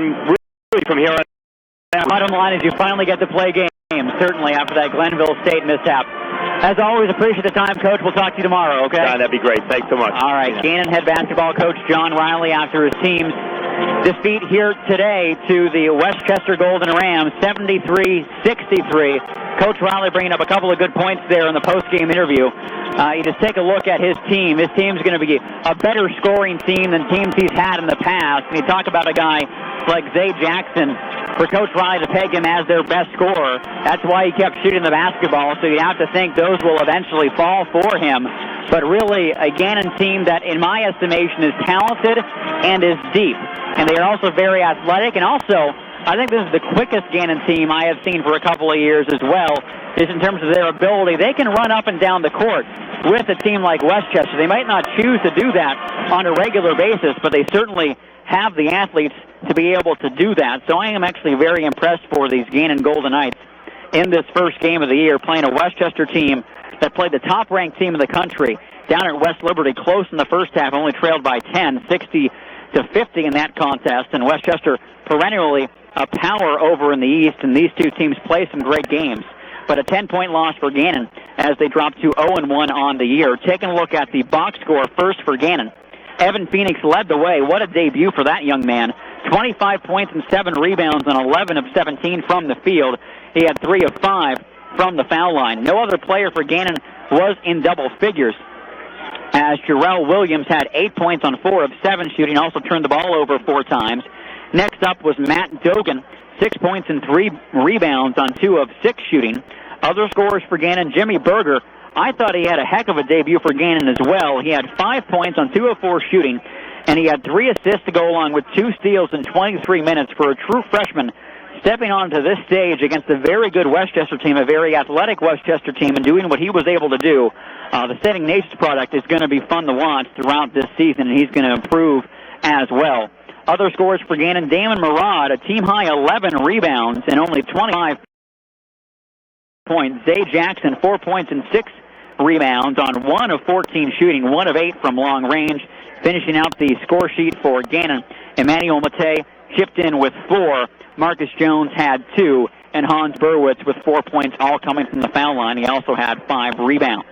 really from here on out. Bottom line is you finally get to play games, certainly, after that Glenville State mishap. As always, appreciate the time, Coach. We'll talk to you tomorrow, okay? That'd be great. Thanks so much. All right. Ganon head basketball coach John Riley after his team's defeat here today to the Westchester Golden Rams, 73-63. Coach Riley bringing up a couple of good points there in the post-game interview. You just take a look at his team. His team's going to be a better scoring team than teams he's had in the past. And you talk about a guy like Zay Jackson, for Coach Riley to peg him as their best scorer. That's why he kept shooting the basketball, so you have to think those will eventually fall for him. But really, a Ganon team that, in my estimation, is talented and is deep. And they are also very athletic. And also, I think this is the quickest Ganon team I have seen for a couple of years as well, is in terms of their ability. They can run up and down the court with a team like Westchester. They might not choose to do that on a regular basis, but they certainly have the athletes to be able to do that. So I am actually very impressed for these Ganon Golden Knights in this first game of the year, playing a Westchester team that played the top-ranked team in the country down at West Liberty, close in the first half, only trailed by 10, 60-50 in that contest. And Westchester perennially a power over in the East, and these two teams play some great games. But a 10-point loss for Ganon as they drop to 0-1 on the year. Taking a look at the box score first for Ganon. Evan Phoenix led the way. What a debut for that young man. 25 points and 7 rebounds on 11 of 17 from the field. He had 3 of 5 from the foul line. No other player for Ganon was in double figures, as Jarrell Williams had 8 points on 4 of 7 shooting, also turned the ball over 4 times. Next up was Matt Dogan, 6 points and 3 rebounds on 2 of 6 shooting. Other scorers for Ganon, Jimmy Berger, I thought he had a heck of a debut for Ganon as well. He had 5 points on 2 of 4 shooting, and he had 3 assists to go along with 2 steals in 23 minutes for a true freshman stepping onto this stage against a very good Westchester team, a very athletic Westchester team, and doing what he was able to do. The Saving Nations product is going to be fun to watch throughout this season, and he's going to improve as well. Other scores for Ganon, Damon Murad, a team-high 11 rebounds and only 25 points. Zay Jackson, 4 points and 6 rebounds on 1 of 14 shooting, 1 of 8 from long range. Finishing out the score sheet for Ganon, Emmanuel Matei chipped in with 4. Marcus Jones had 2, and Hans Berwitz with 4 points, all coming from the foul line. He also had 5 rebounds.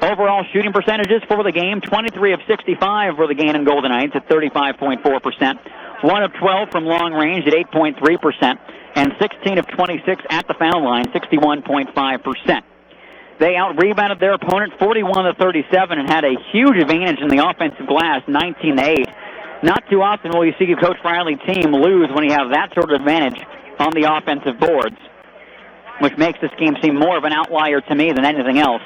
Overall shooting percentages for the game, 23 of 65 for the Ganon Golden Knights at 35.4%. 1 of 12 from long range at 8.3%, and 16 of 26 at the foul line, 61.5%. They out-rebounded their opponent 41-37 and had a huge advantage in the offensive glass, 19-8. Not too often will you see a Coach Riley team lose when you have that sort of advantage on the offensive boards, which makes this game seem more of an outlier to me than anything else.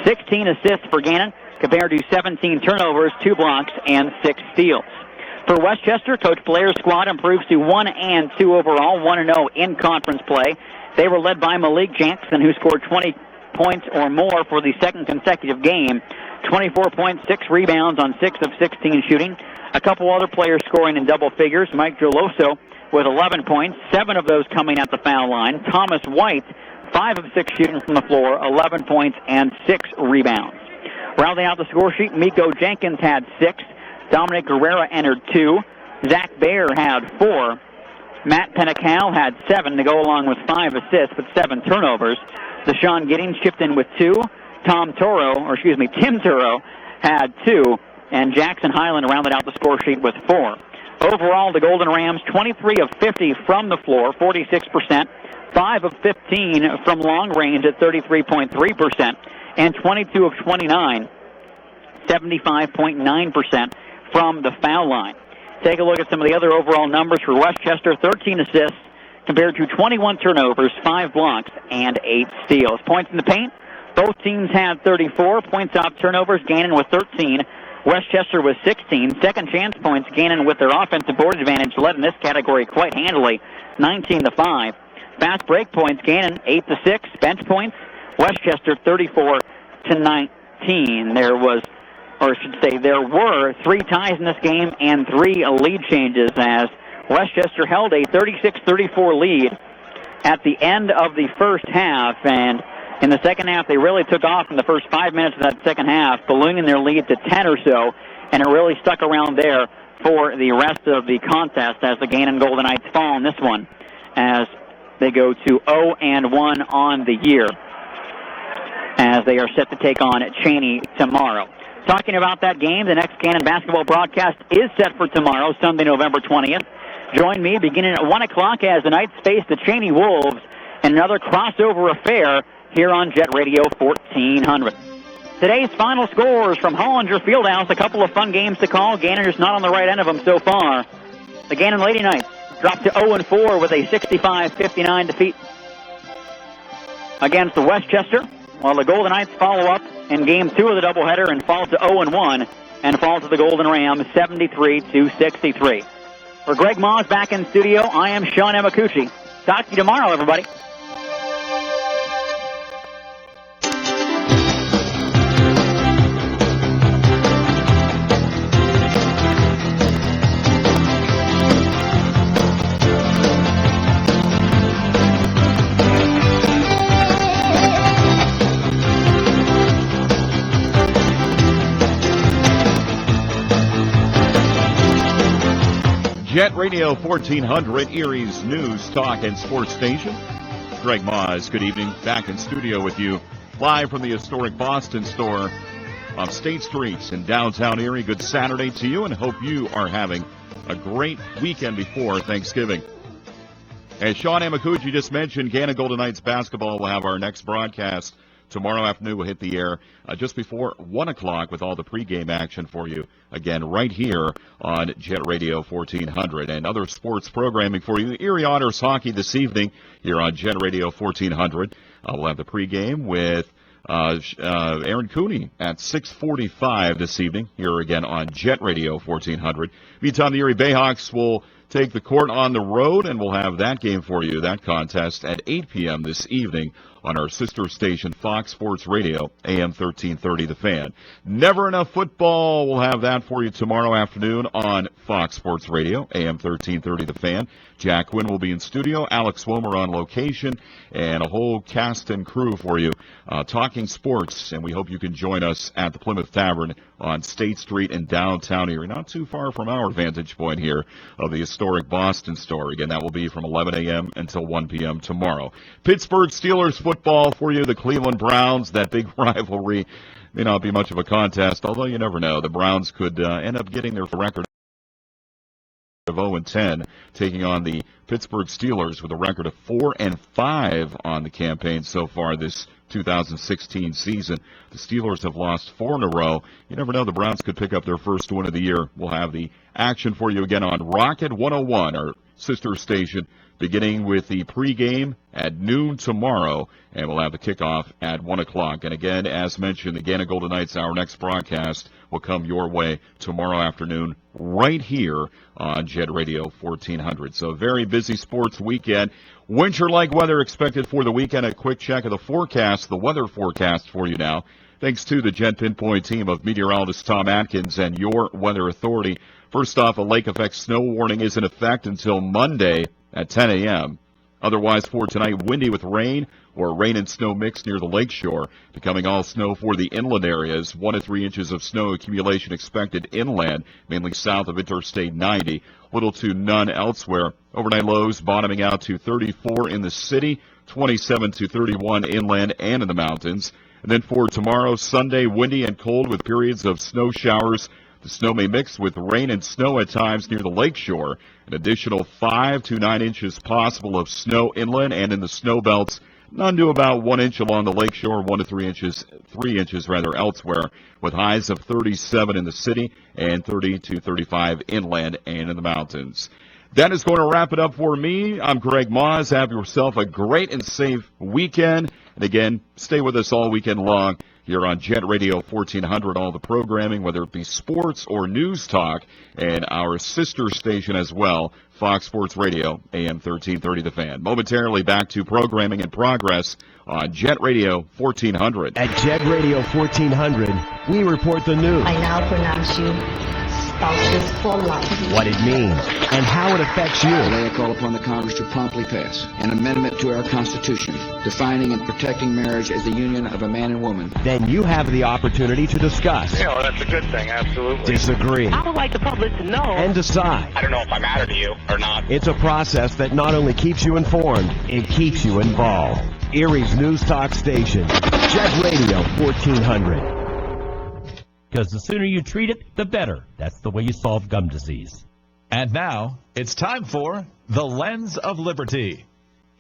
16 assists for Ganon compared to 17 turnovers, 2 blocks, and 6 steals. For Westchester, Coach Blair's squad improves to 1-2 overall, 1-0 in conference play. They were led by Malik Jackson, who scored 20 points or more for the second consecutive game. 24 points, 6 rebounds on 6 of 16 shooting. A couple other players scoring in double figures. Mike Geloso with 11 points, 7 of those coming at the foul line. Thomas White, 5 of 6 shooting from the floor, 11 points and 6 rebounds. Rounding out the score sheet, Miko Jenkins had 6. Dominic Guerrera entered 2. Zach Baer had 4. Matt Penacal had 7 to go along with 5 assists but 7 turnovers. Deshaun Giddings chipped in with 2. Tim Turo had 2. And Jackson Highland rounded out the score sheet with 4. Overall, the Golden Rams, 23 of 50 from the floor, 46%. 5 of 15 from long range at 33.3%. And 22 of 29, 75.9% from the foul line. Take a look at some of the other overall numbers for Westchester. 13 assists compared to 21 turnovers, 5 blocks, and 8 steals. Points in the paint, both teams had 34. Points off turnovers, Ganon with 13. Westchester with 16. Second chance points, Ganon with their offensive board advantage led in this category quite handily, 19-5. Fast break points, Ganon 8-6. Bench points, Westchester 34-19. There were 3 ties in this game and 3 lead changes as Westchester held a 36-34 lead at the end of the first half, and in the second half they really took off in the first 5 minutes of that second half, ballooning their lead to 10 or so, and it really stuck around there for the rest of the contest as the Ganon Golden Knights fall in this one as they go to 0-1 on the year as they are set to take on Cheney tomorrow. Talking about that game, the next Ganon basketball broadcast is set for tomorrow, Sunday, November 20th. Join me beginning at 1 o'clock as the Knights face the Cheney Wolves in another crossover affair here on Jet Radio 1400. Today's final scores from Hollinger Fieldhouse, a couple of fun games to call. Ganon is not on the right end of them so far. The Ganon Lady Knights dropped to 0-4 with a 65-59 defeat against the Westchester, while the Golden Knights follow up in Game 2 of the doubleheader and fall to 0-1 and fall to the Golden Rams 73-63. For Greg Maas back in studio, I am Sean Emakuchi. Talk to you tomorrow, everybody. Jet Radio 1400, Erie's news, talk, and sports station. Greg Maas, good evening. Back in studio with you, live from the historic Boston store on State Street in downtown Erie. Good Saturday to you, and hope you are having a great weekend before Thanksgiving. As Sean Emakuchi just mentioned, Ganon Golden Knights basketball will have our next broadcast tomorrow afternoon. We'll hit the air just before 1 o'clock with all the pregame action for you, again, right here on Jet Radio 1400. And other sports programming for you. Erie Otters hockey this evening here on Jet Radio 1400. We'll have the pregame with Aaron Cooney at 6:45 this evening here again on Jet Radio 1400. Meantime, the Erie Bayhawks will take the court on the road, and we'll have that game for you, that contest, at 8 p.m. this evening on our sister station, Fox Sports Radio, AM 1330 The Fan. Never Enough Football, we'll have that for you tomorrow afternoon on Fox Sports Radio, AM 1330 The Fan. Jack Quinn will be in studio, Alex Womer on location, and a whole cast and crew for you talking sports, and we hope you can join us at the Plymouth Tavern on State Street in downtown Erie, not too far from our vantage point here of the historic Boston store. Again, that will be from 11 a.m. until 1 p.m. tomorrow. Pittsburgh Steelers football for you, the Cleveland Browns, that big rivalry. May not be much of a contest, although you never know. The Browns could end up getting their record of 0-10, taking on the Pittsburgh Steelers with a record of 4-5 on the campaign so far this 2016 season. The Steelers have lost 4 in a row. You never know, the Browns could pick up their first win of the year. We'll have the action for you again on Rocket 101, our sister station, beginning with the pregame at noon tomorrow, and we'll have the kickoff at 1 o'clock. And again, as mentioned, the Ganon Golden Knights, our next broadcast, will come your way tomorrow afternoon right here on Jet Radio 1400. So very busy sports weekend. Winter-like weather expected for the weekend. A quick check of the forecast, the weather forecast for you now. Thanks to the Jet Pinpoint team of meteorologist Tom Atkins and your weather authority. First off, a lake effect snow warning is in effect until Monday at 10 a.m. Otherwise, for tonight, windy with rain or rain and snow mix near the lakeshore. Becoming all snow for the inland areas. 1 to 3 inches of snow accumulation expected inland, mainly south of Interstate 90. Little to none elsewhere. Overnight lows bottoming out to 34 in the city, 27 to 31 inland and in the mountains. And then for tomorrow, Sunday, windy and cold with periods of snow showers. The snow may mix with rain and snow at times near the lakeshore. An additional 5 to 9 inches possible of snow inland and in the snow belts. None to about 1 inch along the lakeshore, 1 to 3 inches elsewhere, with highs of 37 in the city and 30 to 35 inland and in the mountains. That is going to wrap it up for me. I'm Greg Maas. Have yourself a great and safe weekend. And again, stay with us all weekend long here on Jet Radio 1400, all the programming, whether it be sports or news talk, and our sister station as well, Fox Sports Radio, AM 1330 The Fan. Momentarily back to programming in progress on Jet Radio 1400. At Jet Radio 1400, we report the news. I now pronounce you spouses for life. What it means and how it affects you. Today I call upon the Congress to promptly pass an amendment to our Constitution defining and protecting marriage as the union of a man and woman. Then you have the opportunity to discuss. Yeah, well, that's a good thing, absolutely. Disagree. I would like the public to know. And decide. I don't know if I matter to you or not. It's a process that not only keeps you informed, it keeps you involved. Erie's News Talk Station. Jet Radio 1400. Because the sooner you treat it, the better. That's the way you solve gum disease. And now, it's time for The Lens of Liberty.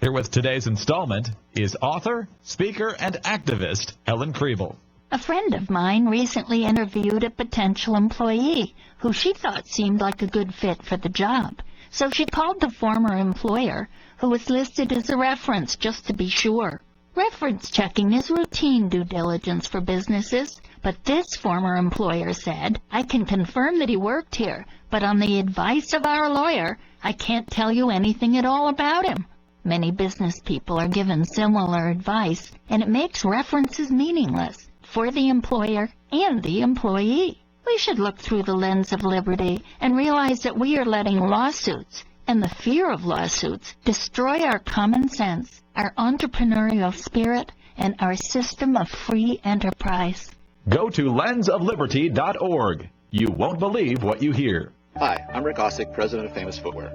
Here with today's installment is author, speaker, and activist Helen Kriebel. A friend of mine recently interviewed a potential employee who she thought seemed like a good fit for the job. So she called the former employer, who was listed as a reference just to be sure. Reference checking is routine due diligence for businesses, but this former employer said, I can confirm that he worked here, but on the advice of our lawyer, I can't tell you anything at all about him. Many business people are given similar advice, and it makes references meaningless for the employer and the employee. We should look through the lens of liberty and realize that we are letting lawsuits and the fear of lawsuits destroy our common sense, our entrepreneurial spirit, and our system of free enterprise. Go to lensofliberty.org. You won't believe what you hear. Hi, I'm Rick Ossick, president of Famous Footwear.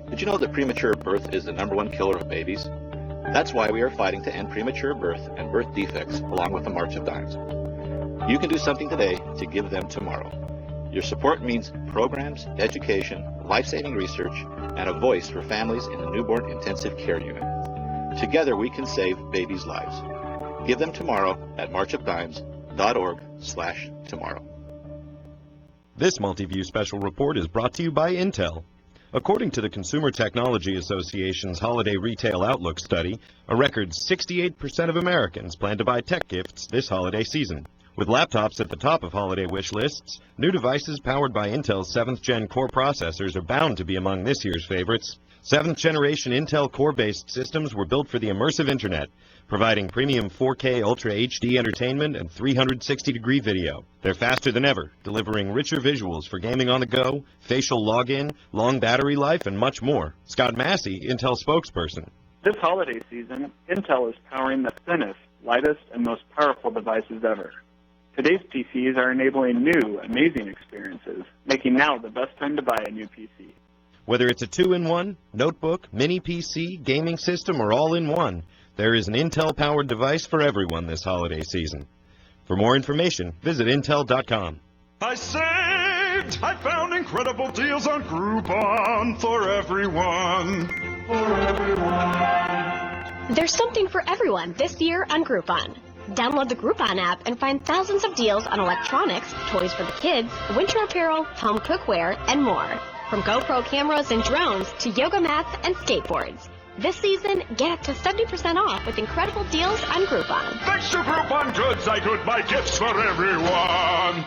Did you know that premature birth is the #1 killer of babies? That's why we are fighting to end premature birth and birth defects along with the March of Dimes. You can do something today to give them tomorrow. Your support means programs, education, life-saving research, and a voice for families in the newborn intensive care unit. Together we can save babies' lives. Give them tomorrow at marchofdimes.org/tomorrow. This Multiview special report is brought to you by Intel. According to the Consumer Technology Association's Holiday Retail Outlook study, a record 68% of Americans plan to buy tech gifts this holiday season. With laptops at the top of holiday wish lists, new devices powered by Intel's 7th Gen Core processors are bound to be among this year's favorites. 7th generation Intel Core-based systems were built for the immersive internet, providing premium 4K Ultra HD entertainment and 360-degree video. They're faster than ever, delivering richer visuals for gaming on the go, facial login, long battery life, and much more. Scott Massey, Intel spokesperson. This holiday season, Intel is powering the thinnest, lightest, and most powerful devices ever. Today's PCs are enabling new, amazing experiences, making now the best time to buy a new PC. Whether it's a 2-in-1, notebook, mini PC, gaming system, or all-in-one, there is an Intel-powered device for everyone this holiday season. For more information, visit Intel.com. I saved! I found incredible deals on Groupon for everyone. For everyone. There's something for everyone this year on Groupon. Download the Groupon app and find thousands of deals on electronics, toys for the kids, winter apparel, home cookware, and more. From GoPro cameras and drones to yoga mats and skateboards. This season, get up to 70% off with incredible deals on Groupon. Thanks to Groupon Goods, I could buy gifts for everyone.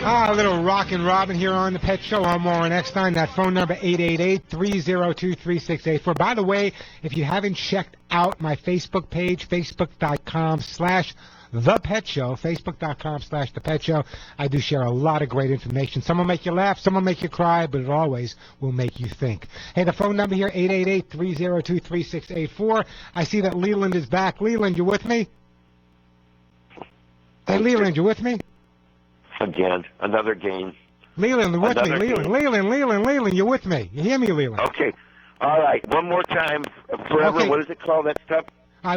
A little Rockin' Robin here on the Pet Show. I'm Warren Eckstein. That phone number, 888-302-3684. By the way, if you haven't checked out my Facebook page, facebook.com/thepetshow, facebook.com/thepetshow, I do share a lot of great information. Some will make you laugh, some will make you cry, but it always will make you think. Hey, the phone number here, 888-302-3684. I see that Leland is back. Leland, you with me? Hey, Leland, you with me? Again, another game. Leland, with me. Leland, you with me? You hear me, Leland? Okay. All right. One more time. Forever. Okay. What is it called, that stuff?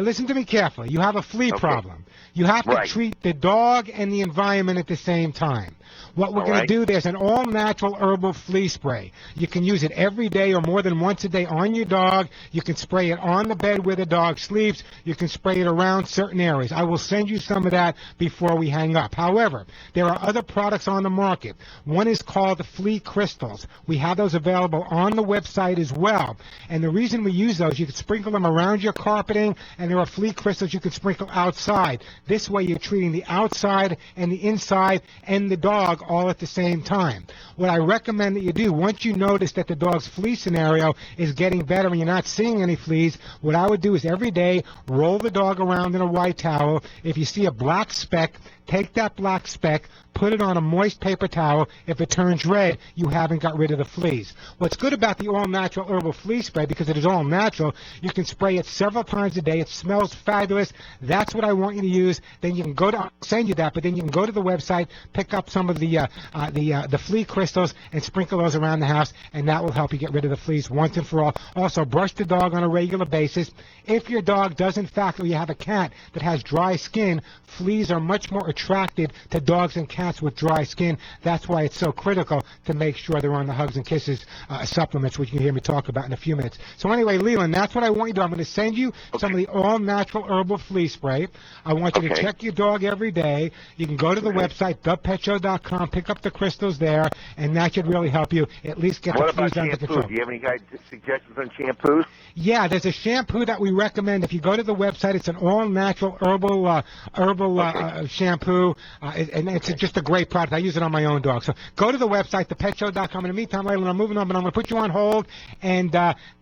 Listen to me carefully. You have a flea problem. You have to treat the dog and the environment at the same time. What we're going to do, there's an all-natural herbal flea spray. You can use it every day or more than once a day on your dog. You can spray it on the bed where the dog sleeps. You can spray it around certain areas. I will send you some of that before we hang up. However, there are other products on the market. One is called the Flea Crystals. We have those available on the website as well. And the reason we use those, you can sprinkle them around your carpeting and there are flea crystals you can sprinkle outside. This way you're treating the outside and the inside and the dog all at the same time. What I recommend that you do, once you notice that the dog's flea scenario is getting better and you're not seeing any fleas, what I would do is every day roll the dog around in a white towel. If you see a black speck, take that black speck, put it on a moist paper towel. If it turns red, you haven't got rid of the fleas. What's good about the all-natural herbal flea spray, because it is all natural, you can spray it several times a day. It smells fabulous. That's what I want you to use. Then you can go to, I'll send you that, but then you can go to the website, pick up some of the flea crystals and sprinkle those around the house, and that will help you get rid of the fleas once and for all. Also, brush the dog on a regular basis. If your dog does, in fact, or you have a cat that has dry skin, fleas are much more attracted to dogs and cats with dry skin. That's why it's so critical to make sure they're on the Hugs and Kisses supplements, which you can hear me talk about in a few minutes. So anyway, Leland, that's what I want you to do. I'm going to send you some of the all-natural herbal flea spray. I want you to check your dog every day. You can go to the website, thepetshow.com, pick up the crystals there, and that should really help you at least get the fleas under control. Do you have any suggestions on shampoos? Yeah, there's a shampoo that we recommend. If you go to the website, it's an all-natural herbal shampoo, and it's just a great product. I use it on my own dog. So go to the website, thepetshow.com. In the meantime, Leland, I'm moving on, but I'm going to put you on hold, and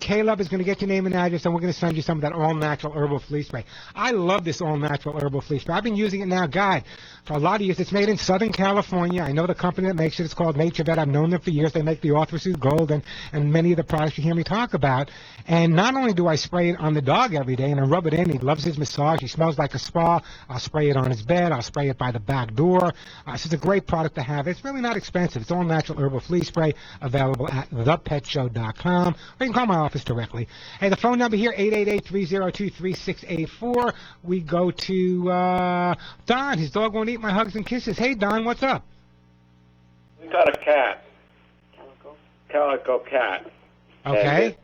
Caleb is going to get your name and address, and we're going to send you some of that all-natural herbal flea spray. I love this all-natural herbal flea spray. I've been using it now, God, for a lot of years. It's made in Southern California. I know the company that makes it. It's called Nature Vet. I've known them for years. They make the Arthur Gold and many of the products you hear me talk about. And not only do I spray it on the dog every day, and I rub it in. He loves his massage. He smells like a spa. I'll spray it on his bed. I'll spray it by the back door. It's a great product to have. It's really not expensive. It's all natural herbal flea spray, available at thepetshow.com, or you can call my office directly. Hey, the phone number here, 888-302-3684. We go to Don. His dog won't eat my Hugs and Kisses. Hey, Don, what's up? We got a cat. Calico cat. Okay.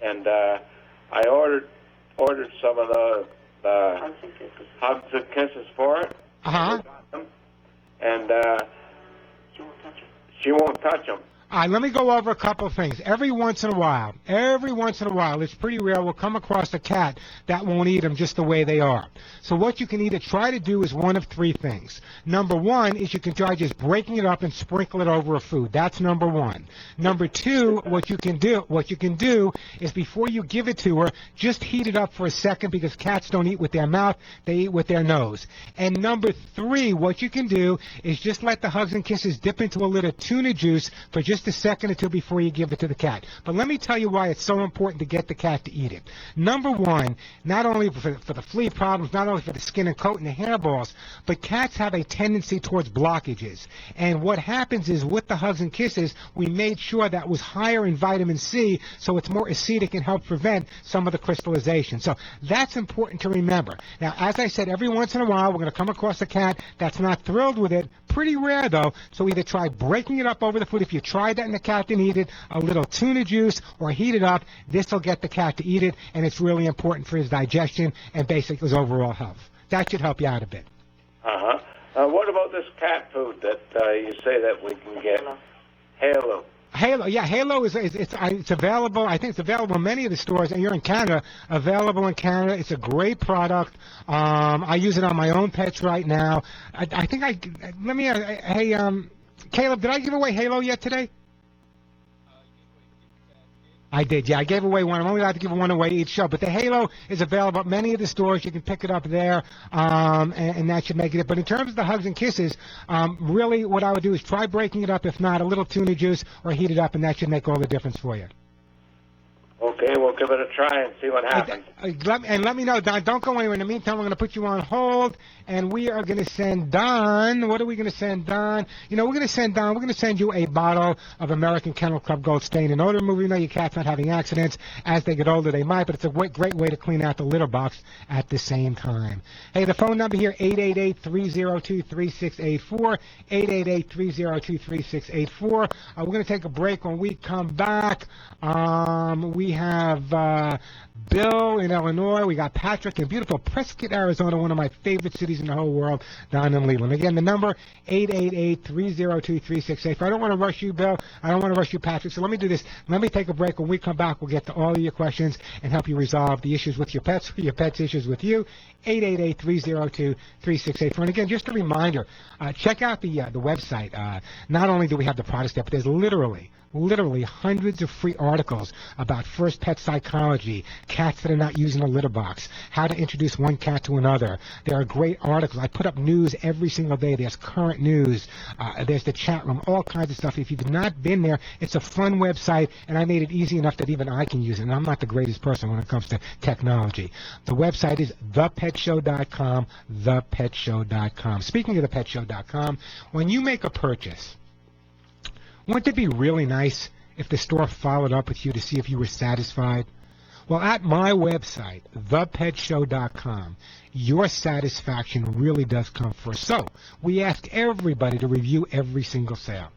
And I ordered some of the Hugs and Kisses for it. Uh-huh. And she won't touch them. All right, let me go over a couple of things. Every once in a while, it's pretty rare, we'll come across a cat that won't eat them just the way they are. So what you can either try to do is one of three things. Number one is you can try just breaking it up and sprinkle it over a food. That's number one. Number two, what you can do is before you give it to her, just heat it up for a second, because cats don't eat with their mouth, they eat with their nose. And number three, what you can do is just let the Hugs and Kisses dip into a little tuna juice for just a second or two before you give it to the cat. But let me tell you why it's so important to get the cat to eat it. Number one, not only for the flea problems, not only for the skin and coat and the hairballs, but cats have a tendency towards blockages. And what happens is with the Hugs and Kisses, we made sure that was higher in vitamin C, so it's more acidic and help prevent some of the crystallization. So that's important to remember. Now, as I said, every once in a while, we're going to come across a cat that's not thrilled with it. Pretty rare, though. So either try breaking it up over the food. If you tried that and the cat didn't eat it, a little tuna juice, or heat it up. This will get the cat to eat it, and it's really important for his digestion and basically his overall health. That should help you out a bit. Uh-huh. What about this cat food that you say that we can get? Halo. Halo is it's available. I think it's available in many of the stores, and you're in Canada. Available in Canada. It's a great product. I use it on my own pets right now. Caleb, did I give away Halo yet today? I did, yeah. I gave away one. I'm only allowed to give one away each show. But the Halo is available at many of the stores. You can pick it up there, and that should make it. But in terms of the Hugs and Kisses, really what I would do is try breaking it up. If not, a little tuna juice or heat it up, and that should make all the difference for you. Okay, we'll give it a try and see what happens. Let me know, Don. Don't go anywhere. In the meantime, we're going to put you on hold, and we are going to send Don. What are we going to send Don? We're going to send you a bottle of American Kennel Club Gold Stain and Odor Remover. You know your cat's not having accidents. As they get older, they might, but it's a great way to clean out the litter box at the same time. Hey, the phone number here, 888-302-3684, 888-302-3684. We're going to take a break. When we come back, we have Bill in Illinois. We got Patrick in beautiful Prescott, Arizona, one of my favorite cities in the whole world, down in Leland. Again, the number, 888-302-3684. I don't want to rush you, Bill. I don't want to rush you, Patrick. So let me do this. Let me take a break. When we come back, we'll get to all of your questions and help you resolve the issues with your pets, or your pets' issues with you. 888-302-3684. And again, just a reminder, check out the website. Not only do we have the products there, but there's literally hundreds of free articles about first pet psychology, cats that are not using a litter box, how to introduce one cat to another. There are great articles. I put up news every single day. There's current news. There's the chat room, all kinds of stuff. If you've not been there, it's a fun website, and I made it easy enough that even I can use it, and I'm not the greatest person when it comes to technology. The website is thepetshow.com, thepetshow.com. Speaking of thepetshow.com, when you make a purchase, wouldn't it be really nice if the store followed up with you to see if you were satisfied? Well, at my website, thepetshow.com, your satisfaction really does come first. So we ask everybody to review every single sale.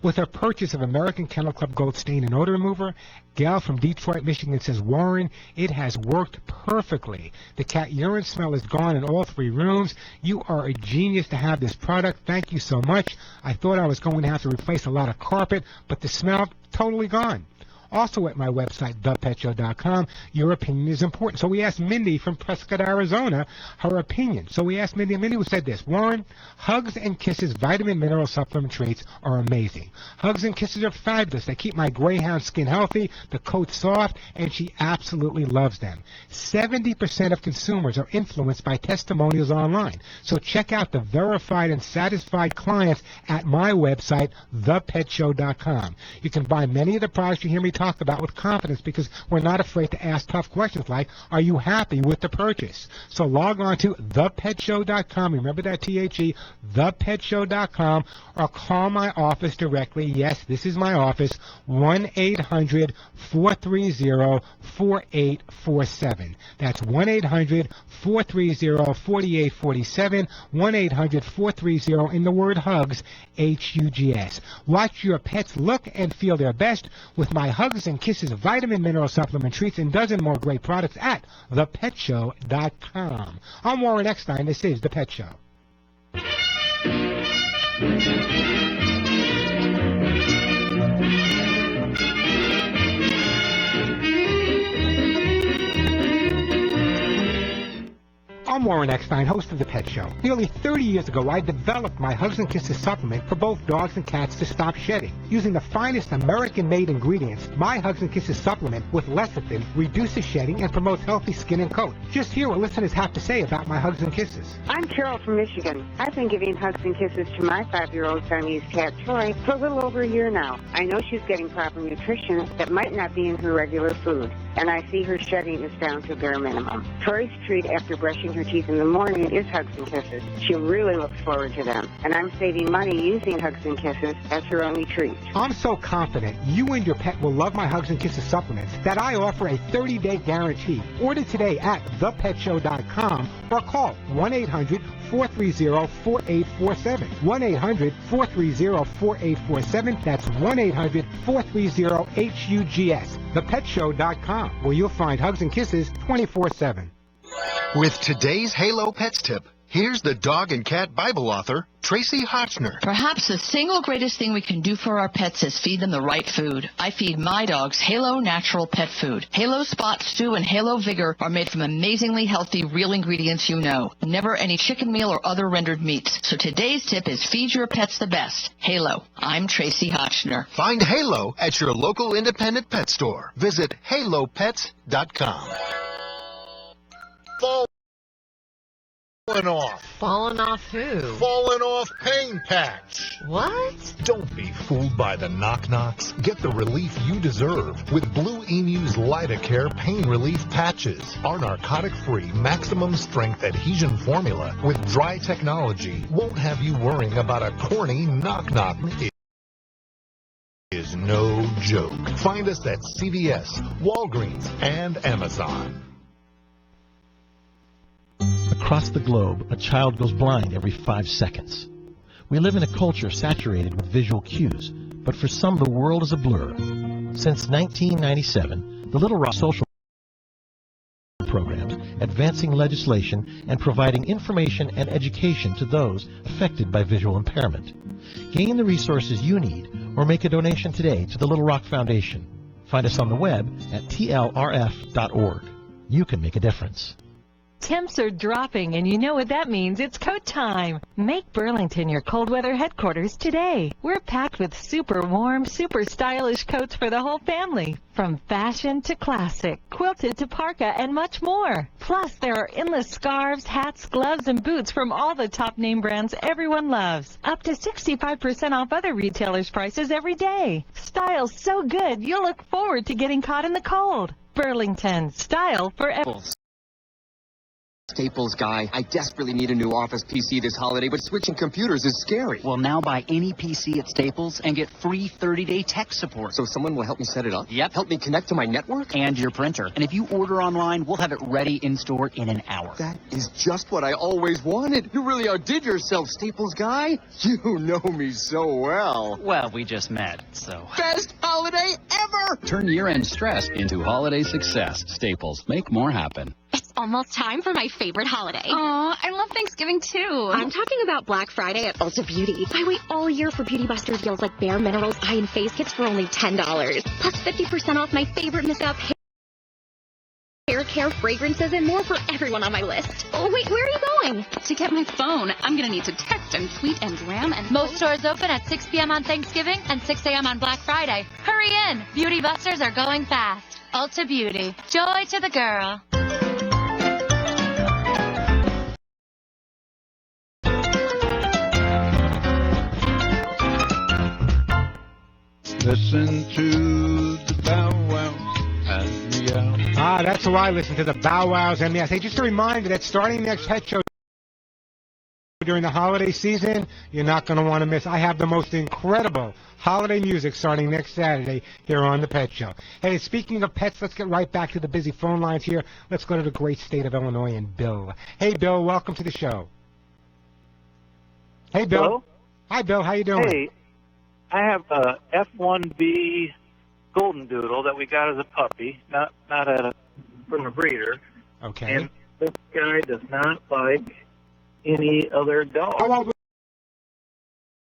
With her purchase of American Kennel Club Gold Stain and Odor Remover, Gail from Detroit, Michigan says, Warren, it has worked perfectly. The cat urine smell is gone in all 3 rooms. You are a genius to have this product. Thank you so much. I thought I was going to have to replace a lot of carpet, but the smell, totally gone. Also at my website, thepetshow.com, your opinion is important. So we asked Mindy from Prescott, Arizona, her opinion. So we asked Mindy, and Mindy said this, Warren, Hugs and Kisses vitamin mineral supplement treats are amazing. Hugs and Kisses are fabulous. They keep my greyhound skin healthy, the coat soft, and she absolutely loves them. 70% of consumers are influenced by testimonials online. So check out the verified and satisfied clients at my website, thepetshow.com. You can buy many of the products you hear me talk about with confidence because we're not afraid to ask tough questions like, are you happy with the purchase? So log on to thepetshow.com. Remember that THE, thepetshow.com, or call my office directly. Yes, this is my office, 1-800-430-4847. That's 1-800-430-4847, 1-800-430 in the word HUGS, HUGS. Watch your pets look and feel their best with my Hugs and Kisses vitamin mineral supplement treats and dozen more great products at thepetshow.com. I'm Warren Eckstein. This is The Pet Show. I'm Warren Eckstein, host of The Pet Show. Nearly 30 years ago, I developed my Hugs and Kisses supplement for both dogs and cats to stop shedding. Using the finest American-made ingredients, my Hugs and Kisses supplement with lecithin reduces shedding and promotes healthy skin and coat. Just hear what listeners have to say about my Hugs and Kisses. I'm Carol from Michigan. I've been giving Hugs and Kisses to my 5-year-old Siamese cat, Troy, for a little over a year now. I know she's getting proper nutrition that might not be in her regular food, and I see her shedding is down to bare minimum. Troy's treat after brushing her teeth in the morning is Hugs and Kisses. She really looks forward to them, and I'm saving money using Hugs and Kisses as her only treat. I'm so confident you and your pet will love my Hugs and Kisses supplements that I offer a 30-day guarantee. Order today at thepetshow.com or call 1-800-430-4847. 1-800-430-4847. That's 1-800-430-HUGS. Thepetshow.com, where you'll find Hugs and Kisses 24/7. With today's Halo Pets tip, here's the dog and cat Bible author, Tracy Hotchner. Perhaps the single greatest thing we can do for our pets is feed them the right food. I feed my dogs Halo Natural Pet Food. Halo Spot Stew and Halo Vigor are made from amazingly healthy, real ingredients you know. Never any chicken meal or other rendered meats. So today's tip is feed your pets the best. Halo. I'm Tracy Hotchner. Find Halo at your local independent pet store. Visit halopets.com. Falling off. Falling off who? Falling off pain patch. What? Don't be fooled by the knock-knocks. Get the relief you deserve with Blue Emu's Lidocare pain relief patches. Our narcotic-free, maximum-strength adhesion formula with dry technology won't have you worrying about a corny knock-knock. It is no joke. Find us at CVS, Walgreens, and Amazon. Across the globe, a child goes blind every 5 seconds. We live in a culture saturated with visual cues, but for some the world is a blur. Since 1997, The Little Rock social programs, advancing legislation, and providing information and education to those affected by visual impairment. Gain the resources you need or make a donation today to the Little Rock Foundation. Find us on the web at tlrf.org. You can make a difference. Temps are dropping, and you know what that means. It's coat time. Make Burlington your cold weather headquarters today. We're packed with super warm, super stylish coats for the whole family. From fashion to classic, quilted to parka, and much more. Plus, there are endless scarves, hats, gloves, and boots from all the top name brands everyone loves. Up to 65% off other retailers' prices every day. Style's so good, you'll look forward to getting caught in the cold. Burlington, style forever. Staples guy, I desperately need a new office PC this holiday, but switching computers is scary. Well, now buy any PC at Staples and get free 30-day tech support. So someone will help me set it up? Yep. Help me connect to my network? And your printer. And if you order online, we'll have it ready in store in an hour. That is just what I always wanted. You really outdid yourself, Staples guy. You know me so well. Well, we just met, so. Best holiday ever! Turn year-end stress into holiday success. Staples. Make more happen. It's almost time for my favorite holiday. Aw, I love Thanksgiving too. I'm talking about Black Friday at Ulta Beauty. I wait all year for Beauty Buster deals like Bare Minerals eye and face kits for only $10. Plus 50% off my favorite Miss Up hair care, fragrances, and more for everyone on my list. Oh, wait, where are you going? To get my phone, I'm going to need to text and tweet and ram and... Most stores open at 6 p.m. on Thanksgiving and 6 a.m. on Black Friday. Hurry in! Beauty Busters are going fast. Ulta Beauty. Joy to the girl. Listen to the bow wows and meow. Ah, that's who I listen to, the bow wows and meows. Hey, just a reminder that starting next pet show during the holiday season, you're not going to want to miss. I have the most incredible holiday music starting next Saturday here on the Pet Show. Hey, speaking of pets, let's get right back to the busy phone lines here. Let's go to the great state of Illinois and Bill. Hey, Bill, welcome to the show. Hey, Bill. Hello? Hi, Bill. How you doing? Hey, I have a F1B golden doodle that we got as a puppy, not from a breeder. Okay. And this guy does not like any other dog. How old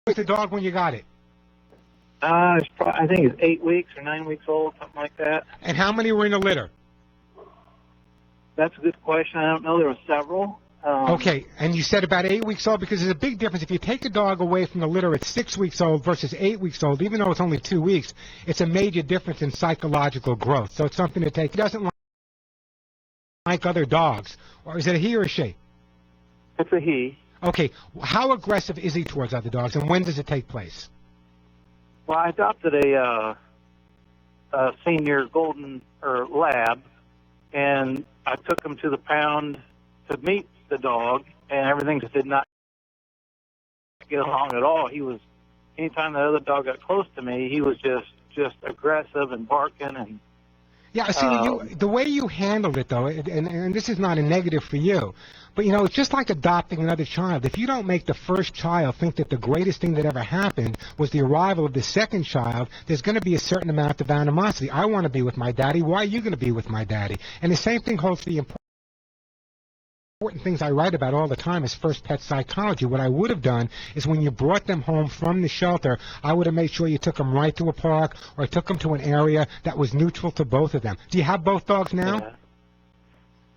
was the dog when you got it? I think it's 8 weeks or 9 weeks old, something like that. And how many were in the litter? That's a good question. I don't know. There were several. Okay, and you said about 8 weeks old, because there's a big difference. If you take a dog away from the litter at 6 weeks old versus 8 weeks old, even though it's only 2 weeks, it's a major difference in psychological growth. So it's something to take. He doesn't like other dogs. Or is it a he or a she? It's a he. Okay, how aggressive is he towards other dogs, and when does it take place? Well, I adopted a senior golden lab, and I took him to the pound to meet the dog, and everything just did not get along at all. He was, anytime the other dog got close to me, he was just aggressive and barking and. Yeah, see, the way you handled it, though, and this is not a negative for you, but, you know, it's just like adopting another child. If you don't make the first child think that the greatest thing that ever happened was the arrival of the second child, there's going to be a certain amount of animosity. I want to be with my daddy. Why are you going to be with my daddy? And the same thing holds for the important things I write about all the time is first pet psychology. What I would have done is when you brought them home from the shelter, I would have made sure you took them right to a park or took them to an area that was neutral to both of them. Do you have both dogs now? Yeah.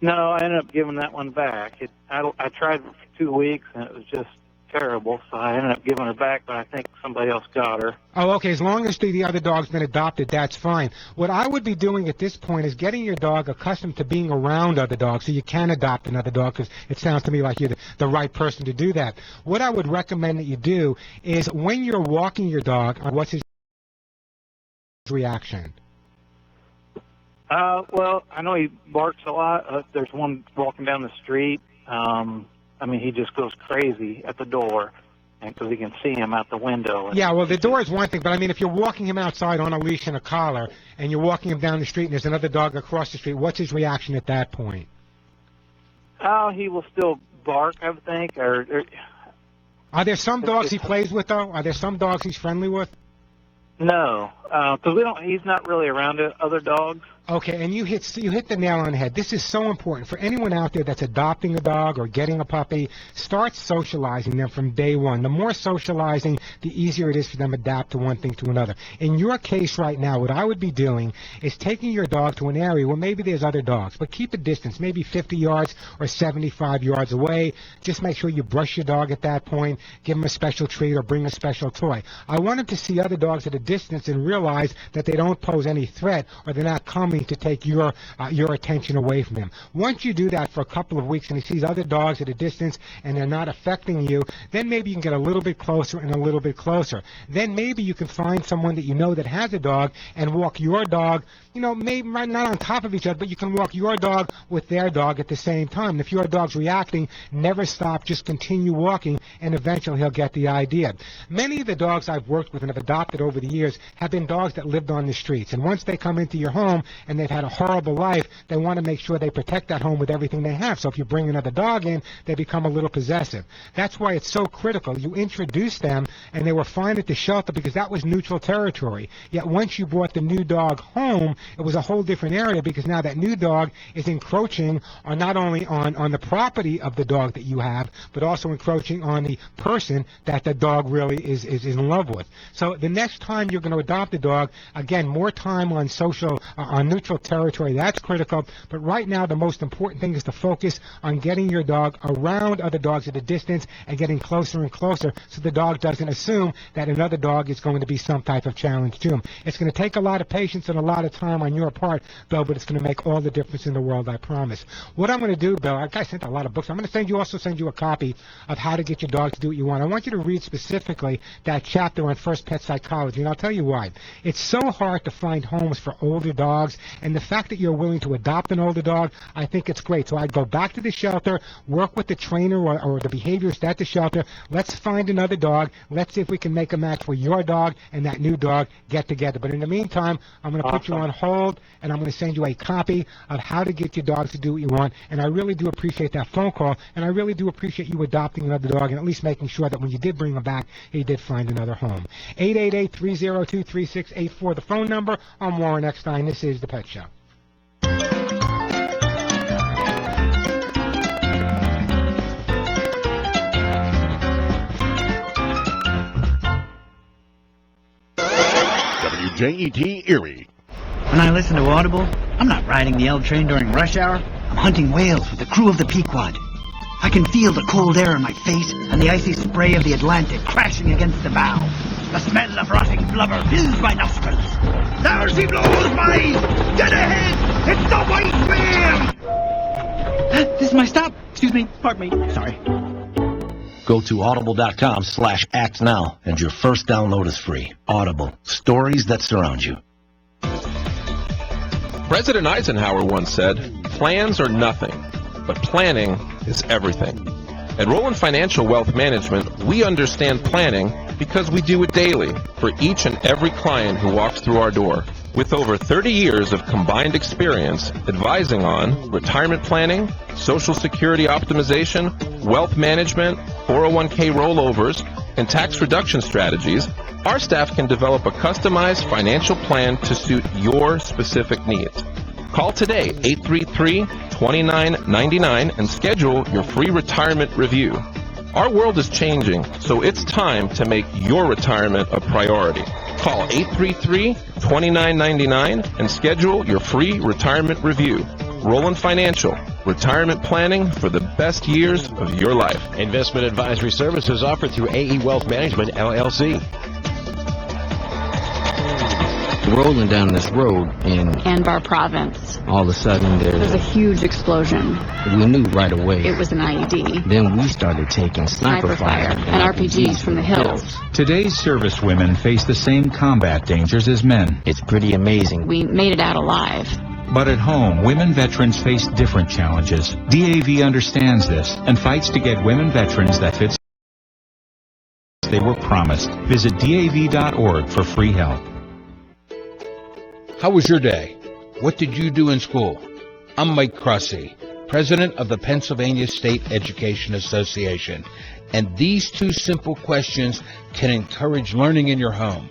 No, I ended up giving that one back. I tried for 2 weeks, and it was just terrible, so I ended up giving her back, but I think somebody else got her. Oh, okay. As long as the other dog's been adopted, that's fine. What I would be doing at this point is getting your dog accustomed to being around other dogs so you can adopt another dog, because it sounds to me like you're the right person to do that. What I would recommend that you do is when you're walking your dog, what's his reaction? Well, I know he barks a lot. There's one walking down the street. I mean, he just goes crazy at the door, and because he can see him out the window. Yeah, well, the door is one thing, but I mean, if you're walking him outside on a leash and a collar, and you're walking him down the street, and there's another dog across the street, what's his reaction at that point? Oh, he will still bark, I would think. Or are there some dogs he plays with, though? Are there some dogs he's friendly with? No, because he's not really around other dogs. Okay, and you hit the nail on the head. This is so important for anyone out there that's adopting a dog or getting a puppy. Start socializing them from day one. The more socializing, the easier it is for them to adapt to one thing to another. In your case right now, what I would be doing is taking your dog to an area where maybe there's other dogs, but keep a distance, maybe 50 yards or 75 yards away. Just make sure you brush your dog at that point, give him a special treat or bring a special toy. I want him to see other dogs at a distance and realize that they don't pose any threat or they're not coming to take your attention away from him. Once you do that for a couple of weeks and he sees other dogs at a distance and they're not affecting you, then maybe you can get a little bit closer and a little bit closer. Then maybe you can find someone that you know that has a dog and walk your dog, maybe not on top of each other, but you can walk your dog with their dog at the same time. And if your dog's reacting, never stop, just continue walking, and eventually he'll get the idea. Many of the dogs I've worked with and have adopted over the years have been dogs that lived on the streets. And once they come into your home and they've had a horrible life, they want to make sure they protect that home with everything they have. So if you bring another dog in, they become a little possessive. That's why it's so critical. You introduce them, and they were fine at the shelter because that was neutral territory. Yet once you brought the new dog home, it was a whole different area because now that new dog is encroaching on not only on the property of the dog that you have, but also encroaching on the person that the dog really is in love with. So the next time you're going to adopt a dog, again, more time on on neutral territory, that's critical. But right now, the most important thing is to focus on getting your dog around other dogs at a distance and getting closer and closer so the dog doesn't assume that another dog is going to be some type of challenge to him. It's going to take a lot of patience and a lot of time on your part, Bill, but it's going to make all the difference in the world, I promise. What I'm going to do, Bill, I sent a lot of books. I'm going to also send you a copy of How to Get Your Dog to Do What You Want. I want you to read specifically that chapter on first pet psychology, and I'll tell you why. It's so hard to find homes for older dogs, and the fact that you're willing to adopt an older dog, I think it's great. So I'd go back to the shelter, work with the trainer or the behaviorist at the shelter. Let's find another dog. Let's see if we can make a match where your dog and that new dog get together. But in the meantime, I'm going to put you on hold, and I'm going to send you a copy of How to Get Your Dogs to Do What You Want. And I really do appreciate that phone call, and I really do appreciate you adopting another dog and at least making sure that when you did bring him back, he did find another home. 888-302-3684, the phone number. I'm Warren Eckstein. This is The Pet Show. WJET Erie. When I listen to Audible, I'm not riding the L train during rush hour. I'm hunting whales with the crew of the Pequod. I can feel the cold air in my face and the icy spray of the Atlantic crashing against the bow. The smell of rotting blubber fills my nostrils. There she blows by! Get ahead! It's the White Whale! This is my stop. Excuse me. Pardon me. Sorry. Go to audible.com/act now, and your first download is free. Audible. Stories that surround you. President Eisenhower once said, "Plans are nothing, but planning is everything." At Roland Financial Wealth Management, we understand planning because we do it daily for each and every client who walks through our door. With over 30 years of combined experience advising on retirement planning, Social Security optimization, wealth management, 401k rollovers, and tax reduction strategies, our staff can develop a customized financial plan to suit your specific needs. Call today, 833-2999, and schedule your free retirement review. Our world is changing, so it's time to make your retirement a priority. Call 833-2999 and schedule your free retirement review. Roland Financial, retirement planning for the best years of your life. Investment advisory services offered through AE Wealth Management, LLC. Rolling down this road in Anbar Province. all of a sudden There's a huge explosion. we knew right away. It was an IED. Then we started taking sniper fire and RPGs from the hills. Today's servicewomen face the same combat dangers as men. It's pretty amazing. We made it out alive. But at home, women veterans face different challenges. DAV understands this and fights to get women veterans that fits they were promised. Visit DAV.org for free help. How was your day? What did you do in school? I'm Mike Crossie, president of the Pennsylvania State Education Association, and these two simple questions can encourage learning in your home.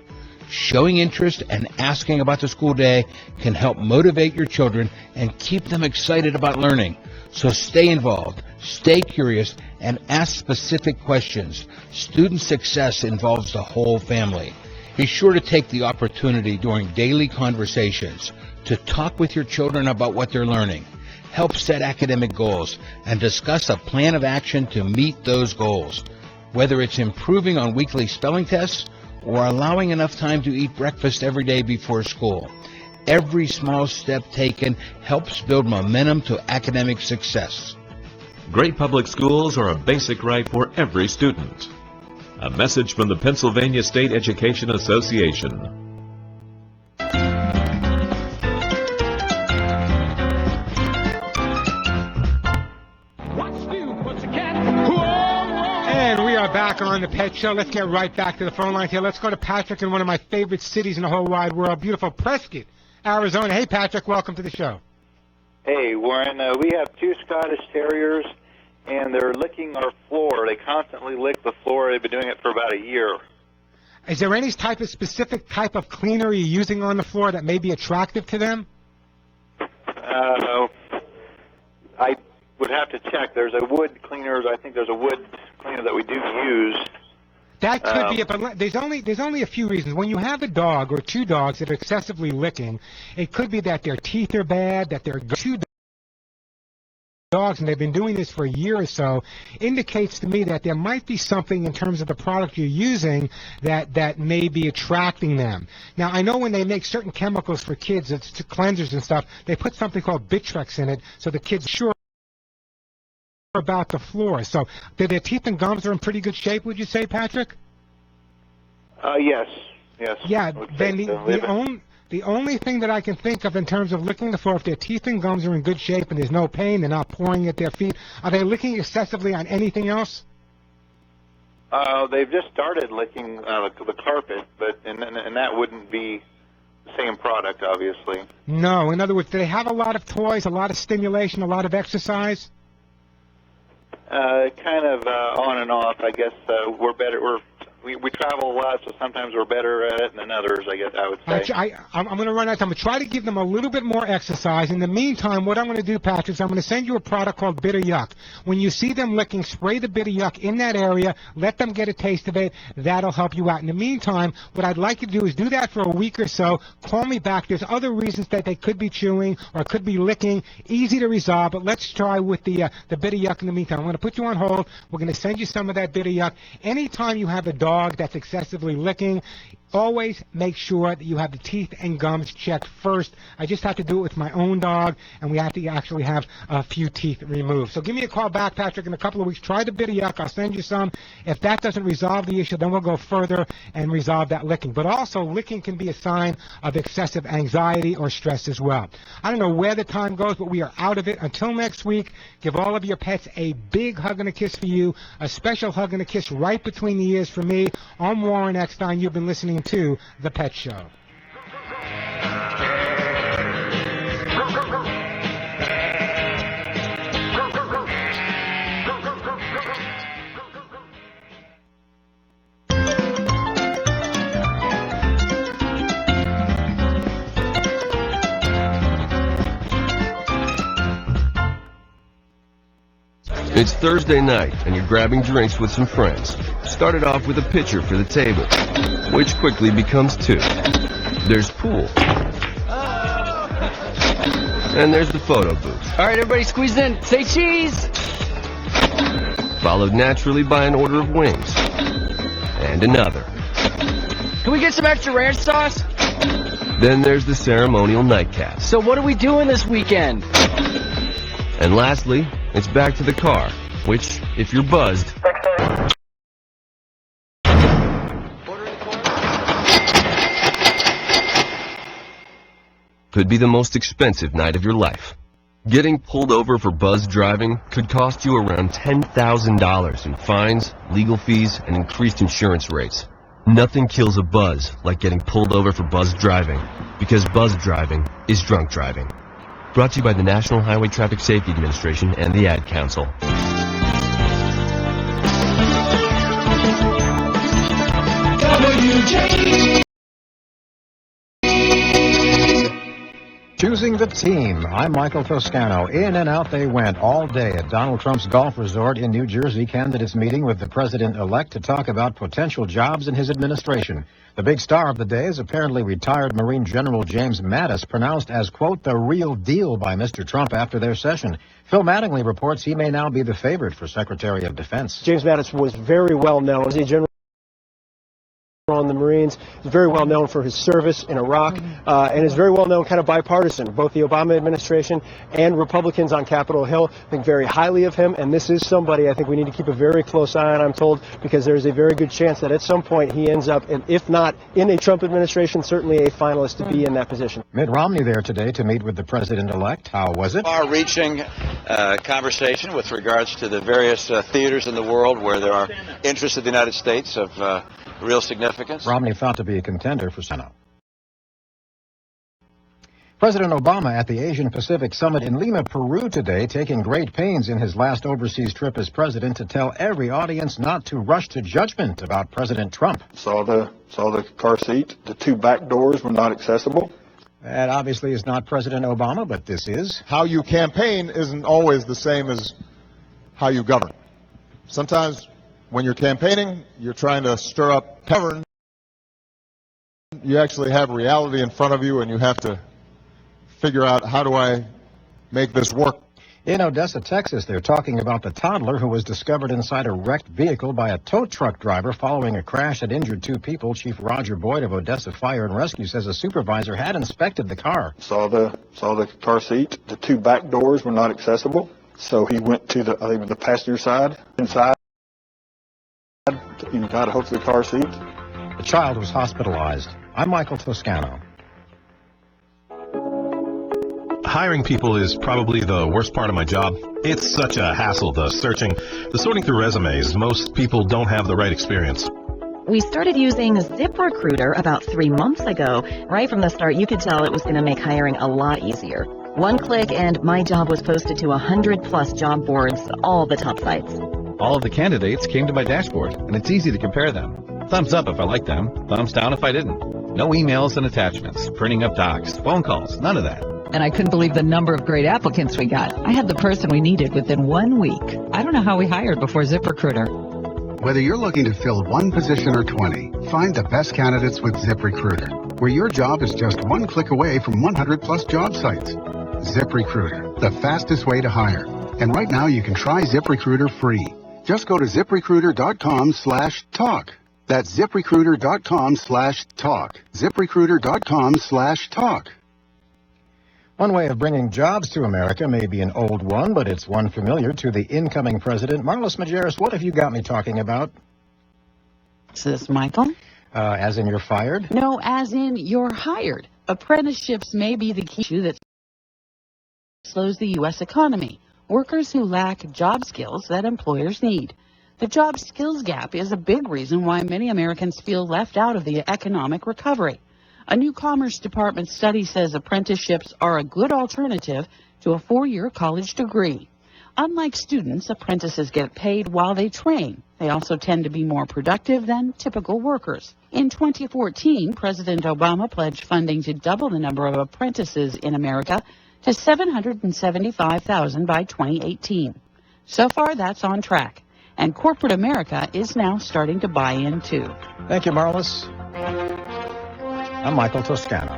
Showing interest and asking about the school day can help motivate your children and keep them excited about learning. So stay involved, stay curious, and ask specific questions. Student success involves the whole family. Be sure to take the opportunity during daily conversations to talk with your children about what they're learning. Help set academic goals and discuss a plan of action to meet those goals. Whether it's improving on weekly spelling tests or allowing enough time to eat breakfast every day before school. Every small step taken helps build momentum to academic success. Great public schools are a basic right for every student. A message from the Pennsylvania State Education Association. And we are back on the Pet Show. Let's get right back to the phone lines here. Let's go to Patrick in one of my favorite cities in the whole wide world, beautiful Prescott, Arizona. Hey, Patrick, welcome to the show. Hey, Warren. We have two Scottish Terriers, and they're licking our floor. They constantly lick the floor. They've been doing it for about a year. Is there any type of specific type of cleaner you're using on the floor that may be attractive to them? I would have to check. There's a wood cleaner. I think there's a wood cleaner that we do use. That could be it, but there's only a few reasons. When you have a dog or two dogs that are excessively licking, it could be that their teeth are bad, that they're two dogs, and they've been doing this for a year or so, indicates to me that there might be something in terms of the product you're using that may be attracting them. Now, I know when they make certain chemicals for kids, it's cleansers and stuff, they put something called Bitrex in it, so the kids sure about the floor. So their teeth and gums are in pretty good shape, would you say, Patrick? Yes. Yeah, then the only thing that I can think of in terms of licking the floor, if their teeth and gums are in good shape and there's no pain, they're not pouring at their feet, are they licking excessively on anything else? They've just started licking the carpet, and that wouldn't be the same product, obviously. No. In other words, do they have a lot of toys, a lot of stimulation, a lot of exercise? Kind of on and off. I guess we're better. We travel a lot, so sometimes we're better at it than others, I would say. I'm going to run out of time. I'm going to try to give them a little bit more exercise. In the meantime, what I'm going to do, Patrick, is I'm going to send you a product called Bitter Yuck. When you see them licking, spray the Bitter Yuck in that area. Let them get a taste of it. That'll help you out. In the meantime, what I'd like you to do is do that for a week or so. Call me back. There's other reasons that they could be chewing or could be licking. Easy to resolve, but let's try with the Bitter Yuck in the meantime. I'm going to put you on hold. We're going to send you some of that Bitter Yuck. Anytime you have a dog that's excessively licking, always make sure that you have the teeth and gums checked first. I just have to do it with my own dog, and we have to actually have a few teeth removed. So give me a call back, Patrick, in a couple of weeks. Try the Bitter Yuck. I'll send you some. If that doesn't resolve the issue, then we'll go further and resolve that licking. But also, licking can be a sign of excessive anxiety or stress as well. I don't know where the time goes, but we are out of it. Until next week, give all of your pets a big hug and a kiss for you, a special hug and a kiss right between the ears for me. I'm Warren Eckstein. You've been listening to The Pet Show. It's Thursday night, and you're grabbing drinks with some friends. Started off with a pitcher for the table, which quickly becomes two. There's pool. And there's the photo booth. All right, everybody squeeze in. Say cheese! Followed naturally by an order of wings. And another. Can we get some extra ranch sauce? Then there's the ceremonial nightcap. So what are we doing this weekend? And lastly, it's back to the car, which, if you're buzzed, could be the most expensive night of your life. Getting pulled over for buzzed driving could cost you around $10,000 in fines, legal fees, and increased insurance rates. Nothing kills a buzz like getting pulled over for buzzed driving, because buzzed driving is drunk driving. Brought to you by the National Highway Traffic Safety Administration and the Ad Council. WJ Choosing the team. I'm Michael Toscano. In and out they went all day at Donald Trump's golf resort in New Jersey. Candidates meeting with the president-elect to talk about potential jobs in his administration. The big star of the day is apparently retired Marine General James Mattis, pronounced as, quote, the real deal by Mr. Trump after their session. Phil Mattingly reports he may now be the favorite for Secretary of Defense. James Mattis was very well known as a general on the Marines. He's very well known for his service in Iraq and is very well known kind of bipartisan. Both the Obama administration and Republicans on Capitol Hill think very highly of him, and this is somebody I think we need to keep a very close eye on, I'm told, because there's a very good chance that at some point he ends up, if not in a Trump administration, certainly a finalist to be in that position. Mitt Romney there today to meet with the president-elect. How was it? Far-reaching conversation with regards to the various theaters in the world where there are interests of the United States of real significance. Romney thought to be a contender for Senate. President Obama at the Asian Pacific Summit in Lima, Peru today, taking great pains in his last overseas trip as president to tell every audience not to rush to judgment about President Trump. Saw the car seat. The two back doors were not accessible. That obviously is not President Obama, but this is. How you campaign isn't always the same as how you govern. Sometimes when you're campaigning, you're trying to stir up govern. You actually have reality in front of you, and you have to figure out, how do I make this work? In Odessa, Texas, they're talking about the toddler who was discovered inside a wrecked vehicle by a tow truck driver following a crash that injured two people. Chief Roger Boyd of Odessa Fire and Rescue says a supervisor had inspected the car. Saw the car seat. The two back doors were not accessible, so he went to the passenger side, inside. He got a hold of the car seat. The child was hospitalized. I'm Michael Toscano. Hiring people is probably the worst part of my job. It's such a hassle, the searching, the sorting through resumes. Most people don't have the right experience. We started using ZipRecruiter about 3 months ago. Right from the start, you could tell it was going to make hiring a lot easier. One click and my job was posted to 100+ job boards, all the top sites. All of the candidates came to my dashboard, and it's easy to compare them. Thumbs up if I liked them, thumbs down if I didn't. No emails and attachments, printing up docs, phone calls, none of that. And I couldn't believe the number of great applicants we got. I had the person we needed within 1 week. I don't know how we hired before ZipRecruiter. Whether you're looking to fill one position or 20, find the best candidates with ZipRecruiter, where your job is just 1 click away from 100+ job sites. ZipRecruiter, the fastest way to hire. And right now you can try ZipRecruiter free. Just go to ZipRecruiter.com/talk. That's ZipRecruiter.com/talk. ZipRecruiter.com/talk. One way of bringing jobs to America may be an old one, but it's one familiar to the incoming president. Marlis Majerus, what have you got me talking about? Is this Michael? As in you're fired? No, as in you're hired. Apprenticeships may be the key issue that slows the U.S. economy. Workers who lack job skills that employers need. The job skills gap is a big reason why many Americans feel left out of the economic recovery. A new Commerce Department study says apprenticeships are a good alternative to a 4-year college degree. Unlike students, apprentices get paid while they train. They also tend to be more productive than typical workers. In 2014, President Obama pledged funding to double the number of apprentices in America to 775,000 by 2018. So far, that's on track. And corporate America is now starting to buy in, too. Thank you, Marlis. I'm Michael Toscano.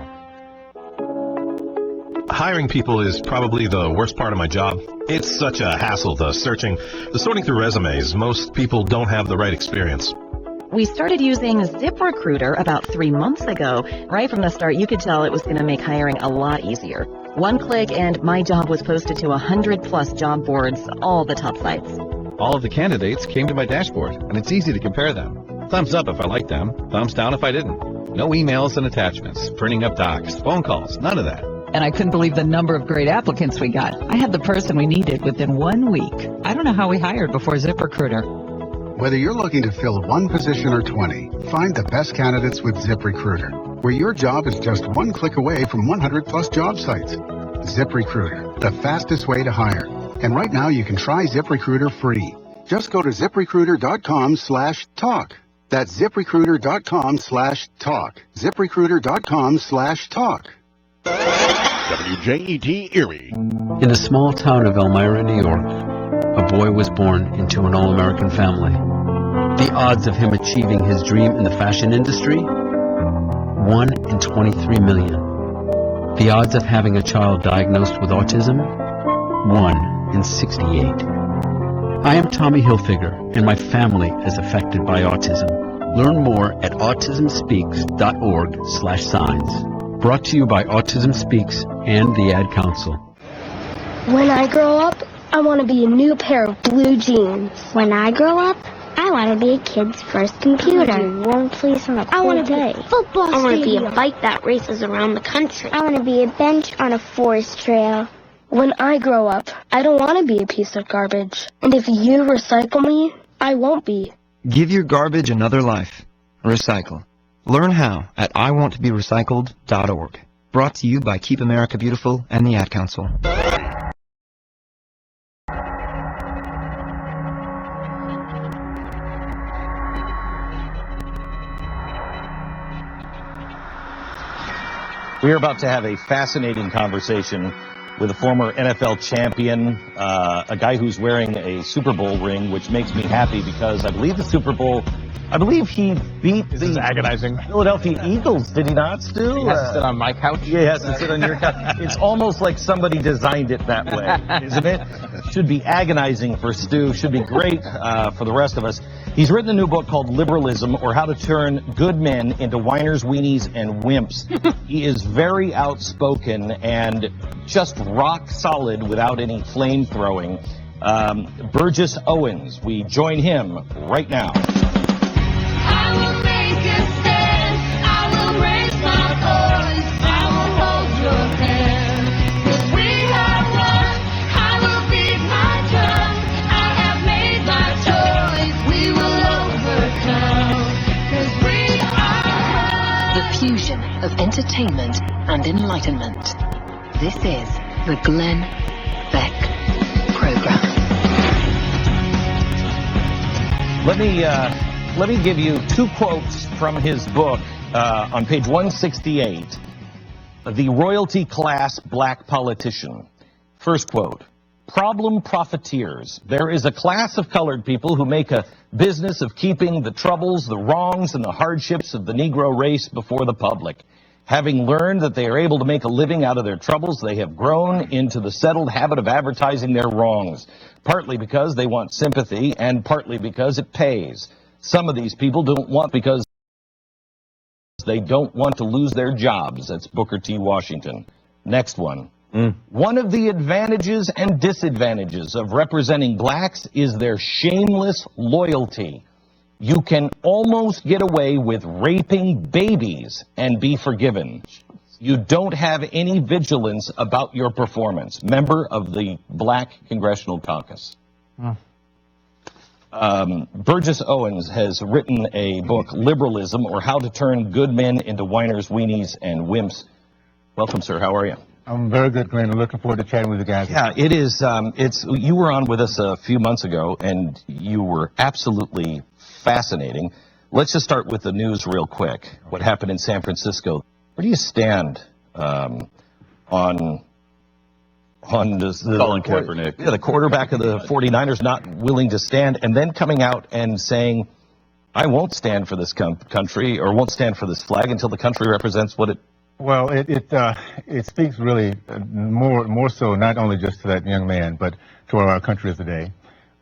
Hiring people is probably the worst part of my job. It's such a hassle, the searching, the sorting through resumes. Most people don't have the right experience. We started using ZipRecruiter about 3 months ago. Right from the start, you could tell it was going to make hiring a lot easier. 1 click and my job was posted to 100+ job boards, all the top sites. All of the candidates came to my dashboard, and it's easy to compare them. Thumbs up if I liked them, thumbs down if I didn't. No emails and attachments, printing up docs, phone calls, none of that. And I couldn't believe the number of great applicants we got. I had the person we needed within 1 week. I don't know how we hired before ZipRecruiter. Whether you're looking to fill one position or 20, find the best candidates with ZipRecruiter, where your job is just 1 click away from 100+ job sites. ZipRecruiter, the fastest way to hire. And right now you can try ZipRecruiter free. Just go to ZipRecruiter.com/talk. That's ZipRecruiter.com/talk. ZipRecruiter.com/talk. WJET Erie. In the small town of Elmira, New York, a boy was born into an all-American family. The odds of him achieving his dream in the fashion industry? 1 in 23 million. The odds of having a child diagnosed with autism? 1 in 68. I am Tommy Hilfiger, and my family is affected by autism. Learn more at autismspeaks.org/signs. Brought to you by Autism Speaks and the Ad Council. When I grow up, I want to be a new pair of blue jeans. When I grow up, I want to be a kid's first computer. I want to warm place on a cold day. Football I want to be a bike that races around the country. I want to be a bench on a forest trail. When I grow up, I don't want to be a piece of garbage. And if you recycle me, I won't be. Give your garbage another life. Recycle. Learn how at iwanttoberecycled.org. Brought to you by Keep America Beautiful and the Ad Council. We are about to have a fascinating conversation with a former NFL champion, a guy who's wearing a Super Bowl ring, which makes me happy because I believe the Super Bowl, he beat the agonizing Philadelphia Eagles, did he not, Stu? He has to sit on my couch? Yeah, he has to sit on your couch. It's almost like somebody designed it that way, isn't it? Should be agonizing for Stu, should be great for the rest of us. He's written a new book called Liberalism, or How to Turn Good Men into Whiners, Weenies, and Wimps. He is very outspoken and just rock solid without any flame throwing. Burgess Owens, we join him right now. I will make a stand. I will raise my voice. I will hold your hand. 'Cause we have won. I will beat my drum. I have made my choice. We will overcome. 'Cause we are The fusion of entertainment and enlightenment. This is the Glenn Beck Program. Let me give you two quotes from his book on page 168, The Royalty Class Black Politician. First quote, problem profiteers. There is a class of colored people who make a business of keeping the troubles, the wrongs, and the hardships of the Negro race before the public. Having learned that they are able to make a living out of their troubles, they have grown into the settled habit of advertising their wrongs, partly because they want sympathy and partly because it pays. Some of these people don't want because they don't want to lose their jobs. That's Booker T. Washington. Next one. One of the advantages and disadvantages of representing blacks is their shameless loyalty. You can almost get away with raping babies and be forgiven. You don't have any vigilance about your performance. Member of the Black Congressional Caucus. Burgess Owens has written a book, Liberalism, or How to Turn Good Men into Whiners, Weenies, and Wimps. Welcome, sir. How are you? I'm very good, Glenn. I'm looking forward to chatting with you guys. Yeah, it is. You were on with us a few months ago, and you were absolutely fascinating. Let's just start with the news real quick. What happened in San Francisco? Where do you stand on this, Colin Kaepernick? Yeah, the quarterback of the 49ers not willing to stand, and then coming out and saying, I won't stand for this country, or won't stand for this flag until the country represents what it... Well, it speaks really more so not only just to that young man, but to where our country is today.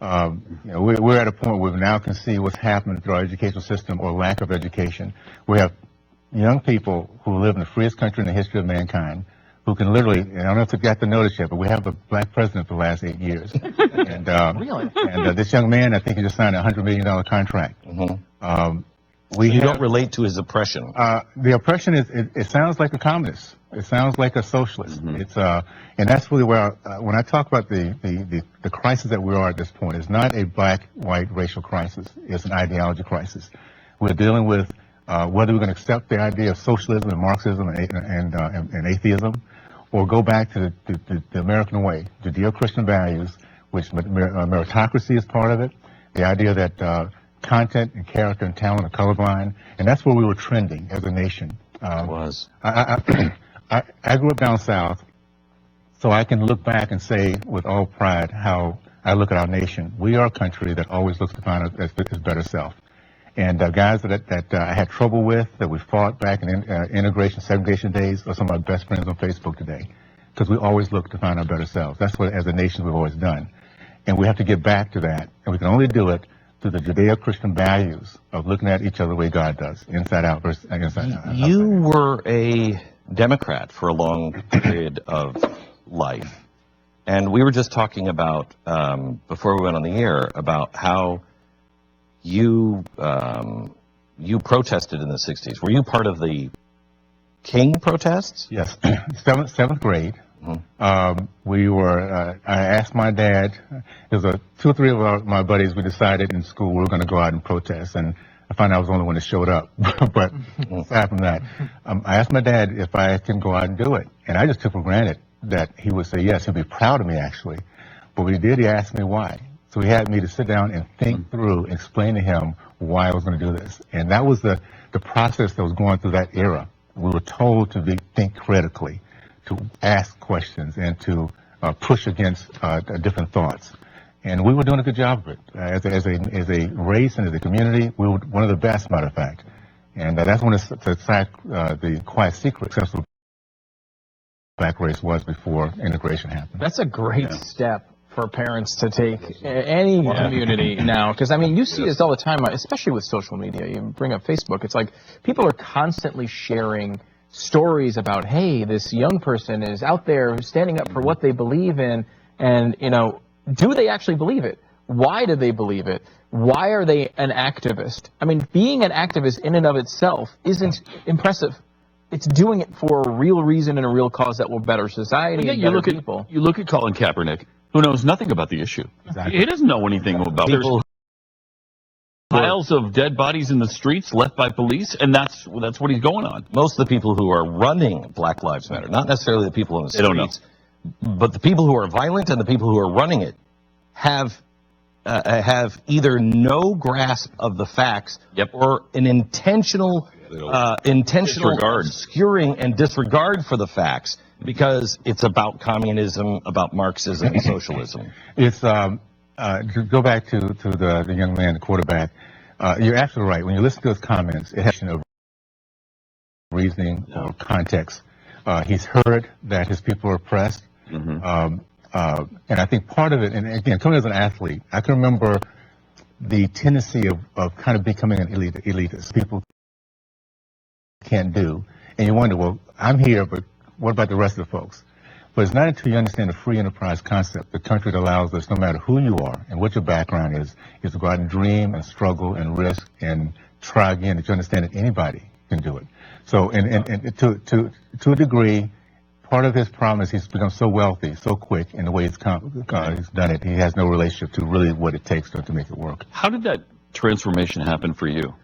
We're at a point where we now can see what's happening through our educational system, or lack of education. We have young people who live in the freest country in the history of mankind, who can literally, and I don't know if you got the notice yet, but we have a black president for the last 8 years. And, really? And this young man, I think he just signed a $100 million contract. So you don't relate to his oppression? The oppression it sounds like a communist. It sounds like a socialist. It's and that's really where when I talk about the crisis that we are at this point, it's not a black-white racial crisis. It's an ideology crisis. We're dealing with whether we're going to accept the idea of socialism and Marxism and atheism, or go back to the American way, Judeo-Christian values, which meritocracy is part of it. The idea that content and character and talent are colorblind, and that's where we were trending as a nation. It was. I grew up down south, So I can look back and say with all pride how I look at our nation. We are a country that always looks to find its better self. And guys that I had trouble with, that we fought back in integration, segregation days, are some of our best friends on Facebook today. Because we always look to find our better selves. That's what, as a nation, we've always done. And we have to get back to that. And we can only do it through the Judeo-Christian values of looking at each other the way God does, inside out versus inside out. You were a Democrat for a long period of life. And we were just talking about, before we went on the air, about how you protested in the 60s. Were you part of the King protests? Yes, seventh grade. We were. I asked my dad. There was 2 or 3 of my buddies. We decided in school we were going to go out and protest, and I found out I was the only one that showed up. But aside from that, I asked my dad if I can go out and do it, and I just took for granted that he would say yes. He'd be proud of me actually. But when he did, he asked me why. So he had me to sit down and think through, explain to him why I was going to do this, and that was the process that was going through that era. We were told to think critically, to ask questions, and to push against different thoughts. And we were doing a good job of it. As a race and as a community, we were one of the best, matter of fact. And that's one of the quiet secret successful black race was before integration happened. That's a great step for parents to take any community now, because I mean you see this all the time, especially with social media. You bring up Facebook, it's like people are constantly sharing stories about, hey, this young person is out there who's standing up for what they believe in, and you know, do they actually believe it? Why do they believe it? Why are they an activist? I mean, being an activist in and of itself isn't impressive. It's doing it for a real reason and a real cause that will better society and better people. You look at Colin Kaepernick, who knows nothing about the issue. Exactly. He doesn't know anything about it. There's piles of dead bodies in the streets left by police, and that's what he's going on. Most of the people who are running Black Lives Matter, not necessarily the people in the streets, They don't know. but the people who are violent and the people who are running it have either no grasp of the facts or an intentional Disregard. obscuring and disregard for the facts, because it's about communism, about Marxism, and socialism. It's to go back to the young man, the quarterback. You're absolutely right. When you listen to his comments, it has no reasoning or context. He's heard that his people are oppressed, and I think part of it. And again, coming as an athlete, I can remember the tendency of kind of becoming an elitist. People can't do, and you wonder, well, I'm here, but what about the rest of the folks? But it's not until you understand the free enterprise concept, the country that allows us, no matter who you are and what your background is to go out and dream and struggle and risk and try again, that you understand that anybody can do it. So, and to a degree, part of his problem is he's become so wealthy, so quick in the way he's done it. He has no relationship to really what it takes to make it work. How did that transformation happen for you?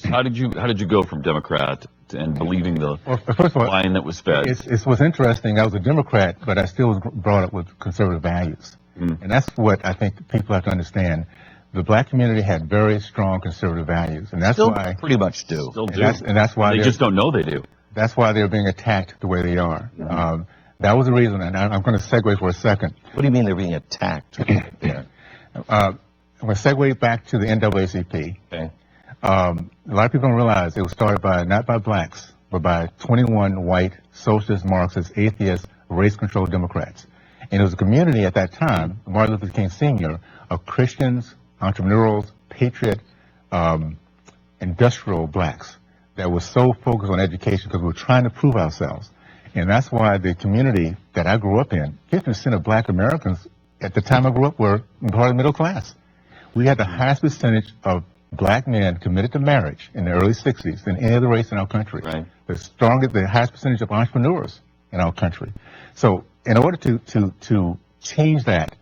How did you go from Democrat and believing the first of all, line that was fed? It was interesting. I was a Democrat, but I still was brought up with conservative values. And that's what I think people have to understand. The black community had very strong conservative values, and that's why pretty much do. Still do. And that's why they just don't know they do. That's why they're being attacked the way they are. That was the reason, and I'm going to segue for a second. What do you mean they're being attacked? I'm going to segue back to the NAACP. Okay. A lot of people don't realize it was started not by blacks, but by 21 white socialist, Marxist, atheist, race-controlled Democrats. And it was a community at that time, Martin Luther King Sr., of Christians, entrepreneurs, patriot, industrial blacks that was so focused on education because we were trying to prove ourselves. And that's why the community that I grew up in, 50% of black Americans at the time I grew up were part of the middle class. We had the highest percentage of black men committed to marriage in the early 60s than any other race in our country. Right. The highest percentage of entrepreneurs in our country. So in order to change that,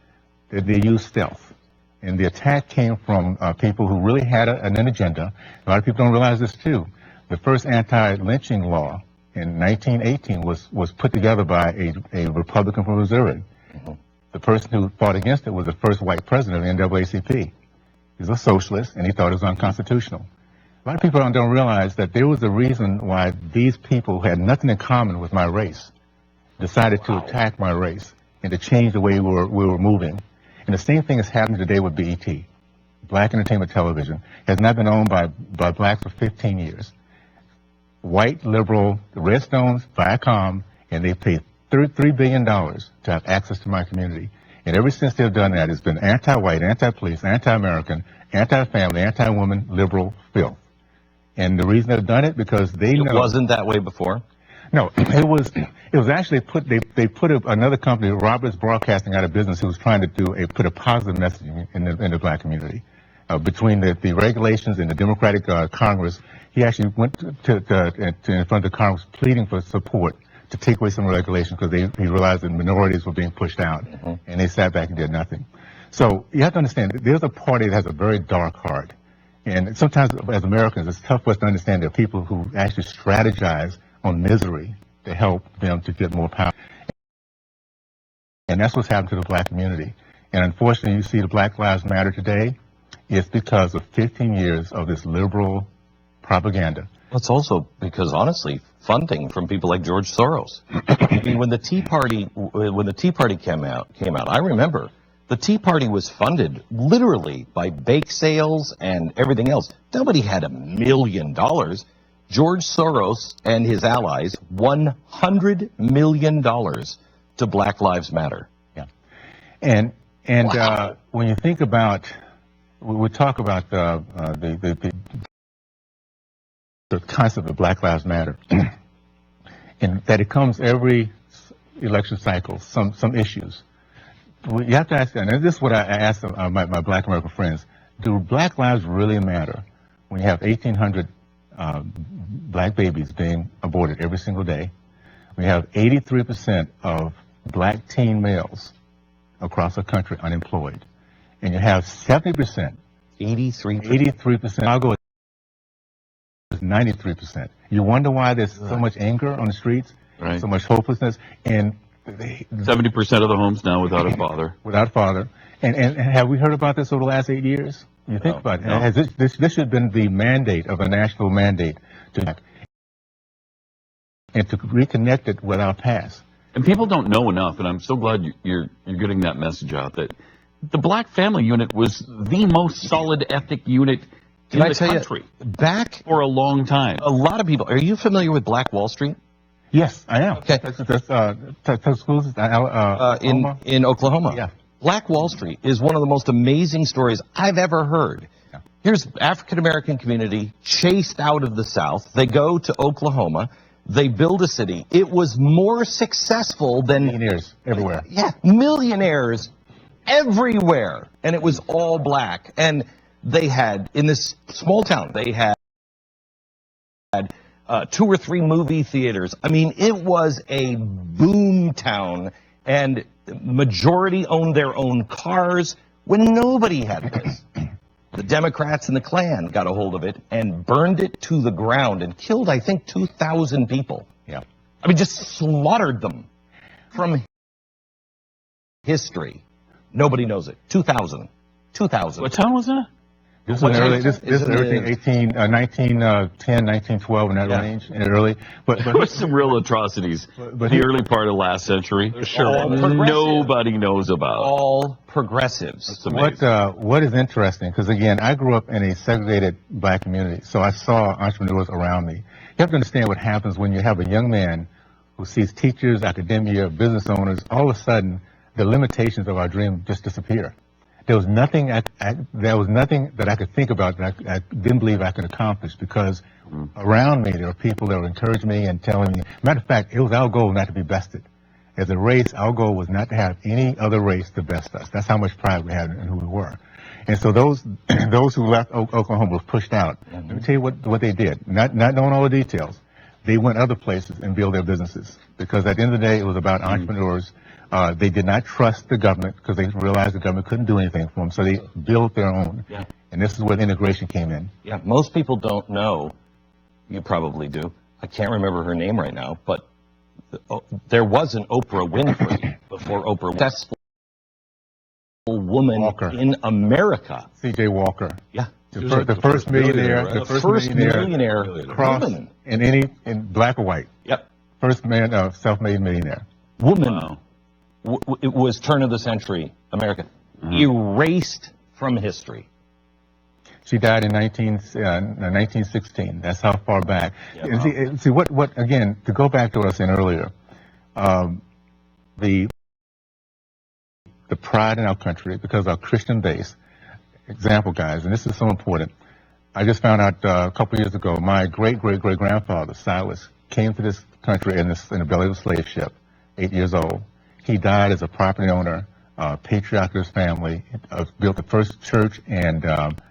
they used stealth. And the attack came from people who really had an agenda. A lot of people don't realize this too. The first anti-lynching law in 1918 was put together by a Republican from Missouri. The person who fought against it was the first white president of the NAACP. He was a socialist, and he thought it was unconstitutional. A lot of people don't realize that there was a reason why these people who had nothing in common with my race decided to attack my race and to change the way we were moving. And the same thing is happening today with BET. Black Entertainment Television has not been owned by blacks for 15 years. White, liberal, the Redstones, Viacom, and they paid $3 billion to have access to my community. And ever since they've done that, it's been anti-white, anti-police, anti-American, anti-family, anti-woman, liberal filth. And the reason they've done it, because they know... It wasn't that way before? No, it was actually they put another company, Roberts Broadcasting, out of business, who was trying to put a positive messaging in the black community. Between the regulations and the Democratic Congress, he actually went to in front of the Congress pleading for support to take away some regulations because he realized that minorities were being pushed out, and they sat back and did nothing. So you have to understand, there's a party that has a very dark heart, and sometimes as Americans, it's tough for us to understand there are people who actually strategize on misery to help them to get more power. And that's what's happened to the black community. And unfortunately, you see the Black Lives Matter today, it's because of 15 years of this liberal propaganda. It's also because, honestly, funding from people like George Soros. I mean, when the Tea Party came out, I remember the Tea Party was funded literally by bake sales and everything else. Nobody had $1 million. George Soros and his allies won $100 million to Black Lives Matter. Yeah, and wow. When you think about, we talk about the concept of Black Lives Matter, and that it comes every election cycle, some issues. You have to ask, and this is what I asked my Black American friends: do Black lives really matter when you have 1,800 black babies being aborted every single day? We have 83% of black teen males across the country unemployed, and you have 70%, 83%. I'll go with 93%. You wonder why there's so much anger on the streets, so much hopelessness, and 70% of the homes now without a father. Without a father. And have we heard about this over the last 8 years? You think about it. Has this should have been the mandate of a national mandate to reconnect it with our past. And people don't know enough, and I'm so glad you're getting that message out, that the black family unit was the most solid ethnic unit in the country. Back for a long time. A lot of people. Are you familiar with Black Wall Street? Yes, I am. Okay. In Oklahoma. Yeah. Black Wall Street is one of the most amazing stories I've ever heard. Yeah. Here's African American community chased out of the South. They go to Oklahoma. They build a city. It was more successful than millionaires everywhere. Yeah, millionaires everywhere, and it was all black. And they had, in this small town, they had 2 or 3 movie theaters. I mean, it was a boom town, and the majority owned their own cars when nobody had this. The Democrats and the Klan got a hold of it and burned it to the ground and killed, I think, 2,000 people. Yeah. I mean, just slaughtered them. From history, nobody knows it. 2,000. 2,000. What town was that? This is everything 1910, 1912 in that range, in early. But there was some real atrocities. But the early part of last century, nobody knows about. All progressives. What is interesting, because again, I grew up in a segregated black community, so I saw entrepreneurs around me. You have to understand what happens when you have a young man who sees teachers, academia, business owners. All of a sudden, the limitations of our dream just disappear. There was nothing that I could think about that I didn't believe I could accomplish, because around me there were people that would encourage me and telling me. Matter of fact, it was our goal not to be bested. As a race, our goal was not to have any other race to best us. That's how much pride we had in who we were. And so those who left Oklahoma were pushed out. Let me tell you what they did. Not knowing all the details, they went other places and built their businesses, because at the end of the day, it was about entrepreneurs. They did not trust the government because they realized the government couldn't do anything for them, so they built their own. Yeah. And this is where integration came in. Yeah, most people don't know. You probably do. I can't remember her name right now, but there was an Oprah Winfrey before Oprah. Successful woman in America. C.J. Walker. Yeah. The first millionaire. The first millionaire across in black or white. Yep. First man, self-made millionaire. woman, it was turn of the century American, erased from history. She died in 1916. That's how far back. Yeah, See, what again, to go back to what I was saying earlier, the pride in our country, because our Christian base, example, guys, and this is so important. I just found out a couple years ago, my great-great-great-grandfather, Silas, came to this country in the belly of a slave ship, 8 years old. He died as a property owner, patriarch of his family, built the first church and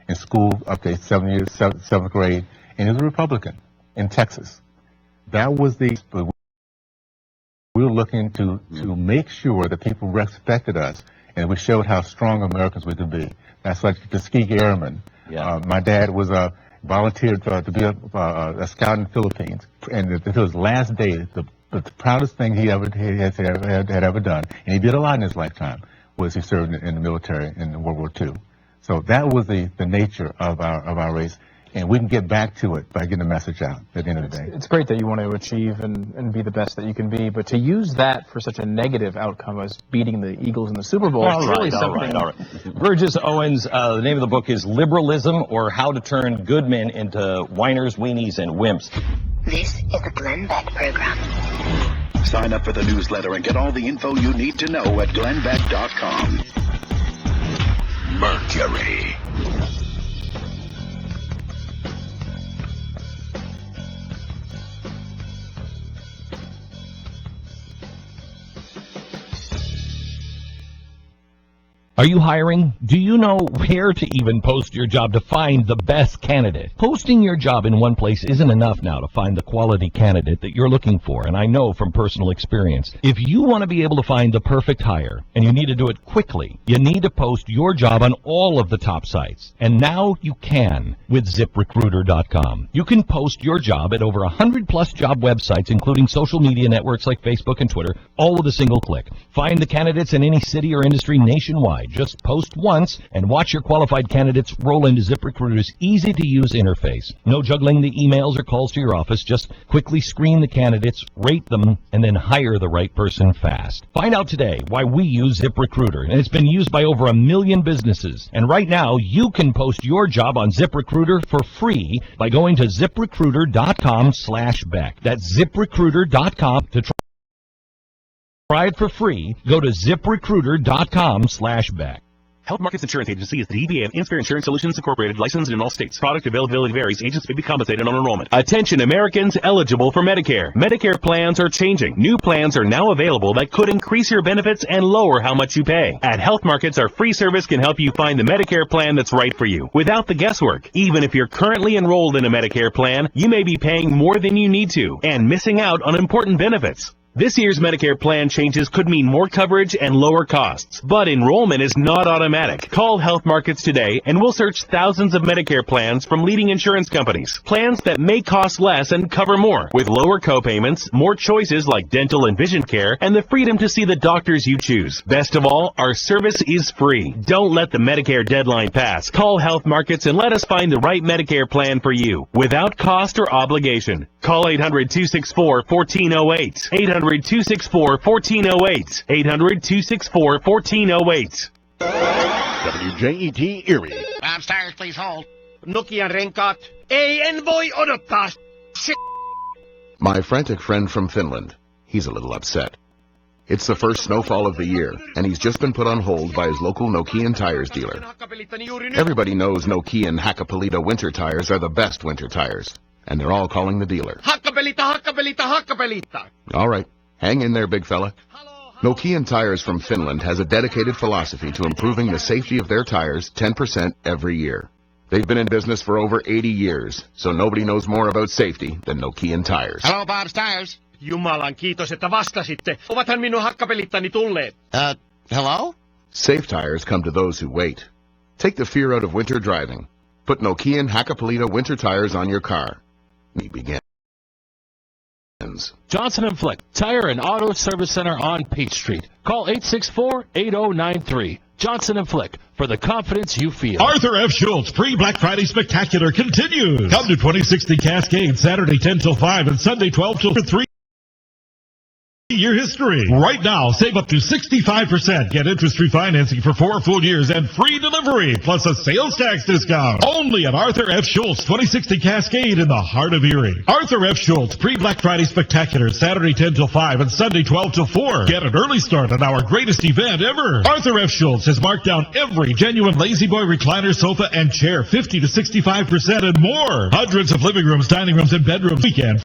in school up to seventh grade, and he was a Republican in Texas. That was we were looking to make sure that people respected us, and we showed how strong Americans we could be. That's like the Tuskegee Airmen. My dad was volunteered to be a scout in the Philippines, and until his last day, the proudest thing he had ever done, and he did a lot in his lifetime, was he served in the military in World War II. So that was the nature of our race, and we can get back to it by getting the message out at the end of the day. It's great that you want to achieve and be the best that you can be, but to use that for such a negative outcome as beating the Eagles in the Super Bowl, All right. Burgess Owens, the name of the book is Liberalism, or How to Turn Good Men into Whiners, Weenies, and Wimps. This is the Glenn Beck Program. Sign up for the newsletter and get all the info you need to know at glennbeck.com. Mercury. Are you hiring? Do you know where to even post your job to find the best candidate? Posting your job in one place isn't enough now to find the quality candidate that you're looking for, and I know from personal experience. If you want to be able to find the perfect hire, and you need to do it quickly, you need to post your job on all of the top sites. And now you can with ZipRecruiter.com. You can post your job at over 100+ job websites, including social media networks like Facebook and Twitter, all with a single click. Find the candidates in any city or industry nationwide. Just post once and watch your qualified candidates roll into ZipRecruiter's easy-to-use interface. No juggling the emails or calls to your office. Just quickly screen the candidates, rate them, and then hire the right person fast. Find out today why we use ZipRecruiter, and it's been used by over 1 million businesses. And right now, you can post your job on ZipRecruiter for free by going to ZipRecruiter.com/Beck. That's ZipRecruiter.com to try it for free. Go to ZipRecruiter.com/Beck. Health Markets Insurance Agency is the DBA of Inspire Insurance Solutions Incorporated, licensed in all states. Product availability varies. Agents may be compensated on enrollment. Attention Americans eligible for Medicare. Medicare plans are changing. New plans are now available that could increase your benefits and lower how much you pay. At Health Markets, our free service can help you find the Medicare plan that's right for you without the guesswork. Even if you're currently enrolled in a Medicare plan, you may be paying more than you need to and missing out on important benefits. This year's Medicare plan changes could mean more coverage and lower costs, but enrollment is not automatic. Call Health Markets today and we'll search thousands of Medicare plans from leading insurance companies. Plans that may cost less and cover more, with lower copayments, more choices like dental and vision care, and the freedom to see the doctors you choose. Best of all, our service is free. Don't let the Medicare deadline pass. Call Health Markets and let us find the right Medicare plan for you, without cost or obligation. Call 800-264-1408. 800-264-1408. 800-264-1408. WJET Erie. Downstairs, please hold. Nokia Renkat. Ei, en voi odottaa. Shit. My frantic friend from Finland. He's a little upset. It's the first snowfall of the year, and he's just been put on hold by his local Nokian tires dealer. Everybody knows Nokian Hakkapeliitta winter tires are the best winter tires, and they're all calling the dealer. Hakkapeliitta. All right, hang in there, big fella. Nokian Tires from Finland has a dedicated philosophy to improving the safety of their tires 10% every year. They've been in business for over 80 years, so nobody knows more about safety than Nokian Tires. Hello, Bob's Tires. Jumalan kiitos, että vastasitte. Ovathan minun hakkapelittani tulleet? Hello? Safe tires come to those who wait. Take the fear out of winter driving. Put Nokian Hakkapeliitta winter tires on your car. We begin. Johnson & Flick, Tire and Auto Service Center on Peach Street. Call 864-8093. Johnson & Flick, for the confidence you feel. Arthur F. Schultz pre-Black Friday Spectacular continues. Come to 2060 Cascade, Saturday 10 till 5 and Sunday 12 till 3. Year history. Right now, save up to 65%. Get interest-free financing for 4 full years and free delivery, plus a sales tax discount. Only at Arthur F. Schultz, 2060 Cascade in the heart of Erie. Arthur F. Schultz, pre-Black Friday Spectacular, Saturday 10 till 5 and Sunday 12 till 4. Get an early start on our greatest event ever. Arthur F. Schultz has marked down every genuine Lazy Boy recliner, sofa, and chair 50 to 65% and more. Hundreds of living rooms, dining rooms, and bedrooms weekend.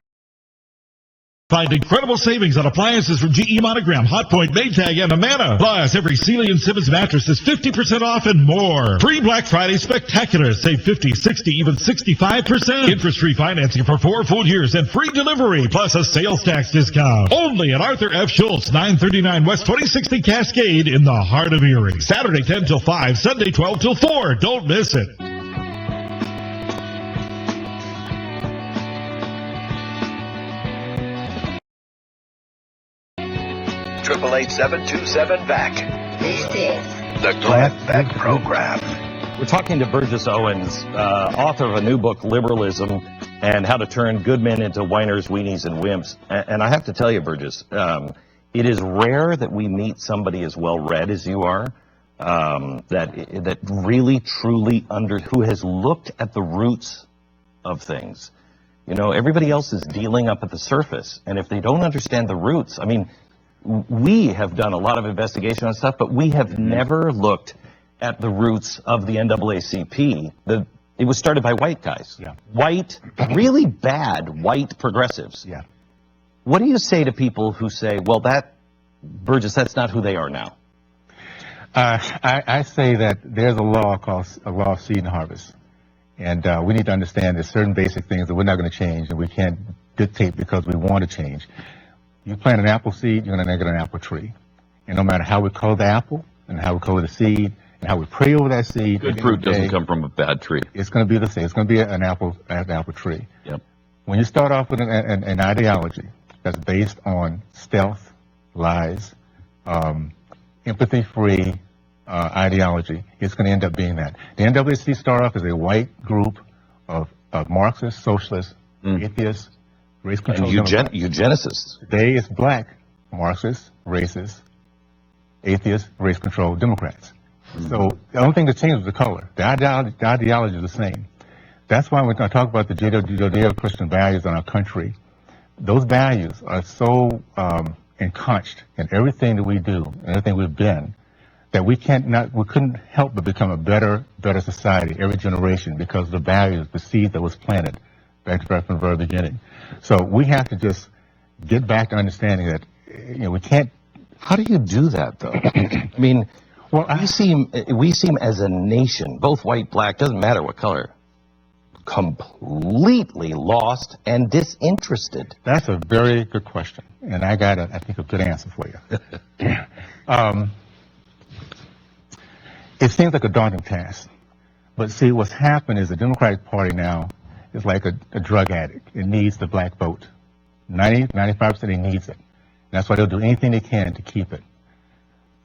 Find incredible savings on appliances from GE Monogram, Hotpoint, Maytag, and Amana. Plus, every Sealy and Simmons mattress is 50% off and more. Free Black Friday Spectacular. Save 50, 60, even 65%. Interest-free financing for 4 full years and free delivery, plus a sales tax discount. Only at Arthur F. Schultz, 939 West 2060 Cascade in the heart of Erie. Saturday 10 till 5, Sunday 12 till 4. Don't miss it. 888-727-BACK. This is The Glenn Beck Program. We're talking to Burgess Owens, author of a new book, Liberalism, and How to Turn Good Men into Whiners, Weenies, and Wimps. And I have to tell you, Burgess, it is rare that we meet somebody as well-read as you are, that really, truly who has looked at the roots of things. You know, everybody else is dealing up at the surface, and if they don't understand the roots, I mean, we have done a lot of investigation on stuff, but we have never looked at the roots of the NAACP. It was started by white guys. Yeah. White, really bad white progressives. Yeah. What do you say to people who say, well, Burgess, that's not who they are now? I say that there's a law called a law of seed and harvest. And we need to understand there's certain basic things that we're not going to change and we can't dictate because we want to change. You plant an apple seed, you're going to get an apple tree. And no matter how we color the apple and how we color the seed and how we pray over that seed. Good fruit doesn't come from a bad tree. It's going to be the same. It's going to be an apple tree. Yep. When you start off with an ideology that's based on stealth, lies, empathy-free ideology, it's going to end up being that. The NAACP start off as a white group of Marxists, socialists, atheists, race control eugenicists. Today it's black Marxists, racists, atheists, race control Democrats. So the only thing that changed was the color. The ideology is the same. That's why when I talk about the Judeo-Christian values in our country, those values are so entrenched in everything that we do and everything we've been that we couldn't help but become a better society every generation because of the values, the seed that was planted back from the very beginning. So we have to just get back to understanding that, we can't. How do you do that, though? I mean, we seem as a nation, both white, black, doesn't matter what color, completely lost and disinterested. That's a very good question, and I got, I think, a good answer for you. It seems like a daunting task, but see, what's happened is the Democratic Party now is like a drug addict. It needs the black vote. 95% it needs it. That's why they'll do anything they can to keep it.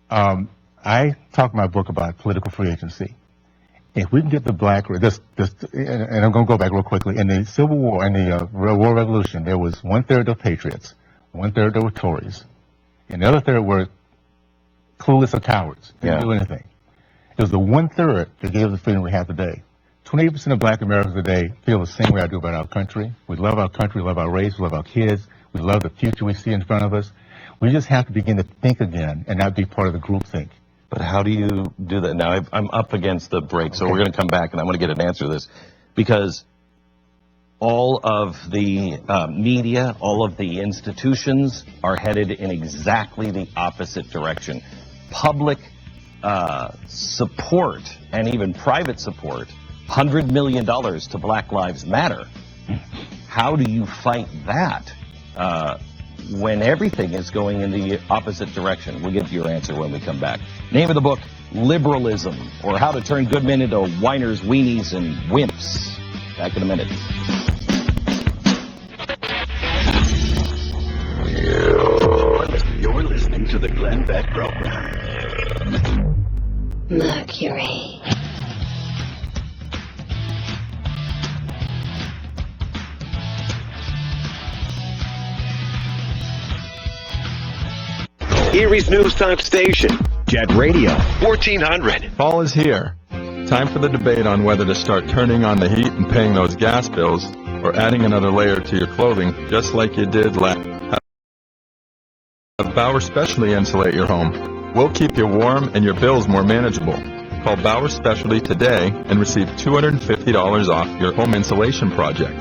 I talk in my book about political free agency. If we can get the black, and I'm going to go back real quickly, in the Civil War, in the War Revolution, there was 1/3 of patriots, 1/3 were Tories, and the other third were clueless or cowards. Didn't do anything. It was the 1/3 that gave us the freedom we have today. 28% of black Americans today feel the same way I do about our country. We love our country, we love our race, we love our kids, we love the future we see in front of us. We just have to begin to think again and not be part of the groupthink. But how do you do that? Now, I'm up against the break, so we're going to come back and I want to get an answer to this. Because all of the media, all of the institutions are headed in exactly the opposite direction. Public support and even private support, $100 million to Black Lives Matter. How do you fight that when everything is going in the opposite direction? We'll get to your answer when we come back. Name of the book, Liberalism, or How to Turn Good Men into Whiners, Weenies, and Wimps. Back in a minute. You're listening to the Glenn Beck Program. Mercury. Erie's news time station. Jet Radio, 1400. Fall is here. Time for the debate on whether to start turning on the heat and paying those gas bills, or adding another layer to your clothing, just like you did last. Have Bauer Specialty insulate your home. We'll keep you warm and your bills more manageable. Call Bauer Specialty today and receive $250 off your home insulation project.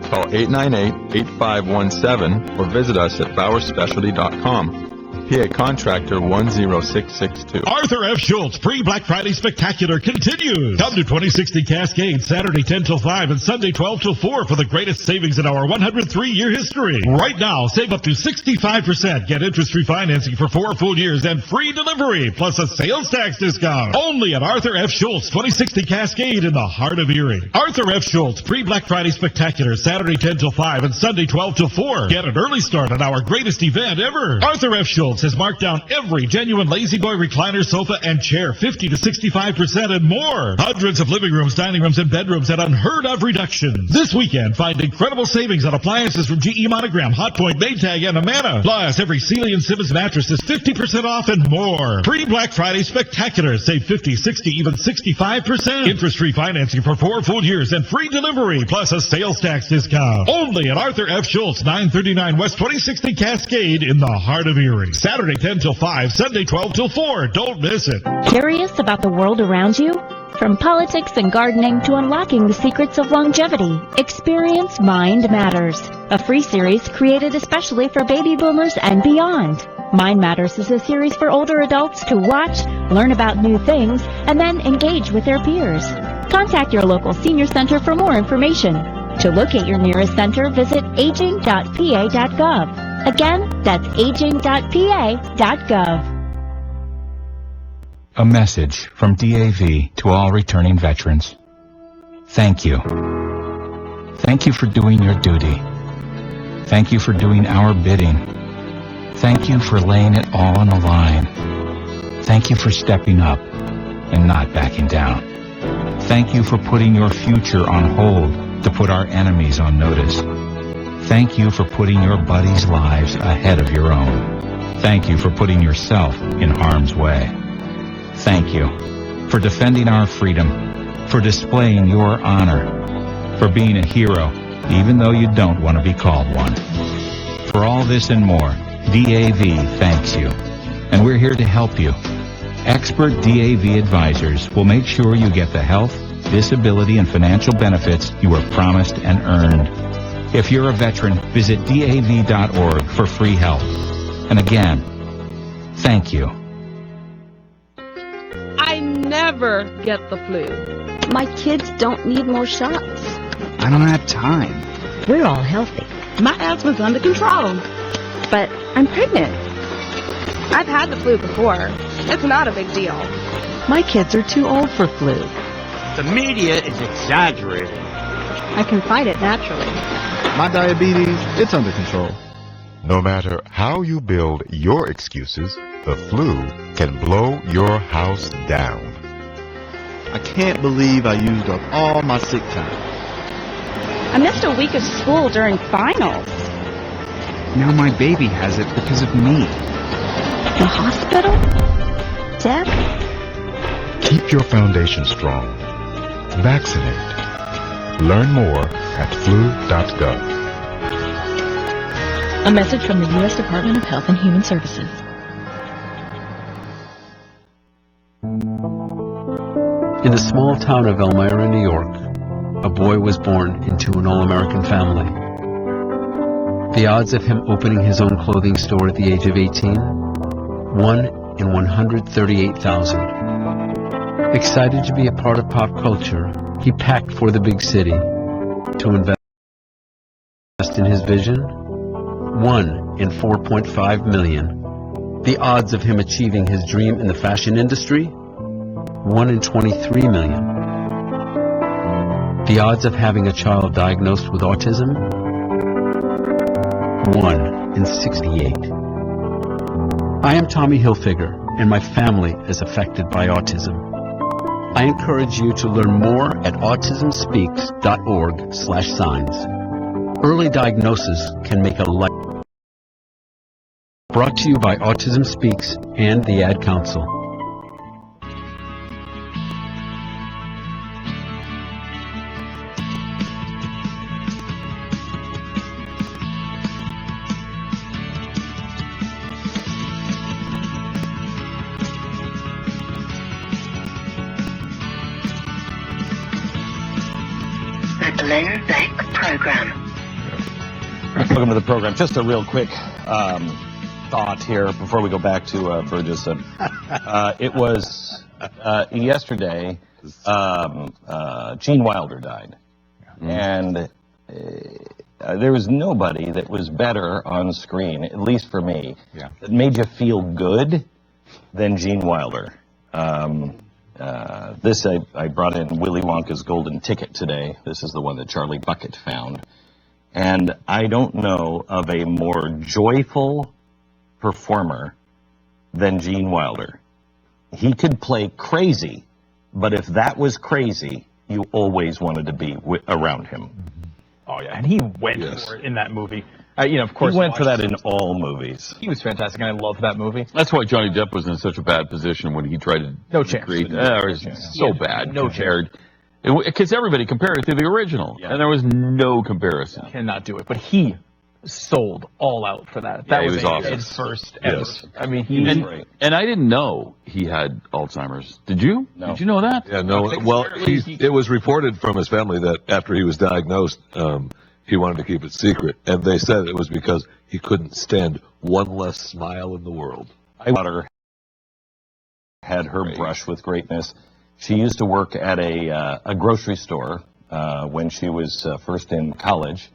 Call 898-8517 or visit us at BauerSpecialty.com. PA Contractor 10662. Arthur F. Schultz pre-Black Friday Spectacular continues. Come to 2060 Cascade Saturday 10 till 5 and Sunday 12 till 4 for the greatest savings in our 103-year history. Right now, save up to 65%. Get interest-free financing for 4 full years and free delivery, plus a sales tax discount. Only at Arthur F. Schultz 2060 Cascade in the heart of Erie. Arthur F. Schultz pre-Black Friday Spectacular Saturday 10 till 5 and Sunday 12 till 4. Get an early start on our greatest event ever. Arthur F. Schultz has marked down every genuine Lazy Boy recliner, sofa, and chair 50 to 65% and more. Hundreds of living rooms, dining rooms, and bedrooms at unheard of reductions. This weekend, find incredible savings on appliances from GE Monogram, Hotpoint, Maytag, and Amana. Plus, every Sealy and Simmons mattress is 50% off and more. Pre-Black Friday Spectacular. Save 50, 60, even 65%. Interest-free financing for 4 full years and free delivery, plus a sales tax discount. Only at Arthur F. Schultz, 939 West 2060 Cascade in the heart of Erie. Saturday 10 till 5, Sunday 12 till 4. Don't miss it. Curious about the world around you? From politics and gardening to unlocking the secrets of longevity, experience Mind Matters, a free series created especially for baby boomers and beyond. Mind Matters is a series for older adults to watch, learn about new things, and then engage with their peers. Contact your local senior center for more information. To locate your nearest center, visit aging.pa.gov. Again, that's aging.pa.gov. A message from DAV to all returning veterans. Thank you. Thank you for doing your duty. Thank you for doing our bidding. Thank you for laying it all on the line. Thank you for stepping up and not backing down. Thank you for putting your future on hold to put our enemies on notice. Thank you for putting your buddies' lives ahead of your own. Thank you for putting yourself in harm's way. Thank you for defending our freedom, for displaying your honor, for being a hero, even though you don't want to be called one. For all this and more, DAV thanks you, and we're here to help you. Expert DAV advisors will make sure you get the health, disability, and financial benefits you were promised and earned. If you're a veteran, visit DAV.org for free help. And again, thank you. I never get the flu. My kids don't need more shots. I don't have time. We're all healthy. My asthma's under control. But I'm pregnant. I've had the flu before. It's not a big deal. My kids are too old for flu. The media is exaggerating. I can fight it naturally. My diabetes, it's under control. No matter how you build your excuses, the flu can blow your house down. I can't believe I used up all my sick time. I missed a week of school during finals. Now my baby has it because of me. The hospital? Death? Keep your foundation strong. Vaccinate. Learn more at flu.gov. A message from the U.S. Department of Health and Human Services. In the small town of Elmira, New York, a boy was born into an all-American family. The odds of him opening his own clothing store at the age of 18? 1 in 138,000. Excited to be a part of pop culture, he packed for the big city. To invest in his vision? 1 in 4.5 million. The odds of him achieving his dream in the fashion industry? 1 in 23 million. The odds of having a child diagnosed with autism? 1 in 68. I am Tommy Hilfiger, and my family is affected by autism. I encourage you to learn more at autismspeaks.org/signs. Early diagnosis can make a life Brought to you by Autism Speaks and the Ad Council. The Glenn Beck Program. Welcome to the program. Just a real quick thought here before we go back to Burgess. It was yesterday, Gene Wilder died. And there was nobody that was better on screen, at least for me, that made you feel good than Gene Wilder. I brought in Willy Wonka's Golden Ticket today. This is the one that Charlie Bucket found. And I don't know of a more joyful performer than Gene Wilder. He could play crazy, but if that was crazy, you always wanted to be around him. Oh, yeah, and he went for it in that movie. Of course, he went for that in all movies. He was fantastic, and I love that movie. That's why Johnny Depp was in such a bad position when he tried to create. So bad. No chance. Because everybody compared it to the original, and there was no comparison. Cannot do it, but he sold all out for that. That was awesome. His first ever. I mean, he was great. And I didn't know he had Alzheimer's. Did you? No. Did you know that? Yeah, no. Well, it was reported from his family that after he was diagnosed, he wanted to keep it secret, and they said it was because he couldn't stand one less smile in the world. My daughter had her brush with greatness. She used to work at a grocery store when she was first in college,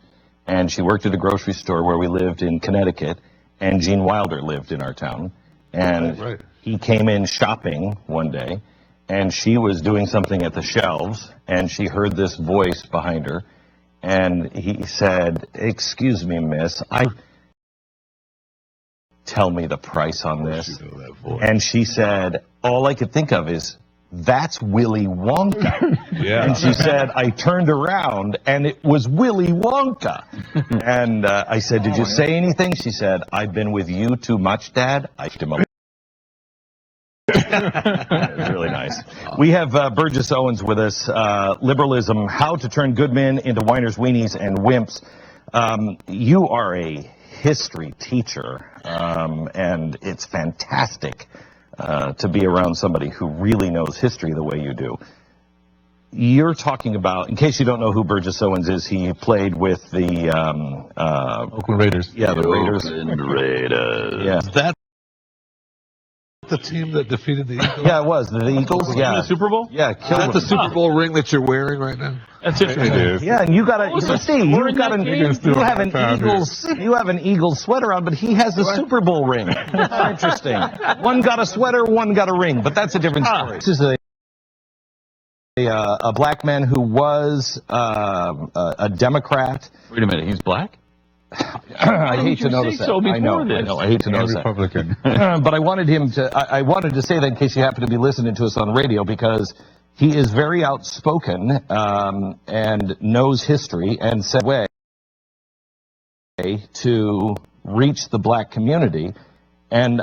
and she worked at a grocery store where we lived in Connecticut, and Gene Wilder lived in our town. And he came in shopping one day, and she was doing something at the shelves, and she heard this voice behind her, and he said, "Excuse me, miss, tell me the price on this." And she said, "All I could think of is, that's Willy Wonka." And she said, "I turned around and it was Willy Wonka." And I said, "Did you say anything?" She said, "I've been with you too much, Dad." I him up. It's really nice. We have Burgess Owens with us. Liberalism, How to Turn Good Men into Whiners, Weenies, and Wimps. You are a history teacher, and it's fantastic to be around somebody who really knows history the way you do. You're talking about, in case you don't know who Burgess Owens is, he played with the Oakland Raiders. Yeah, the Raiders. Raiders. Yeah. That's the team that defeated the Eagles? Yeah, it was. The Eagles, yeah. The Super Bowl? Yeah, Is that the Super Bowl ring that you're wearing right now? That's interesting. It is. Yeah, and you got you have an Eagles sweater on, but he has the Super Bowl ring. That's interesting. One got a sweater, one got a ring, but that's a different story. This is a black man who was a Democrat. Wait a minute, he's black? I hate to notice that. I know. I hate to notice that. Republican. But I wanted him to. I wanted to say that in case you happen to be listening to us on radio, because he is very outspoken and knows history and said way to reach the black community. And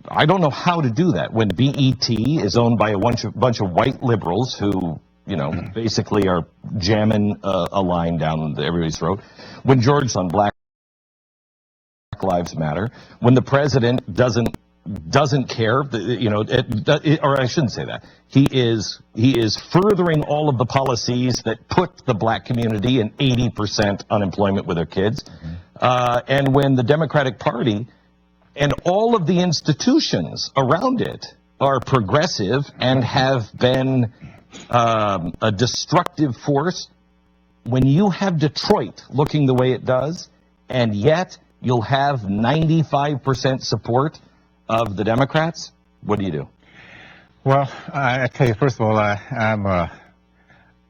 I don't know how to do that when BET is owned by a bunch of white liberals who, basically are jamming a line down everybody's throat. When George on Black Lives Matter, when the president doesn't care, or I shouldn't say that. He is furthering all of the policies that put the black community in 80% unemployment with their kids. And when the Democratic Party and all of the institutions around it are progressive and have been a destructive force, when you have Detroit looking the way it does, and yet you'll have 95% support of the Democrats, what do you do? Well, I tell you, first of all,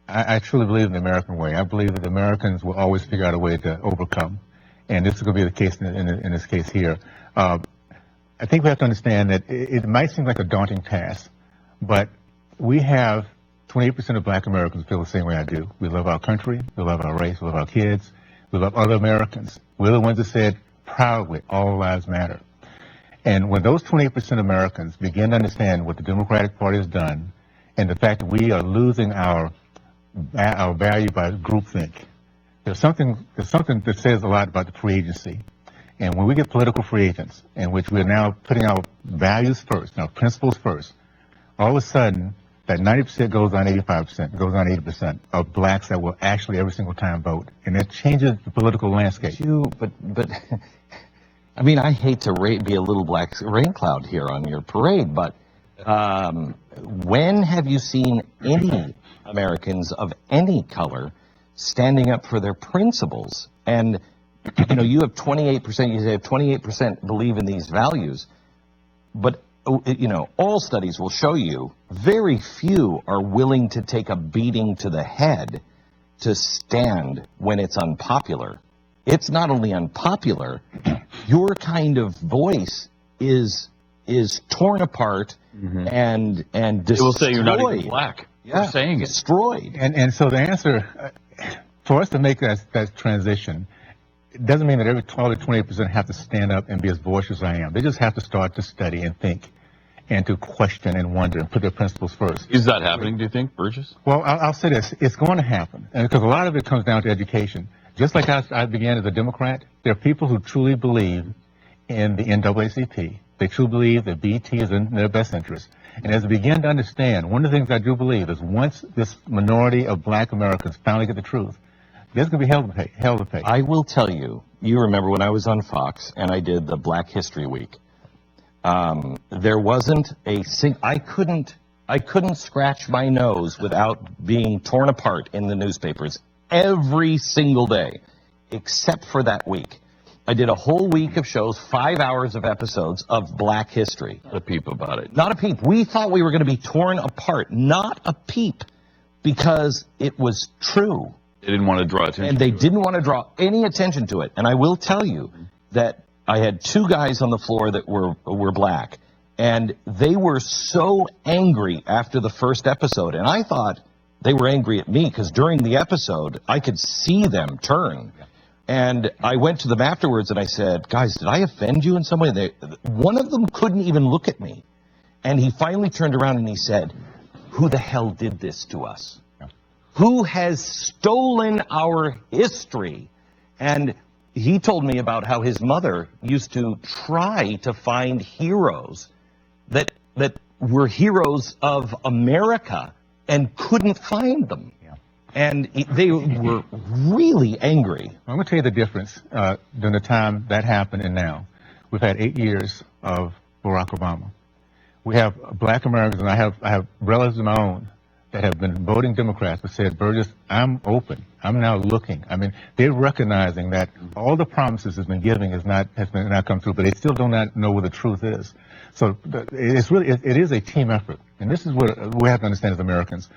I truly believe in the American way. I believe that Americans will always figure out a way to overcome, and this is going to be the case in this case here. I think we have to understand that it might seem like a daunting task, but we have 28% of black Americans feel the same way I do. We love our country, we love our race, we love our kids, we love other Americans. We're the ones that said proudly, all lives matter. And when those 28% of Americans begin to understand what the Democratic Party has done, and the fact that we are losing our value by groupthink, there's something that says a lot about the free agency. And when we get political free agents, in which we're now putting our values first, our principles first, all of a sudden, that 90% goes on 85%, goes on 80% of blacks that will actually every single time vote. And it changes the political landscape. But I mean, I hate to be a little black rain cloud here on your parade, but when have you seen any Americans of any color standing up for their principles? And, you know, you have 28%, you say 28% believe in these values, but you know, all studies will show you very few are willing to take a beating to the head to stand when it's unpopular. It's not only unpopular, your kind of voice is torn apart and destroyed. They will say you're not even black. Yeah, you're saying destroyed. And so the answer, for us to make that transition, it doesn't mean that all the 28% have to stand up and be as voiceless as I am. They just have to start to study and think and to question and wonder and put their principles first. Is that happening, do you think, Burgess? Well, I'll say this. It's going to happen. And because a lot of it comes down to education. Just like I began as a Democrat, there are people who truly believe in the NAACP. They truly believe that BET is in their best interest. And as they begin to understand, one of the things I do believe is once this minority of black Americans finally get the truth, there's going to be hell to pay. I will tell you, you remember when I was on Fox and I did the Black History Week, there wasn't I couldn't scratch my nose without being torn apart in the newspapers every single day, except for that week. I did a whole week of shows, 5 hours of episodes of Black history. Not a peep about it. Not a peep. We thought we were going to be torn apart. Not a peep, because it was true. They didn't want to draw attention. And they didn't want to draw any attention to it. And I will tell you that I had two guys on the floor that were black, and they were so angry after the first episode. And I thought they were angry at me because during the episode, I could see them turn. And I went to them afterwards and I said, guys, did I offend you in some way? One of them couldn't even look at me. And he finally turned around and he said, who the hell did this to us? Who has stolen our history? And he told me about how his mother used to try to find heroes that were heroes of America and couldn't find them. And they were really angry. I'm going to tell you the difference during the time that happened and now. We've had 8 years of Barack Obama. We have black Americans, and I have relatives of my own that have been voting Democrats but said, Burgess, I'm open. I'm now looking. I mean, they're recognizing that all the promises has been giving has not come through, but they still do not know where the truth is. So it is a team effort. And this is what we have to understand as Americans.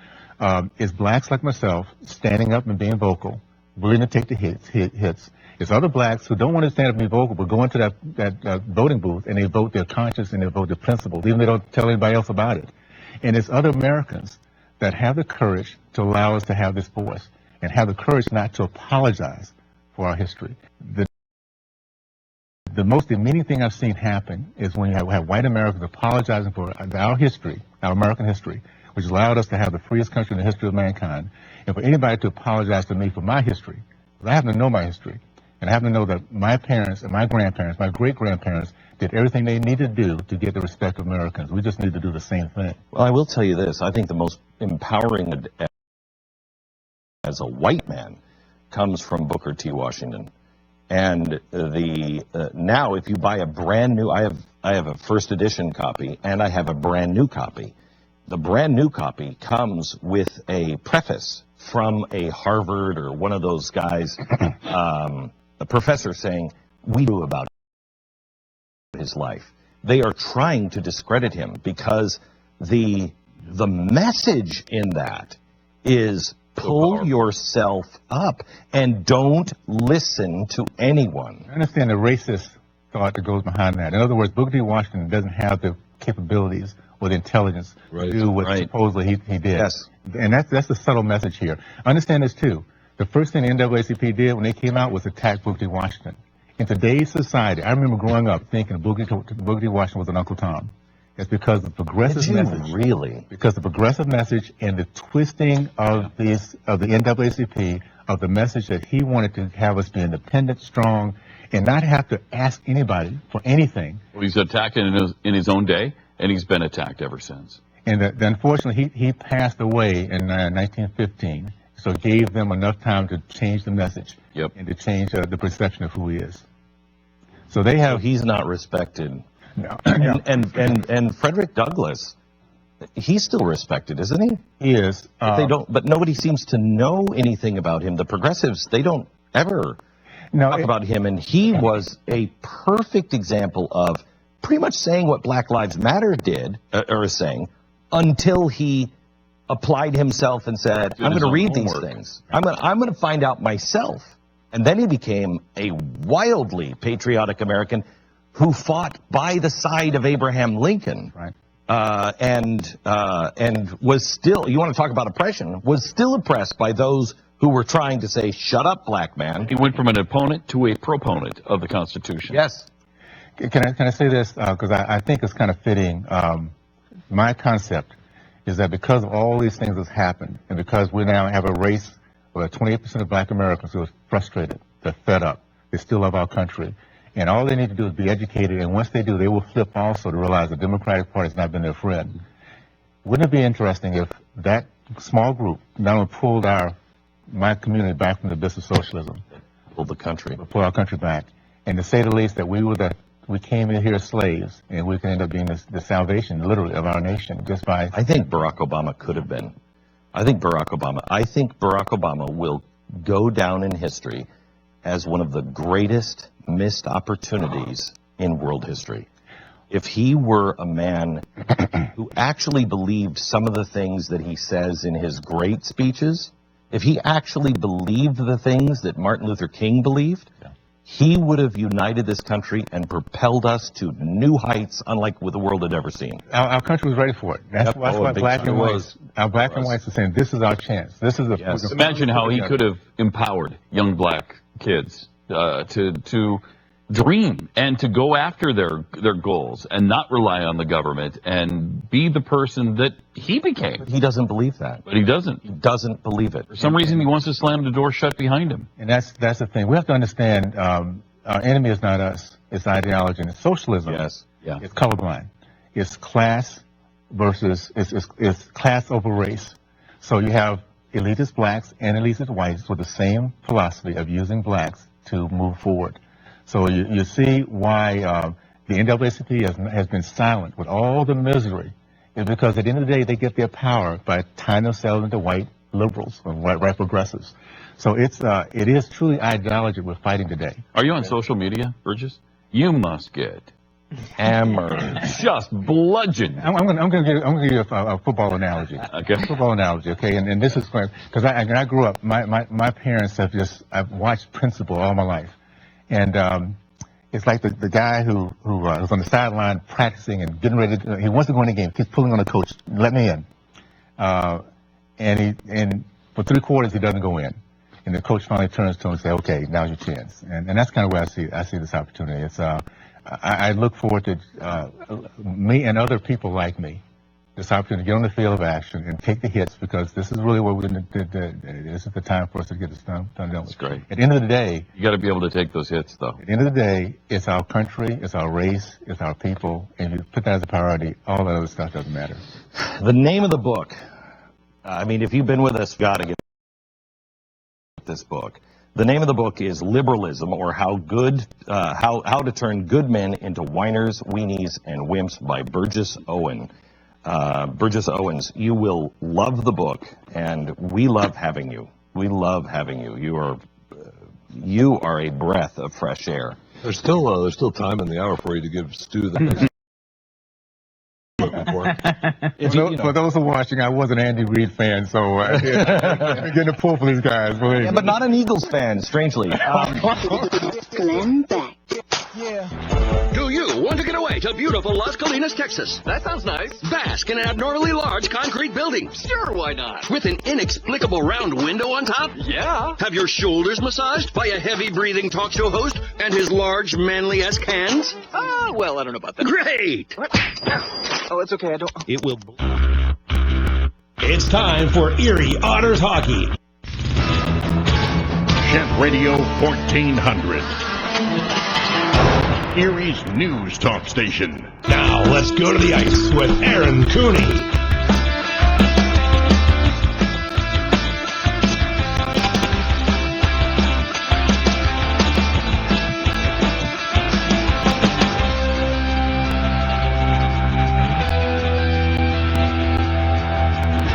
Is blacks like myself standing up and being vocal, willing to take the hits. It's other blacks who don't want to stand up and be vocal, but go into that voting booth and they vote their conscience and they vote their principles, even if they don't tell anybody else about it. And it's other Americans that have the courage to allow us to have this voice and have the courage not to apologize for our history. The most demeaning thing I've seen happen is when you have white Americans apologizing for our history, our American history, which allowed us to have the freest country in the history of mankind, and for anybody to apologize to me for my history. Because I happen to know my history, and I happen to know that my parents and my grandparents, my great-grandparents, did everything they needed to do to get the respect of Americans. We just need to do the same thing. Well, I will tell you this. I think the most empowering as a white man comes from Booker T. Washington. And now if you buy a brand new, I have a first edition copy and I have a brand new copy. The brand new copy comes with a preface from a Harvard or one of those guys, a professor saying, we knew about his life. They are trying to discredit him because the message in that is pull yourself up and don't listen to anyone. I understand the racist thought that goes behind that. In other words, Booker T. Washington doesn't have the capabilities or the intelligence to do what supposedly he did. Yes. And that's the subtle message here. Understand this too. The first thing the NAACP did when they came out was attack Booker T. Washington. In today's society, I remember growing up thinking Boogie Washington was an Uncle Tom. It's because the progressive message. Really? Because the progressive message and the twisting of the NAACP of the message that he wanted to have us be independent, strong, and not have to ask anybody for anything. Well, he's attacked in his own day, and he's been attacked ever since. And unfortunately, he passed away in 1915, so it gave them enough time to change the message and to change the perception of who he is. So they have. So he's not respected. No. And Frederick Douglass, he's still respected, isn't he? He is. But nobody seems to know anything about him. The progressives, they don't ever talk about him, and he was a perfect example of pretty much saying what Black Lives Matter did, or is saying, until he applied himself and said, I'm going to read these things. I'm going to find out myself. And then he became a wildly patriotic American who fought by the side of Abraham Lincoln, and was still, you want to talk about oppression, was still oppressed by those who were trying to say, shut up, black man. He went from an opponent to a proponent of the Constitution. Yes. Can I say this? Because I think it's kind of fitting. My concept is that because of all these things that's happened, and because we now have a race where 28% of black Americans who are frustrated, they're fed up, they still love our country, and all they need to do is be educated, and once they do, they will flip also to realize the Democratic Party has not been their friend. Wouldn't it be interesting if that small group not only pulled my community back from the abyss of socialism, pulled the country, pull our country back, and to say the least that we came in here as slaves, and we can end up being the salvation, literally, of our nation just by. I think Barack Obama could have been. I think Barack Obama will go down in history as one of the greatest missed opportunities in world history. If he were a man who actually believed some of the things that he says in his great speeches, if he actually believed the things that Martin Luther King believed, he would have united this country and propelled us to new heights unlike what the world had ever seen. Our country was ready for it. That's why black and whites, our black and whites are saying, this is our chance. This is Imagine how he could have empowered young black kids to dream and to go after their goals and not rely on the government and be the person that he became. But he doesn't believe that. But he doesn't. He doesn't believe it. For some reason, he wants to slam the door shut behind him. And that's the thing. We have to understand our enemy is not us. It's ideology. And it's socialism. Yes. Yeah. It's colorblind. It's class versus, it's class over race. So you have elitist blacks and elitist whites with the same philosophy of using blacks to move forward. So you see why the NAACP has been silent with all the misery, is because at the end of the day they get their power by tying themselves into white liberals or white progressives. So it is truly ideology we're fighting today. Are you on social media, Burgess? You must get hammered, just bludgeoned. I'm going to give you a football analogy. Okay. Football analogy. Okay, and this is because I grew up. My parents I've watched Principal all my life. And it's like the guy who was on the sideline practicing and getting ready to, he wants to go in the game. He's pulling on the coach, let me in. And for 3 quarters, he doesn't go in. And the coach finally turns to him and says, okay, now's your chance. And that's kind of where I see this opportunity. It's, I look forward to me and other people like me, this opportunity to get on the field of action and take the hits, because this is really what this is the time for us to get this done. That's great. At the end of the day, you got to be able to take those hits, though. At the end of the day, it's our country, it's our race, it's our people, and you put that as a priority, all that other stuff doesn't matter. The name of the book, I mean, if you've been with us, you've got to get this book. The name of the book is Liberalism, or How to Turn Good Men into Whiners, Weenies, and Wimps by Burgess Owens. Burgess Owens, you will love the book, and we love having you. We love having you. You are a breath of fresh air. There's still time in the hour for you to give Stu the next For those who are watching, I was an Andy Reid fan, so I'm getting a pull for these guys. Yeah, but not an Eagles fan, strangely. Glenn Beck. Do you want to get away to beautiful Las Colinas, Texas? That sounds nice. Bask in an abnormally large concrete building. Sure, why not? With an inexplicable round window on top? Yeah. Have your shoulders massaged by a heavy-breathing talk show host and his large, manly-esque hands? Well, I don't know about that. Great! What? Oh, it's okay, I don't... It will... It's time for Erie Otters Hockey. Jet Radio 1400. Erie's news talk station. Now, let's go to the ice with Aaron Cooney.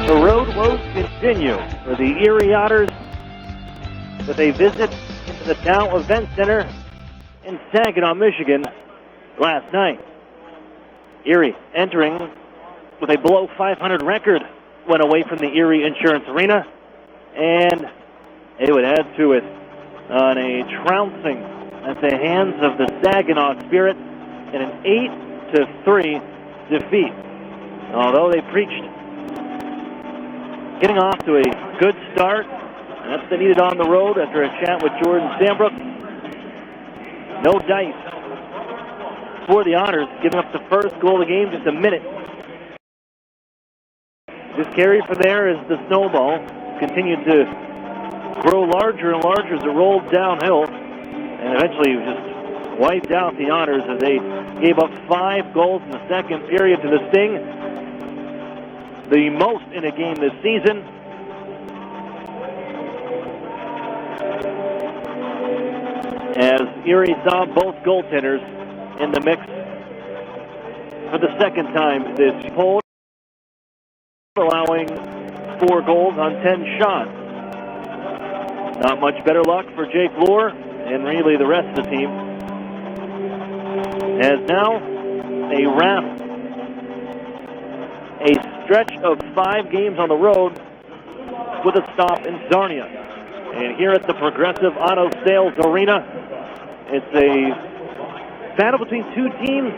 The road woes continue for the Erie Otters with a visit into the Dow Event Center in Saginaw, Michigan last night. Erie entering with a below 500 record went away from the Erie Insurance Arena, and they would add to it on a trouncing at the hands of the Saginaw Spirit in an 8-3 defeat. Although they preached getting off to a good start, that's what they needed on the road after a chat with Jordan Sambrook. No dice for the Otters, giving up the first goal of the game just a minute. Just carried from there as the snowball continued to grow larger and larger as it rolled downhill, and eventually just wiped out the Otters as they gave up 5 goals in the second period to the Sting, the most in a game this season. As Erie saw both goaltenders in the mix for the second time this poll, allowing 4 goals on 10 shots. Not much better luck for Jake Lohr and really the rest of the team. As now a stretch of 5 games on the road with a stop in Sarnia. And here at the Progressive Auto Sales Arena, it's a battle between 2 teams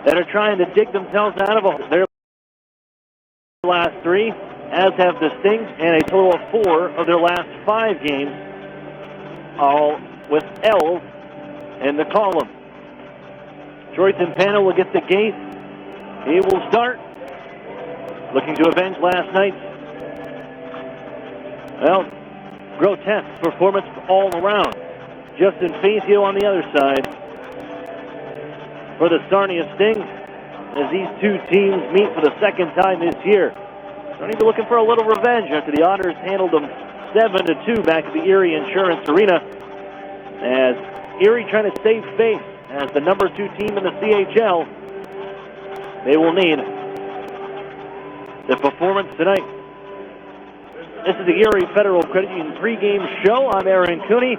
that are trying to dig themselves out of their last 3, as have the Sting, and a total of 4 of their last 5 games, all with L's in the column. Troy Timpano will get the gate. He will start, looking to avenge last night's, grotesque performance all around. Justin Fazio on the other side for the Sarnia Sting, as these 2 teams meet for the second time this year. Sarnia be looking for a little revenge after the Otters handled them 7-2 back at the Erie Insurance Arena, as Erie trying to save face as the number 2 team in the CHL. They will need the performance tonight. This is the Erie Federal Credit Union pregame show. I'm Aaron Cooney.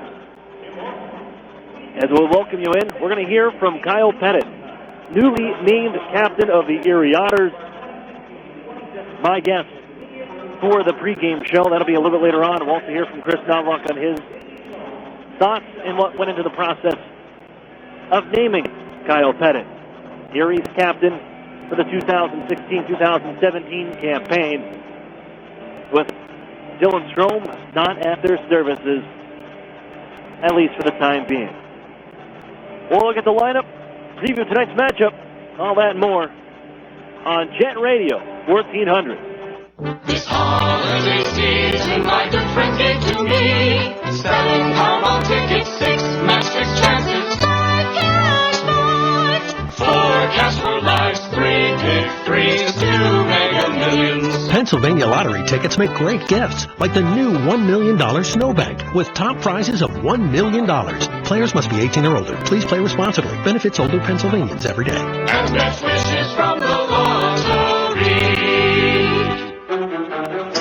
As we'll welcome you in, we're going to hear from Kyle Pettit, newly named captain of the Erie Otters. My guest for the pregame show. That'll be a little bit later on. We'll also hear from Chris Novak on his thoughts and what went into the process of naming Kyle Pettit Erie's captain for the 2016-2017 campaign, with Dylan Strome not at their services, at least for the time being. We'll look at the lineup, preview tonight's matchup, all that and more on Jet Radio 1400. This holiday season, my good friend gave to me 7 Powerball tickets, 6 match 6 chances, 5 cash buys, 4 cash for lives, 3 pick 3s, 2 Mega Millions. Pennsylvania Lottery tickets make great gifts, like the new $1 million Snowbank, with top prizes of $1 million. Players must be 18 or older. Please play responsibly. Benefits older Pennsylvanians every day. And best wishes from the lottery.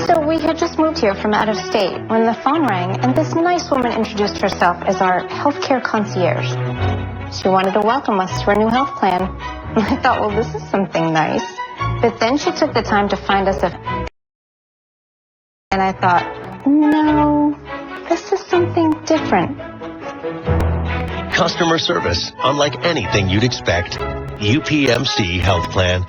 So we had just moved here from out of state when the phone rang, and this nice woman introduced herself as our healthcare concierge. She wanted to welcome us to our new health plan. And I thought, well, this is something nice. But then she took the time to find us and I thought, no, this is something different. customer service unlike anything you'd expect. UPMC Health Plan.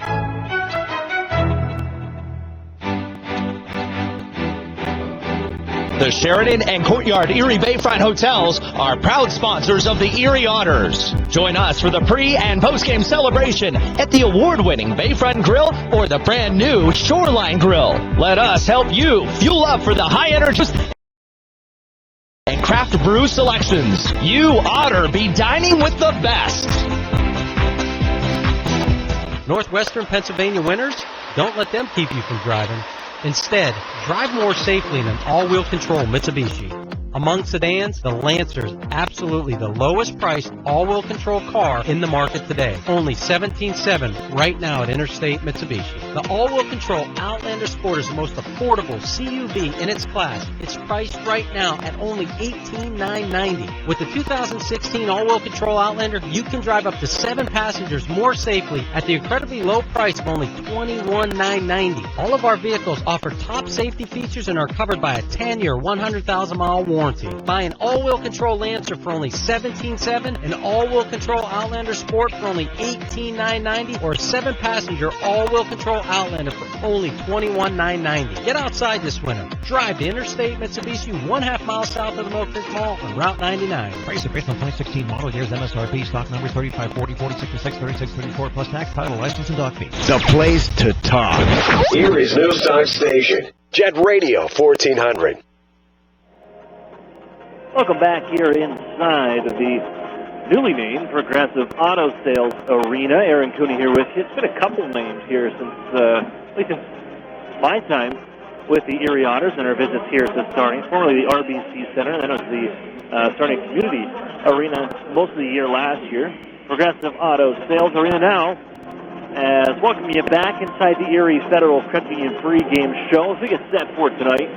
The Sheridan and Courtyard Erie Bayfront Hotels are proud sponsors of the Erie Otters. Join us for the pre- and post-game celebration at the award-winning Bayfront Grill or the brand-new Shoreline Grill. Let us help you fuel up for the high energy and craft brew selections. You Otter be dining with the best. Northwestern Pennsylvania winners, don't let them keep you from driving. Instead, drive more safely in an all-wheel control Mitsubishi. Among sedans, the Lancer is absolutely the lowest priced all-wheel control car in the market today. Only $17,700 right now at Interstate Mitsubishi. The all-wheel control Outlander Sport is the most affordable CUV in its class. It's priced right now at only $18,990. With the 2016 all-wheel control Outlander, you can drive up to 7 passengers more safely at the incredibly low price of only $21,990. All of our vehicles offer top safety features and are covered by a 10-year, 100,000-mile warranty. Buy an all-wheel control Lancer for only $17,700, an all-wheel control Outlander Sport for only $18,990, or a 7-passenger all-wheel control Outlander for only $21,990. Get outside this winter. Drive to Interstate Mitsubishi 1/2 mile south of the Mill Creek Mall on Route 99. Price is based on 2016 model years, MSRP, stock number 3540, 4606, 3634, plus tax, title, license, and dock fee. The place to talk. Erie's News Time Station. Jet Radio 1400. Welcome back here inside of the newly named Progressive Auto Sales Arena. Aaron Cooney here with you. It's been a couple names here since, at least since my time with the Erie Otters and our visits here to Sarnia, formerly the RBC Center, and then it was the Sarnia Community Arena most of the year last year. Progressive Auto Sales Arena now, as welcome you back inside the Erie Federal Credit Union pregame show as we get set for tonight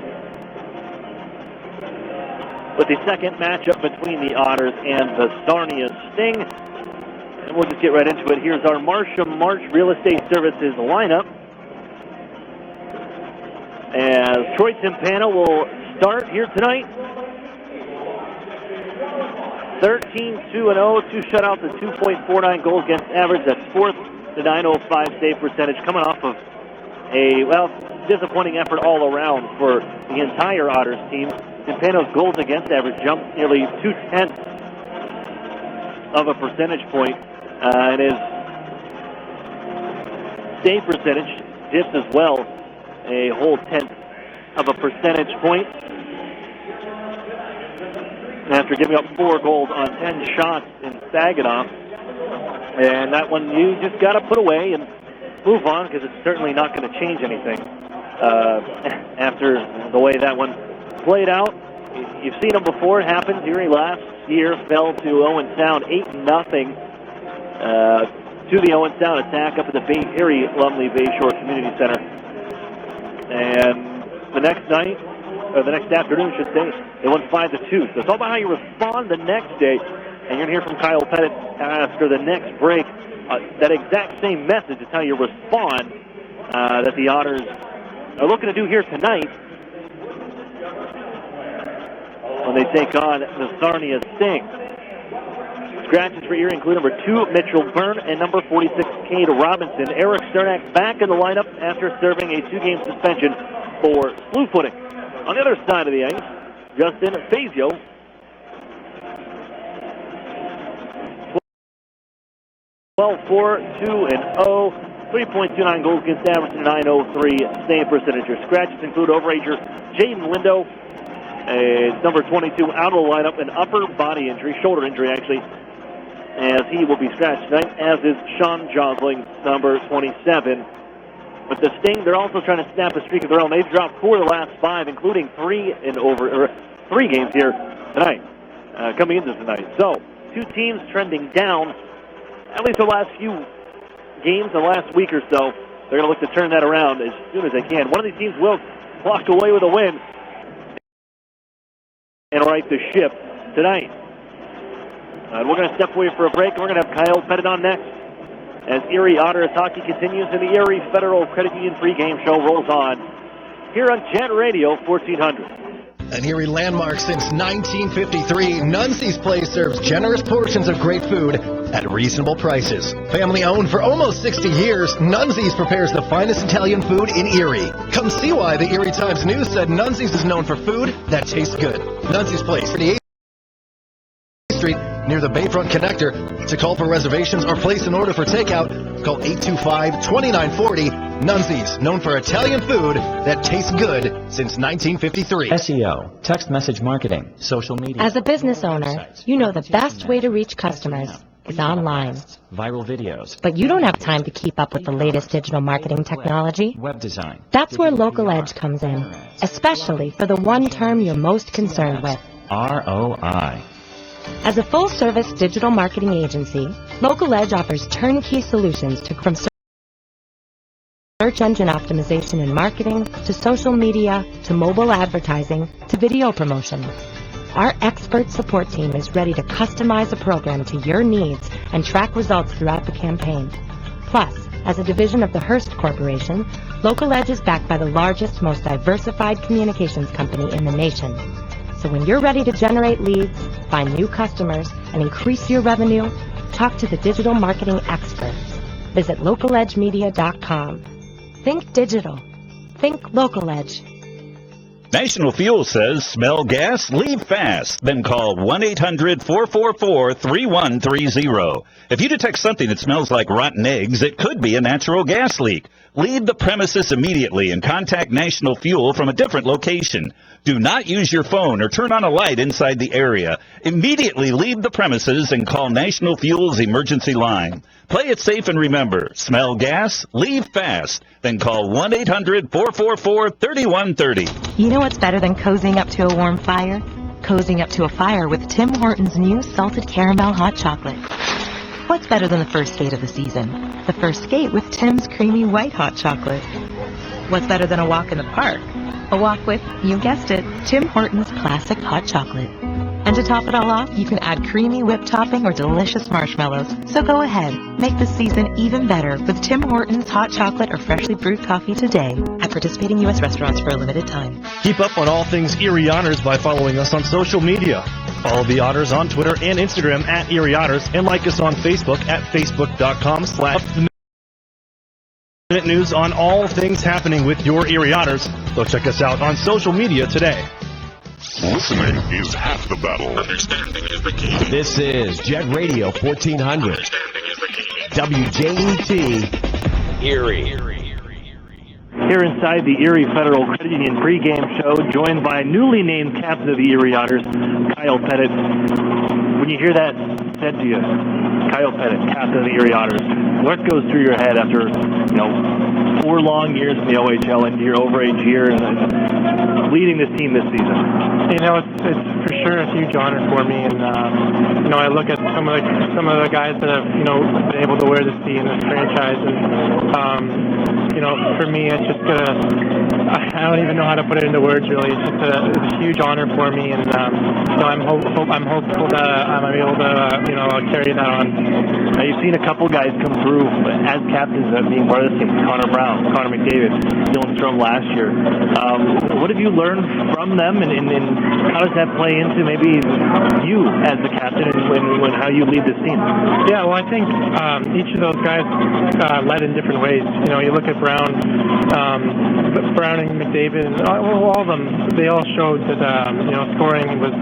with the second matchup between the Otters and the Sarnia Sting. And we'll just get right into it. Here's our Marcia March Real Estate Services lineup, as Troy Timpano will start here tonight. 13-2-0, 2 shutouts, a 2.49 goals against average. That's fourth to 905 save percentage, coming off of a, well, disappointing effort all around for the entire Otters team. Timpano's goals against average jumped nearly 0.2 of a percentage point, and his save percentage dips as well, a whole 1/10 of a percentage point. After giving up 4 goals on 10 shots in Saginaw, and that one you just got to put away and move on, because it's certainly not going to change anything after the way that one played out. You've seen them before. It happened. Erie last year fell to Owen Sound 8-0 to the Owen Sound attack up at the Erie Lumley Bayshore Community Center. And the next night, or the next afternoon, should say, they won 5-2. So it's all about how you respond the next day. And you're going to hear from Kyle Pettit after the next break. That exact same message is how you respond that the Otters are looking to do here tonight when they take on the Sarnia Sting. Scratches for Erie include number 2, Mitchell Byrne, and number 46, Cade Robinson. Eric Sternak back in the lineup after serving a 2-game suspension for slew footing. On the other side of the ice, Justin Fazio. 12-4-2-0, 3.29 goals against average, and 903 save percentage. Your scratches include overager Jaden Lindo, number 22, out of the lineup, an upper body injury, shoulder injury actually, as he will be scratched tonight, as is Sean Josling, number 27. But the Sting, they're also trying to snap a streak of their own. They've dropped 4 of the last 5, including 3 games here tonight, coming into tonight. So, 2 teams trending down, at least the last few games, the last week or so. They're going to look to turn that around as soon as they can. One of these teams will walk away with a win and right the ship tonight. We're going to step away for a break, and we're going to have Kyle Pettit on next as Erie Otters hockey continues and the Erie Federal Credit Union pregame show rolls on here on Jet Radio 1400. An Erie landmark since 1953, Nunzie's Place serves generous portions of great food at reasonable prices. Family owned for almost 60 years, Nunzie's prepares the finest Italian food in Erie. Come see why the Erie Times News said Nunzie's is known for food that tastes good. Nunzie's Place, 38th Street, near the Bayfront Connector. To call for reservations or place an order for takeout, call 825-2940. Nunzie's, known for Italian food that tastes good since 1953. SEO, text message marketing, social media. As a business owner, you know the best way to reach customers is online. Viral videos. But you don't have time to keep up with the latest digital marketing technology. Web design. That's where Local Edge comes in, especially for the one term you're most concerned with. ROI. As a full-service digital marketing agency, Local Edge offers turnkey solutions from search engine optimization and marketing, to social media, to mobile advertising, to video promotion. Our expert support team is ready to customize a program to your needs and track results throughout the campaign. Plus, as a division of the Hearst Corporation, Local Edge is backed by the largest, most diversified communications company in the nation. So when you're ready to generate leads, find new customers, and increase your revenue, talk to the digital marketing experts. Visit localedgemedia.com. Think digital. Think Local Edge. National Fuel says, smell gas? Leave fast. Then call 1-800-444-3130. If you detect something that smells like rotten eggs, it could be a natural gas leak. Leave the premises immediately and contact National Fuel from a different location. Do not use your phone or turn on a light inside the area. Immediately leave the premises and call National Fuel's emergency line. Play it safe and remember, smell gas? Leave fast. Then call 1-800-444-3130. You know what's better than cozying up to a warm fire? Cozying up to a fire with Tim Hortons' new salted caramel hot chocolate. What's better than the first skate of the season? The first skate with Tim's creamy white hot chocolate. What's better than a walk in the park? A walk with, you guessed it, Tim Hortons classic hot chocolate. And to top it all off, you can add creamy whipped topping or delicious marshmallows. So go ahead, make this season even better with Tim Hortons hot chocolate or freshly brewed coffee today at participating U.S. restaurants for a limited time. Keep up on all things Erie Otters by following us on social media. Follow the Otters on Twitter and Instagram at Erie Otters, and like us on Facebook at facebook.com/minute news on all things happening with your Erie Otters. So check us out on social media today. Listening is half the battle. Understanding is the key. This is Jet Radio 1400. WJET, Erie. Here inside the Erie Federal Credit Union pregame show, joined by newly named captain of the Erie Otters, Kyle Pettit. When you hear that said to you, Kyle Pettit, captain of the Erie Otters, what goes through your head after, 4 long years in the OHL into your overage year and leading this team this season? It's for sure a huge honor for me, and I look at some of the guys that have been able to wear this team, this franchise, and for me it's just I don't even know how to put it into words really. It's just a huge honor for me, and I'm hopeful that I'm able to carry that on. Now you've seen a couple guys come through as captains being part of this team. Connor Brown, Connor McDavid, Dylan Strom last year. What have you learned from them, and how does that play into maybe you as the captain and when how you lead this team? Yeah, well, I think each of those guys led in different ways. You look at Brown and McDavid, and all of them. They all showed that scoring was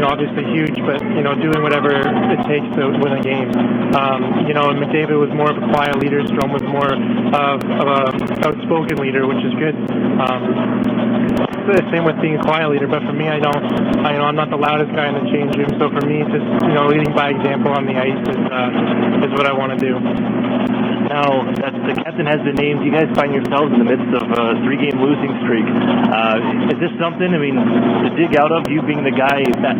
obviously huge, but doing whatever it takes to win a game. McDavid was more of a quiet leader. Strom was more of a outspoken leader, which is good. The same with being a quiet leader, but for me, I'm not the loudest guy in the change room. So for me, just leading by example on the ice is what I want to do. Now that the captain has been named, you guys find yourselves in the midst of a 3-game losing streak. Is this something, to dig out of, you being the guy that,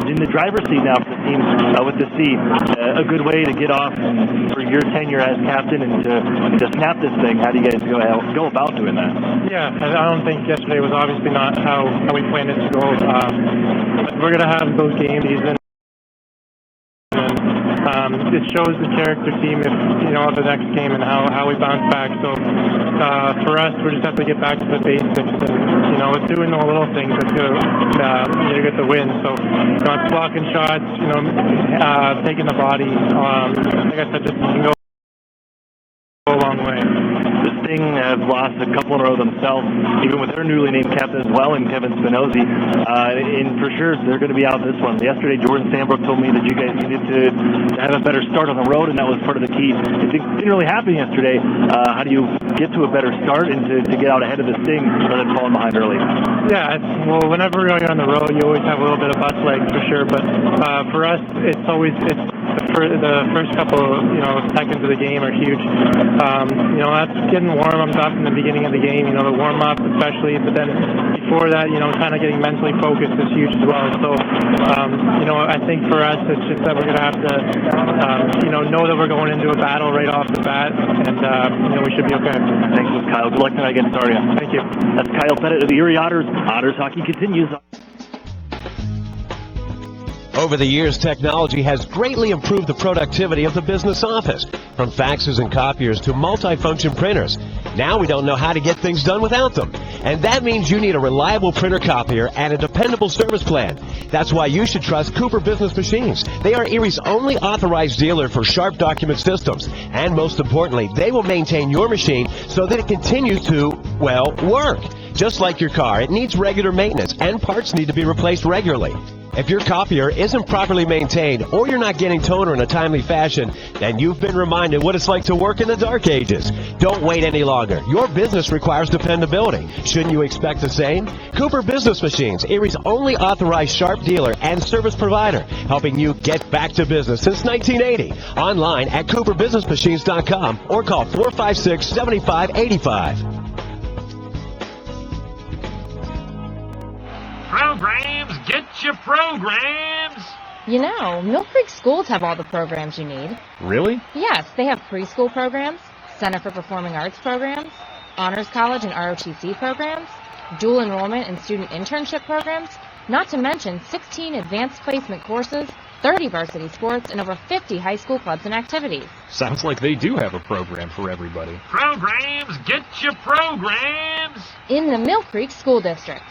in the driver's seat now for the team with the C, a good way to get off for your tenure as captain and to snap this thing? How do you guys go about doing that? Yeah, I don't think yesterday was obviously not how we planned it to go. We're going to have those games season. It shows the character team if the next game and how we bounce back. So for us, we just have to get back to the basics and it's doing the little things that's going to get the win. So, it's blocking shots, taking the body. Like I said, just can go a long way. The Sting have lost a couple in a row themselves, even with their newly named captain as well, and Kevin Spinozzi. And for sure, they're going to be out this one. Yesterday, Jordan Sandbrook told me that you guys needed to have a better start on the road, and that was part of the key. It didn't really happen yesterday. How do you get to a better start and to get out ahead of the Sting rather than falling behind early? Yeah, well, whenever you're on the road, you always have a little bit of bus legs for sure. But for us, it's the first couple, seconds of the game are huge. That's getting warm up in the beginning of the game. The warm up especially, but then before that, kind of getting mentally focused is huge as well. So, I think for us, it's just that we're going to have to, know that we're going into a battle right off the bat, and we should be okay. Thanks, Kyle. Good luck tonight against Sarnia. Thank you. That's Kyle Pettit of the Erie Otters. Otters hockey continues. Over the years, technology has greatly improved the productivity of the business office, from faxes and copiers to multifunction printers. Now we don't know how to get things done without them. And that means you need a reliable printer copier and a dependable service plan. That's why you should trust Cooper Business Machines. They are Erie's only authorized dealer for Sharp document systems. And most importantly, they will maintain your machine so that it continues to, work. Just like your car, it needs regular maintenance and parts need to be replaced regularly. If your copier isn't properly maintained or you're not getting toner in a timely fashion, then you've been reminded what it's like to work in the dark ages. Don't wait any longer. Your business requires dependability. Shouldn't you expect the same? Cooper Business Machines, Erie's only authorized Sharp dealer and service provider, helping you get back to business since 1980. Online at cooperbusinessmachines.com or call 456-7585. Programs, get your programs! Mill Creek schools have all the programs you need. Really? Yes, they have preschool programs, Center for Performing Arts programs, Honors College and ROTC programs, dual enrollment and student internship programs, not to mention 16 advanced placement courses, 30 varsity sports, and over 50 high school clubs and activities. Sounds like they do have a program for everybody. Programs, get your programs! In the Mill Creek School District.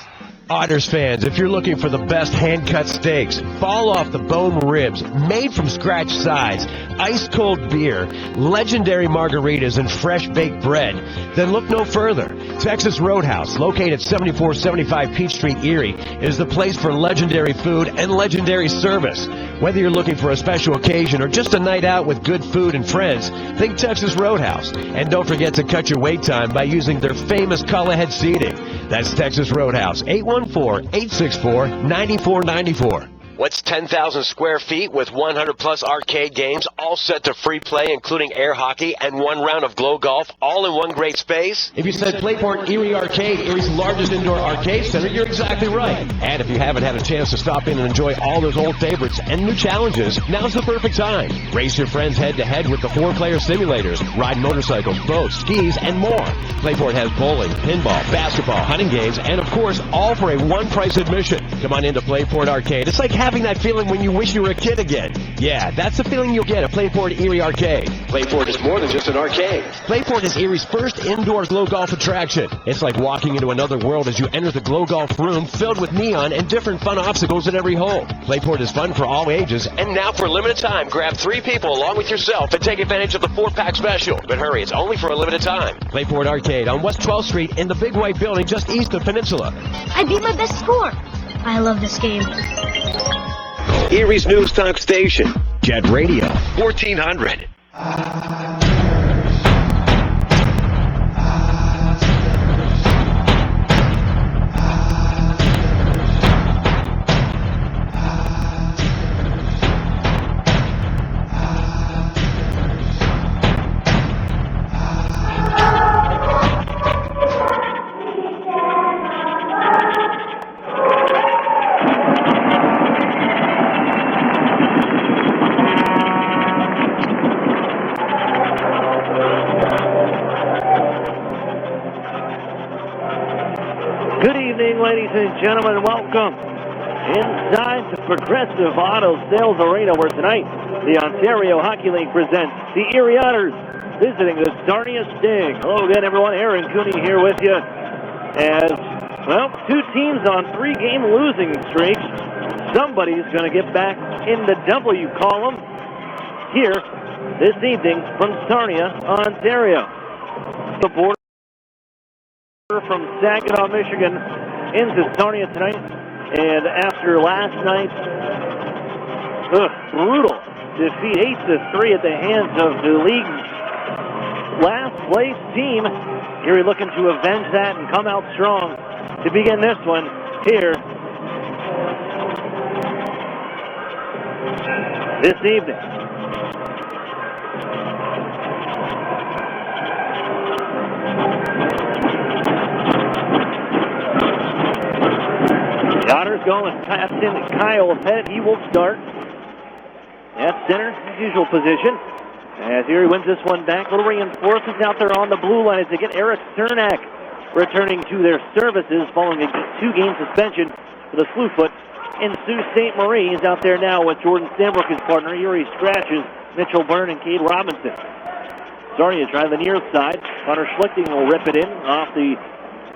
Otters fans, if you're looking for the best hand-cut steaks, fall-off-the-bone ribs, made-from-scratch sides, ice-cold beer, legendary margaritas, and fresh-baked bread, then look no further. Texas Roadhouse, located at 7475 Peach Street, Erie, is the place for legendary food and legendary service. Whether you're looking for a special occasion or just a night out with good food and friends, think Texas Roadhouse. And don't forget to cut your wait time by using their famous call-ahead seating. That's Texas Roadhouse, 814-864-9494. What's 10,000 square feet with 100-plus arcade games, all set to free play, including air hockey and one round of glow golf, all in one great space? If you said Playport Erie Arcade, Erie's largest indoor arcade center, you're exactly right. And if you haven't had a chance to stop in and enjoy all those old favorites and new challenges, now's the perfect time. Race your friends head-to-head with the 4-player simulators, ride motorcycles, boats, skis, and more. Playport has bowling, pinball, basketball, hunting games, and of course, all for a one-price admission. Come on into Playport Arcade. It's like having that feeling when you wish you were a kid again. Yeah, that's the feeling you'll get at Playport Erie Arcade. Playport is more than just an arcade. Playport is Erie's first indoor glow golf attraction. It's like walking into another world as you enter the glow golf room filled with neon and different fun obstacles at every hole. Playport is fun for all ages, and now for a limited time, grab 3 people along with yourself and take advantage of the 4-pack special. But hurry, it's only for a limited time. Playport Arcade on West 12th Street in the Big White Building just east of Peninsula. I beat my best score. I love this game. Erie's News Talk Station, Jet Radio, 1400. Ladies and gentlemen, welcome inside the Progressive Auto Sales Arena, where tonight the Ontario Hockey League presents the Erie Otters visiting the Sarnia Sting. Hello again, everyone. Aaron Cooney here with you as Well, two teams on 3-game losing streaks. Somebody's going to get back in the W column here this evening from Sarnia, Ontario. The border from Saginaw, Michigan into Sarnia tonight. And after last night's brutal defeat 8-3 at the hands of the league's last place team, Erie looking to avenge that and come out strong to begin this one here this evening. The Otters going with Captain Kyle Pettit. He will start at center, his usual position. As Erie wins this one back, little reinforcements out there on the blue line as they get Eric Cernak returning to their services following a 2-game suspension for the slew foot. And Sault Ste. Marie is out there now with Jordan Stambrook, his partner. Erie scratches Mitchell Byrne and Cade Robinson. Sarnia trying the near side. Connor Schlichting will rip it in off the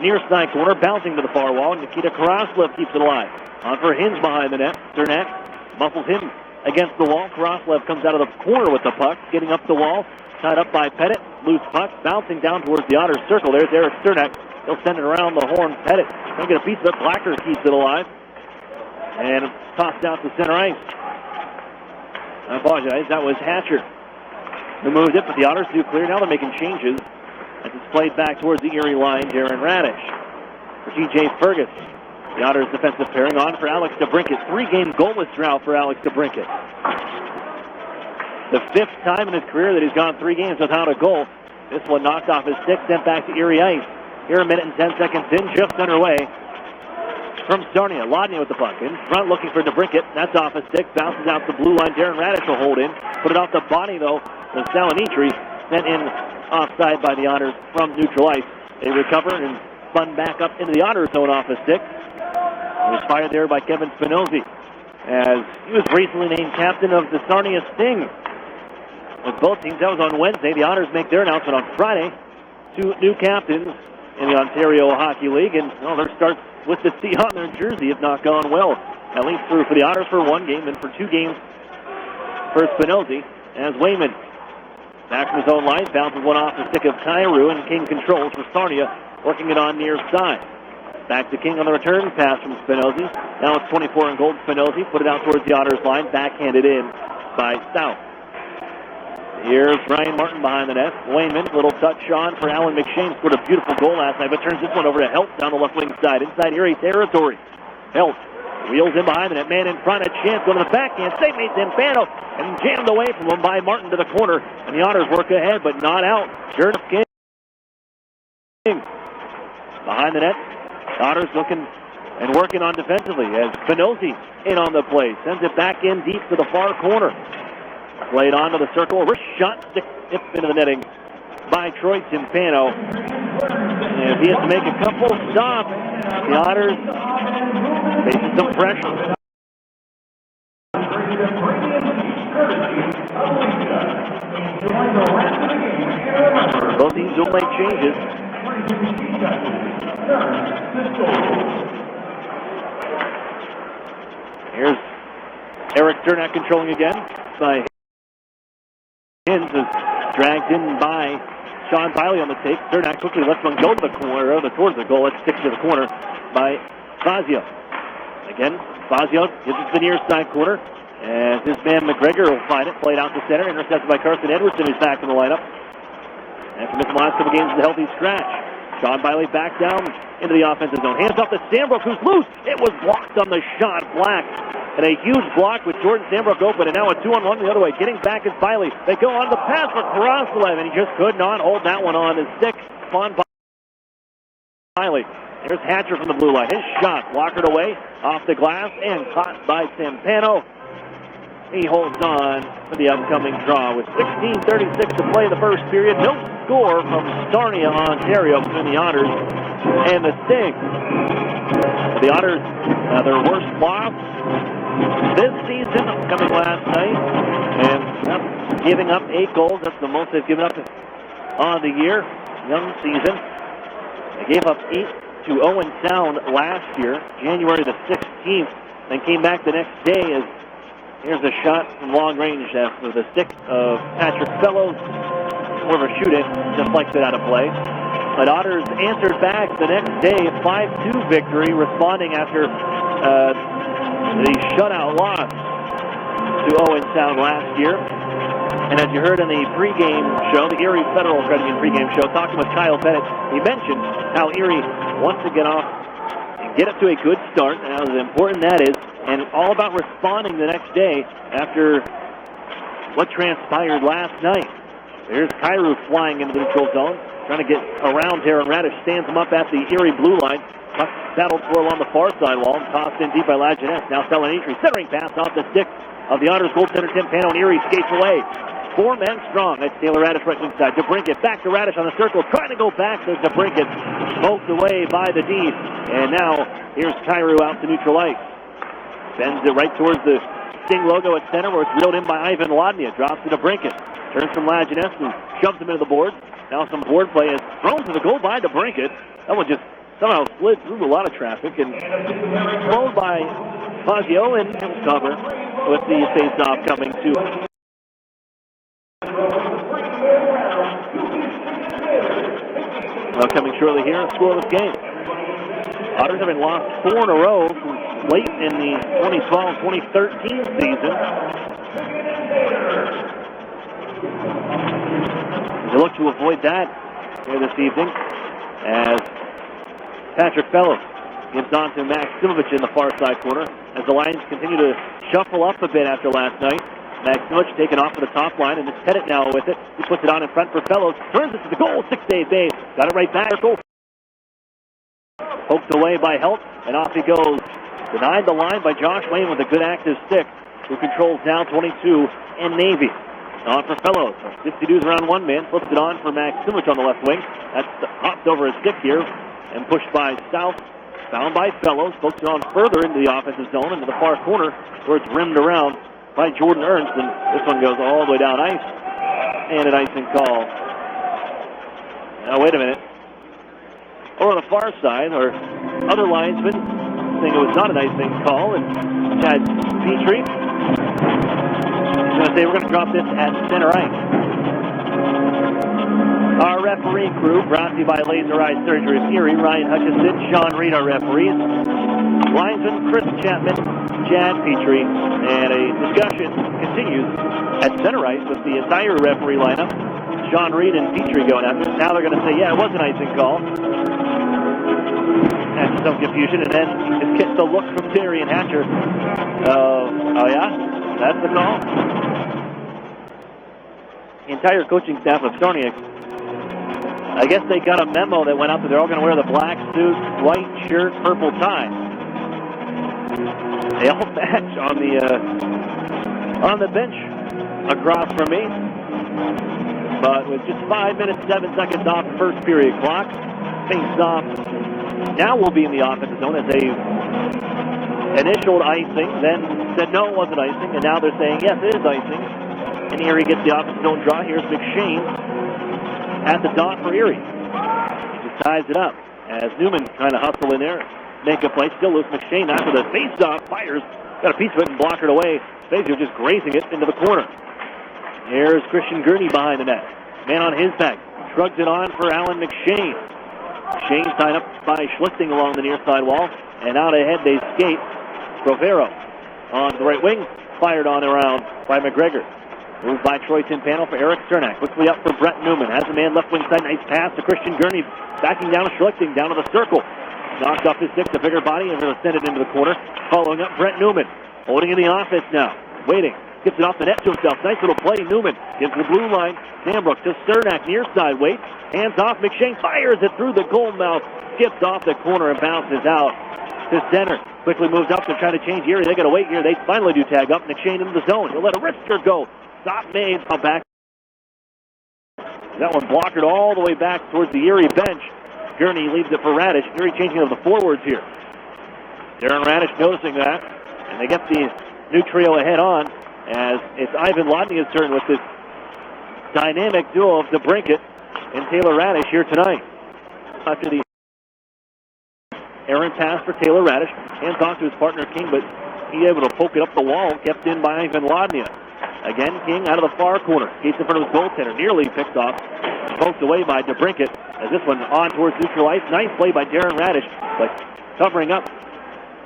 near side corner, bouncing to the far wall. Nikita Karaslev keeps it alive. On for Hins behind the net. Cernak muffles him against the wall. Karaslev comes out of the corner with the puck, getting up the wall. Tied up by Pettit. Loose puck, bouncing down towards the Otters circle. There's Eric Cernak. He'll send it around the horn. Pettit don't get a piece of it. Blacker keeps it alive. And tossed out to center ice. I apologize. That was Hatcher who moved it, but the Otters do clear. Now they're making changes. As it's played back towards the Erie line, Darren Radish. For TJ Fergus. The Otters defensive pairing on for Alex DeBrincat. 3-game goalless drought for Alex DeBrincat. The 5th time in his career that he's gone 3 games without a goal. This one knocked off his stick, sent back to Erie ice. Here a minute and 10 seconds in, just underway. From Sarnia, Lodney with the puck. In front looking for DeBrincat. That's off his stick, bounces out the blue line. Darren Radish will hold in. Put it off the body though. The Salinitri sent in offside by the Otters from neutral ice. They recover and spun back up into the Otters zone off his stick. It was fired there by Kevin Spinozzi, as he was recently named captain of the Sarnia Sting. With both teams, that was on Wednesday. The Otters make their announcement on Friday. 2 new captains in the Ontario Hockey League, and their starts with the C on their jersey have not gone well. At least through for the Otters for 1 game, and for 2 games for Spinozzi. As Wayman back from his own line, bounces one off the stick of Kyrou, and King controls for Sarnia, working it on near side. Back to King on the return pass from Spinozzi. Now it's 24 in gold. Spinozzi put it out towards the Otters line, backhanded in by South. Here's Ryan Martin behind the net. Wayman, little touch on for Alan McShane. Scored a beautiful goal last night, but turns this one over to Helt down the left wing side, inside Erie territory. Helt wheels in behind the net, man in front, a chance, go to the backhand, save made Zampano, and jammed away from him by Martin to the corner, and the Otters work ahead, but not out. Jordan King behind the net. Otters looking and working on defensively as Spinozzi in on the play, sends it back in deep to the far corner. Played onto the circle, wrist shot, stick into the netting by Troy Timpano. And if he has to make a couple stops, the Otters facing some pressure. Both teams will make changes. Here's Eric Cernak controlling again by Hins, is dragged in by Sean Biley on the take. Cernak quickly lets one go to the corner, towards the goal. It sticks to the corner by Fazio. Again, Fazio gives it to the near side corner. As his man McGregor will find it, played out to center, intercepted by Carson Edwardson, who's back in the lineup. After missing the last couple games with a healthy scratch. Sean Biley back down into the offensive zone. Hands off to Sandbrook, who's loose. It was blocked on the shot. Black. And a huge block with Jordan Sandbrook open. And now a 2-on-1 the other way. Getting back is Biley. They go on the pass for Karaslev, and he just could not hold that one on his stick. On Biley. There's Hatcher from the blue line. His shot blockered away off the glass and caught by Zampano. He holds on for the upcoming draw with 16:36 to play in the first period. No score from Sarnia, Ontario, between the Otters and the Sting. The Otters, their worst loss this season, coming last night, and giving up 8 goals. That's the most they've given up on the year, young season. They gave up 8 to Owen Sound last year, January the 16th, then came back the next day as here's a shot from long range after the stick of Patrick Fellows. More of a shoot-in, just like that out of play. But Otters answered back the next day, 5-2 victory, responding after the shutout loss to Owen Sound last year. And as you heard in the pregame show, the Erie Federal Credit Union pregame show, talking with Kyle Pettit, he mentioned how Erie wants to get off and get it to a good start, and how important that is, and all about responding the next day after what transpired last night. There's Kairu flying into the neutral zone, trying to get around Taron Radish, stands him up at the Erie blue line. Puck battled for along the far sidewall, tossed in deep by Lajeunesse. Now Salonitri, centering pass off the stick of the Otters goaltender Tim Pano, and Erie skates away. 4 men strong. That's Taylor Radish right wing side. DeBrincat back to Radish on the circle, trying to go back to DeBrincat. Poked away by the D. And now here's Kairu out to neutral ice. Bends it right towards the Sting logo at center, where it's reeled in by Ivan Lodnia. Drops to DeBrincat. Turns from Lajeunesse, who shoves him into the boards. Now some board play is thrown to the goal by DeBrincat. That one just somehow slid through a lot of traffic and slowed by Fazio, and he'll cover with the face-off coming to. Well, coming shortly here, a scoreless game. Otters having lost 4 in a row late in the 2012-2013 season. They look to avoid that here this evening as Patrick Fellows gives on to Max Simovic in the far side corner as the Lions continue to shuffle up a bit after last night. Max Simovic taken off for the top line, and it's Pettit now with it. He puts it on in front for Fellows, turns it to the goal, 6-save base, got it right back. Poked away by Helt, and off he goes. Denied the line by Josh Lane with a good active stick, who controls down 22 and Navy. On for Fellows. 52's around one man, flips it on for Max Simovic on the left wing. That's hopped over his stick here and pushed by South. Found by Fellows, pokes it on further into the offensive zone, into the far corner, where it's rimmed around by Jordan Ernst, and this one goes all the way down ice, and an icing call. Now wait a minute. Over on the far side, our other linesman saying it was not an icing call, and Chad Petrie is going to say we're going to drop this at center ice. Our referee crew brought to you by Laser Eye Surgery of Erie, Ryan Hutchinson, Sean Reed, our referees. Linesman Chris Chapman, Chad Petrie, and a discussion continues at center ice with the entire referee lineup. Sean Reed and Petrie going after it. Now they're going to say, yeah, it was an icing call. After some confusion, and then it's gets the look from Terry and Hatcher. Oh yeah? That's the call? The entire coaching staff of Sarnia, I guess they got a memo that went out that they're all going to wear the black suit, white shirt, purple tie. They all match on the bench across from me. But with just 5 minutes, 7 seconds off the first period clock, face off now will be in the offensive zone as they initialed icing, then said no, it wasn't icing, and now they're saying yes, it is icing. And Erie gets the offensive zone draw. Here's McShane at the dot for Erie. He just ties it up as Newman trying to hustle in there, make a play, still loose. McShane after the face-off, fires, got a piece of it and blocked it away. Fazio just grazing it into the corner. Here's Christian Gurney behind the net. Man on his back, shrugs it on for Alan McShane. McShane tied up by Schlichting along the near side wall, and out ahead they skate. Provero on the right wing, fired on around by McGregor. Moved by Troy Timpano for Eric Cernak. Quickly up for Brett Newman. Has a man left wing side. Nice pass to Christian Gurney. Backing down Schlichting down to the circle. Knocked off his stick, a bigger body, and going to send it into the corner. Following up Brett Newman. Holding in the offense now. Waiting. Gets it off the net to himself. Nice little play. Newman gives the blue line. Sandbrook to Cernak near side. Waits. Hands off. McShane fires it through the goal mouth. Skips off the corner and bounces out to center. Quickly moves up to try to change Erie. They got to wait here. They finally do tag up. McShane into the zone. He'll let a wrister go. Stop made. Now back. That one blocked it all the way back towards the Erie bench. Gurney leaves it for Radish. Erie changing of the forwards here. Darren Radish noticing that. And they get the new trio ahead on as it's Ivan Lodnia's turn with this dynamic duo of DeBrincat and Taylor Radish here tonight. After the Errant pass for Taylor Radish. Hands off to his partner King, but he able to poke it up the wall. Kept in by Ivan Ladnia. Again, King out of the far corner. Skates in front of his goaltender. Nearly picked off. Poked away by DeBrincat. As this one on towards neutral ice. Nice play by Darren Radish. But covering up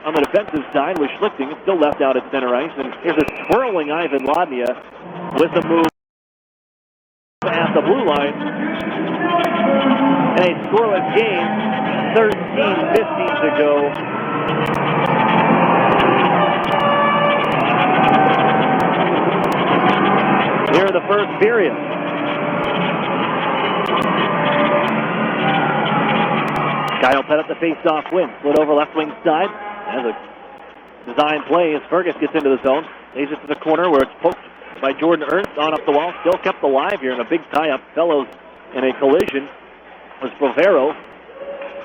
on the defensive side was Schlichting. It's still left out at center ice. And here's a twirling Ivan Ladnia with the move at the blue line. And a scoreless game. 13:50 to go. Here in the first period. Kyle Pettit, the face-off win. Split over left wing side. As a design play as Fergus gets into the zone. Lays it to the corner where it's poked by Jordan Ernst on up the wall. Still kept alive here in a big tie-up. Fellows in a collision was Provero.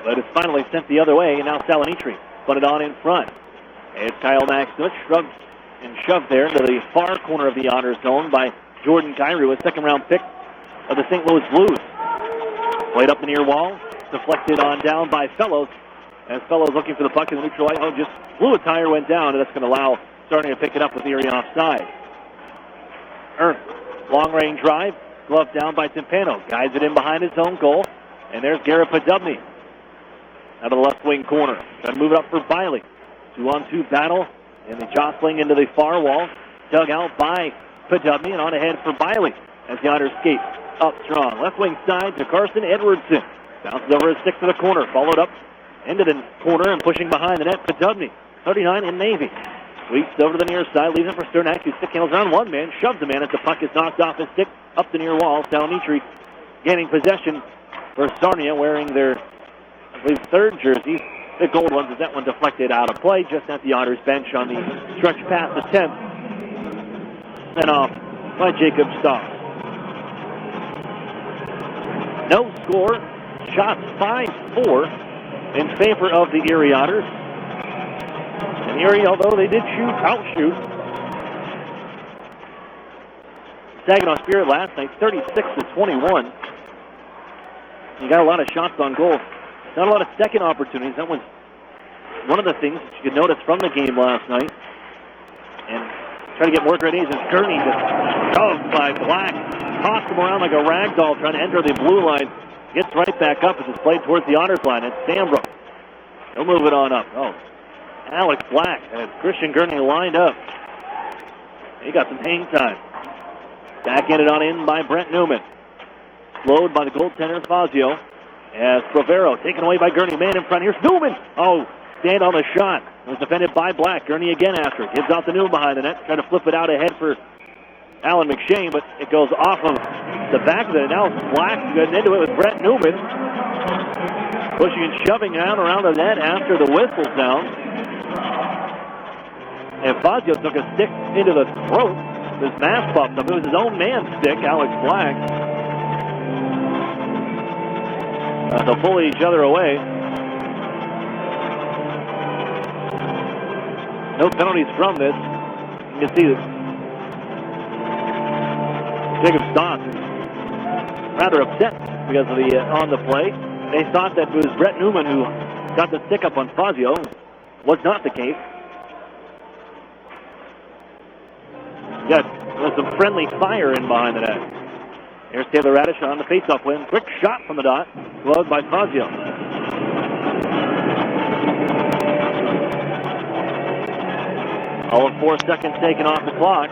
But it's finally sent the other way, and now Salonitri put it on in front. It's Kyle Maxwitz shrugged and shoved there into the far corner of the honor zone by Jordan Kyrou, a second-round pick of the St. Louis Blues. Played up the near wall, deflected on down by Fellows. As Fellows looking for the puck in the neutral line, just blew a tire, went down, and that's going to allow Sarnia to pick it up with Erie offside. Ernst, long-range drive, gloved down by Timpano. Guides it in behind his own goal, and there's Garrett Podubny out of the left wing corner. Trying to move it up for Biley. 2-on-2 battle, and the jostling into the far wall. Dug out by Podubny, and on ahead for Biley as the Otters skate up strong. Left wing side to Carson Edwardson. Bounces over his stick to the corner, followed up into the corner and pushing behind the net. Podubny, 39 in Navy. Sweeps over to the near side, leaves it for Sternak, who stick handles around one man, shoves the man as the puck is knocked off his stick up the near wall. Salonitri gaining possession for Sarnia, wearing their, I believe, third jersey. The gold ones, as that one deflected out of play just at the Otters bench on the stretch pass attempt. Sent off by Jacob Stoss. No score. Shots 5-4 in favor of the Erie Otters. And Erie, although they did outshoot Saginaw Spirit last night, 36-21. You got a lot of shots on goal. Not a lot of second opportunities. That was one of the things that you could notice from the game last night. And try to get more grenades as Gurney just shoved by Black. Tossed him around like a rag doll trying to enter the blue line. Gets right back up as it's played towards the Otters line. It's Sambrook. He'll move it on up. Oh, Alex Black and Christian Gurney lined up. He got some hang time. Backhanded on in by Brent Newman. Slowed by the goaltender Fazio. As Provero taken away by Gurney. Man in front. Here's Newman. Oh, stand on the shot. It was defended by Black. Gurney again after it. Gives out to Newman behind the net. Trying to flip it out ahead for Alan McShane, but it goes off of the back of it. Now Black getting into it with Brett Newman. Pushing and shoving around the net after the whistle sound. And Fazio took a stick into the throat. His mask popped up. It was his own man's stick, Alex Black. They'll pull each other away. No penalties from this. You can see that Jacob Stoss is rather upset because of the on the play. They thought that it was Brett Newman who got the stick up on Fazio. Was not the case. Yes, there was some friendly fire in behind the net. Here's Taylor Radish on the faceoff win. Quick shot from the dot. Gloved by Fazio. All of 4 seconds taken off the clock.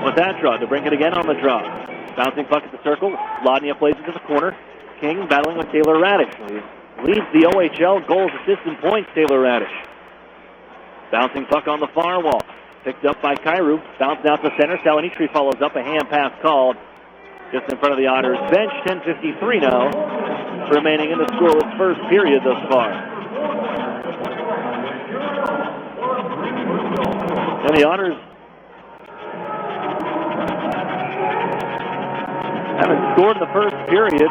With that draw, to bring it again on the draw. Bouncing puck at the circle. Ladnia plays it to the corner. King battling with Taylor Radish. He leads the OHL goals, assists, and points, Taylor Radish. Bouncing puck on the far wall. Picked up by Kyrou. Bounced out to center. Salonitri follows up. A hand pass called just in front of the Otters bench. 10:53 now remaining in the scoreless first period thus far. And the Otters haven't scored in the first period.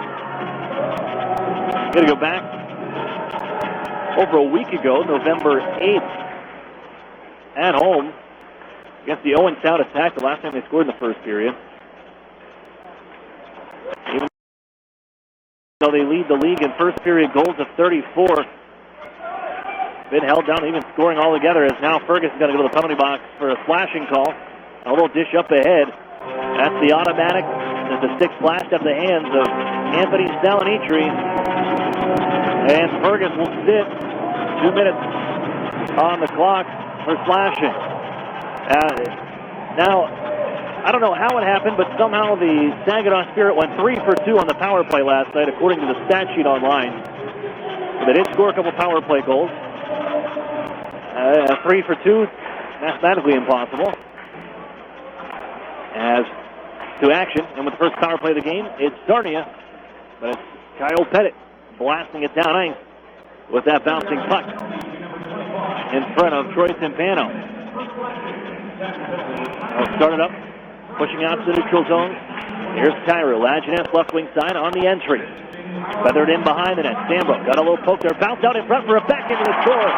Got to go back over a week ago, November 8th, at home against the Owen Sound Attack, the last time they scored in the first period. Even though they lead the league in first period goals of 34, been held down, even scoring all together, as now Ferguson's going to go to the penalty box for a slashing call. A little dish up ahead. That's the automatic. There's a stick flashed up the hands of Anthony Salinitri. And Fergus will sit 2 minutes on the clock for slashing. Now, I don't know how it happened, but somehow the Saginaw Spirit went 3 for 2 on the power play last night, according to the stat sheet online. They did score a couple power play goals. 3 for 2, mathematically impossible. As to action, and with the first power play of the game, it's Sarnia, but it's Kyle Pettit blasting it down ice with that bouncing puck in front of Troy Timpano. Started up, pushing out to the neutral zone. Here's Cairo, Lajeunesse left wing side on the entry. Feathered in behind the net. Sambrook got a little poke there, bounced out in front for a back into the score.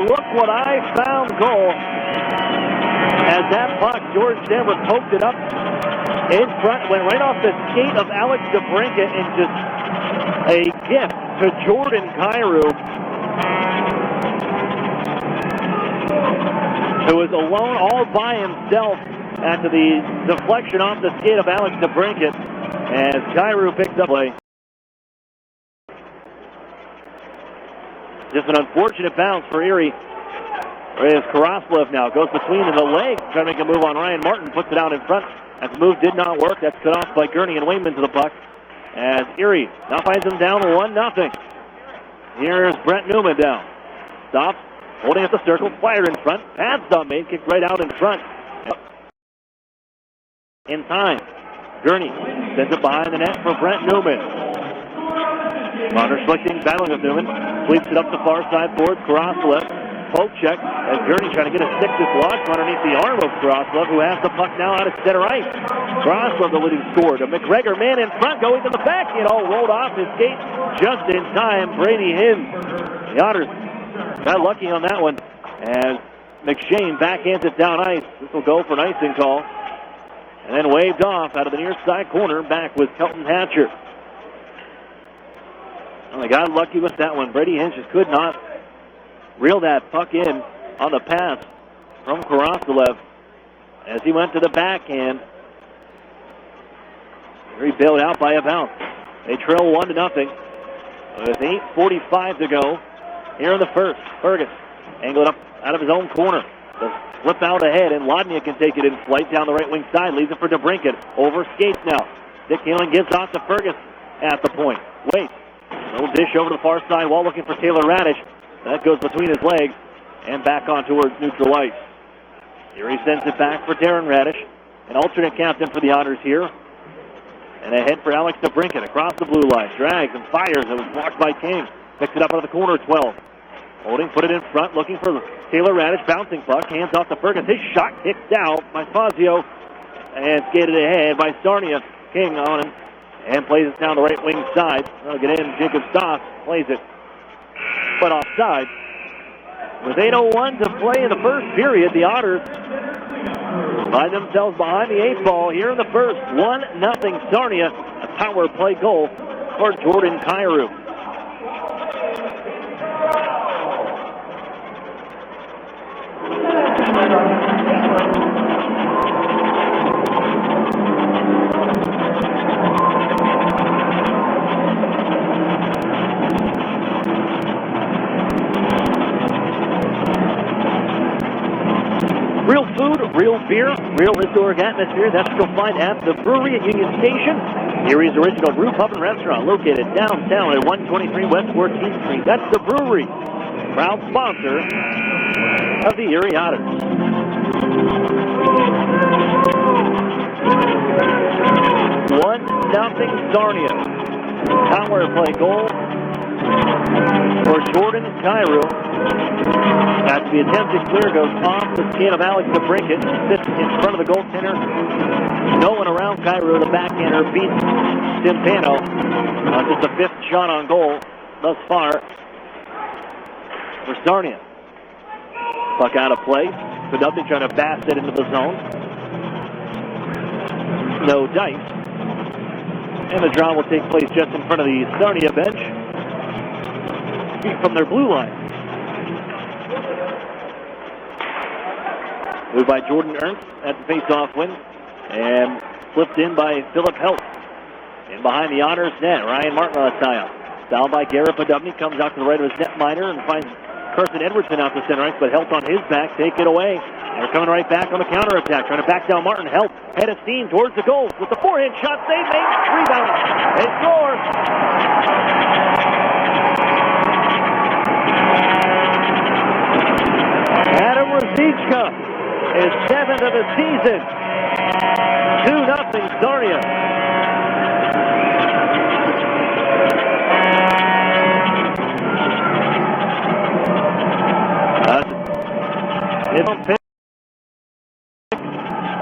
Look what I found goal. As that puck, George Sambrook poked it up in front, went right off the skate of Alex DeBrincat, and just a gift to Jordan Cairo, who was alone all by himself after the deflection off the skate of Alex DeBrincat, as Cairo picked up play. Just an unfortunate bounce for Erie. As Karaslev now goes between the legs, trying to make a move on Ryan Martin, puts it out in front. That move did not work. That's cut off by Gurney and Wayman to the puck. As Erie now finds them down 1-0. Here's Brent Newman down. Stops, holding at the circle, fired in front. Pads not made, kicked right out in front. In time, Gurney sends it behind the net for Brent Newman. Connor Schlichting battling with Newman. Sweeps it up the far side towards Karaslev. Poke check as Gurney trying to get a stick dislodged underneath the arm of Karaslev, who has the puck now out of center ice. Karaslev, the leading scorer, to McGregor, man in front, going to the back. It all rolled off his skate just in time. Brady Hind. The Otters got lucky on that one as McShane backhands it down ice. This will go for an icing call. And then waved off out of the near side corner. Back with Kelton Hatcher. Well, they got lucky with that one. Brady Hind just could not reel that puck in on the pass from Karaslev as he went to the backhand. He bailed out by a bounce. They trail 1-0 with 8:45 to go here in the first. Fergus angled up out of his own corner. The flip out ahead, and Lodnia can take it in flight down the right wing side. Leaves it for DeBrincat. Over skates now. Dick Halen gives off to Fergus at the point. Waits. Little dish over to the far side wall looking for Taylor Radish. That goes between his legs and back on towards neutral ice. Erie sends it back for Darren Radish, an alternate captain for the Otters here. And ahead for Alex DeBrincat across the blue line. Drags and fires. It was blocked by King. Picks it up out of the corner, 12. Holding, put it in front, looking for Taylor Radish. Bouncing puck, hands off to Fergus. His shot kicked out by Fazio and skated ahead by Sarnia. King on him and plays it down the right wing side. That'll get in. Jacob Stoss plays it, but offside. With 8:01 to play in the first period, the Otters find themselves behind the 8 ball here in the first. 1-0 Sarnia. A power play goal for Jordan Cairo. Real food, real beer, real historic atmosphere. That's what you'll find at the brewery at Union Station. Erie's original brew pub and restaurant located downtown at 123 West 14th Street. That's the brewery, proud sponsor of the Erie Otters. Nothing Sarnia. Power play goal for Jordan Cairo. That's the attempted clear, goes off the skin of Alex DeBrincat. Sits in front of the goaltender. No one around Cairo. The backhander beats Timpano. Just the 5th shot on goal thus far for Sarnia. Puck out of play. Podubny trying to bash it into the zone. No dice. And the draw will take place just in front of the Sarnia bench, from their blue line. Moved by Jordan Ernst at the face-off win, and flipped in by Philip Helt. In behind the Otters net, Ryan Martin on the tie-up. Fouled by Garrett Podubny, comes out to the right of his netminder and finds Carson Edwardson out to center ice, but Helt on his back, take it away. And they're coming right back on the counterattack, trying to back down Martin. Helt head of steam towards the goal with the forehand shot, save made, rebound. They score. Adam Rosichka is 7th of the season. 2-0 Sarnia. Pick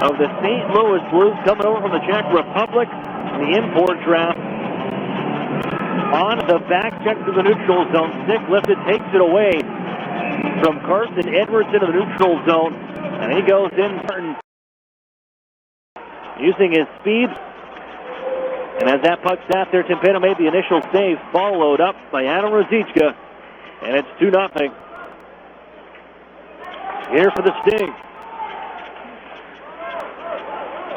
of the St. Louis Blues coming over from the Czech Republic in the import draft. On the back check to the neutral zone. Stick lifted, takes it away from Carson Edwards into the neutral zone. And he goes in using his speed. And as that puck sat there, Timpano made the initial save, followed up by Adam Rosichka. And it's 2-0. Here for the Sting.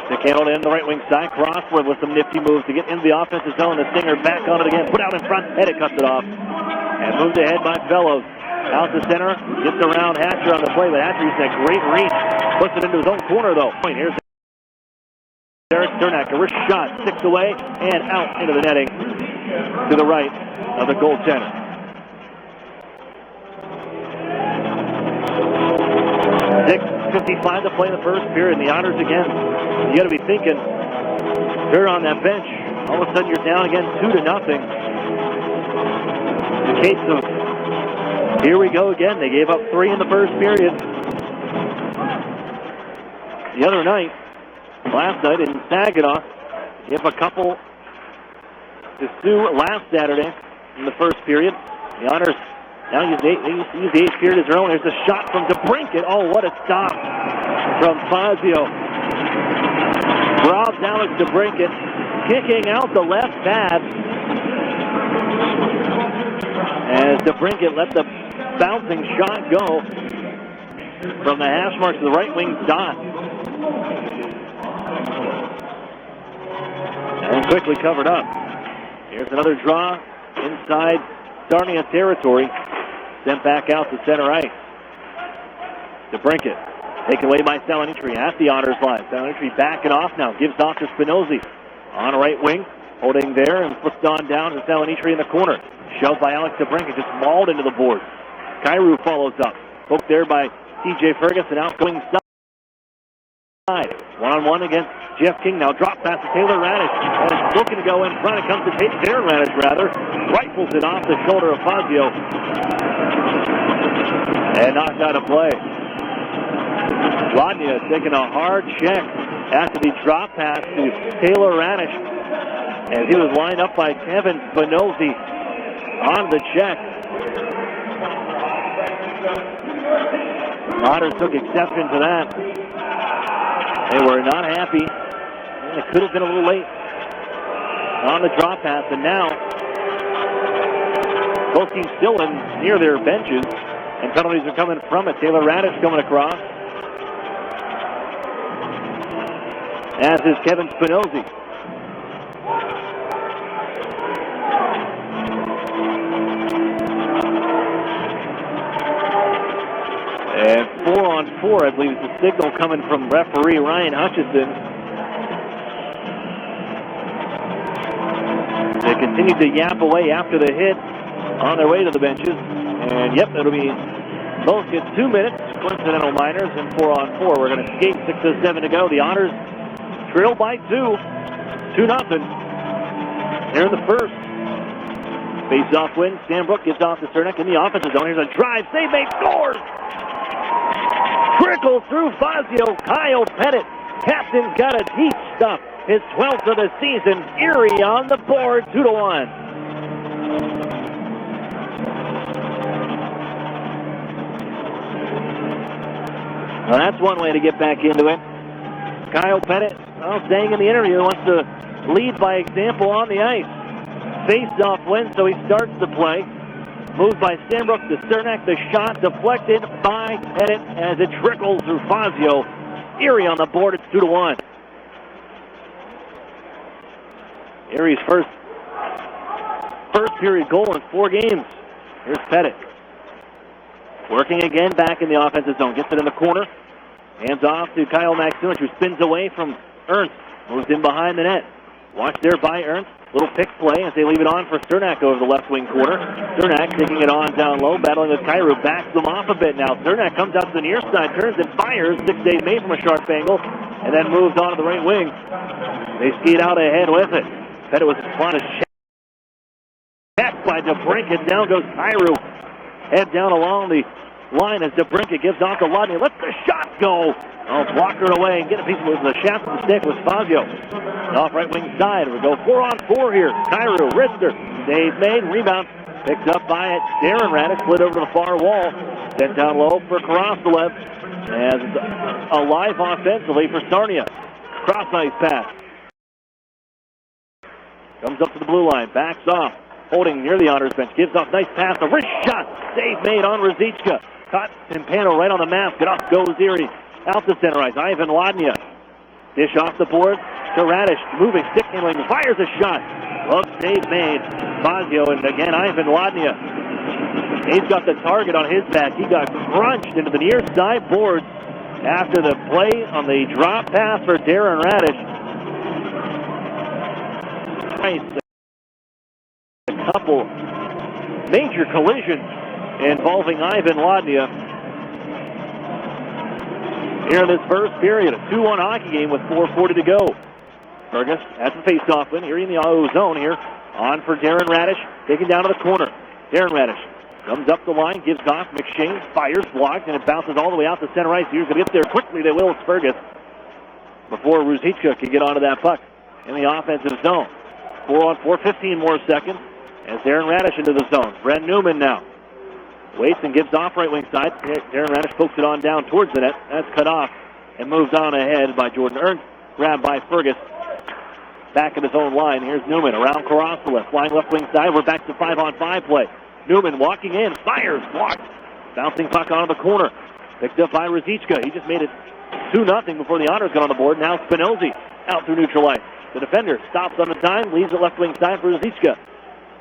Stick handled in the right wing side. Crossword with some nifty moves to get into the offensive zone. The Stinger back on it again. Put out in front. Head it cuts it off. And moved ahead by Fellows. Out to center. Gets around Hatcher on the play. But Hatcher using a great reach. Puts it into his own corner though. Here's Derek Cernak. A wrist shot. 6 away. And out into the netting. To the right of the goaltender. 6:55 to play in the first period, and the Otters again. You got to be thinking, they're on that bench. All of a sudden, you're down again 2-0. The case of here we go again. They gave up 3 in the first period. The other night, last night in Saginaw, gave a couple to Sioux last Saturday in the first period. The Otters. Now they use the 8th period as their own. There's a shot from DeBrincat. Oh, what a stop from Fazio. Robs Alex DeBrincat, kicking out the left pad. As DeBrincat let the bouncing shot go from the hash mark to the right wing dot. And quickly covered up. Here's another draw inside Sarnia territory. Sent back out to center ice. DeBrincat taken away by Salonitri at the Otters line. Salonitri backing off now. Gives off to Spinozzi on a right wing. Holding there and flipped on down to Salonitri in the corner. Shoved by Alex DeBrincat. Just mauled into the boards. Kyrou follows up. Poked there by TJ Ferguson. Outgoing side. One-on-one against Jeff King. Now drop pass to Taylor Radish. And it's looking to go in front. It comes to Darren Radish, rather. Rifles it off the shoulder of Fazio. And knocked out of play. Rodnia taking a hard check after the drop pass to Taylor Radish. As he was lined up by Kevin Spinozzi on the check. Otters took exception to that. They were not happy. It could have been a little late on the drop pass. And now, both teams still in near their benches. And penalties are coming from it. Taylor Radish coming across. As is Kevin Spinozzi. And 4-on-4, I believe, is the signal coming from referee Ryan Hutchison. They continue to yap away after the hit on their way to the benches. And yep, it'll be both get 2 minutes, coincidental minors, and 4-on-4. We're going to skate 6:07 to go. The Otters trail by 2-0. Here in the first. Face-off win. Stanbrook gives off to Cernak in the offensive zone. Here's a drive. Save made. Scores! Trickle through Fazio. Kyle Pettit. Captain's got to teach stuff. His 12th of the season. Erie on the board. 2-1. Well, that's one way to get back into it. Kyle Pettit, staying in the interview, wants to lead by example on the ice. Face-off win, so he starts the play. Moved by Sandbrook to Cernak. The shot deflected by Pettit as it trickles through Fazio. Erie on the board. It's 2-1. Erie's first period goal in 4 games. Here's Pettit. Working again back in the offensive zone. Gets it in the corner. Hands off to Kyle Maximich, who spins away from Ernst. Moves in behind the net. Watched there by Ernst. Little pick play as they leave it on for Cernak over the left wing corner. Cernak taking it on down low, battling with Kyrou. Backs them off a bit now. Cernak comes out to the near side, turns and fires. 6 days made from a sharp angle, and then moves on to the right wing. They skied out ahead with it. Pettit was on a check by DeBrincat. Down goes Kyrou. Head down along the line as DeBrincat gives off to Ludney. Lets the shot go. Blocker it away and get a piece of the shaft of the stick with Fazio. Off right wing side. We go 4-on-4 here. Kyrou, wrister. Save made. Rebound. Picked up by it. Darren Raddick slid over to the far wall. Sent down low for Karastalev. As a live offensively for Sarnia. Cross ice pass. Comes up to the blue line. Backs off. Holding near the Otters bench. Gives off. Nice pass. A wrist shot. Save made on Ruzicka. Caught Timpano right on the mask. Get off. Goes Erie. Out to center ice. Ivan Ladnia. Dish off the board to Radish. Moving, stick handling. Fires a shot. Glove save made. Fazio and again Ivan Ladnia. He's got the target on his back. He got crunched into the near side boards after the play on the drop pass for Darren Radish. Nice. A couple major collisions involving Ivan Ladnia. Here in this first period, a 2-1 hockey game with 4:40 to go. Burgess has the face-off win. Erie in the auto zone here. On for Darren Radish. Taken down to the corner. Darren Radish comes up the line, gives off. McShane fires, blocked, and it bounces all the way out to center ice. Here's going to get there quickly. They will. It's Burgess. Before Ruzicka can get onto that puck in the offensive zone. 4-on-4, 15 more seconds. As Darren Radish into the zone. Brent Newman now. Waits and gives off right wing side. Darren Radish pokes it on down towards the net. That's cut off and moves on ahead by Jordan Ernst. Grabbed by Fergus. Back in his own line. Here's Newman around Karastalev. Flying left wing side. We're back to 5-on-5 play. Newman walking in. Fires. Blocked. Bouncing puck onto the corner. Picked up by Ruzicka. He just made it 2-0 before the Otters got on the board. Now Spinozzi out through neutral line. The defender stops on the dime. Leaves it left wing side for Ruzicka.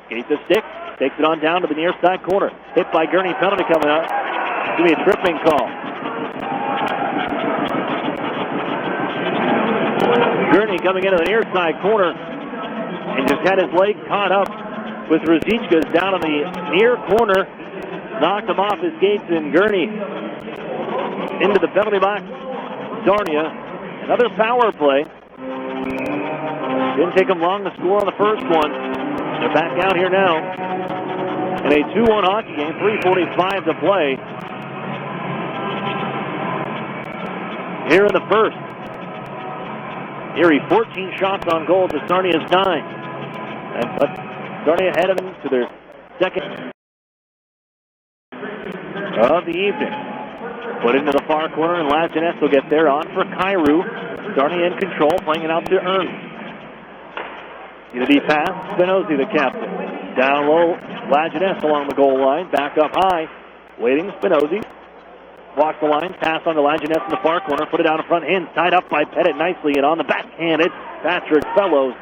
Skates the stick. Takes it on down to the near side corner. Hit by Gurney. Penalty coming out. It's going to be a tripping call. Gurney coming into the near side corner and just had his leg caught up with Ruzicka's down in the near corner. Knocked him off his skates, and Gurney into the penalty box. Sarnia. Another power play. Didn't take them long to score on the first one. They're back out here now in a 2-1 hockey game, 3:45 to play. Here in the first. Erie 14 shots on goal to Sarnia's 9. And but Sarnia headed to their second of the evening. Put into the far corner, and Lajeunesse will get there. On for Kyrou. Sarnia in control, playing it out to Ernst. The deep pass, Spinozzi, the captain. Down low, Lajeunesse along the goal line. Back up high, waiting, Spinozzi. Walks the line, pass on to Lajeunesse in the far corner. Put it down in front, in, tied up by Pettit nicely. And on the backhanded, Patrick Fellows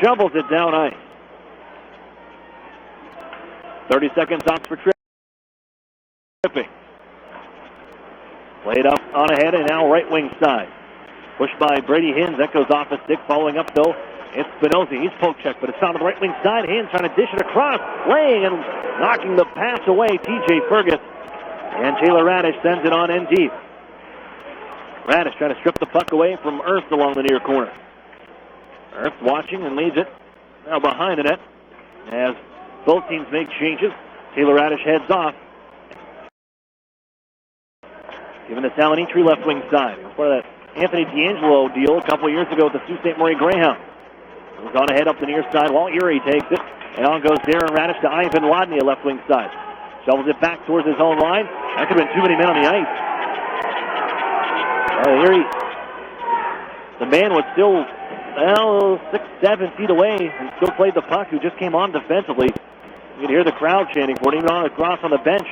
shovels it down ice. 30 seconds on for tripping. Played up on ahead and now right wing side. Pushed by Brady Hins. That goes off a stick. Following up though, it's Spinozzi. He's poke check, but it's down to the right wing side. Hins trying to dish it across. Laying and knocking the pass away. TJ Fergus. And Taylor Radish sends it on in deep. Radish trying to strip the puck away from Ernst along the near corner. Ernst watching and leads it now behind the net as both teams make changes. Taylor Radish heads off. Giving to Salonitri left wing side. It was part of that Anthony D'Angelo deal a couple years ago with the Sault Ste. Marie Greyhounds. It was on ahead up the near side while Erie takes it. And on goes Darren Radish to Ivan Ladnia left wing side. Shovels it back towards his own line. That could have been too many men on the ice. Erie The man was still, 6-7 feet away and still played the puck, who just came on defensively. You can hear the crowd chanting for it, even on the cross on the bench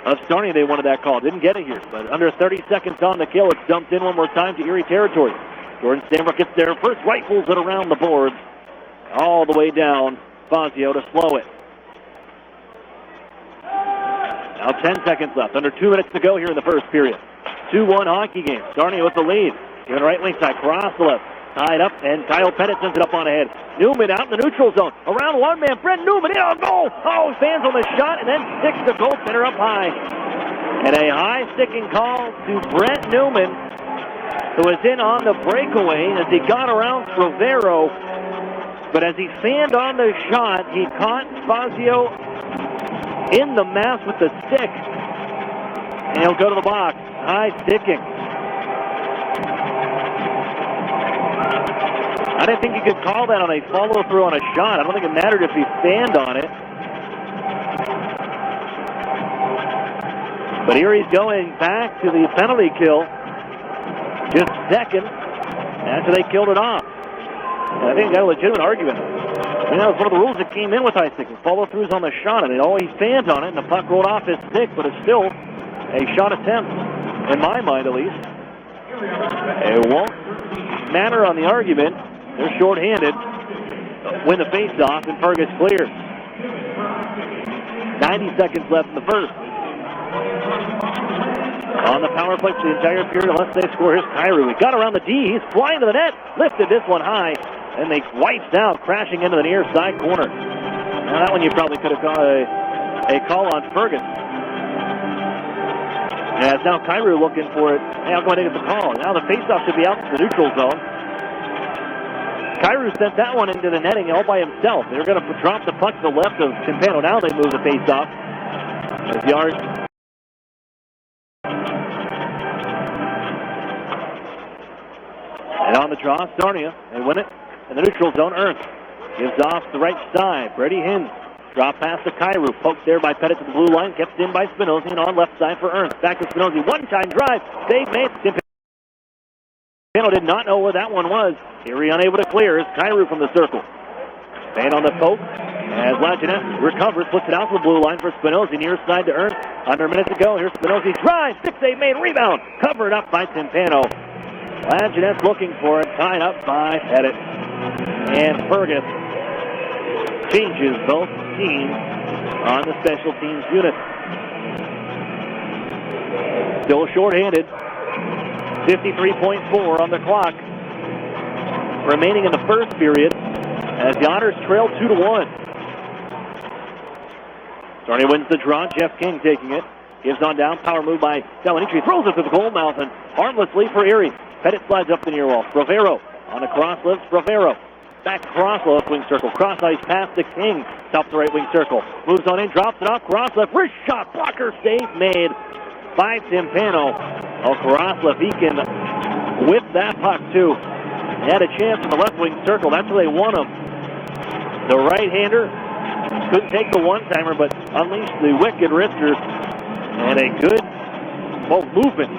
of Sarnia. They wanted that call. Didn't get it here, but under 30 seconds on the kill, it's dumped in one more time to Erie territory. Jordan Stanbrook gets there first, rifles it around the boards, all the way down. Fazio to slow it. Now 10 seconds left, under 2 minutes to go here in the first period. 2-1 hockey game. Sarnia with the lead. Given right wing side, cross the left. Tied up, and Kyle Pettit sends it up on ahead. Newman out in the neutral zone. Around one man, Brent Newman, in a goal! Oh, stands on the shot, and then sticks the goaltender up high. And a high sticking call to Brent Newman, who was in on the breakaway as he got around Rovero. But as he fanned on the shot, he caught Fazio in the mask with the stick. And he'll go to the box. High sticking. I didn't think you could call that on a follow-through on a shot. I don't think it mattered if he fanned on it. But Erie's going back to the penalty kill. Just seconds after they killed it off. And I think they got a legitimate argument. You know, it's one of the rules that came in with high sticking. Follow-throughs on the shot. And he fanned on it, and the puck rolled off his stick, but it's still a shot attempt, in my mind at least. It won't matter on the argument. They're shorthanded. Win the face-off, and Fergus clears. 90 seconds left in the first. On the power play for the entire period, unless they score. Here's Kyrou. He got around the D. He's flying to the net. Lifted this one high, and they wipes out, crashing into the near side corner. Now that one you probably could have got a call on Fergus. As now Kyrou looking for it. Hey, I'm going to get the call. Now the face-off should be out to the neutral zone. Kyrou sent that one into the netting all by himself. They're going to drop the puck to the left of Timpano. Now they move the face-off. As Yard. And on the draw, Sarnia. They win it in the neutral zone. Ernst gives off the right side. Brady Hins. Drop pass to Kyrou. Poked there by Pettit to the blue line. Kept in by Spinozzi. And on left side for Ernst. Back to Spinozzi. One-time drive. Save made. Timpano did not know where that one was. Erie unable to clear as Kyrou from the circle. Man on the poke. As Lajeunesse recovers. Puts it out to the blue line for Spinozzi. Near side to Ernst. Under a minute to go. Here's Spinozzi's drive. 6-8 made. Rebound. Covered up by Timpano. Lajeunesse looking for it. Tied up by Pettit. And Fergus changes both teams on the special teams unit. Still shorthanded. 53.4 on the clock remaining in the first period as the Otters trail 2-1. Sarnia wins the draw. Jeff King taking it. Gives on down. Power move by Delanici. Throws it to the goal mouth and harmlessly for Erie. Pettit slides up the near wall. Brovero on a cross lifts. Brovero. Back cross left wing circle. Cross ice pass to King. Top the right wing circle. Moves on in. Drops it off. Cross left. Wrist shot. Blocker save made by Timpano. Kraslev, he can whip that puck too. He had a chance in the left wing circle. That's where they want him. The right-hander couldn't take the one-timer, but unleashed the wicked wristers. And a good movement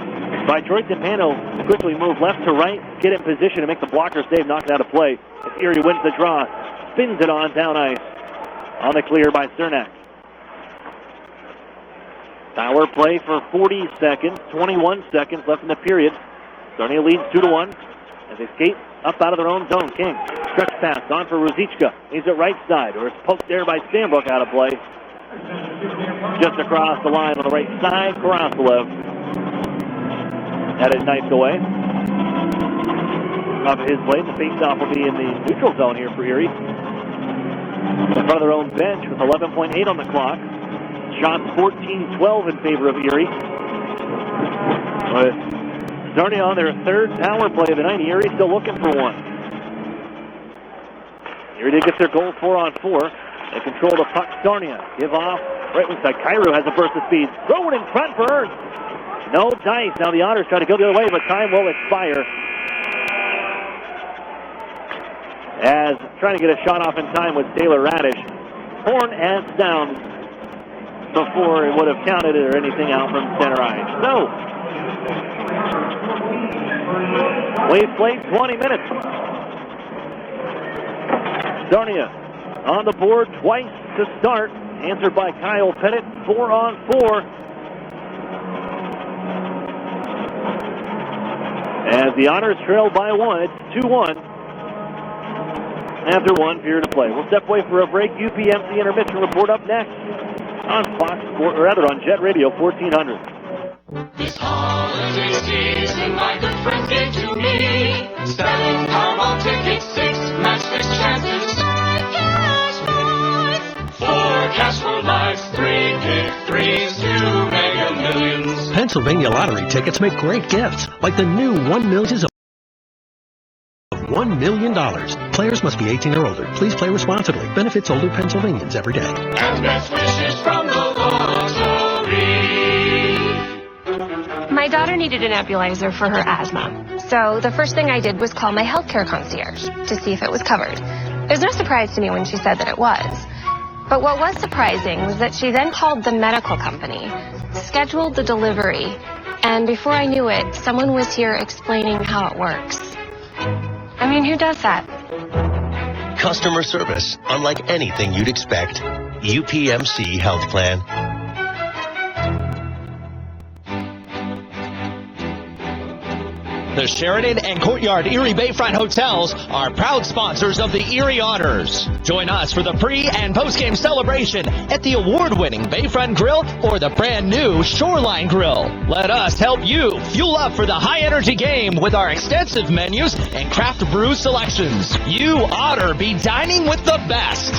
by Troy Timpano to quickly move left to right, get in position to make the blocker save, knock it out of play. As Erie wins the draw, spins it on down ice. On the clear by Cernak. Power play for 40 seconds, 21 seconds left in the period. Sarnia leads 2-1 as they skate up out of their own zone. King, stretch pass on for Ruzicka. He's at right side, or it's poked there by Stanbrook out of play. Just across the line on the right side, Kraslev had it knifed away. Off of his blade, the faceoff will be in the neutral zone here for Erie. In front of their own bench with 11.8 on the clock. Shots 14-12 in favor of Erie. But Sarnia on their third power play of the night. Erie still looking for one. Erie did get their goal 4-on-4. They control the puck. Sarnia give off right wing side. Kyrou has a burst of speed. Throw it in front for Ernst. No dice. Now the Otters try to go the other way, but time will expire. As trying to get a shot off in time was Taylor Radish. Horn as down before it would have counted it or anything out from center ice. So We've played 20 minutes. Sarnia on the board twice to start. Answered by Kyle Pettit, 4-on-4. As the Otters trail by 1, it's 2-1 after 1 period of play. We'll step away for a break. UPMC intermission report up next on on Jet Radio 1400. This holiday season, my good friend gave to me 7 Powerball tickets, 6 match 6 chances, 5 cash prize, 4 cash for lives, 3 pick 3s, 2 Mega Millions. Pennsylvania lottery tickets make great gifts, like the new 1 millions of $1 million. Players must be 18 or older. Please play responsibly. Benefits older Pennsylvanians every day. And best wishes from the lottery. My daughter needed an nebulizer for her asthma. So the first thing I did was call my healthcare concierge to see if it was covered. There's no surprise to me when she said that it was. But what was surprising was that she then called the medical company, scheduled the delivery, and before I knew it, someone was here explaining how it works. I mean, who does that? Customer service, unlike anything you'd expect. UPMC Health Plan. The Sheridan and Courtyard Erie Bayfront Hotels are proud sponsors of the Erie Otters. Join us for the pre- and post-game celebration at the award-winning Bayfront Grill or the brand-new Shoreline Grill. Let us help you fuel up for the high-energy game with our extensive menus and craft brew selections. You Otter be dining with the best.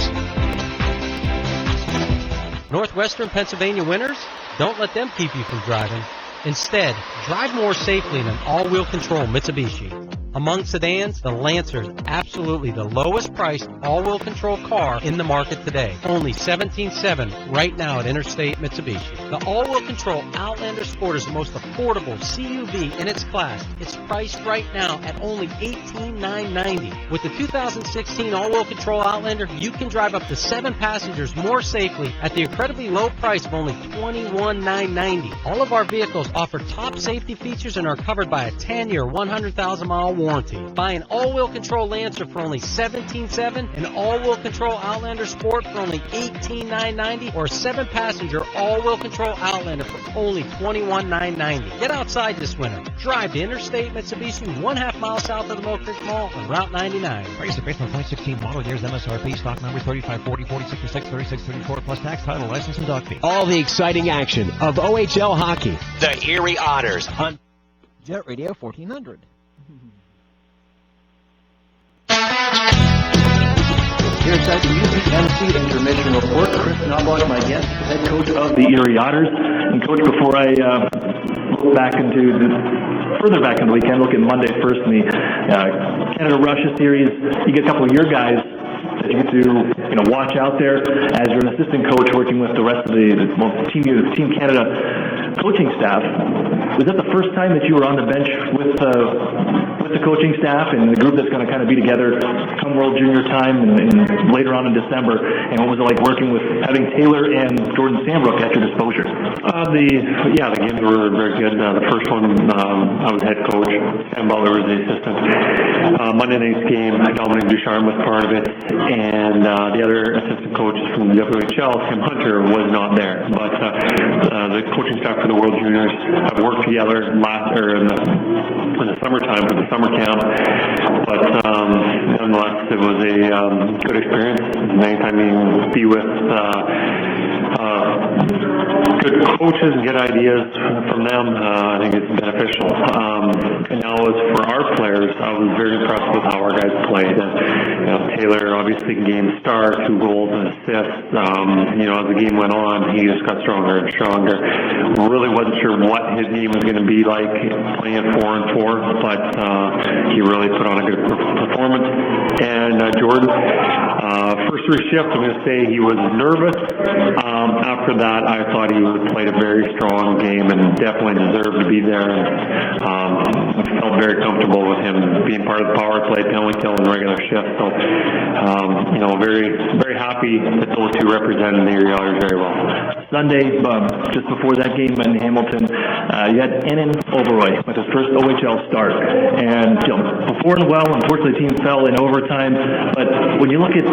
Northwestern Pennsylvania winners, don't let them keep you from driving. Instead, drive more safely in an all-wheel control Mitsubishi. Among sedans, the Lancer is absolutely the lowest priced all-wheel control car in the market today. Only $17,700 right now at Interstate Mitsubishi. The all-wheel control Outlander Sport is the most affordable CUV in its class. It's priced right now at only $18,990. With the 2016 all-wheel control Outlander, you can drive up to 7 passengers more safely at the incredibly low price of only $21,990. All of our vehicles offer top safety features and are covered by a 10-year, 100,000-mile warranty. Buy an all-wheel control Lancer for only $17,700, an all-wheel control Outlander Sport for only $18,990, or a 7-passenger all-wheel control Outlander for only $21,990. Get outside this winter. Drive to Interstate Mitsubishi 1/2 mile south of the Mill Creek Mall on Route 99. Price is based on 2016 model years, MSRP, stock number 3540, 4636, 3634, plus tax, title, license, and dock fee. All the exciting action of OHL hockey. The Erie Otters on Jet Radio 1400. Here's that UPMC intermission report. Chris Knobloch, my guest, head coach of the Erie Otters. And coach, before I look back further back into the weekend, look at Monday first in the Canada-Russia series. You get a couple of your guys that you get to watch out there as you're an assistant coach working with the rest of the Team Canada coaching staff. Was that the first time that you were on the bench with the coaching staff and the group that's going to kind of be together come World Junior time and later on in December? And what was it like working with having Taylor and Jordan Sambrook at your disposal? The games were very good. The first one, I was head coach, and Butler was the assistant. Monday night's game, Dominic Ducharme was part of it, and the other assistant coach from the WHL, Tim Hunter, was not there. But the coaching staff for the World Juniors have worked together in the summertime for the summer camp. But nonetheless, it was a good experience. Anytime you can be with good coaches and get ideas from them, I think it's beneficial. And now as for our players, I was very impressed with how our guys played. Taylor, obviously, game star, 2 goals and assists. As the game went on, he just got stronger and stronger. Really wasn't sure what his game was going to be like playing at 4-on-4, but he really put on a good performance. And Jordan, first first 3 shifts, I'm going to say he was nervous. After that, I thought he played a very strong game and definitely deserved to be there. I felt very comfortable with him being part of the power play, penalty kill, and regular shift. So, very, very happy that those two represented the Erie Otters very well. Sunday, just before that game in Hamilton, you had Enon Overroy with his first OHL start. And performed well. Unfortunately, the team fell in overtime. But when you look at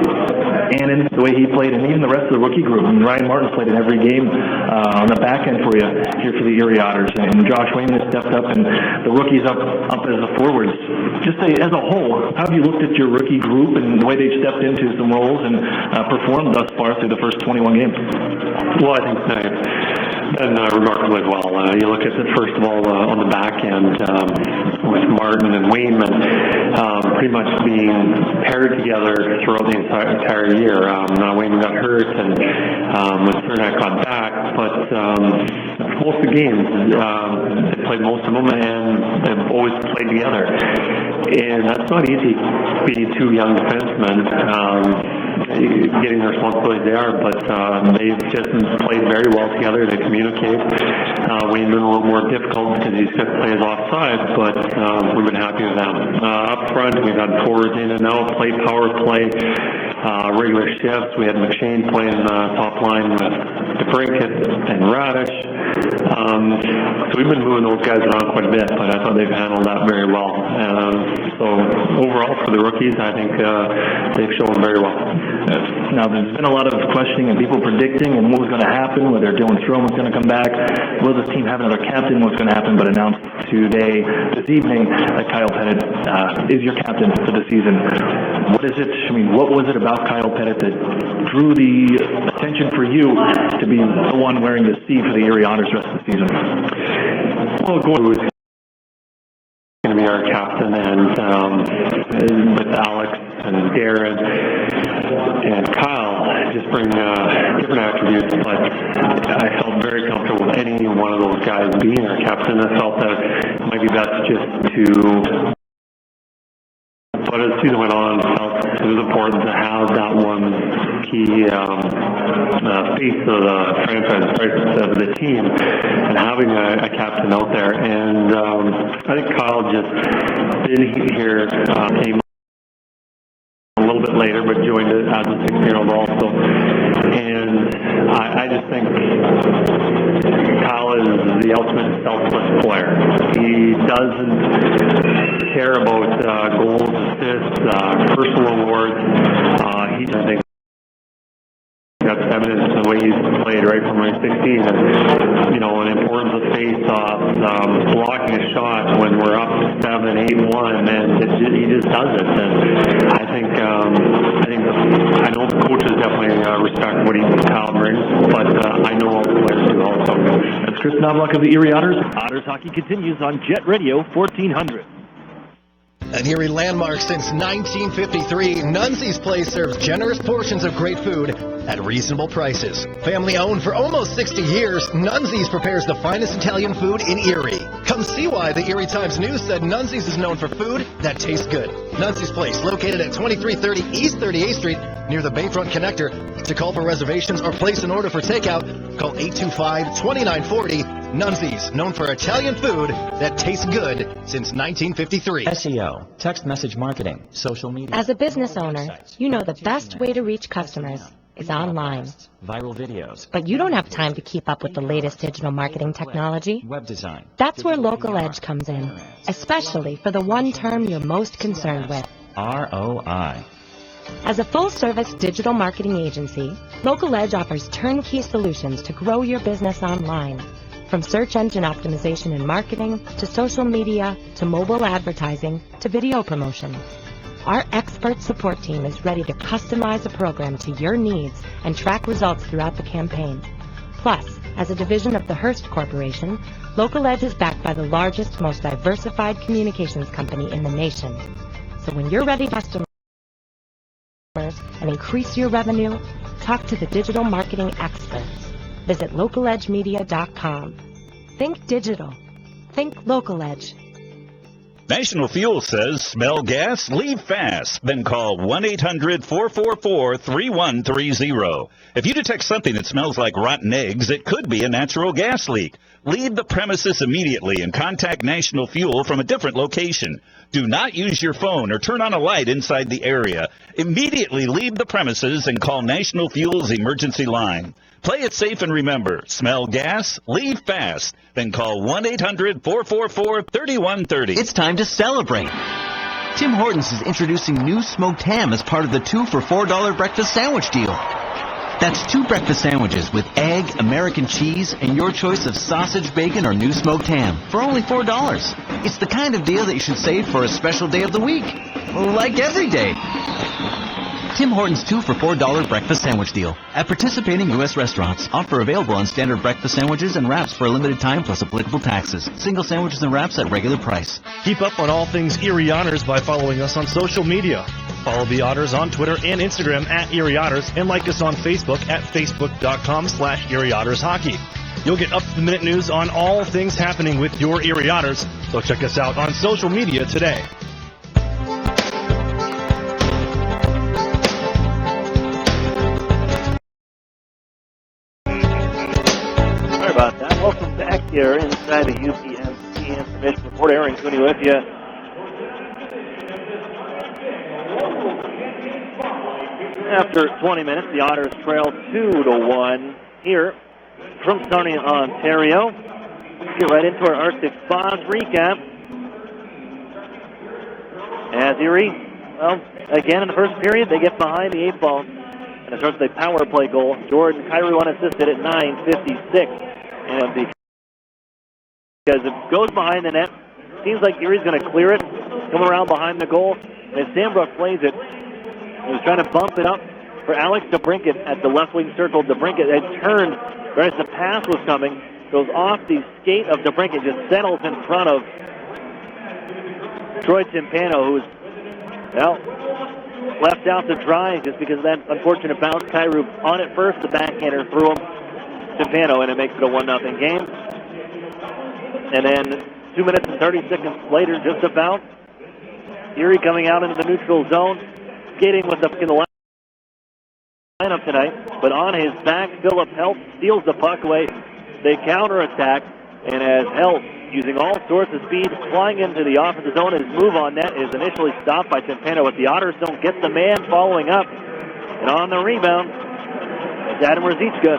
Enon, the way he played, and even the rest of the rookie group, and Ryan Martin's played in every game on the back end for you here for the Erie Otters. And Josh Wayman has stepped up, and the rookies up as the forwards. Just as a whole, how have you looked at your rookie group and the way they've stepped into some roles and performed thus far through the first 21 games? Well, I think they've been remarkably well. You look at it, first of all, on the back end with Martin and Wayman pretty much being paired together throughout the entire year. Wayman got hurt and when Sarnia got back, but most of the games, they played most of them, and they've always played together. And that's not easy, being 2 young defensemen, getting the responsibilities they are, but they've just played very well together. They communicate. Wayman a little more difficult because he's got to play his offside, but we've been happy with them. Up front, we've had forwards in and out, play power play, regular shifts. We had McShane playing top line with DeBrincat and Radish. So we've been moving those guys around quite a bit, but I thought they've handled that very well. So overall, for the rookies, I think they've shown very well. Now, there's been a lot of questioning and people predicting and what was going to happen, whether Dylan Strome was going to come back, will this team have another captain, what's going to happen, but announced this evening, that Kyle Pettit is your captain for the season. What is it, what was it about Kyle Pettit that drew the attention for you to be the one wearing the C for the Erie Otters the rest of the season? Well, going was going to be our captain, and with Alex and Darren and Kyle, just bring different attributes, but I felt very comfortable with any one of those guys being our captain. I felt that it might be best just to, but as the season went on, I felt it was important to have that one key face of the franchise, of the team, and having a captain out there. And I think Kyle just did here, came a little bit later, but joined it as a 16-year-old also. And I just think Kyle is the ultimate selfless player. He doesn't care about goals, assists, personal awards. I think that's evidence in the way he's played right from age 16, and an importance of face-offs, blocking a shot when we're up 7-8-1, and he just does it. And I know the coaches definitely respect what Kyle brings, but I know all the players do also. That's Chris Knobloch of the Erie Otters. Otters hockey continues on Jet Radio 1400. An Erie landmark since 1953, Nunzie's Place serves generous portions of great food at reasonable prices. Family owned for almost 60 years, Nunzie's prepares the finest Italian food in Erie. Come see why the Erie Times News said Nunzie's is known for food that tastes good. Nunzie's Place, located at 2330 East 38th Street, near the Bayfront Connector. To call for reservations or place an order for takeout, call 825-2940. Nunzie's, known for Italian food that tastes good since 1953. SEO, text message marketing, social media. As a business owner, you know the best way to reach customers is online. Viral videos. But you don't have time to keep up with the latest digital marketing technology. Web design. That's where Local Edge comes in, especially for the one term you're most concerned with. ROI. As a full-service digital marketing agency, Local Edge offers turnkey solutions to grow your business online. From search engine optimization and marketing, to social media, to mobile advertising, to video promotion. Our expert support team is ready to customize a program to your needs and track results throughout the campaign. Plus, as a division of the Hearst Corporation, Local Edge is backed by the largest, most diversified communications company in the nation. So when you're ready to customers and increase your revenue, talk to the digital marketing experts. Visit localedgemedia.com. Think digital. Think Local Edge. National Fuel says, smell gas, leave fast. Then call 1-800-444-3130. If you detect something that smells like rotten eggs, it could be a natural gas leak. Leave the premises immediately and contact National Fuel from a different location. Do not use your phone or turn on a light inside the area. Immediately leave the premises and call National Fuel's emergency line. Play it safe and remember, smell gas, leave fast. Then call 1-800-444-3130. It's time to celebrate. Tim Hortons is introducing new smoked ham as part of the 2 for $4 breakfast sandwich deal. That's 2 breakfast sandwiches with egg, American cheese, and your choice of sausage, bacon, or new smoked ham for only $4. It's the kind of deal that you should save for a special day of the week, like every day. Tim Hortons 2 for $4 breakfast sandwich deal at participating U.S. restaurants. Offer available on standard breakfast sandwiches and wraps for a limited time plus applicable taxes. Single sandwiches and wraps at regular price. Keep up on all things Erie Otters by following us on social media. Follow the Otters on Twitter and Instagram at Erie Otters and like us on Facebook at facebook.com/Erie Otters Hockey. You'll get up-to-the-minute news on all things happening with your Erie Otters, so check us out on social media today. Sorry about that. Welcome back here inside the UPMC Intermission Report. Aaron Cooney with you. After 20 minutes, the Otters trail 2-1 here from Sarnia, Ontario. Let's get right into our Arctic Spas recap. As Erie, well, again in the first period, they get behind the 8 ball. And it starts with a power play goal. Jordan Kyrie unassisted at 9:56. And because it goes behind the net, seems like Erie's going to clear it, come around behind the goal. And Sandbrook plays it. He was trying to bump it up for Alex DeBrincat at the left wing circle. DeBrincat had turned right as the pass was coming. Goes off the skate of DeBrincat, just settles in front of Troy Timpano, who's, well, left out to dry just because of that unfortunate bounce. Kyrou on it first, the backhander threw him. Timpano, and it makes it a 1-0 game. And then 2 minutes and 30 seconds later, just about, Erie coming out into the neutral zone, skating with in the lineup tonight, but on his back, Philip Helt steals the puck away. They counterattack, and as Helt, using all sorts of speed, flying into the offensive zone, his move on net is initially stopped by Timpano, but the Otters don't get the man following up. And on the rebound, Adam Ruzicka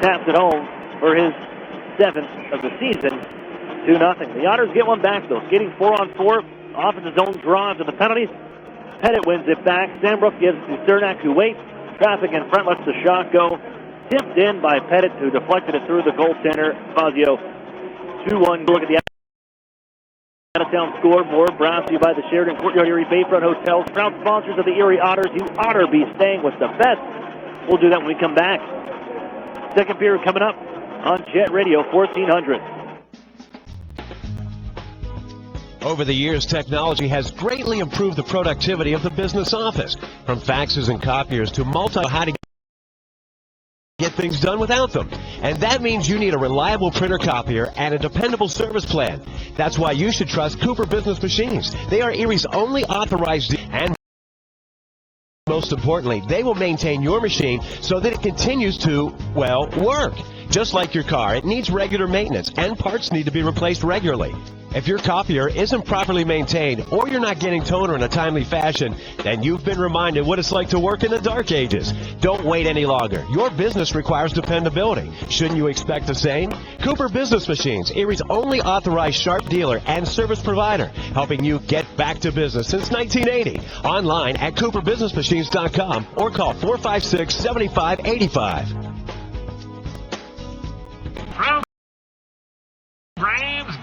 taps it home for his 7th of the season, 2-0. The Otters get one back, though, skating 4-on-4, offensive zone draw to the penalties. Pettit wins it back. Sandbrook gives to Cernak, who waits. Traffic in front lets the shot go. Tipped in by Pettit, who deflected it through the goaltender, Fazio. 2-1. Look at the out-of-town scoreboard. Brought to you by the Sheridan Courtyard Erie Bayfront Hotels. Proud sponsors of the Erie Otters. You oughter be staying with the best. We'll do that when we come back. Second period coming up on Jet Radio 1400. Over the years, technology has greatly improved the productivity of the business office. From faxes and copiers to how to get things done without them. And that means you need a reliable printer copier and a dependable service plan. That's why you should trust Cooper Business Machines. They are Erie's only authorized and most importantly, they will maintain your machine so that it continues to, well, work. Just like your car, it needs regular maintenance and parts need to be replaced regularly. If your copier isn't properly maintained or you're not getting toner in a timely fashion, then you've been reminded what it's like to work in the dark ages. Don't wait any longer. Your business requires dependability. Shouldn't you expect the same? Cooper Business Machines, Erie's only authorized Sharp dealer and service provider, helping you get back to business since 1980. Online at cooperbusinessmachines.com or call 456-7585.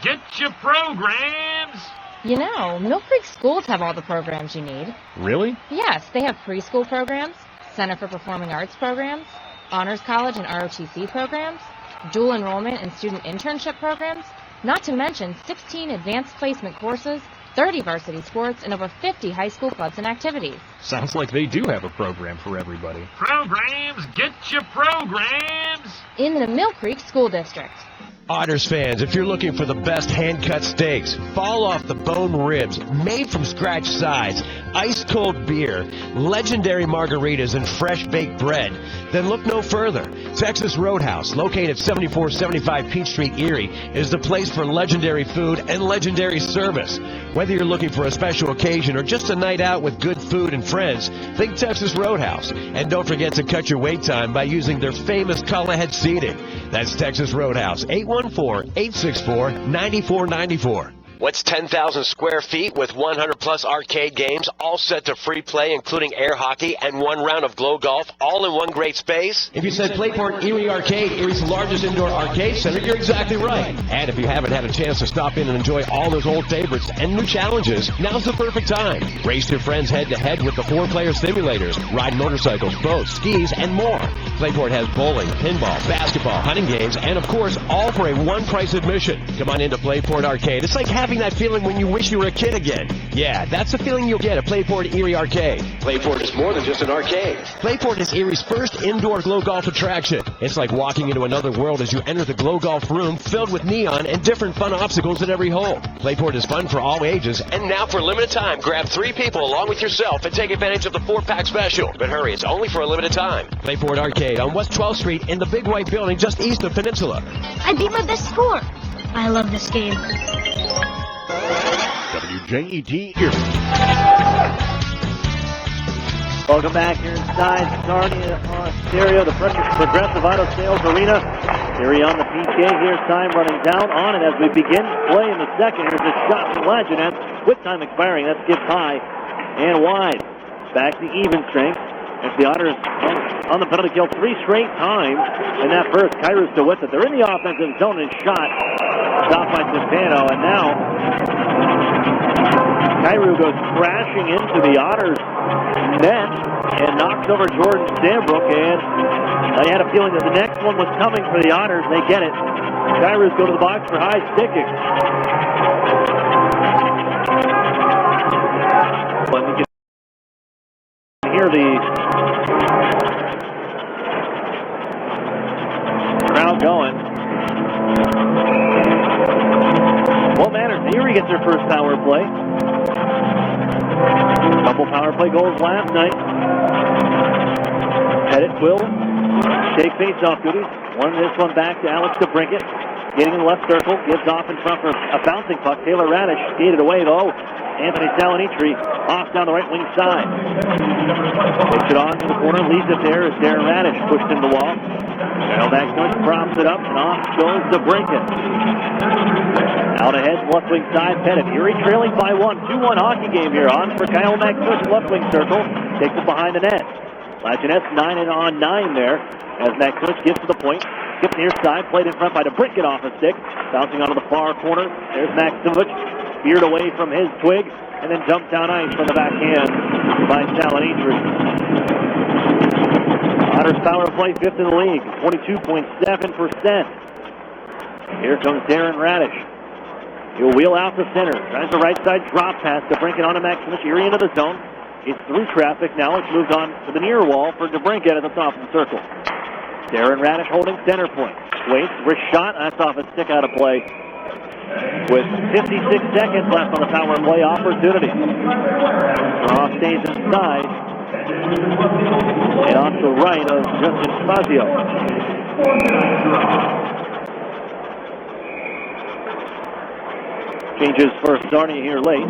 Get your programs! You know, Mill Creek schools have all the programs you need. Really? Yes, they have preschool programs, Center for Performing Arts programs, Honors College and ROTC programs, dual enrollment and student internship programs, not to mention 16 advanced placement courses, 30 varsity sports, and over 50 high school clubs and activities. Sounds like they do have a program for everybody. Programs! Get your programs! In the Mill Creek School District. Otters fans, if you're looking for the best hand-cut steaks, fall-off-the-bone ribs, made-from-scratch sides, ice-cold beer, legendary margaritas, and fresh-baked bread, then look no further. Texas Roadhouse, located at 7475 Peach Street, Erie, is the place for legendary food and legendary service. Whether you're looking for a special occasion or just a night out with good food and friends, think Texas Roadhouse. And don't forget to cut your wait time by using their famous call-ahead seating. That's Texas Roadhouse, 814-864-9494. What's 10,000 square feet with 100-plus arcade games, all set to free play, including air hockey and one round of glow golf, all in one great space? If you said Playport Erie Arcade, Erie's largest indoor arcade center, you're exactly right. And if you haven't had a chance to stop in and enjoy all those old favorites and new challenges, now's the perfect time. Race your friends head-to-head with the 4-player simulators, ride motorcycles, boats, skis, and more. Playport has bowling, pinball, basketball, hunting games, and of course, all for a one-price admission. Come on into Playport Arcade. It's like having that feeling when you wish you were a kid again. Yeah, that's the feeling you'll get at Playport Erie Arcade. Playport is more than just an arcade. Playport is Erie's first indoor glow golf attraction. It's like walking into another world as you enter the glow golf room filled with neon and different fun obstacles at every hole. Playport is fun for all ages, and now for a limited time, grab 3 people along with yourself and take advantage of the 4-pack special. But hurry, it's only for a limited time. Playport Arcade on West 12th Street in the Big White Building just east of Peninsula. I beat my best score. I love this game. WJET Erie. Welcome back here inside Sarnia, Ontario, the Progressive Auto Sales Arena. Erie on the PK here, time running down on it as we begin play in the second. Here's a shot from Lajeunesse with time expiring. That's skipped high and wide. Back to even strength as the Otters on the penalty kill 3 straight times in that burst. Kairos to with it. They're in the offensive zone and shot. Stopped by Stefano, and now Kairu goes crashing into the Otters net and knocks over Jordan Sandbrook, and I had a feeling that the next one was coming for the Otters. They get it. Kairu's go to the box for high sticking. But we can hear the crowd going. What matters? Erie gets their first power play. Couple power play goals last night. Pettit will take face-off duties. This one back to Alex DeBrincat. Getting in the left circle. Gives off in front for a bouncing puck. Taylor Radish skated away though. Anthony Salinitri off down the right wing side. Takes it on to the corner. Leaves it there as Darren Radish pushed in the wall. Kyle Maximus props it up and off goes DeBrincat. Out ahead, left wing side, Pettit. Erie trailing by 1. 2-1 hockey game here on for Kyle Maximus, left wing circle. Takes it behind the net. Lajeunesse 9-on-9 there as Maximus gets to the point. Skips near side, played in front by DeBrincat off a stick. Bouncing onto the far corner. There's Maximus. Veered away from his twig and then dumped down ice from the backhand by Salinitri. Otters power play 5th in the league, 22.7%. Here comes Darren Radish. He'll wheel out to center. Tries the right side drop pass to DeBrincat onto Maximus. Erie into the zone. It's through traffic now. It's moved on to the near wall for DeBrincat at the top of the circle. Darren Radish holding center point. Waits, wrist shot. That's off a stick out of play. With 56 seconds left on the power play opportunity. Ross stays inside. And off the right of Justin Fazio. Changes for Sarnia here late.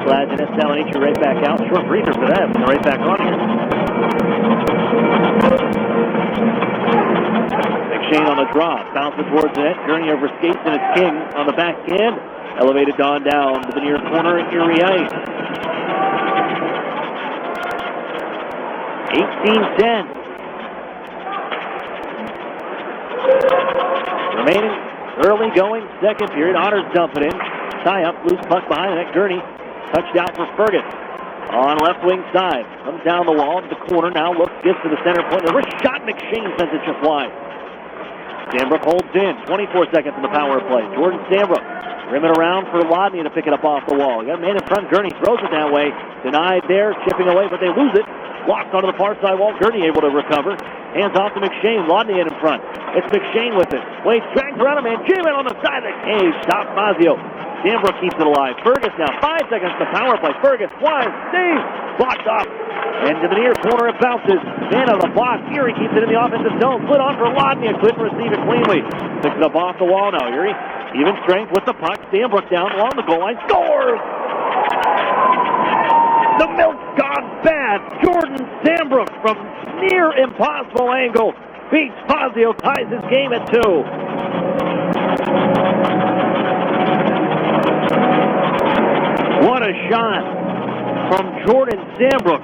Lajeunesse, Salinitri right back out. Short breather for them. They're right back on here. McShane on the draw. Bounces towards the net. Gurney over skates and it's King on the backhand. Elevated on down to the near corner at Erie Ice. 18-10. Remaining early going second period. Otters dump it in. Tie up. Loose puck behind the net. Gurney touched out for Fergus. On left wing side. Comes down the wall to the corner. Now looks, gets to the center point. The wrist shot. McShane sends it just wide. Sandbrook holds in. 24 seconds in the power play. Jordan Sandbrook rimming around for Lodney to pick it up off the wall. You got a man in front. Gurney throws it that way. Denied there. Chipping away, but they lose it. Blocked onto the far side wall. Gurney able to recover. Hands off to McShane. Laudnier in front. It's McShane with it. Waits, drags around him, and Jim on the side of the cage. Stop Fazio. Sandbrook keeps it alive. Burgess now 5 seconds to power play. Burgess flies. Steve blocked off. Into the near corner it bounces. Man of the block. Erie keeps it in the offensive zone. Split on for Laudnier. Couldn't receive it cleanly. Picks it up off the wall now. Erie even strength with the puck. Sandbrook down along the goal line. Scores! The milk's gone bad. Jordan Sandbrook from near impossible angle beats Fazio, ties his game at 2. What a shot from Jordan Sandbrook.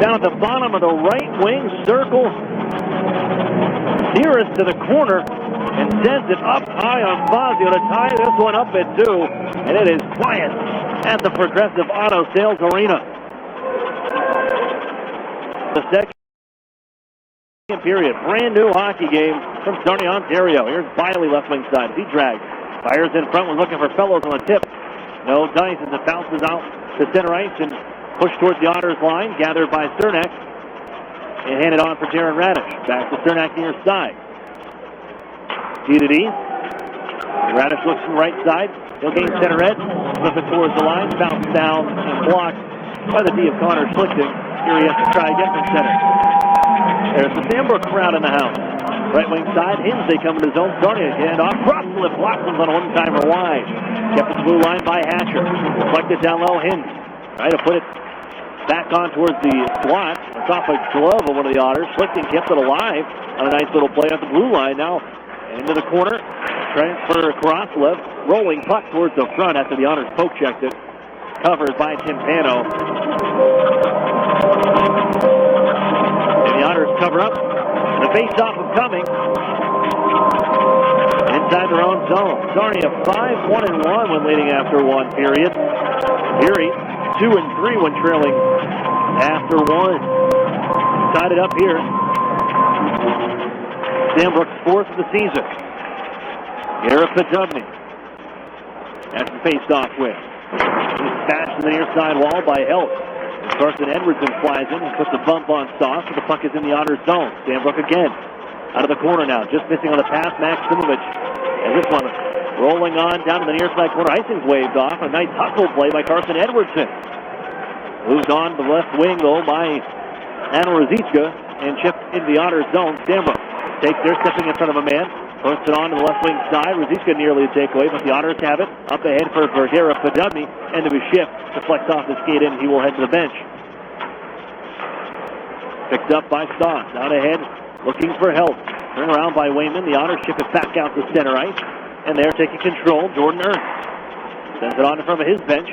Down at the bottom of the right wing circle, nearest to the corner, and sends it up high on Fazio to tie this one up at 2. And it is quiet at the Progressive Auto Sales Arena. The second period, brand new hockey game from Sarnia, Ontario. Here's Biley left wing side. He drags. Fires in front. We're looking for Fellows on the tip. No dice as it bounces out to center ice and pushed towards the Otters line. Gathered by Cernak. And handed on for Darren Radish. Back to Cernak near side. D to D. Radish looks from right side. He'll gain center edge. Flip it towards the line. Bounce down and blocked by the D of Connor Schlichting. Here he has to try again from center. There's the Sandbrook crowd in the house. Right wing side. Himsey coming to his own. Sarnia hand off. Cross flip. Blossoms on a one-timer wide. Kept at the blue line by Hatcher. Reflected down low. Hims. Trying to put it back on towards the slot. It's off a glove of one of the Otters. Schlichting kept it alive on a nice little play at the blue line. Now into the corner. Transfer across left. Rolling puck towards the front after the Otters poke checked it. Covered by Timpano. And the Otters cover up. The face-off of coming. Inside their own zone. Sarnia 5-1-1 when leading after one period. Erie 2-3 when trailing after one. Tied it up here. Sandbrook's 4th of the season. Garrett Podubny. That's the face-off win. He's smashed to the near side wall by Helt. Carson Edwardson flies in and puts a bump on Sauce, but the puck is in the Otters zone. Sandbrook again. Out of the corner now. Just missing on the pass, Max Simovich. And this one rolling on down to the near side corner. Icing's waved off. A nice hustle play by Carson Edwardson. Moves on to the left wing, though, by Anna Rosicka and chipped into the Otters zone. Sandbrook takes there, stepping in front of a man. Posts it on to the left wing side. Rosicka nearly a takeaway, but the Otters have it. Up ahead for Garrett Podubny. End of his shift. Deflects off the skate in. He will head to the bench. Picked up by Sauce. Out ahead, looking for help. Turn around by Wayman. The Otters ship it back out to center ice. And they're taking control. Jordan Ernst sends it on in front of his bench.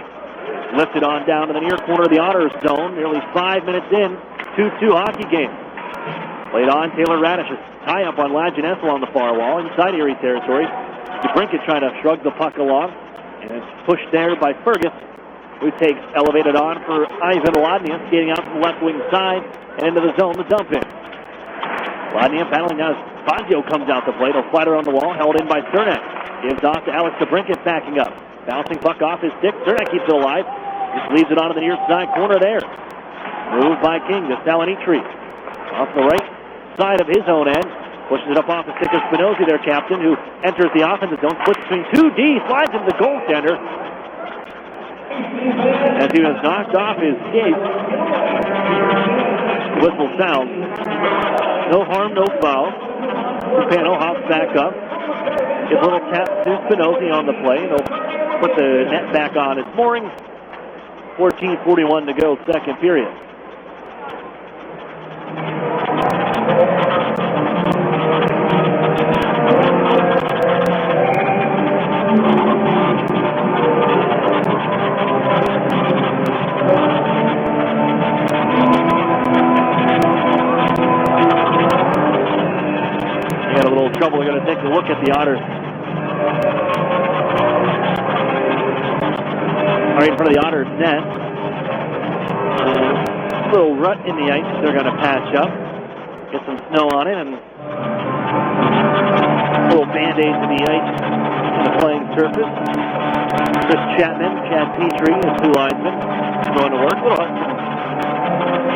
Lifted on down to the near corner of the Otters zone. Nearly 5 minutes in. 2-2 hockey game. Played on Taylor Radish's tie-up on Laginessel on the far wall. Inside Erie territory. DeBrincat trying to shrug the puck along. And it's pushed there by Fergus, who takes elevated on for Ivan Laudnier. Skating out to the left wing side. And into the zone to dump in. Laudnier battling now as Fazio comes out the plate. He'll flatter on the wall. Held in by Cernak. Gives off to Alex DeBrincat backing up. Bouncing puck off his stick. Cernak keeps it alive. Just leaves it onto the near side corner there. Moved by King to Salinitri. Off the right side of his own end. Pushes it up off the stick of Spinozzi, their captain, who enters the offensive zone. Splits between 2D. Slides into the goaltender. As he was knocked off his skate. Whistle sounds. No harm, no foul. Tupano hops back up. Gives a little tap to Spinozzi on the play. He'll put the net back on its moorings. 14:41 to go, second period. Had a little trouble. We're going to take a look at the Otters. Right in front of the Otters net. A little rut in the ice they're going to patch up. Get some snow on it and little band-aids in the ice to the playing surface. Chris Chapman, Chad Petrie, and two linemen going to work.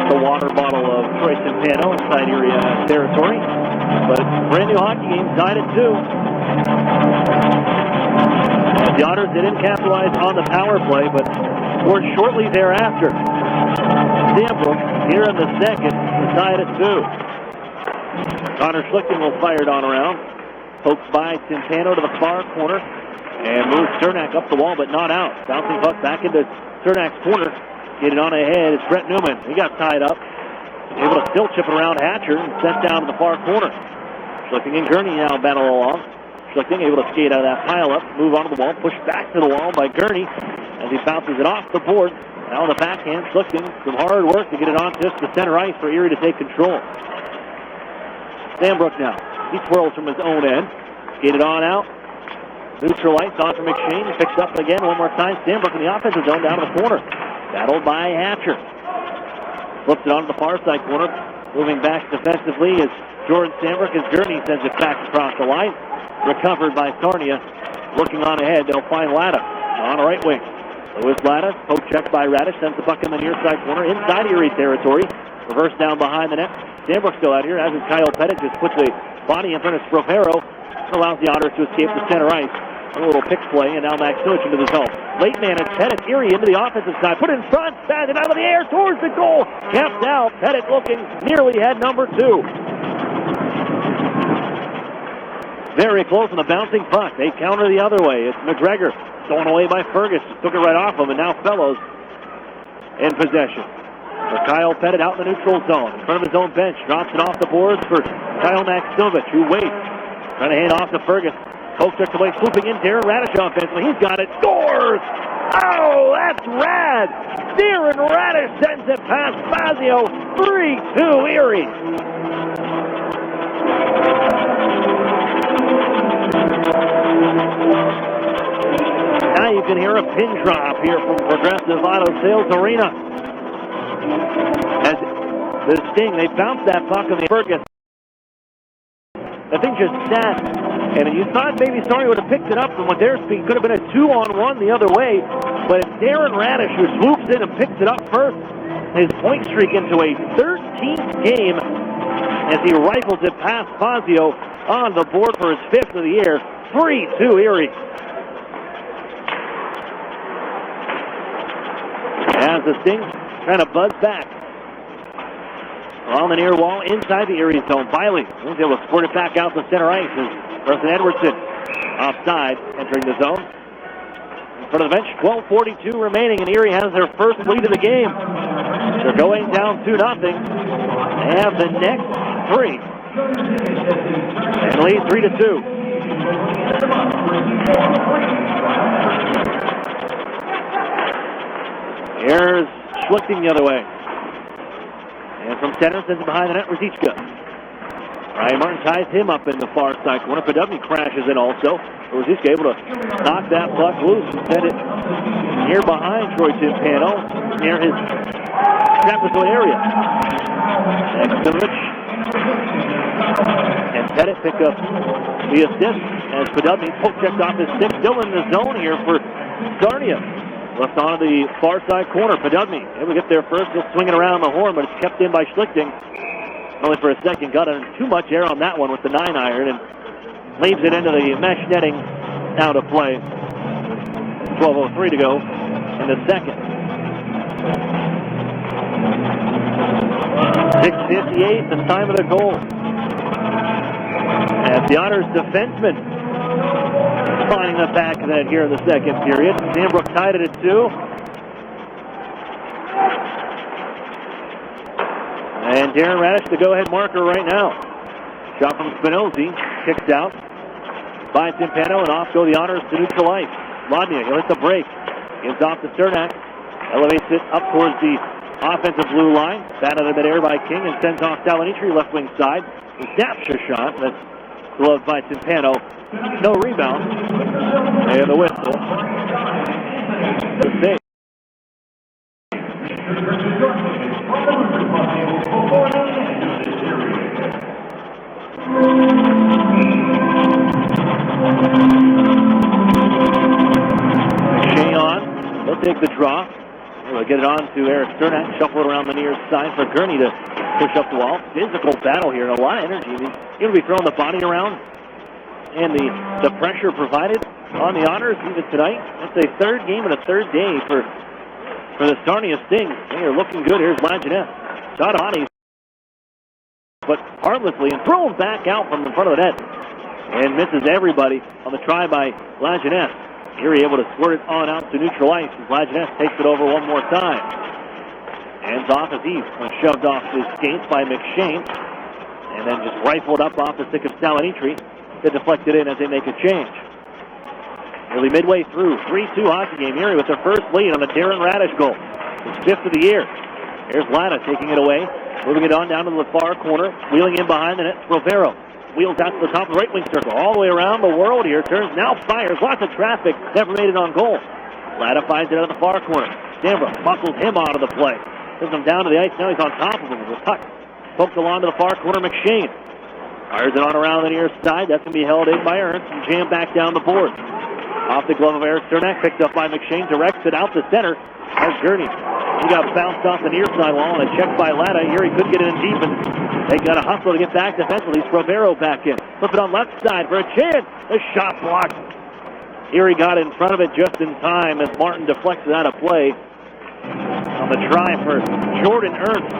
The water bottle of Troy Timpano inside Erie territory. But brand new hockey game tied at 2. The Otters didn't capitalize on the power play, but scored shortly thereafter. Sandbrook here in the second to tie it at 2. Connor Schlichting will fire it on around. Pokes by Timpano to the far corner and moves Cernak up the wall, but not out. Bouncing puck back into Cernak's corner. Get it on ahead. It's Brett Newman. He got tied up. Able to still chip it around Hatcher and sent down to the far corner. Schlichting and Gurney now battle along. Schlichting able to skate out of that pile up, move onto the wall, push back to the wall by Gurney as he bounces it off the board. Now on the backhand, Schlichting, some hard work to get it on just the center ice for Erie to take control. Sandbrook now. He twirls from his own end. Get it on out. Neutral ice on for McShane. Picks up again one more time. Sandbrook in the offensive zone down to the corner. Battled by Hatcher. Flips it onto the far side corner. Moving back defensively is Jordan Sandbrook as Gurney sends it back across the line. Recovered by Sarnia. Looking on ahead, they'll find Latta on the right wing. Lewis Latta, poke check by Radish, sends the puck in the near side corner inside Erie territory. Reverse down behind the net. Sandbrook still out here, as is Kyle Pettit. Just puts a body in front of Sprovero. Allows the Otters to escape the center ice. A little pick play, and now Max Illich into the zone. Late man is Pettit. Erie into the offensive side. Put in front. Sends it out of the air towards the goal. Kept out. Pettit looking nearly had number 2. Very close on the bouncing puck. They counter the other way. It's McGregor. Stolen away by Fergus. Took it right off him, and now Fellows in possession. For Kyle Pettit out in the neutral zone. In front of his own bench. Drops it off the boards for Kyle Maximovich, who waits. Trying to hand off to Fergus. Poke checked away, swooping in. Darren Radish offensively. He's got it. Scores! Oh, that's rad! Darren Radish sends it past Fazio. 3-2 Erie. Now you can hear a pin drop here from Progressive Auto Sales Arena. As the Sting, they bounced that puck on the Burgess. The thing just sat, and you thought maybe Sarnia would have picked it up, and with their speed, could have been a 2-on-1 the other way. But it's Darren Radish who swoops in and picks it up first. His point streak into a 13th game as he rifles it past Fazio on the board for his 5th of the year. 3-2 Erie. As the Sting trying to buzz back. On the near wall, inside the Erie zone. Biley was able to squirt it back out to center ice as Preston Edwardson offside, entering the zone. In front of the bench, 12:42 remaining, and Erie has their first lead of the game. They're going down 2-0. They have the next 3. And lead 3-2. Here's Schlichting the other way. And from center, sends it behind the net, Rosichka. Ryan Martin ties him up in the far side corner. Podubny crashes in also. Rosichka able to knock that puck loose and send it here behind Troy Timpano, near his capital area. Maximovic and Pettit pick up the assist as Podubny poke checked off his stick. Still in the zone here for Sarnia. Left on the far side corner. Podubny able to get there first. He'll swing it around the horn, but it's kept in by Schlichting. Only for a second. Got too much air on that one with the 9-iron and leaves it into the mesh netting. Now to play. 12:03 to go in the second. 6:58, the time of the goal. As the Otters defenseman finding the back of that here in the second period. Sandbrook tied it at 2. And Darren Radish, the go-ahead marker right now. Shot from Spinozzi, kicked out by Timpano, and off go the Otters to neutral ice. Lodnia, he'll hit the break. Gives off to Cernak. Elevates it up towards the offensive blue line. Batted in midair by King and sends off Salonitri left wing side. He snaps a shot. That's gloved by Timpano. No rebound. And the whistle. The save. take the draw. We'll get it on to Eric Sternak, shuffle it around the near side for Gurney to push up the wall. Physical battle here, a lot of energy. He's going to be throwing the body around, and the pressure provided on the Otters even tonight. It's a third game and a third day for the Sarnia Sting. They are looking good. Here's Lajeunesse. Shot on, but harmlessly, and thrown back out from in front of the net. And misses everybody on the try by Lajeunesse. Erie able to squirt it on out to neutral ice as Lajeunesse takes it over one more time. Hands off as he's shoved off his skates by McShane. And then just rifled up off the stick of Salonitri to deflect it in as they make a change. Nearly midway through, 3-2 hockey game. Erie with their first lead on the Darren Radish goal. His fifth of the year. Here's Latta taking it away. Moving it on down to the far corner. Wheeling in behind the net, Rovero. Wheels out to the top of the right wing circle. All the way around the world here. Turns, now fires. Lots of traffic. Never made it on goal. Latta finds it out of the far corner. Stambrook muscles him out of the play. Sends him down to the ice. Now he's on top of him with a puck. Poked along to the far corner. McShane fires it on around the near side. That's going to be held in by Ernst and jammed back down the board. Off the glove of Eric Sternak. Picked up by McShane. Directs it out to center. As Gurney. He got bounced off the near side wall and a check by Latta. Here he could get it in deep, and they got a hustle to get back defensively. Rovero back in. Flip it on left side for a chance. The shot blocked. Erie got in front of it just in time as Martin deflects it out of play. On the try for Jordan Ernst.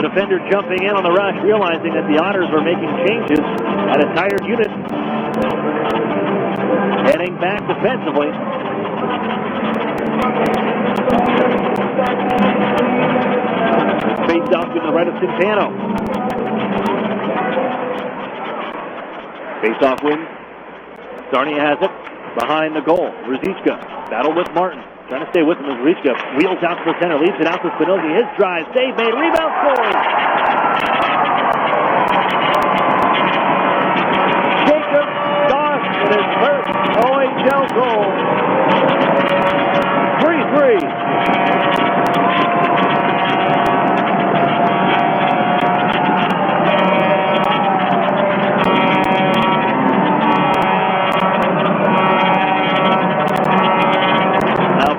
The defender jumping in on the rush, realizing that the Otters were making changes at a tired unit. Heading back defensively. Face off to the right of Centeno. Face off wins. Sarnia has it behind the goal. Ruzicka battle with Martin. Trying to stay with him as Ruzicka wheels out to the center. Leaves it out to Spinozzi. His drive. Save made. Rebound scoring. Jacob Doss with his first OHL goal. 3-3.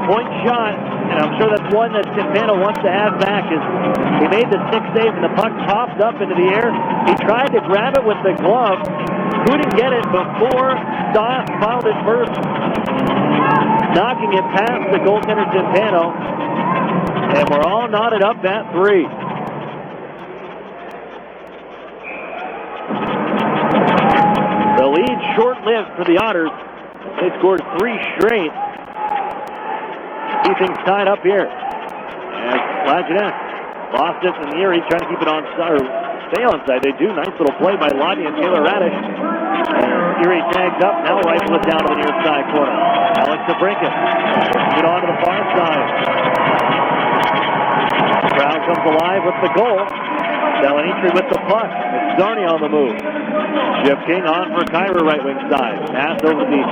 Point shot, and I'm sure that's one that Centeno wants to have back. Is he made the stick save and the puck popped up into the air. He tried to grab it with the glove, couldn't get it before Doss fouled it first, knocking it past the goaltender Centeno, and we're all knotted up at 3. The lead short-lived for the Otters. They scored 3 straight. Things tied up here. As Lajeunesse lost it in Erie, trying to keep it on or stay on side. They do. Nice little play by Lodney and Taylor Radish. And Erie tags up. Now rifle it down to the near side corner. Alex DeBrincat. Get on to the far side. The crowd comes alive with the goal. Salonitri with the puck. It's Sarnia on the move. Jeff King on for Kyra right wing side. Pass over to the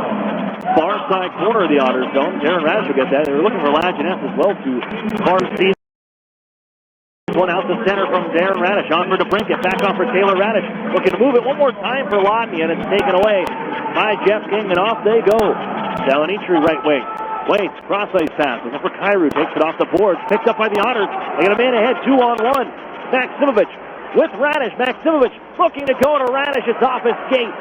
far side corner of the Otters zone. Darren Radish will get that. They were looking for Lajeunesse as well to far seat. One out the center from Darren Radish. On for DeBrincat. Back on for Taylor Radish. Looking to move it one more time for Lodney, and it's taken away by Jeff King, and off they go. Salonitri right wing. Waits. Cross ice pass. Looking for Kyrou. Takes it off the boards. Picked up by the Otters. They got a man ahead. 2-on-1. Maximovich with Radish. Maximovich looking to go to Radish. It's off his skate.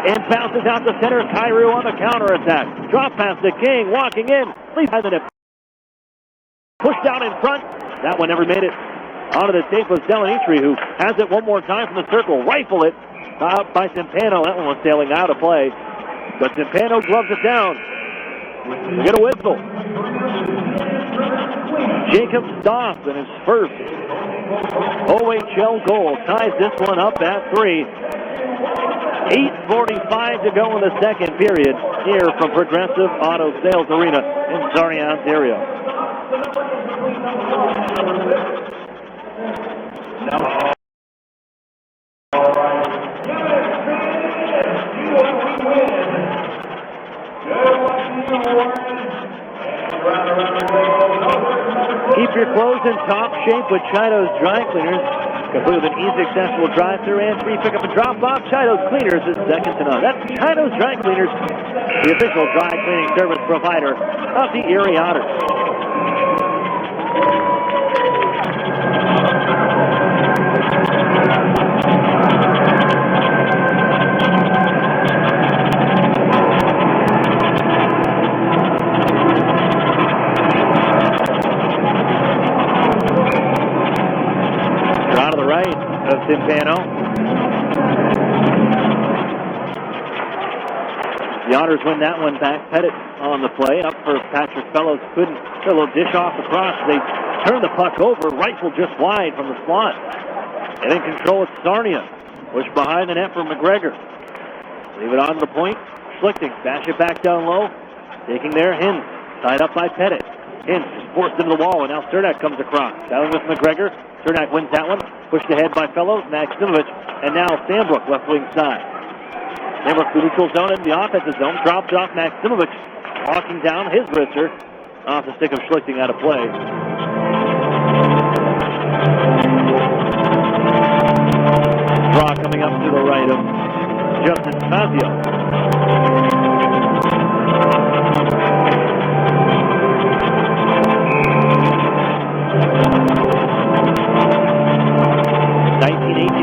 And bounces out the center. Kyrou on the counterattack. Drop pass to King. Walking in. Leads by the net. Pushed down in front. That one never made it onto the tape of Salonitri, who has it one more time from the circle. Rifle it out by Centeno. That one was sailing out of play. But Centeno gloves it down. We get a whistle. Jacob Doss in his first OHL goal ties this one up at 3. 8:45 to go in the second period here from Progressive Auto Sales Arena in Sarnia, Ontario. Keep your clothes in top shape with Chido's Dry Cleaners. Complete with an easy, accessible drive-through and free pickup and drop-off. Chido's Cleaners is second to none. That's Chido's Dry Cleaners, the official dry cleaning service provider of the Erie Otters. Draw to the right of Timpano. The Otters win that one back. Pettit on the play. Up for Patrick Fellows. Couldn't get a little dish off the cross. They turn the puck over. Rifle just wide from the slot. And in control, it's Sarnia. Push behind the net for McGregor. Leave it on the point. Schlichting. Bash it back down low. Taking there. Hintz. Tied up by Pettit. Hintz forced into the wall. And now Cernak comes across. Down with McGregor. Cernak wins that one. Pushed ahead by Fellows. Maximovic. And now Sandbrook left wing side. Sandbrook to neutral zone in the offensive zone. Drops off Maximovic. Walking down his wrister. Off the stick of Schlichting out of play. Draw coming up to the right of Justin Fazio.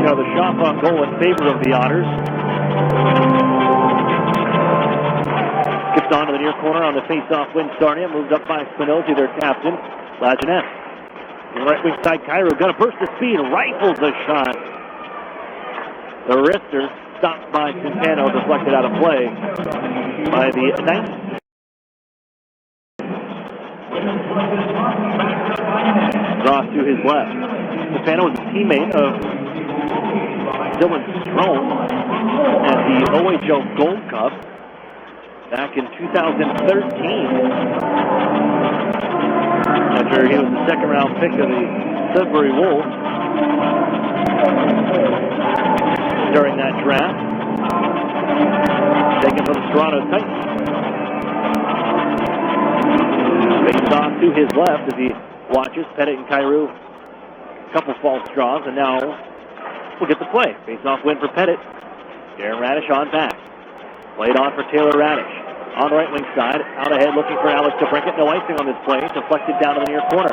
Are the shots on goal in favor of the Otters. Skips on to the near corner on the face-off win. Sarnia moves up by Spinozzi, their captain. Lajeunesse. Right wing side, Cairo got a burst of speed, rifles a shot. The wrister stopped by Timpano, deflected out of play by the ninth. Draws to his left. Timpano was a teammate of Dylan Strome at the OHL Gold Cup back in 2013. After he was the second round pick of the Sudbury Wolves during that draft. Taken from the Toronto Titans. Face off to his left as he watches Pettit and Cairo. A couple false draws, and now we'll get the play. Face-off win for Pettit. Darren Radish on back. Played on for Taylor Radish. On the right wing side. Out ahead looking for Alex DeBrincat. No icing on this play. Deflected down to the near corner.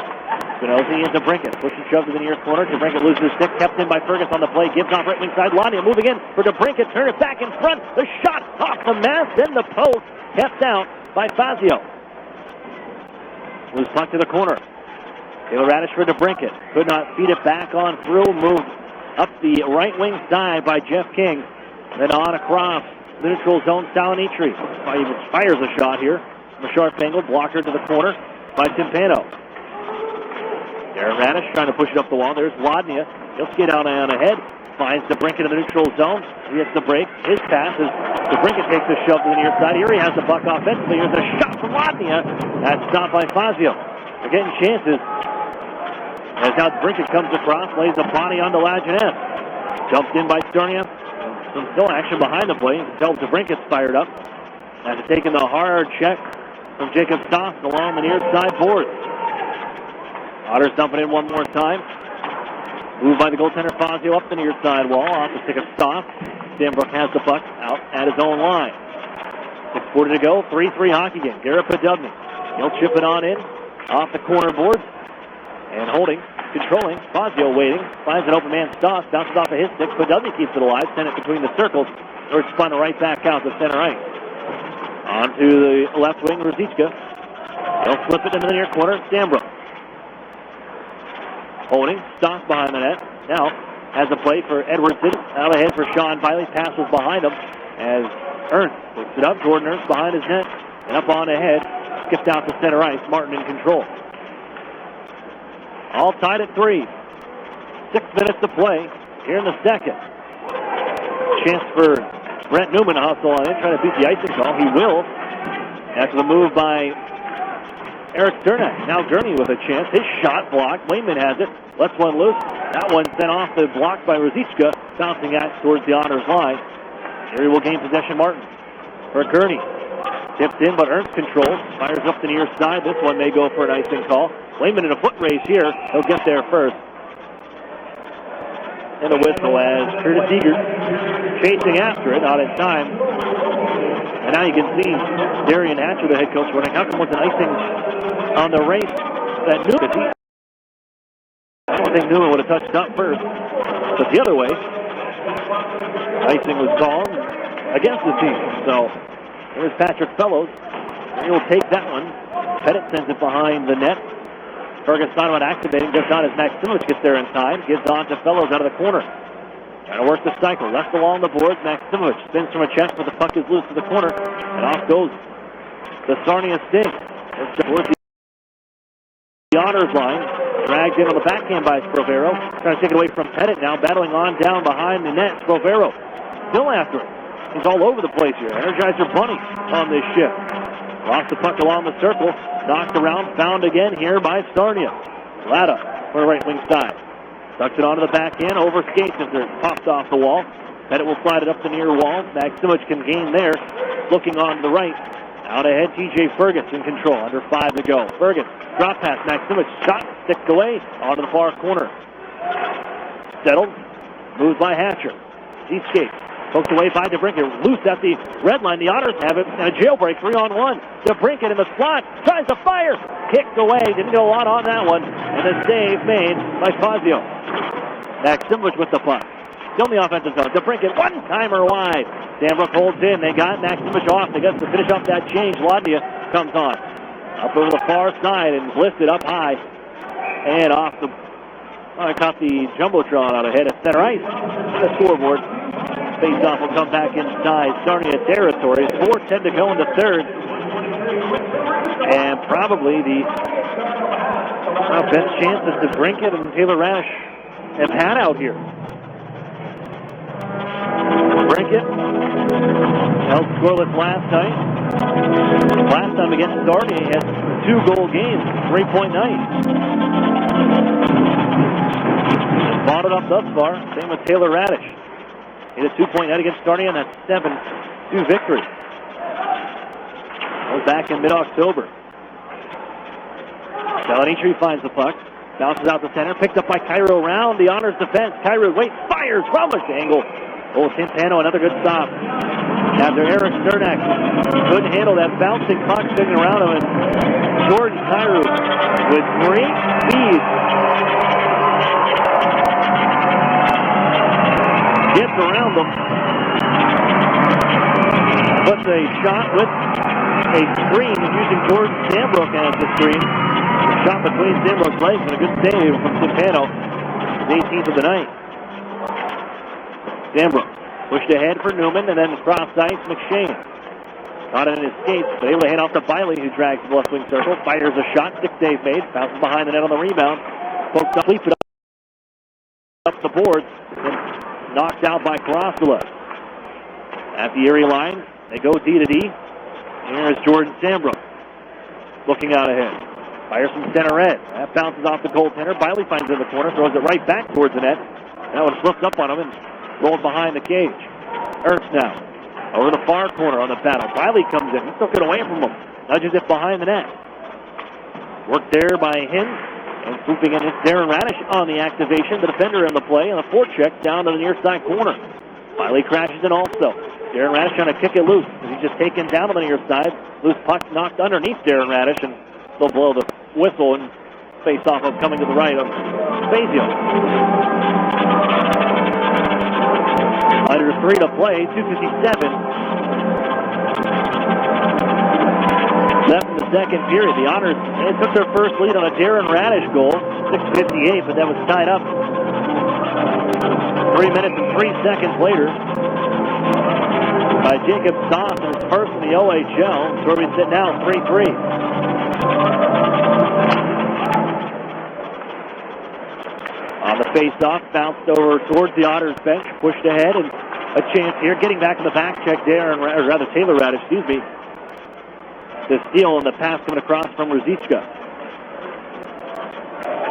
Spinozzi and DeBrincat. Push and shove to the near corner. DeBrincat loses his stick. Kept in by Fergus on the play. Gives off right wing side. Lania moving in for DeBrincat. Turn it back in front. The shot off the mast. Then the post. Kept out by Fazio. Loose puck to the corner. Taylor Radish for DeBrincat. Could not feed it back on through. Moved up the right wing side by Jeff King. Then on across the neutral zone, Salinitri fires a shot here. From a sharp angle, blocker to the corner by Timpano. Darren Radish trying to push it up the wall. There's Wadnia. He'll skid out on ahead. Finds DeBrincat in the neutral zone. He gets the break. His pass is DeBrincat takes a shove to the near side. Here he has the puck offensively. Here's a shot from Wadnia. That's stopped by Fazio. They're getting chances. As now DeBrincat comes across, lays the body onto Lajeunesse. Jumped in by Sarnia. Some still action behind the play. You can tell DeBrincat's fired up. After taking the hard check from Jacob Stoss along the near side boards. Otters dumping in one more time. Moved by the goaltender Fazio up the near side wall. Off the stick of Stoss. Sandbrook has the puck out at his own line. 6:40 to go. 3-3 hockey game. Garrett Podubny. He'll chip it on in. Off the corner boards. And holding, controlling, Fazio waiting, finds an open man, Stoss, bounces off of his stick, Podubny keeps it alive, sent it between the circles, or spun right back out to center ice. On to the left wing, Ruzicka. He'll flip it into the near corner, Sandbrook. Holding, Stoss behind the net, now has a play for Edwardson, out ahead for Sean Biley, passes behind him, as Ernst picks it up, Jordan Ernst behind his net, and up on ahead, skipped out to center ice, Martin in control. All tied at 3. 6 minutes to play here in the second. Chance for Brent Newman to hustle on in, trying to beat the icing call. He will. After the move by Eric Cernak. Now Gurney with a chance. His shot blocked. Wayman has it. Lets one loose. That one sent off the block by Ruzicka. Bouncing out towards the Otters line. Erie will gain possession. Martin for Gurney. Tipped in, but Ernst controls. Fires up the near side. This one may go for an icing call. Wayman in a foot race here. He'll get there first. And a whistle as Curtis Eager chasing after it, not in time. And now you can see Darian Hatcher, the head coach, running. How come with an icing on the race that Newman. I don't think Newman would have touched up first, but the other way. Icing was called against the team. So there's Patrick Fellows. He'll take that one. Pettit sends it behind the net. Burgess thought about activating, just not as Maximowicz gets there in time. Gives on to Fellows out of the corner. Trying to work the cycle. Left along the boards. Maximowicz spins from a chest, but the puck is loose to the corner. And off goes the Sarnia Sting. It's towards the Otters line. Dragged in on the backhand by Sprovero. Trying to take it away from Pettit now. Battling on down behind the net. Sprovero still after it. He's all over the place here. Energizer Bunny on this shift. Lost the puck along the circle. Knocked around. Found again here by Sarnia. Latta for the right wing side. Ducks it onto the backhand. Over skates as it pops off the wall. Pettit will slide it up the near wall. Maximowicz can gain there. Looking on the right. Out ahead, TJ Fergus in control. Under 5 to go. Fergus, drop pass. Maximowicz shot, sticks away. Onto the far corner. Settled. Moved by Hatcher. He skates. Poked away by DeBrincat. Loose at the red line. The Otters have it. And a jailbreak, 3-on-1. DeBrincat in the slot. Tries to fire. Kicked away. Didn't go a lot on that one. And the save made by Fazio. Maximowicz with the puck. Still in the offensive zone. DeBrincat, one-timer wide. Sandbrook holds in. They got Maximowicz off. They got to finish off that change. Ladnia comes on. Up over the far side and lifted up high. And off the... caught the Jumbotron out ahead at center ice. The scoreboard. Face-off will come back inside Sarnia territory. 4:10 to go in the third. And probably the best chance that DeBrincat and Taylor Rash have had out here. DeBrincat held scoreless last night. Last time against Sarnia, he had 2-goal games, 3-point night. Bottled up thus far. Same with Taylor Radish. He had a 2-point night against Sarnia, and that's 7-2 victory. That was back in mid-October. Salonici finds the puck. Bounces out the center. Picked up by Cairo around the Honors defense. Cairo waits, fires from a angle. Oh, Tintano, another good stop. After Eric Sternak couldn't handle that bouncing puck sitting around him. And Jordan Cairo with great speed gets around them. Puts a shot with a screen using Jordan Sambrook as the screen. A shot between Sambrook's legs and a good save from Tintano. His 18th of the night. Sambrook pushed ahead for Newman and then cross ice McShane. Caught it in his skates, but able to hand off to Biley, who drags the left wing circle. Fires a shot, stick save made. Bounces behind the net on the rebound. Pokes up, sweeps it up the boards. And knocked out by Karasula. At the Erie line, they go D to D. Here's Jordan Sambrook. Looking out ahead. Fires from center red. That bounces off the goaltender. Biley finds it in the corner, throws it right back towards the net. That one flipped up on him and rolled behind the cage. Ernst now. Over the far corner on the battle. Biley comes in. He took it away from him. Nudges it behind the net. Worked there by Hinn. And swooping in, it's Darren Radish on the activation. The defender in the play. And the forecheck down to the near side corner. Biley crashes in also. Darren Radish trying to kick it loose. He's just taken down on the near side. Loose puck knocked underneath Darren Radish. And they'll blow the whistle and face off of coming to the right of Fazio. Under 3 to play, 2:57. Left in the second period. The Otters, they took their first lead on a Darren Radish goal, 6:58, but that was tied up 3 minutes and 3 seconds later by Jacob Stoss, and his first in the OHL. Where we sit now, 3-3. On the face-off, bounced over towards the Otters bench, pushed ahead, and a chance here. Getting back in the back check, Taylor Radish, the steal and the pass coming across from Ruzicka.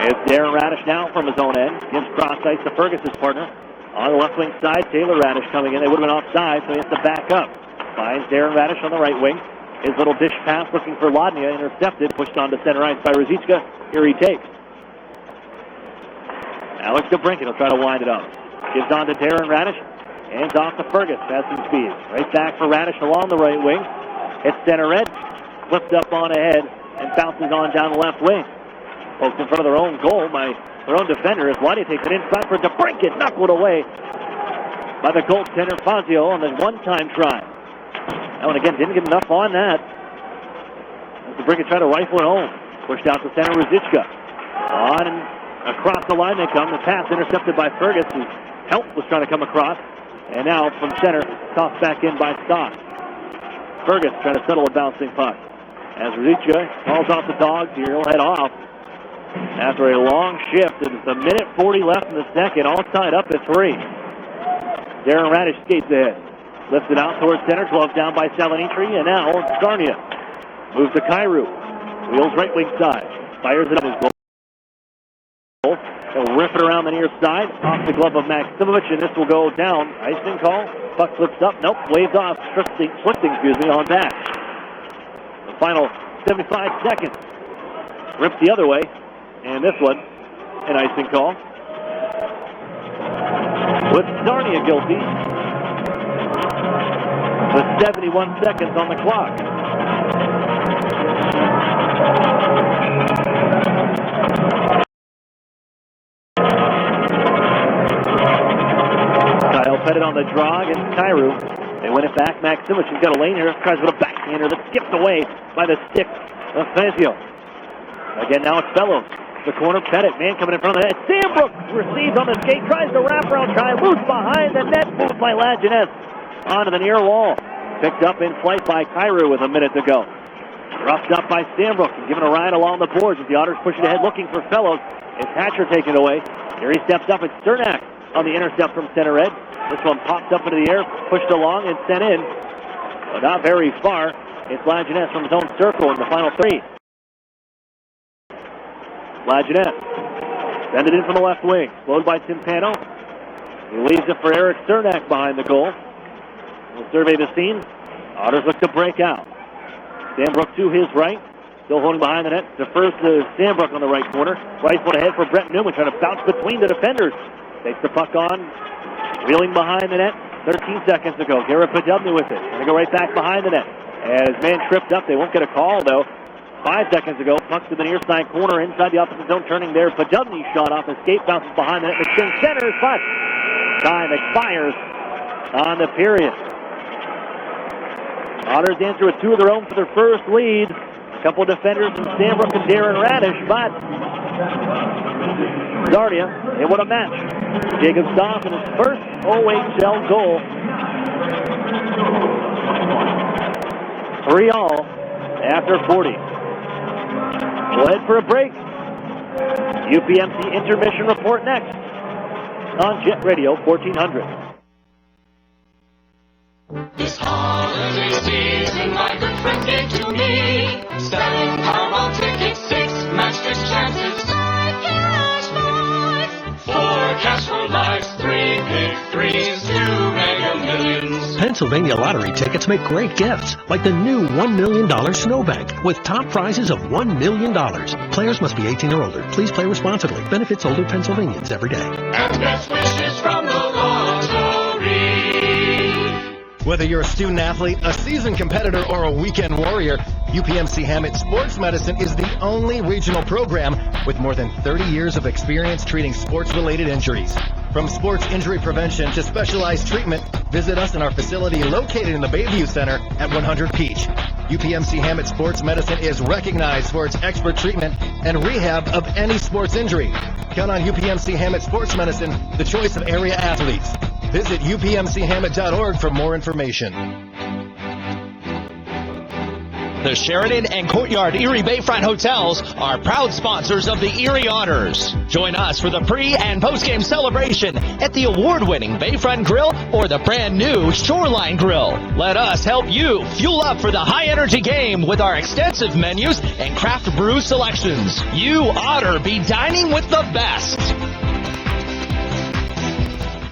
It's Darren Radish now from his own end. Gives cross ice to Fergus's partner. On the left wing side, Taylor Radish coming in. They would have been offside, so he has to back up. Finds Darren Radish on the right wing. His little dish pass looking for Ladnia, intercepted, pushed on to center ice by Ruzicka. Here he takes. Alex DeBrincat will try to wind it up. Gives on to Darren Radish. Hands off to Fergus. Has some speed. Right back for Radish along the right wing. Hits center red. Flipped up on ahead and bounces on down the left wing. Poked in front of their own goal by their own defender as Whitey takes it inside for DeBrincat, knuckled away by the goaltender Fazio on the one-time try. That one again didn't get enough on that. As DeBrincat tried to rifle it home. Pushed out to center, Ruzicka. On and across the line they come. The pass intercepted by Fergus, whose help was trying to come across. And now from center, tossed back in by Stock. Fergus trying to settle a bouncing puck. As Ruzicka calls off the Dogs here, he'll head off. After a long shift, it's a minute 40 left in the second, all tied up at 3. Darren Radish skates ahead. Lifts it out towards center, 12 down by Salinitri, and now Sarnia moves to Kairu. Wheels right wing side. Fires it up his goal. He'll rip it around the near side, off the glove of Maximovich, and this will go down. Icing call. Puck flips up. Nope, waved off. Schlichting, on back. The final 75 seconds. Ripped the other way. And this one, an icing call. With Sarnia guilty. With 71 seconds on the clock. Kyle Pettit on the draw against Kairu. They win it back. Maximovich has got a lane here. Tries with a backhander that skipped away by the stick of Fazio. Again, now it's Fellows. The corner, Pettit, man coming in front of the net. Sandbrook receives on the skate, tries to wrap around, try loose behind the net, moved by Lajeunesse onto the near wall. Picked up in flight by Kairu with a minute to go. Roughed up by Sandbrook and given a ride along the boards as the Otters pushing ahead looking for Fellows. It's Hatcher taken away. Here he steps up. It's Cernak on the intercept from center red. This one popped up into the air, pushed along and sent in. But not very far. It's Lajeunesse from his own circle in the final 3. Lajeunesse send it in from the left wing. Slowed by Timpano. He leaves it for Eric Cernak behind the goal. We'll survey the scene. Otters look to break out. Sandbrook to his right. Still holding behind the net. Defers to Sandbrook on the right corner. Right foot ahead for Brett Newman. Trying to bounce between the defenders. Takes the puck on. Reeling behind the net. 13 seconds to go. Garrett Podubny with it. Going to go right back behind the net. As man tripped up. They won't get a call though. 5 seconds ago, puck to the near side corner, inside the opposite zone, turning there. Podubny shot off, escape, bounces behind the net, McShin centers, but time expires on the period. Otters answer with 2 of their own for their first lead. A couple of defenders from Sandbrook and Darren Radish, but Sarnia, and what a match. Jacob Stoff in his first OHL goal. 3-all after 40. We'll head for a break. UPMC intermission report next on Jet Radio 1400. This holiday season, my good friend gave to me 7 Powerball tickets, 6 match-fix chances, 5 cash buys, 4 cash for lives, 3 pick 3s, 2 Mega Millions. Pennsylvania lottery tickets make great gifts, like the new $1 million snowbank with top prizes of $1 million. Players must be 18 or older. Please play responsibly. Benefits older Pennsylvanians every day. And best wishes from the lottery. Whether you're a student athlete, a seasoned competitor, or a weekend warrior, UPMC Hammett Sports Medicine is the only regional program with more than 30 years of experience treating sports-related injuries. From sports injury prevention to specialized treatment, visit us in our facility located in the Bayview Center at 100 Peach. UPMC Hammett Sports Medicine is recognized for its expert treatment and rehab of any sports injury. Count on UPMC Hammett Sports Medicine, the choice of area athletes. Visit upmchammett.org for more information. The Sheridan and Courtyard Erie Bayfront Hotels are proud sponsors of the Erie Otters. Join us for the pre- and post-game celebration at the award-winning Bayfront Grill or the brand-new Shoreline Grill. Let us help you fuel up for the high-energy game with our extensive menus and craft brew selections. You Otter be dining with the best.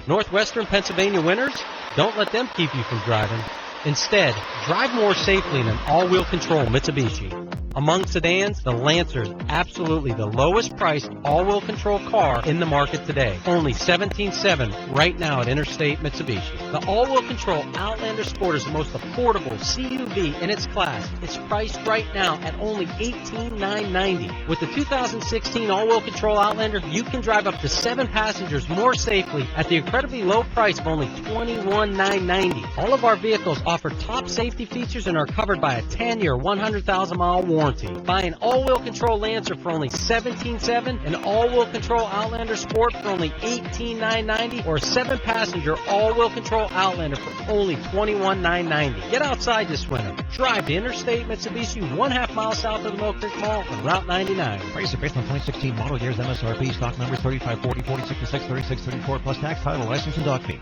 Northwestern Pennsylvania winners, don't let them keep you from driving. Instead, drive more safely in an all-wheel control Mitsubishi. Among sedans, the Lancer is absolutely the lowest priced all-wheel control car in the market today. Only $17,700 right now at Interstate Mitsubishi. The all-wheel control Outlander Sport is the most affordable CUV in its class. It's priced right now at only $18,990. With the 2016 all-wheel control Outlander, you can drive up to 7 passengers more safely at the incredibly low price of only $21,990. All of our vehicles offer top safety features and are covered by a 10-year, 100,000-mile warranty. Buy an all-wheel control Lancer for only $17,700, an all-wheel control Outlander Sport for only $18,990, or a 7-passenger all-wheel control Outlander for only $21,990. Get outside this winter. Drive to Interstate Mitsubishi 1/2 mile south of the Mill Creek Mall on Route 99. Price is based on 2016 model years, MSRP, stock numbers 3540, 4066, 3634, plus tax, title, license, and dock fee.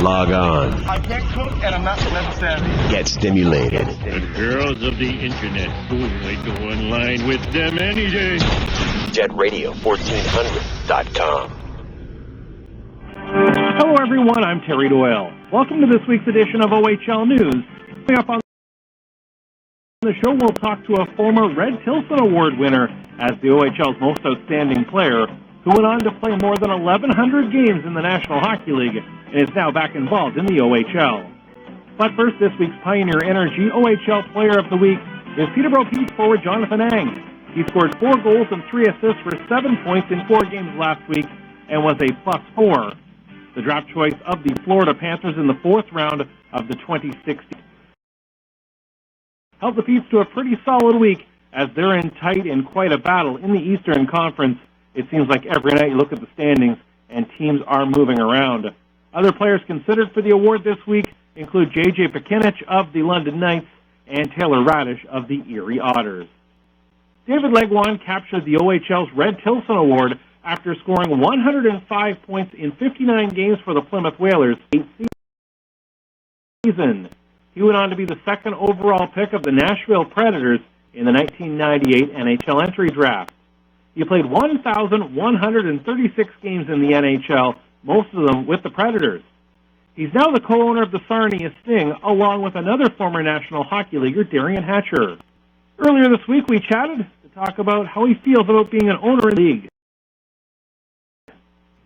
Log on. I can't cook and I'm not necessarily. Get stimulated. The girls of the internet. Boy, I go online with them any day. JetRadio1400.com. Hello, everyone. I'm Terry Doyle. Welcome to this week's edition of OHL News. Coming up on the show, we'll talk to a former Red Tilson Award winner as the OHL's most outstanding player, who went on to play more than 1,100 games in the National Hockey League and is now back involved in the OHL. But first, this week's Pioneer Energy OHL Player of the Week is Peterborough Pete's forward Jonathan Ang. He scored 4 goals and 3 assists for 7 points in 4 games last week and was a +4. The draft choice of the Florida Panthers in the 4th round of the 2016 helped the Petes to a pretty solid week as they're in tight and quite a battle in the Eastern Conference. It seems like every night you look at the standings and teams are moving around. Other players considered for the award this week include J.J. Pekinich of the London Knights and Taylor Radish of the Erie Otters. David Legwan captured the OHL's Red Tilson Award after scoring 105 points in 59 games for the Plymouth Whalers 8 season. He went on to be the 2nd overall pick of the Nashville Predators in the 1998 NHL entry draft. He played 1,136 games in the NHL, most of them with the Predators. He's now the co-owner of the Sarnia Sting, along with another former National Hockey Leaguer, Darian Hatcher. Earlier this week, we chatted to talk about how he feels about being an owner in the league.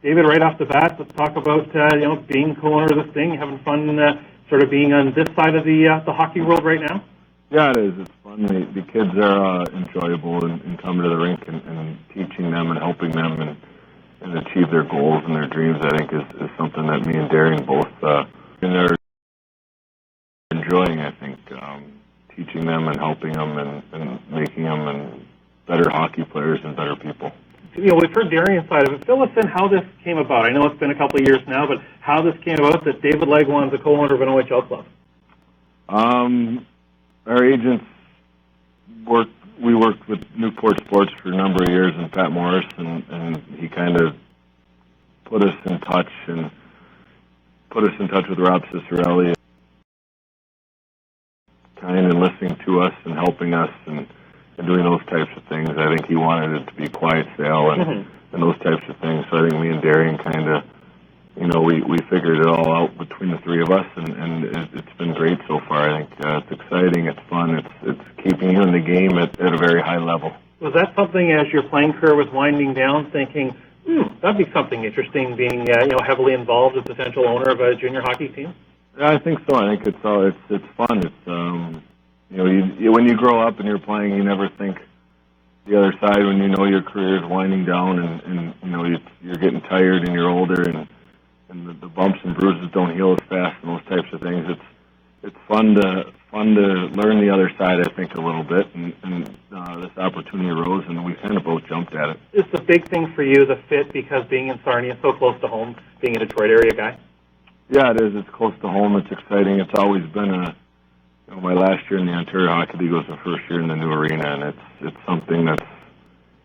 David, right off the bat, let's talk about being co-owner of the Sting, having fun sort of being on this side of the hockey world right now. Yeah, it is. It's fun. The kids are enjoyable in coming to the rink and teaching them and helping them and achieve their goals and their dreams. I think is something that me and Darian both are enjoying. I think teaching them and helping them and making them and better hockey players and better people. We've heard Darian's side of it. Fill us in how this came about. I know it's been a couple of years now, but how this came about that David Legwan's a co-owner of an OHL club. Our agents we worked with Newport Sports for a number of years, and Pat Morris, and he kind of put us in touch with Rob Cicerelli, kind of listening to us and helping us and doing those types of things. I think he wanted it to be a quiet sale and those types of things. So I think me and Darian kind of, we figured it all out between the three of us, and it's been great so far. I think it's exciting, it's fun, it's keeping you in the game at a very high level. Was that something as your playing career was winding down, thinking, that'd be something interesting, being heavily involved as potential owner of a junior hockey team? Yeah, I think so. I think it's fun. It's when you grow up and you're playing, you never think the other side when you know your career is winding down and you're getting tired and you're older and the bumps and bruises don't heal as fast and those types of things. It's fun to learn the other side, I think, a little bit, and this opportunity arose, and we kind of both jumped at it. It's a big thing for you, the fit, because being in Sarnia, so close to home, being a Detroit area guy? Yeah, it is. It's close to home. It's exciting. It's always been my last year in the Ontario Hockey League was the first year in the new arena, and it's something that's,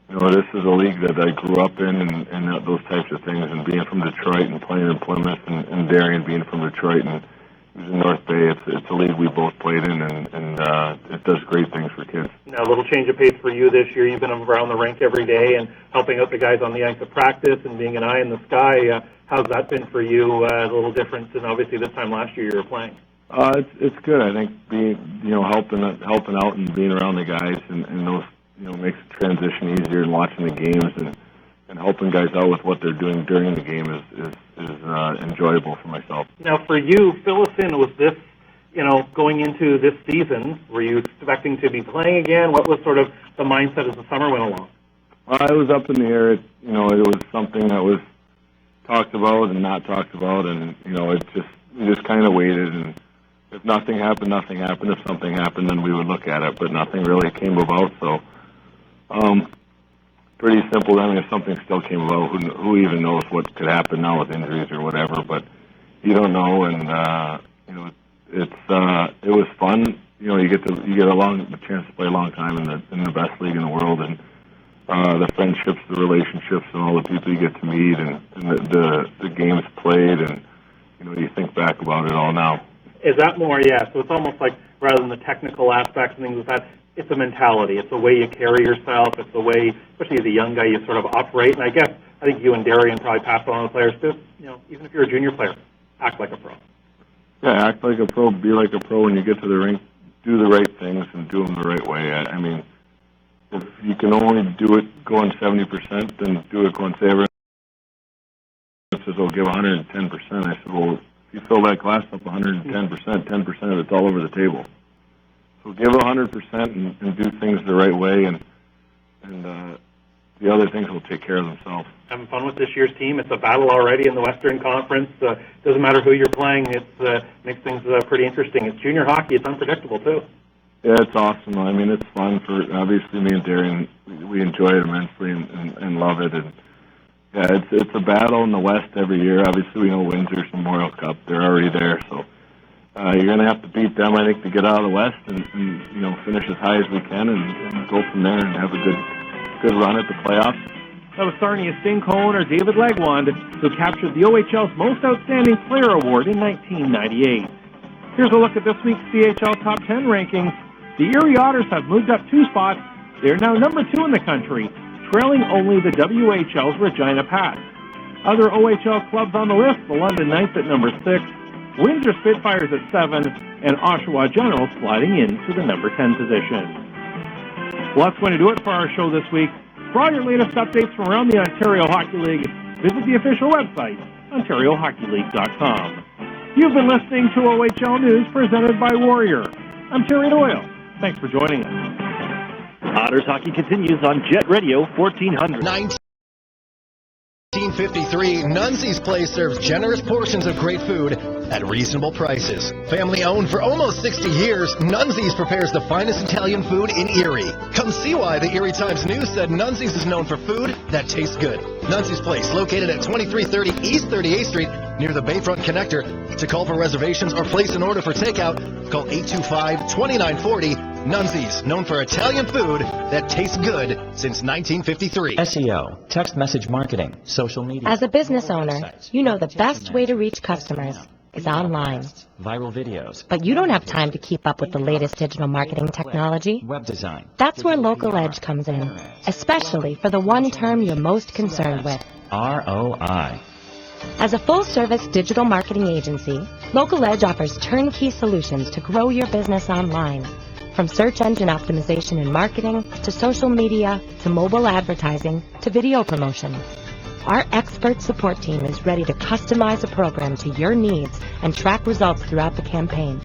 this is a league that I grew up in and those types of things, and being from Detroit and playing in Plymouth and Darian being from Detroit and he was in North Bay, it's a league we both played in, and it does great things for kids. Now, a little change of pace for you this year. You've been around the rink every day and helping out the guys on the ice at practice and being an eye in the sky. How's that been for you? A little different than obviously this time last year you were playing. It's good. I think helping out and being around the guys and those makes the transition easier, and watching the games and helping guys out with what they're doing during the game is enjoyable for myself. Now, for you, fill us in. Was this going into this season? Were you expecting to be playing again? What was sort of the mindset as the summer went along? I was up in the air. It was something that was talked about and not talked about, and we just kind of waited, and if nothing happened, nothing happened. If something happened, then we would look at it, but nothing really came about. So, pretty simple. I mean, if something still came about, who even knows what could happen now with injuries or whatever? But you don't know, and it was fun. You get a chance to play a long time in the best league in the world, and the friendships, the relationships, and all the people you get to meet, and the games played, and you think back about it all now. Is that more? Yeah. So it's almost like rather than the technical aspects and things like that, it's a mentality. It's the way you carry yourself. It's the way, especially as a young guy, you sort of operate. And I think you and Darian probably pass on the players too. Even if you're a junior player, act like a pro. Yeah, act like a pro, be like a pro. When you get to the rink, do the right things and do them the right way. I mean, if you can only do it going 70%, then do it going, say, everyone says, "Oh, give 110%." I said, well, if you fill that glass up 110%, 10% of it's all over the table. So give 100% and do things the right way, and the other things will take care of themselves. Having fun with this year's team. It's a battle already in the Western Conference. Doesn't matter who you're playing. It makes things pretty interesting. It's junior hockey. It's unpredictable, too. Yeah, it's awesome. I mean, it's fun for, obviously, me and Darian. We enjoy it immensely and love it. And yeah, it's a battle in the West every year. Obviously, we know Windsor's Memorial Cup. They're already there, so you're going to have to beat them, I think, to get out of the West and finish as high as we can and go from there and have a good run at the playoffs. That was Sarnia Sting co-owner David Legwand, who captured the OHL's Most Outstanding Player Award in 1998. Here's a look at this week's CHL Top 10 rankings. The Erie Otters have moved up 2 spots. They're now number 2 in the country, trailing only the WHL's Regina Pats. Other OHL clubs on the list, the London Knights at number 6, Windsor Spitfires at 7, and Oshawa Generals sliding into the number 10 position. Well, that's going to do it for our show this week. For all your latest updates from around the Ontario Hockey League, visit the official website, OntarioHockeyLeague.com. You've been listening to OHL News presented by Warrior. I'm Terry Doyle. Thanks for joining us. Otters hockey continues on Jet Radio 1400. 1953, Nunzi's Place serves generous portions of great food at reasonable prices. Family owned for almost 60 years, Nunzi's prepares the finest Italian food in Erie. Come see why the Erie Times News said Nunzi's is known for food that tastes good. Nunzi's Place, located at 2330 East 38th Street, near the Bayfront Connector. To call for reservations or place an order for takeout, call 825-2940. Nunzi's, known for Italian food that tastes good since 1953. SEO, text message marketing, social media. As a business owner, you know the best way to reach customers is online. Viral videos. But you don't have time to keep up with the latest digital marketing technology. Web design. That's where Local Edge comes in, especially for the one term you're most concerned with. ROI. As a full-service digital marketing agency, Local Edge offers turnkey solutions to grow your business online. From search engine optimization and marketing, to social media, to mobile advertising, to video promotion. Our expert support team is ready to customize a program to your needs and track results throughout the campaign.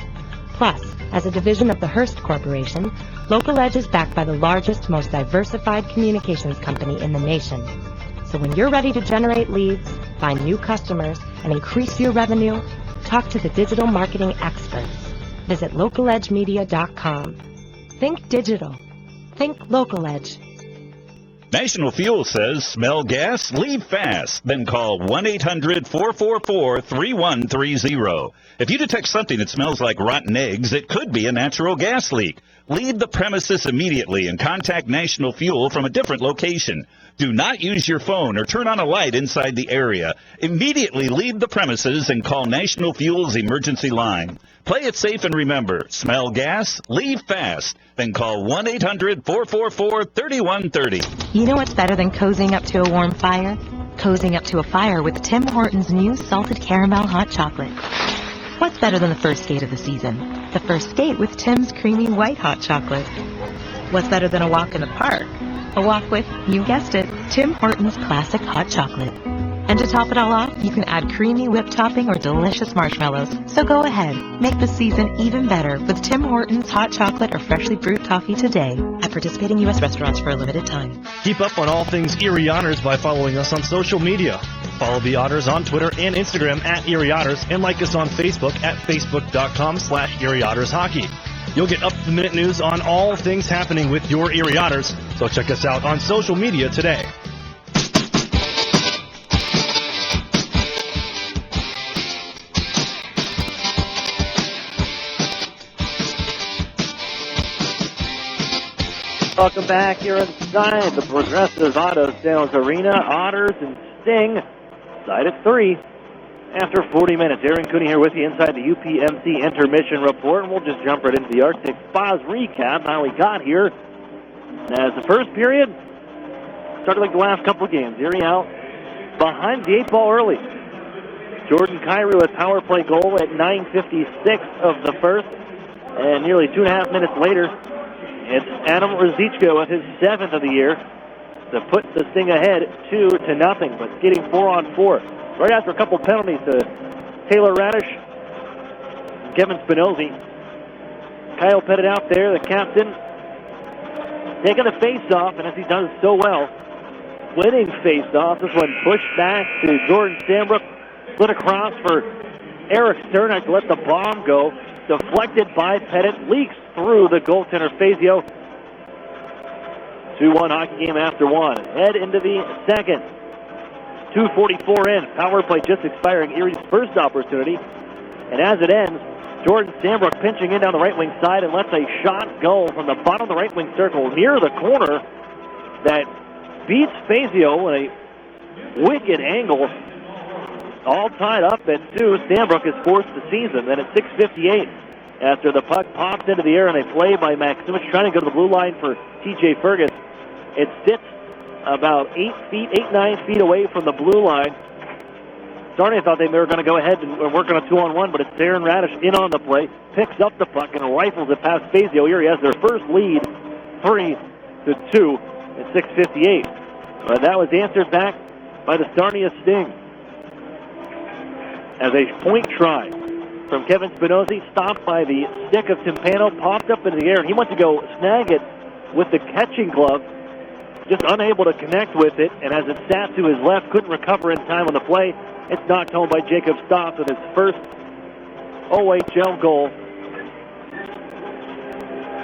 Plus, as a division of the Hearst Corporation, Local Edge is backed by the largest, most diversified communications company in the nation. So when you're ready to generate leads, find new customers, and increase your revenue, talk to the digital marketing experts. Visit localedgemedia.com. Think digital. Think Local Edge. National Fuel says, smell gas? Leave fast. Then call 1-800-444-3130. If you detect something that smells like rotten eggs, it could be a natural gas leak. Leave the premises immediately and contact National Fuel from a different location. Do not use your phone or turn on a light inside the area. Immediately leave the premises and call National Fuel's emergency line. Play it safe and remember, smell gas? Leave fast. Then call 1-800-444-3130. You know what's better than cozying up to a warm fire? Cozying up to a fire with Tim Hortons' new salted caramel hot chocolate. What's better than the first skate of the season? The first skate with Tim's Creamy White Hot Chocolate. What's better than a walk in the park? A walk with, you guessed it, Tim Hortons Classic Hot Chocolate. And to top it all off, you can add creamy whipped topping or delicious marshmallows. So go ahead, make the season even better with Tim Hortons Hot Chocolate or freshly brewed toffee today at participating U.S. restaurants for a limited time. Keep up on all things Erie Otters by following us on social media. Follow the Otters on Twitter and Instagram at Erie Otters, and like us on Facebook at facebook.com/Erie Otters Hockey. You'll get up-to-the-minute news on all things happening with your Erie Otters, so check us out on social media today. Welcome back here inside the Progressive Auto Sales Arena. Otters and Sting tied at 3 after 40 minutes. Aaron Cooney here with you inside the UPMC intermission report, and we'll just jump right into the Arctic Spas recap, how we got here. As the first period started like the last couple of games, Erie out behind the 8 ball early. Jordan Kyrou with power play goal at 9:56 of the first, and nearly 2.5 minutes later, it's Adam Rosichko with his 7th of the year to put the Sting ahead 2-0, but getting 4-on-4. Right after a couple penalties to Taylor Radish, Kevin Spinozzi. Kyle Pettit out there, the captain, taking the face-off, and as he does so well, winning face-off. This one pushed back to Jordan Sambrook, split across for Eric Sternak to let the bomb go. Deflected by Pettit, leaks through the goaltender Fazio. 2-1 hockey game after one. Head into the second. 2:44 in. Power play just expiring. Erie's first opportunity. And as it ends, Jordan Sambrook pinching in down the right wing side and lets a shot go from the bottom of the right wing circle near the corner that beats Fazio in a wicked angle. All tied up at 2. Sambrook is forced the season. Then at 6:58, after the puck pops into the air and a play by Maximich trying to go to the blue line for TJ Fergus, it sits about 9 feet away from the blue line. Sarnia thought they were going to go ahead and work on a 2-on-1, but it's Darren Radish in on the play, picks up the puck and rifles it past Fazio. Erie has their first lead, 3-2 at 6:58. But that was answered back by the Sarnia Sting. As a point try from Kevin Spinozzi, stopped by the stick of Timpano, popped up in the air, and he went to go snag it with the catching glove, just unable to connect with it, and as it sat to his left, couldn't recover in time on the play. It's knocked home by Jacob Stoss with his first OHL goal.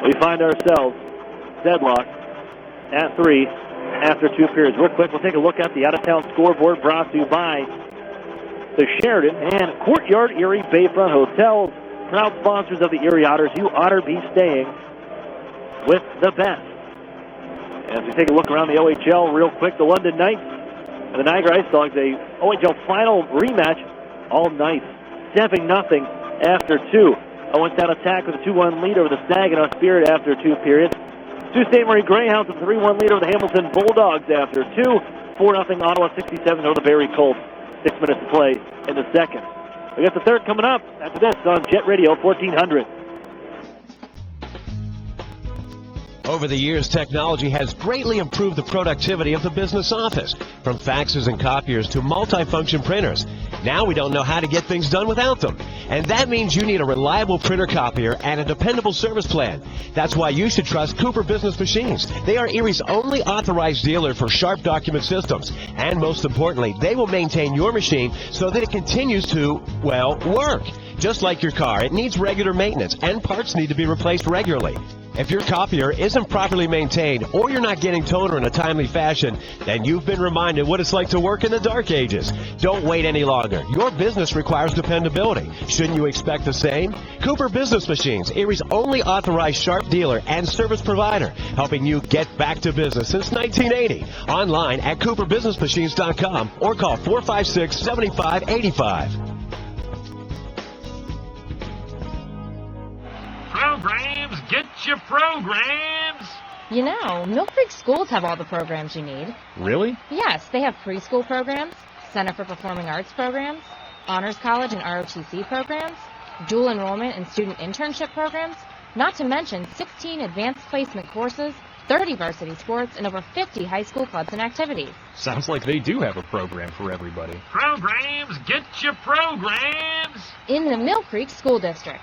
We find ourselves deadlocked at 3 after 2 periods. Real quick, we'll take a look at the out-of-town scoreboard brought to you by the Sheridan and Courtyard Erie Bayfront Hotels, proud sponsors of the Erie Otters. You oughter be staying with the best. As we take a look around the OHL real quick, the London Knights and the Niagara Ice Dogs, a OHL final rematch, all Knights, 7-0 after 2. Owens down attack with a 2-1 lead over the Saginaw Spirit after 2 periods. Sault Ste. Marie Greyhounds with a 3-1 lead over the Hamilton Bulldogs after 2. 4-0 Ottawa 67 over the Barrie Colts. 6 minutes to play in the second. We got the third coming up after this on Jet Radio 1400. Over the years, technology has greatly improved the productivity of the business office, from faxes and copiers to multifunction printers. Now we don't know how to get things done without them. And that means you need a reliable printer copier and a dependable service plan. That's why you should trust Cooper Business Machines. They are Erie's only authorized dealer for Sharp document systems. And most importantly, they will maintain your machine so that it continues to, well, work. Just like your car, it needs regular maintenance and parts need to be replaced regularly. If your copier isn't properly maintained or you're not getting toner in a timely fashion, then you've been reminded what it's like to work in the dark ages. Don't wait any longer. Your business requires dependability. Shouldn't you expect the same? Cooper Business Machines, Erie's only authorized Sharp dealer and service provider, helping you get back to business since 1980. Online at cooperbusinessmachines.com or call 456-7585. Programs, get your programs! You know, Mill Creek schools have all the programs you need. Really? Yes, they have preschool programs, Center for Performing Arts programs, Honors College and ROTC programs, dual enrollment and student internship programs, not to mention 16 advanced placement courses, 30 varsity sports, and over 50 high school clubs and activities. Sounds like they do have a program for everybody. Programs, get your programs! In the Mill Creek School District.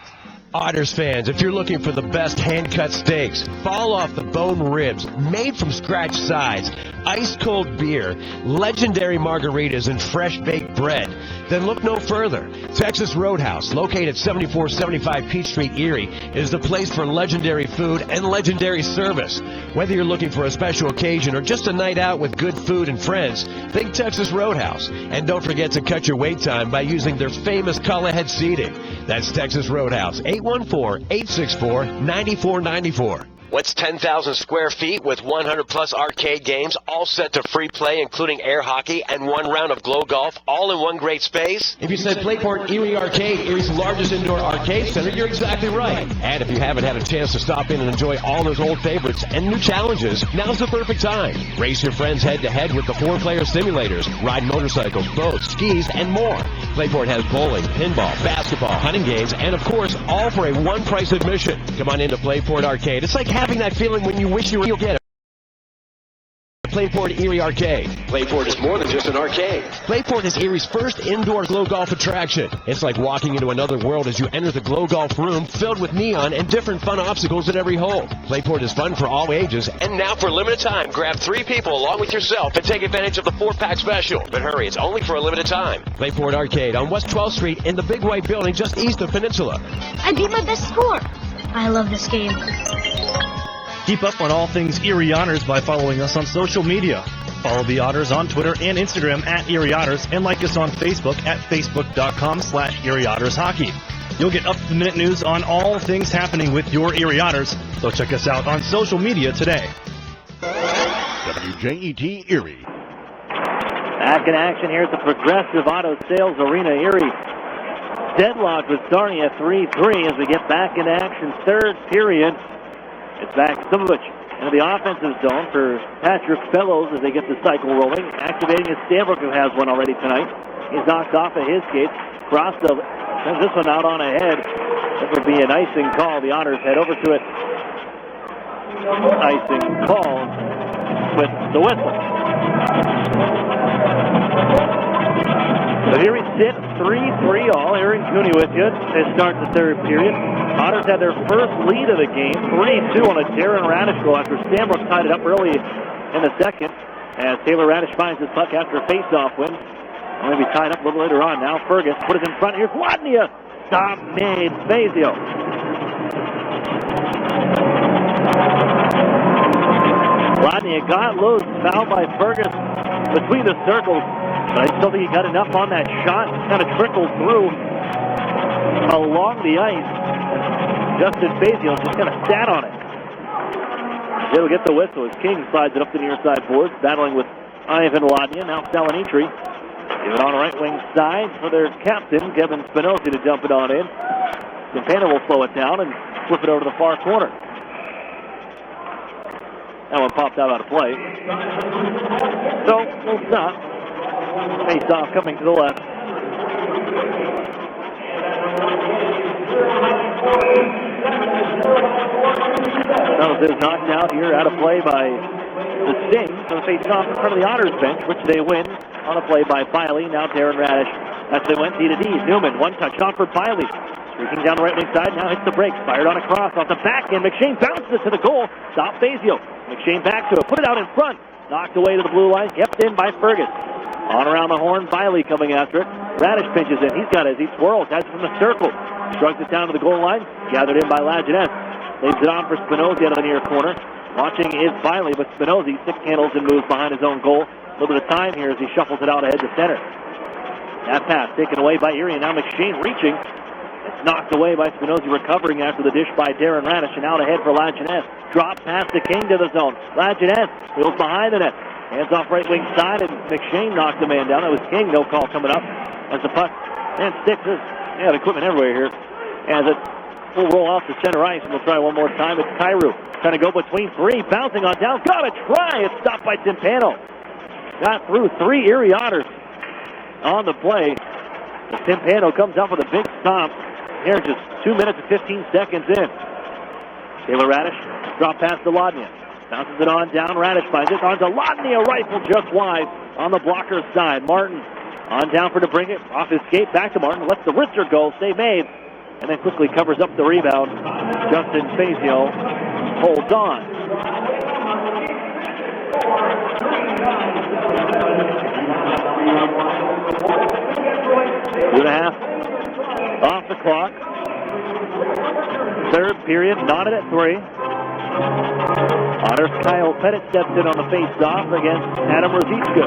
Otters fans, if you're looking for the best hand-cut steaks, fall off the bone ribs, made from scratch sides, ice-cold beer, legendary margaritas, and fresh-baked bread, then look no further. Texas Roadhouse, located at 7475 Peach Street, Erie, is the place for legendary food and legendary service. Whether you're looking for a special occasion or just a night out with good food and friends, think Texas Roadhouse. And don't forget to cut your wait time by using their famous call-ahead seating. That's Texas Roadhouse, 814-864-9494. What's 10,000 square feet with 100-plus arcade games, all set to free play, including air hockey and one round of glow golf, all in one great space? If you said Playport Erie Arcade, Erie's largest indoor arcade center, you're exactly right. And if you haven't had a chance to stop in and enjoy all those old favorites and new challenges, now's the perfect time. Race your friends head-to-head with the 4-player simulators, ride motorcycles, boats, skis, and more. Playport has bowling, pinball, basketball, hunting games, and, of course, all for a one-price admission. Come on into Playport Arcade. It's like having that feeling when you wish you'll get it. Playport Erie Arcade. Playport is more than just an arcade. Playport is Erie's first indoor glow golf attraction. It's like walking into another world as you enter the glow golf room filled with neon and different fun obstacles at every hole. Playport is fun for all ages. And now for a limited time, grab 3 people along with yourself and take advantage of the 4-pack special. But hurry, it's only for a limited time. Playport Arcade on West 12th Street in the Big White Building just east of Peninsula. I beat my best score. I love this game. Keep up on all things Erie Otters by following us on social media. Follow the Otters on Twitter and Instagram at Erie Otters, and like us on Facebook at facebook.com/Erie Otters Hockey. You'll get up-to-the-minute news on all things happening with your Erie Otters, so check us out on social media today. WJET Erie. Back in action here at the Progressive Auto Sales Arena, Erie. Deadlocked with Sarnia 3-3 as we get back in action. Third period. It's back Simovic into the offensive zone for Patrick Fellows as they get the cycle rolling. Activating is Stanbrook, who has one already tonight. He's knocked off of his skates. Crossfield sends this one out on ahead. This would be an icing call. The Otters head over to it. Icing call with the whistle. So here we sit, 3-3 all. Aaron Cooney with you to start the third period. Otters had their first lead of the game, 3-2 on a Darren Radish goal after Stanbrook tied it up early in the second. As Taylor Radish finds his puck after a face-off win. Maybe tied up a little later on now. Fergus put it in front. Here's Wadnia. Stop made Fazio. Wadnia got loose, fouled by Fergus between the circles. But I still think he got enough on that shot. Kind of trickled through along the ice. Justin Fazio just kind of sat on it. He'll get the whistle as King slides it up the near side boards, battling with Ivan Wadnia. Now Salinitri. Give it on the right wing side for their captain, Kevin Spinoza, to dump it on in. Campana will slow it down and flip it over to the far corner. That one popped out of play. So, we'll stop. Face off coming to the left. Reynolds is knocked out here, out of play by the Sting. So the face off in front of the Otters bench, which they win on a play by Biley. Now Darren Radish. As they went D to D. Newman, one touch off for Biley. Streaking down the right wing side, now hits the brakes. Fired on a cross off the back end. McShane bounces it to the goal. Stop Fazio. McShane back to it. Put it out in front. Knocked away to the blue line. Kept in by Fergus. On around the horn, Biley coming after it. Radish pinches in. He's got it as he twirls. Has it from the circle. Shrugs it down to the goal line. Gathered in by Lajeunesse. Leaves it on for Spinozzi out of the near corner. Watching is Biley, but Spinozzi stick handles and moves behind his own goal. A little bit of time here as he shuffles it out ahead to center. That pass taken away by Erie, and now McShane reaching. It's knocked away by Spinozzi, recovering after the dish by Darren Radish, and out ahead for Lajeunesse. Drop pass to King to the zone. Lajeunesse wheels behind the net. Hands off right wing side, and McShane knocked the man down. That was King, no call coming up. As the puck and sticks. They have equipment everywhere here. As it will roll off the center ice, and we'll try one more time. It's Kyrou trying to go between three, bouncing on down. Got a try. It's stopped by Timpano. Got through 3 Erie Otters on the play. Timpano comes up with a big stomp. here just 2 minutes and 15 seconds in. Taylor Radish, drop pass to Lodnia. Bounces it on down. Radish finds it on to Lodnia. Rifle just wide on the blocker's side. Martin on down for DeBrincat. Off his skate. Back to Martin. Lets the wrister go. Save made. And then quickly covers up the rebound. Justin Fazio holds on. Two and a half off the clock. Third period, knotted at 3. Otters Kyle Pettit steps in on the face-off against Adam Rosicka.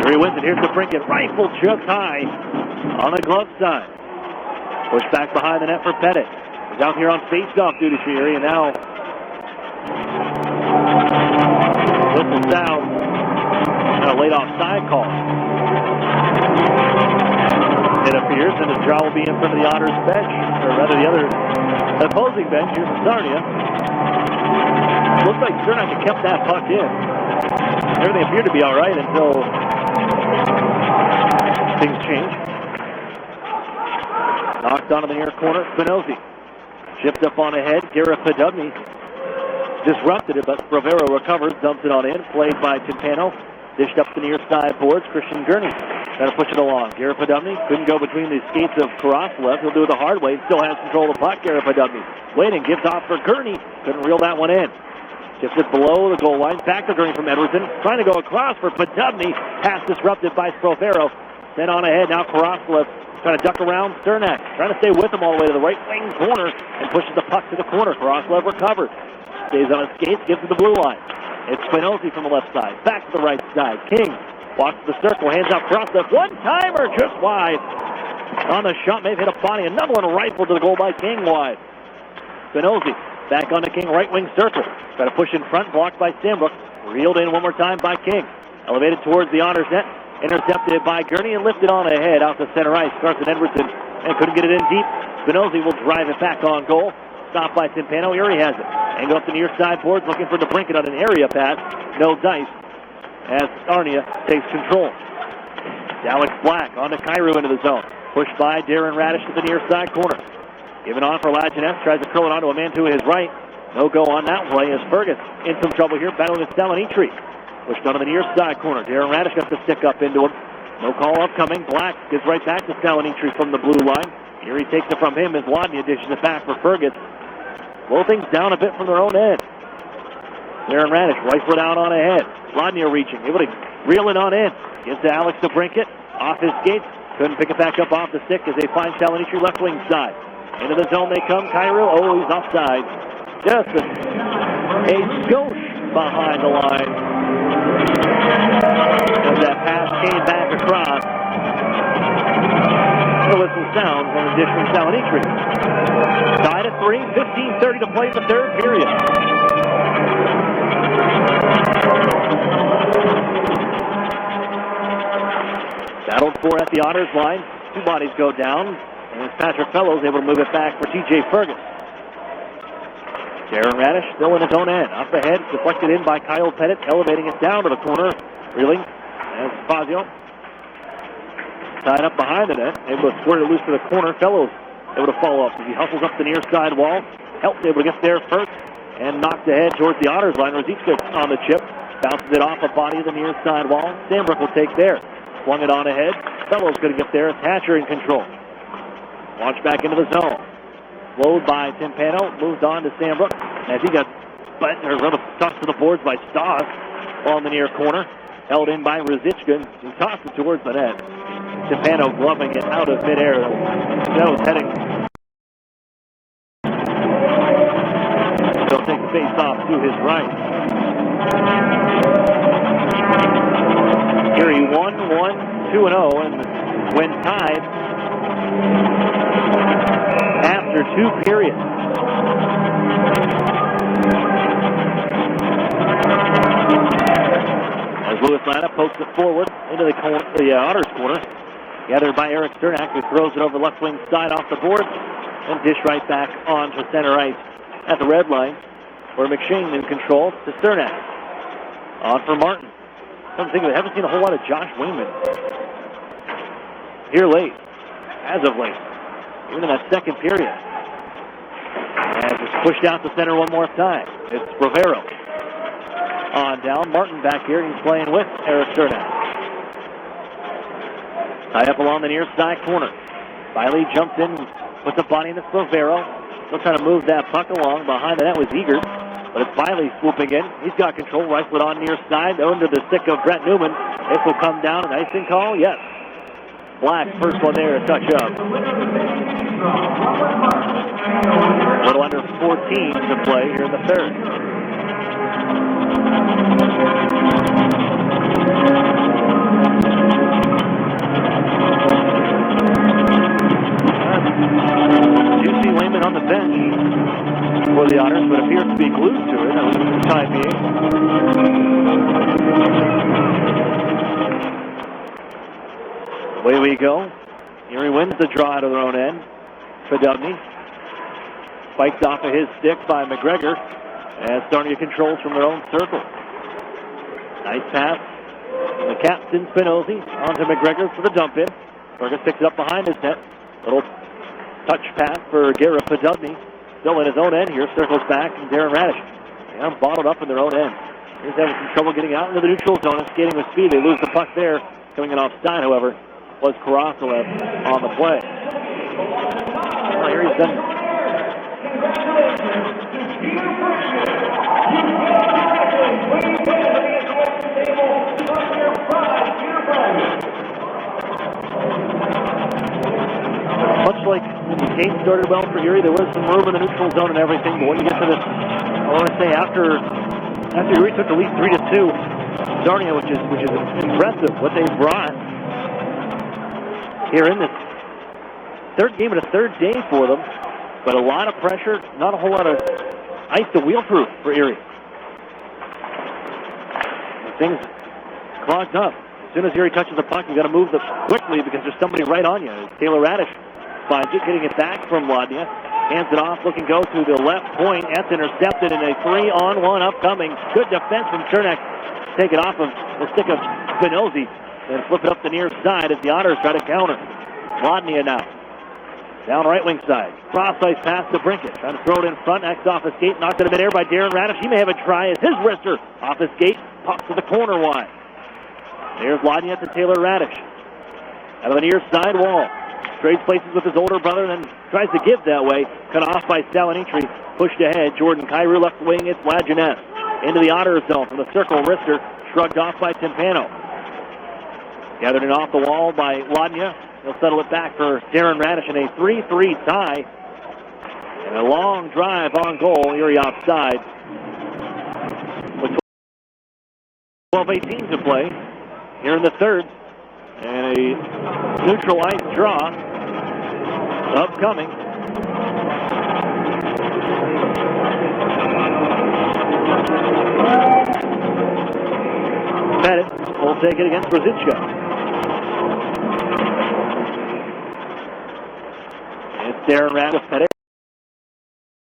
Here he wins it. Here's DeBrincat. Rifle just high on the glove side. Push back behind the net for Pettit. He's out here on face-off duty for Erie, and now whistle sound. And a late offside call. It appears, and the draw will be in front of the Otters bench, or rather the other opposing bench here from Sarnia. Looks like Cernak had kept that puck in. Everything appeared to be all right until things changed. Knocked on in the near corner, Spinozzi. Shipped up on ahead, Garrett Podubny disrupted it, but Provero recovers, dumps it on in, played by Timpano. Dished up the near side boards, Christian Gurney trying to push it along. Garrett Podubny couldn't go between the skates of Karoslev. He'll do it the hard way. Still has control of the puck. Garrett Podubny waiting, gives off for Gurney. Couldn't reel that one in. Ships it below the goal line. Back to Gurney from Edwardson. Trying to go across for Podubny. Pass disrupted by Provero. Sent on ahead. Now Karoslev trying to duck around Cernak. Trying to stay with him all the way to the right wing corner and pushes the puck to the corner. Karoslev recovers. Stays on his skates. Gives to the blue line. It's Spinozzi from the left side. Back to the right side. King walks the circle. Hands out Karoslev. One-timer just wide. On the shot. May have hit a body. Another one rifled to the goal by King wide. Spinozzi back on the King. Right wing circle. Try to push in front. Blocked by Sambrook. Reeled in one more time by King. Elevated towards the Otters net. Intercepted by Gurney and lifted on ahead out to center ice. Carson Edwardson and couldn't get it in deep. Spinozzi will drive it back on goal. Stopped by Timpano. Erie has it. Angle up the near side boards, looking for DeBrincat on an area pass. No dice as Sarnia takes control. Alex Black on to Cairo into the zone. Pushed by Darren Radish to the near side corner. Given on for Lajeunesse. Tries to curl it onto a man to his right. No go on that play as Fergus in some trouble here, battling with Salonitri. Pushed onto the near side corner. Darren Radish got the stick up into him. No call upcoming. Black gives right back to Salonitri from the blue line. Erie takes it from him as Lodnia dishes it back for Fergus. Blow things down a bit from their own end. Darren Radish rifle it out on ahead. Lodnia reaching, able to reel it on in. Gives to Alex DeBrincat. Off his skates. Couldn't pick it back up off the stick as they find Salonitri left wing side. Into the zone they come. Cairo, he's offside. Just a skosh behind the line. As that pass came back across. The whistle sounds on the dish from Salonitri. Tied at 3, 15:30 to play in the third period. Battled for at the Otters line. 2 bodies go down. And Patrick Fellows able to move it back for TJ Fergus. Darren Radish still in his own end. Up ahead, deflected in by Kyle Pettit, elevating it down to the corner. Reeling as Fazio. Tied up behind the net, able to squirt it loose to the corner. Fellows able to follow up as he hustles up the near side wall. Helps able to get there first and knocked ahead towards the Otters line. Rosicka on the chip. Bounces it off a body of the near side wall. Sambrook will take there. Swung it on ahead. Fellows going to get there. Hatcher in control. Launch back into the zone. Slowed by Timpano. Moved on to Sambrook. As he got tossed to the boards by Stoss on the near corner. Held in by Rosicka. He tossed it towards the net. Timpano gloving it out of midair. That was heading. He'll take the face off to his right. Erie 1-1, 2-0, and when tied after 2 periods. As Lewis Lana pokes it forward into the Otters corner. Gathered by Eric Cernak, who throws it over left wing side off the board and dish right back on to center ice at the red line, where McShane in control to Cernak. On for Martin. Come to think of it, haven't seen a whole lot of Josh Wayman here late, as of late. even in that second period. And just pushed out to center one more time. It's Rivero. On down, Martin back here. He's playing with Eric Cernak. High up along the near side corner. Biley jumps in, puts a body in the Rivero. Still trying to move that puck along. Behind the net was Eager. But it's Biley swooping in. He's got control. Rifle it on near side. Under the stick of Brett Newman. This will come down. An icing call? Yes. Black, first one there, a touch up. A little under 14 to play here in the third. You see Lehman on the bench for the Otters, but appears to be glued to it, at least for the time being. Away we go. Erie wins the draw out of their own end. Fedubny spiked off of his stick by McGregor as Sarnia controls from their own circle. Nice pass. The captain, Spinozzi, onto McGregor for the dump in. Burgess picks it up behind his net. Little touch pass for Garrett Fedubny. Still in his own end here. Circles back, and Darren Radish. And bottled up in their own end. Here's having some trouble getting out into the neutral zone and skating with speed. They lose the puck there. Coming in offside, however, was Karasilev on the play. Well, here he's done. Much like when the game started well for Erie, there was some room in the neutral zone and everything, but when you get to this, I want to say after Erie took the lead 3-2, Sarnia, which is impressive what they've brought here in this third game and a third day for them, but a lot of pressure, not a whole lot of ice to wheel-proof for Erie. Things clogged up. As soon as Erie touches the puck, you got to move quickly because there's somebody right on you. Taylor Radish finds it, getting it back from Ladnia. Hands it off, looking go to the left point. That's intercepted in a 3-on-1 upcoming. Good defense from Cernak. Take it off of the stick of Spinozzi and flip it up the near side as the Otters try to counter. Ladnia now. Down right wing side. Cross-ice pass to DeBrincat. Trying to throw it in front. X off his skate. Knocked it in midair by Darren Radish. He may have a try as his wrister off his skate. Pops to the corner wide. There's Ladnia to Taylor Radish. Out of the near side wall. Trades places with his older brother, then tries to give that way. Cut off by Salinitri. Pushed ahead. Jordan Kyrou left wing. It's Lajeunesse. Into the Otter zone from the circle. Wrister shrugged off by Timpano. Gathered it off the wall by Ladnia. He'll settle it back for Darren Radish in a 3-3 tie. And a long drive on goal. Erie offside. With 12:18 to play here in the third. And a neutral ice draw upcoming. Pettit will take it against Brzezinski. It's Darren Radish. Pettit.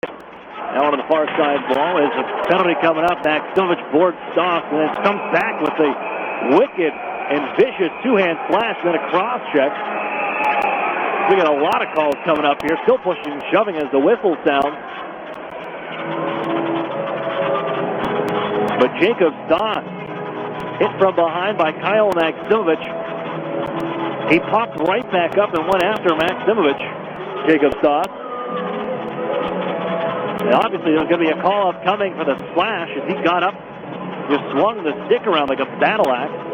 Now on the far side ball is a penalty coming up. Maximovic boards Stoss and then comes back with a wicked and vicious two-hand slash, then a cross-check. We got a lot of calls coming up here. Still pushing and shoving as the whistle sounds. But Jacob Stoss hit from behind by Kyle Maximovic. He popped right back up and went after Maximovic, Jacob Stoss. And obviously there's going to be a call upcoming for the slash as he got up, just swung the stick around like a battle axe.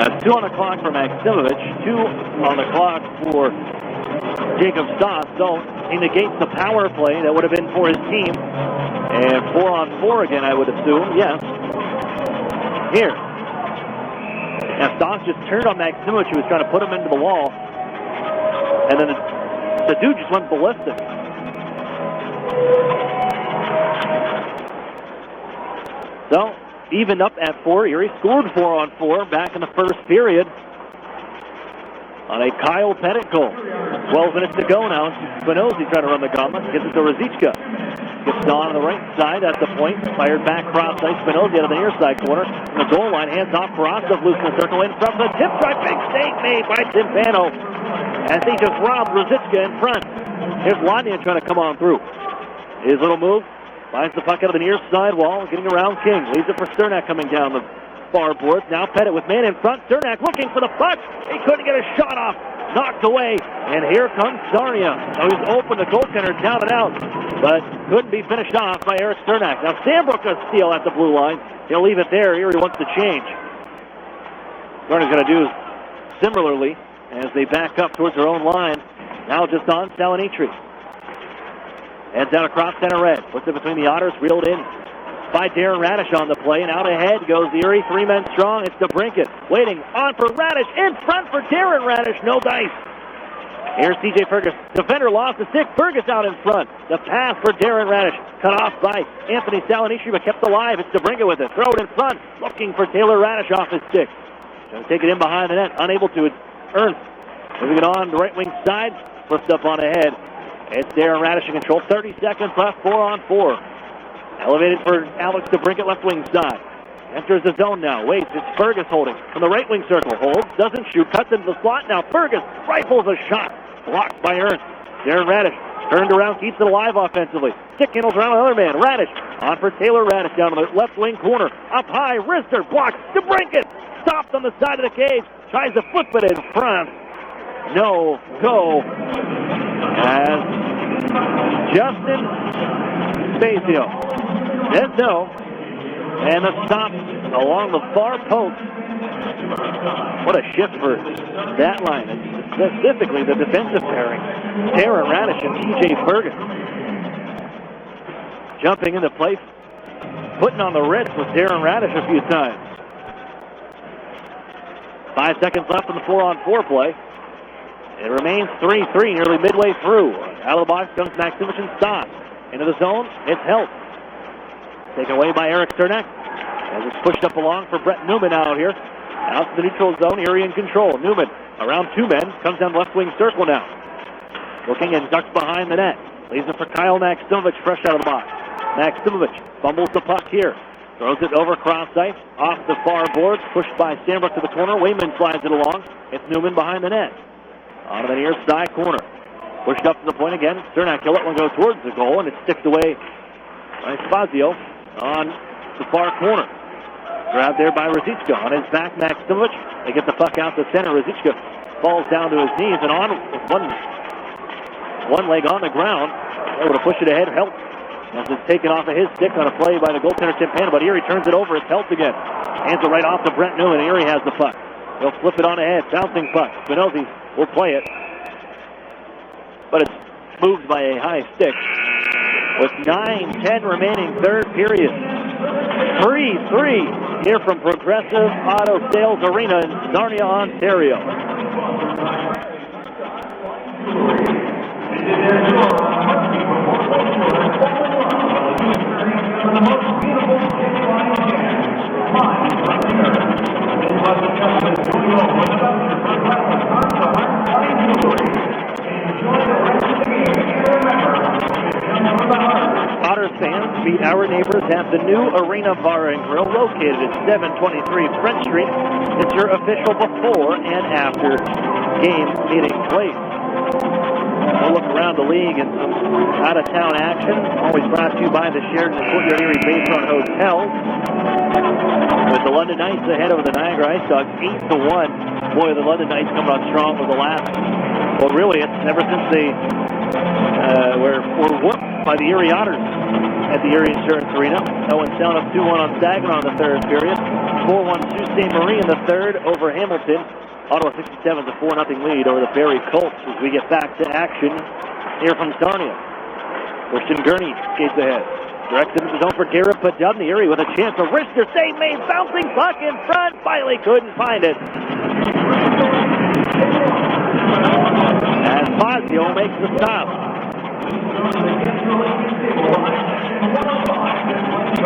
Now 2 on the clock for Maximovic, 2 on the clock for Jacob Stoss. So he negates the power play that would have been for his team. And 4 on 4 again, I would assume. Yes. Here. Now Stoss just turned on Maximovic, who was trying to put him into the wall. And then the dude just went ballistic. So, evened up at 4. Erie scored 4 on 4 back in the first period on a Kyle Pettit goal. 12 minutes to go now. Spinozzi trying to run the gauntlet. Gets it to Ruzicka. Gets on the right side at the point. Fired back cross ice. Spinozzi out of the near side corner. From the goal line, hands off Karasov. Loose in the circle in front of the tip shot. Big save made by Timpano. As he just robbed Rosichka in front. Here's Wadnia trying to come on through. His little move. Finds the puck out of the near side wall. Getting around King. Leaves it for Cernak coming down the far boards. Now Pettit with man in front. Cernak looking for the puck. He couldn't get a shot off. Knocked away. And here comes Sarnia. Now he's open. The goaltender down and out. But couldn't be finished off by Eric Cernak. Now Sandbrook a steal at the blue line. He'll leave it there. Erie wants to change. Sarnia's going to do similarly as they back up towards their own line. Now just on Salinitri. Heads down across center red. Puts it between the Otters. Reeled in by Darren Radish on the play. And out ahead goes the Erie. 3 men strong. It's DeBrincat. Waiting on for Radish. In front for Darren Radish. No dice. Here's C.J. Fergus. Defender lost the stick. Fergus out in front. The pass for Darren Radish. Cut off by Anthony Salinitri, but kept alive. It's DeBrincat with it. Throw it in front. Looking for Taylor Radish off his stick. Trying to take it in behind the net. Unable to. Ernst moving it on the right wing side. Flipped up on ahead. It's Darren Radish in control. 30 seconds left. 4-on-4. Elevated for Alex DeBrincat, left wing side. Enters the zone now. Waits. It's Fergus holding from the right wing circle. Holds. Doesn't shoot. Cuts into the slot. Now Fergus rifles a shot. Blocked by Ernst. Darren Radish turned around. Keeps it alive offensively. Stick handles around another man. Radish on for Taylor Radish down to the left wing corner. Up high. Wrister blocked. DeBrincat stopped on the side of the cage. Tries to flip it in front. No go. As Justin Spazio says no. And the stop along the far post. What a shift for that line. And specifically the defensive pairing. Darren Radish and T.J. Fergus. Jumping into place. Putting on the wrist with Darren Radish a few times. 5 seconds left in the 4-on-4 play. It remains 3-3 nearly midway through. Out of the box comes Maximich and Stoss. Into the zone, it's Helt. Taken away by Eric Cernak. As it's pushed up along for Brett Newman out here. Out to the neutral zone, Erie in control. Newman around 2 men, comes down left wing circle now. Looking and ducks behind the net. Leaves it for Kyle Maximovich, fresh out of the box. Maximovich fumbles the puck here. Throws it over cross ice, off the far boards, pushed by Sandbrook to the corner. Wayman slides it along. It's Newman behind the net. On to the near side corner. Pushed up to the point again. Cernak will let one go towards the goal, and it sticks away by Spazio on the far corner. Grabbed there by Rosichka. On his back, Maximovich. They get the puck out to center. Rosichka falls down to his knees and on with one leg on the ground. Able to push it ahead. Help. As it's taken off of his stick on a play by the goaltender Timpano, but Erie turns it over. It's Helt again. Hands it right off to Brent Newman. Erie has the puck. He'll flip it on ahead. Bouncing puck. Spinozzi will play it. But it's moved by a high stick. With 9:10 remaining third period. 3-3 here from Progressive Auto Sales Arena in Sarnia, Ontario. Otters fans, meet our neighbors at the new Arena Bar and Grill located at 723 Front Street. It's your official before and after game meeting place. We'll look around the league and some out-of-town action. Always brought to you by the Sheraton Courtyard Erie Bayfront Hotel. With the London Knights ahead over the Niagara Ice Dogs, 8-1. Boy, the London Knights coming on strong with the last. Well, really, it's ever since they were whooped by the Erie Otters at the Erie Insurance Arena. Owens down up 2-1 on Saginaw in the third period. 4-1 Sault Ste. Marie in the third over Hamilton. Ottawa 67's a 4-0 lead over the Barrie Colts as we get back to action here from Sarnia. Christian Gurney skates ahead. Directs into the zone for Garrett Podubny. Erie with a chance to Richter. Save made. Bouncing puck in front. Finally couldn't find it. As Fazio makes the stop.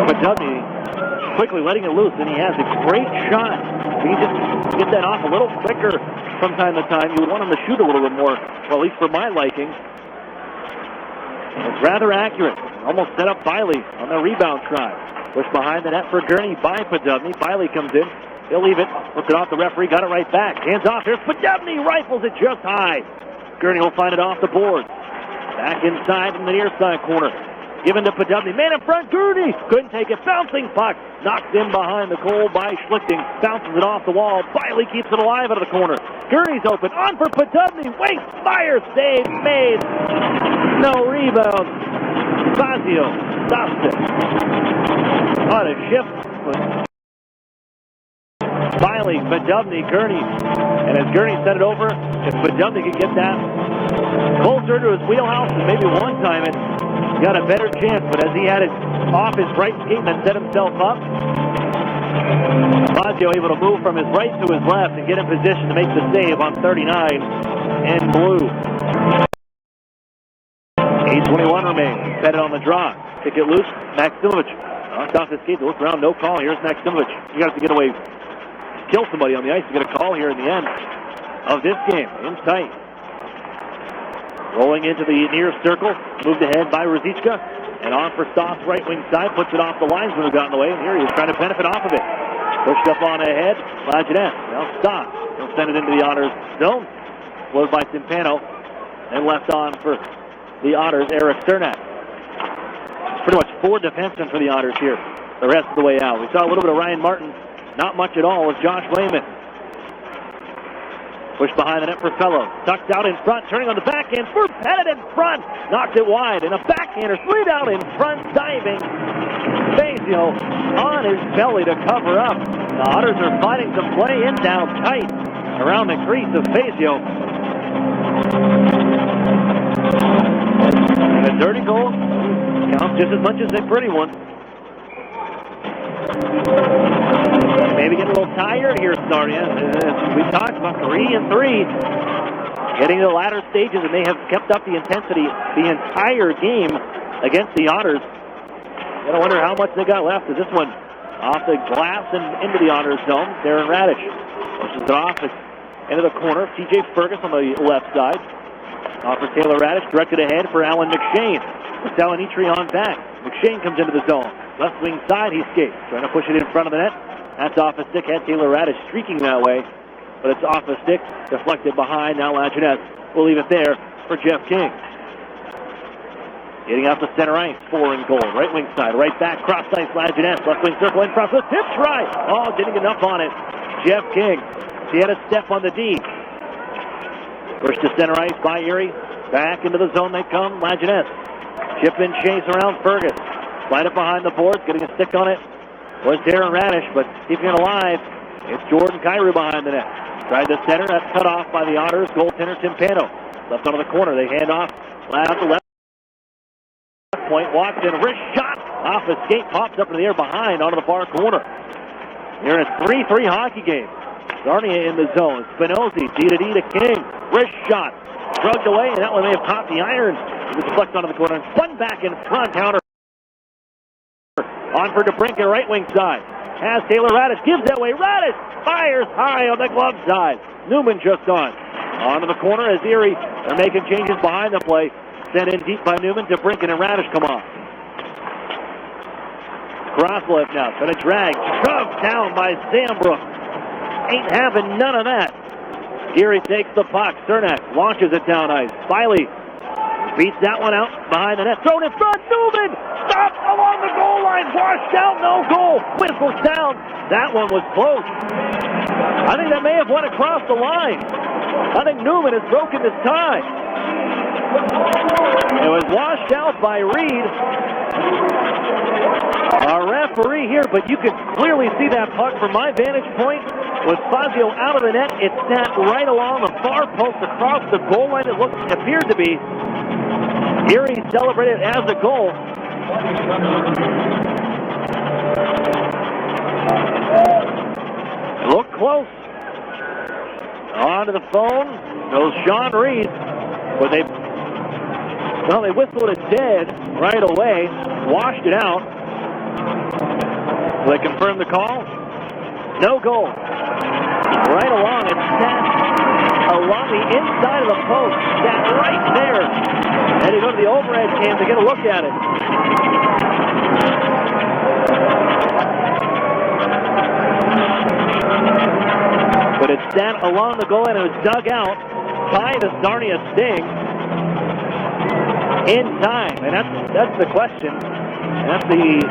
Podubny quickly letting it loose, and he has a great shot. If he just get that off a little quicker from time to time, you would want him to shoot a little bit more, well, at least for my liking. It's rather accurate. Almost set up Biley on the rebound try. Push behind the net for Gurney by Podubny. Biley comes in. He'll leave it. Puts it off the referee. Got it right back. Hands off. Here's Podubny. Rifles it just high. Gurney will find it off the board. Back inside in the near side corner. Given to Podubny. Man in front. Gurney. Couldn't take it. Bouncing puck. Knocked in behind the goal by Schlichting. Bounces it off the wall. Biley keeps it alive out of the corner. Gurney's open. On for Podubny. Waits. Fire. Save. Made. No rebound. Fazio stops it. On a shift. Biley, Podubny, Gurney. And as Gurney set it over, if Podubny could get that closer to his wheelhouse and maybe one-time it, he got a better chance. But as he had it off his right skate and then set himself up, Fazio able to move from his right to his left and get in position to make the save on 39 in blue. 8:21 remains. Set it on the draw. Kick it loose. Maximovich knocked off the skate. Look around. No call. Here's Maximovich. You got to get away. Kill somebody on the ice to get a call here in the end of this game. In tight. Rolling into the near circle. Moved ahead by Ruzicka. And on for Stoss, right wing side. Puts it off the linesman who got in the way. And here he is trying to benefit off of it. Pushed up on ahead. Lajeunesse. Now Stoss. He'll send it into the Otters zone. Flowed by Timpano. And left on for the Otters, Eric Cernak. Pretty much 4 defensemen for the Otters here the rest of the way out. We saw a little bit of Ryan Martin. Not much at all with Josh Lehman. Push behind the net for Fellow. Tucked out in front, turning on the backhand for Pettit in front. Knocked it wide, and a backhander slid out in front, diving. Fazio on his belly to cover up. The Otters are fighting to play in down tight around the crease of Fazio. And a dirty goal counts just as much as a pretty one. Maybe getting a little tired here, Sarnia. We talked about 3-3. Getting to the latter stages, and they have kept up the intensity the entire game against the Otters. You gotta wonder how much they got left. Is this one off the glass and into the Otters zone? Darren Radish pushes it off into the corner. TJ Fergus on the left side. Off for Taylor Radish, directed ahead for Alan McShane. With Salinitri on back. McShane comes into the zone. Left wing side, he skates. Trying to push it in front of the net. That's off a stick. Had Taylor Radish streaking that way. But it's off a stick. Deflected behind. Now Lajeunesse will leave it there for Jeff King. Getting out the center ice. 4 in goal. Right wing side. Right back. Cross ice. Lajeunesse. Left wing circle in front. The tip try. Oh, didn't get enough on it. Jeff King. He had a step on the D. Pushed to center ice by Erie. Back into the zone they come. Lajeunesse. Chip and chase around Fergus. Slide it behind the boards. Getting a stick on it was Darren Radish, but keeping it alive, it's Jordan Kyrou behind the net. Tried to center. That's cut off by the Otters. Goaltender Timpano. Left onto the corner. They hand off. Out the left point. Walks in. Wrist shot. Off a skate. Pops up in the air behind onto the far corner. You're in a 3-3 hockey game. Sarnia in the zone. Spinozzi. D-to-D to King. Wrist shot. Shrugged away, and that one may have caught the iron. It was deflected onto the corner and spun back in front. Counter. On for DeBrincat, right wing side. Has Taylor Radish. Gives that way. Radish fires high on the glove side. Newman just on. Onto the corner as Erie are making changes behind the play. Sent in deep by Newman. DeBrincat and Radish come off. Cross left now. Trying to drag. Shoved down by Sambrook. Ain't having none of that. Erie takes the puck. Cernak launches it down ice. Biley beats that one out behind the net. Thrown in front. Newman stopped along the goal line. Washed out. No goal. Whistles down. That one was close. I think that may have went across the line. I think Newman has broken his tie. It was washed out by Reed. Our referee here, but you can clearly see that puck from my vantage point. With Fazio out of the net, it sat right along the far post across the goal line. It appeared to be. Erie celebrated as a goal. It looked close. Onto the phone goes Sean Reed, but they whistled it dead right away, washed it out. Will they confirm the call? No goal. Right along, it sat along the inside of the post, sat right there. And he goes the overhead cam to get a look at it. But it sat along the goal line and it was dug out by the Sarnia Sting in time. And that's the question. And that's the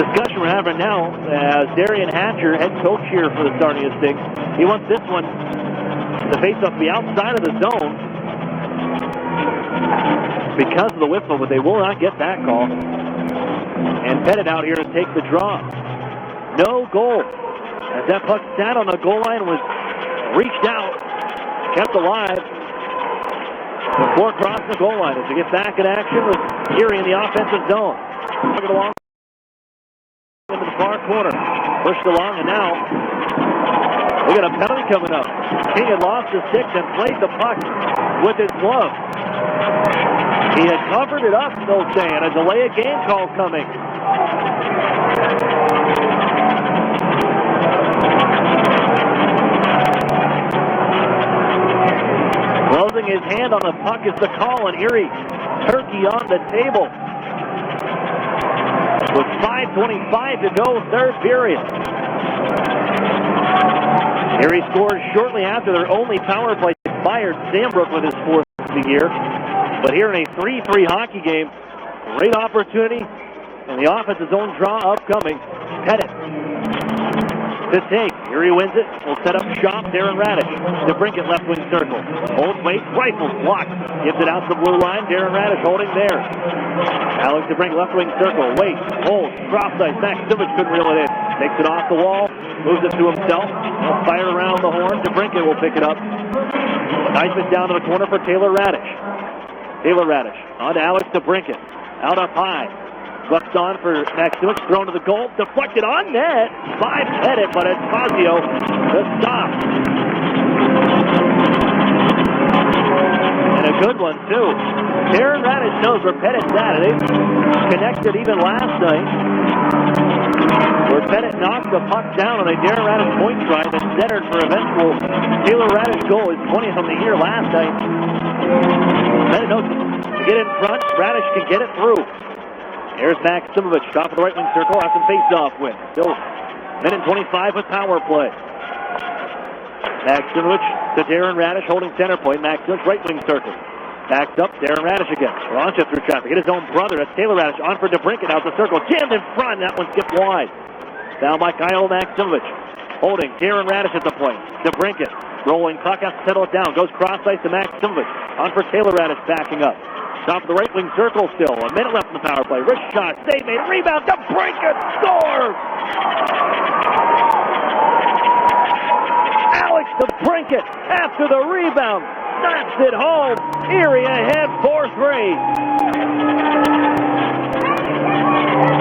discussion we're having now as Darian Hatcher, head coach here for the Sarnia Sting. He wants this one to face off the outside of the zone because of the whistle, but they will not get that call. And Pettit out here to take the draw. No goal. As that puck sat on the goal line and was reached out, kept alive before crossing the goal line. As they get back in action with Erie in the offensive zone. Took it along into the far corner. Pushed along, and now we got a penalty coming up. King had lost his stick and played the puck with his glove. He had covered it up, they'll say, and a delay of game call coming. Closing his hand on the puck is the call, and Erie turkey on the table. With 5:25 to go, third period. Erie scores shortly after their only power play expired. Sandbrook with his fourth of the year. But here in a 3-3 hockey game, great opportunity, and the offensive zone draw upcoming. Pettit to take. Erie wins it. Will set up shop. Darren Radish. DeBrincat left wing circle. Holds, waits, rifles, blocks. Gives it out to the blue line. Darren Radish holding there. Alex DeBrincat left wing circle. Waits, holds, cross ice. Max Simmons couldn't reel it in. Takes it off the wall. Moves it to himself. He'll fire around the horn. DeBrincat will pick it up. Nice it down to the corner for Taylor Radish. Taylor Radish on to Alex DeBrincat. Out up high. Bucked on for Max Simmons, thrown to the goal, deflected on net by Pettit, but it's Fazio to stop. And a good one, too. Darren Radish knows where Pettit's at. They connected even last night, where Pettit knocked the puck down on a Darren Radish point try that centered for eventual Taylor Radish goal, his 20th on the year last night. Pettit knows to get in front, Radish can get it through. Here's Max Simovich, top of the right wing circle, has some face-off win. Still minute 25 with power play. Max Simovich to Darren Radish, holding center point. Max Simovich, right wing circle. Backs up, Darren Radish again. Launches through traffic. Hit his own brother. That's Taylor Radish on for DeBrincat out the circle. Jammed in front. That one skipped wide. Down by Kyle Maximovich. Holding Darren Radish at the point. DeBrincat rolling puck, has to settle it down. Goes cross ice to Maximovich. On for Taylor Radish, backing up. Top of the right wing circle still. A minute left in the power play. Wrist shot. Save made. Rebound. DeBrincat scores! Alex DeBrincat after the rebound. Snaps it home. Erie ahead 4-3.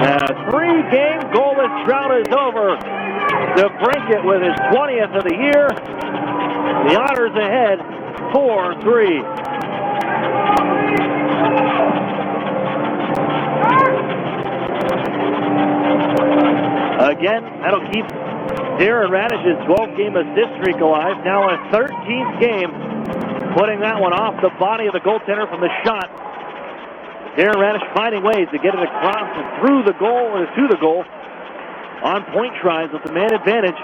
A 3-game goalless drought is over. DeBrincat with his 20th of the year. The Otters ahead 4-3. Again, that'll keep Darren Radish's 12-game assist streak alive. Now a 13th game, putting that one off the body of the goaltender from the shot. Darren Radish finding ways to get it across and through the goal or to the goal on point tries with the man advantage.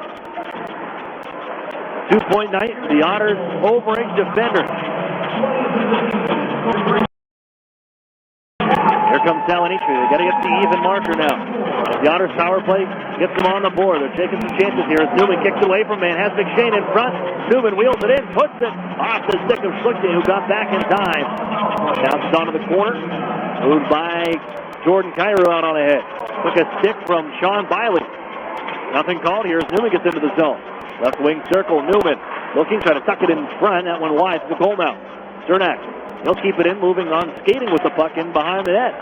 2-point night, the Otters overage defender. Here comes Salonici. They got to get the even marker now. The Otters power play gets them on the board. They're taking some chances here as Newman kicks away from man. Has McShane in front. Newman wheels it in, puts it off the stick of Schlichten, who got back in time. Bounced onto the corner. Moved by Jordan Cairo out on ahead. Took a stick from Sean Biley. Nothing called here as Newman gets into the zone. Left wing circle, Newman looking, trying to tuck it in front. That one wide to the goal now. Cernak, he'll keep it in, moving on, skating with the puck in behind the net.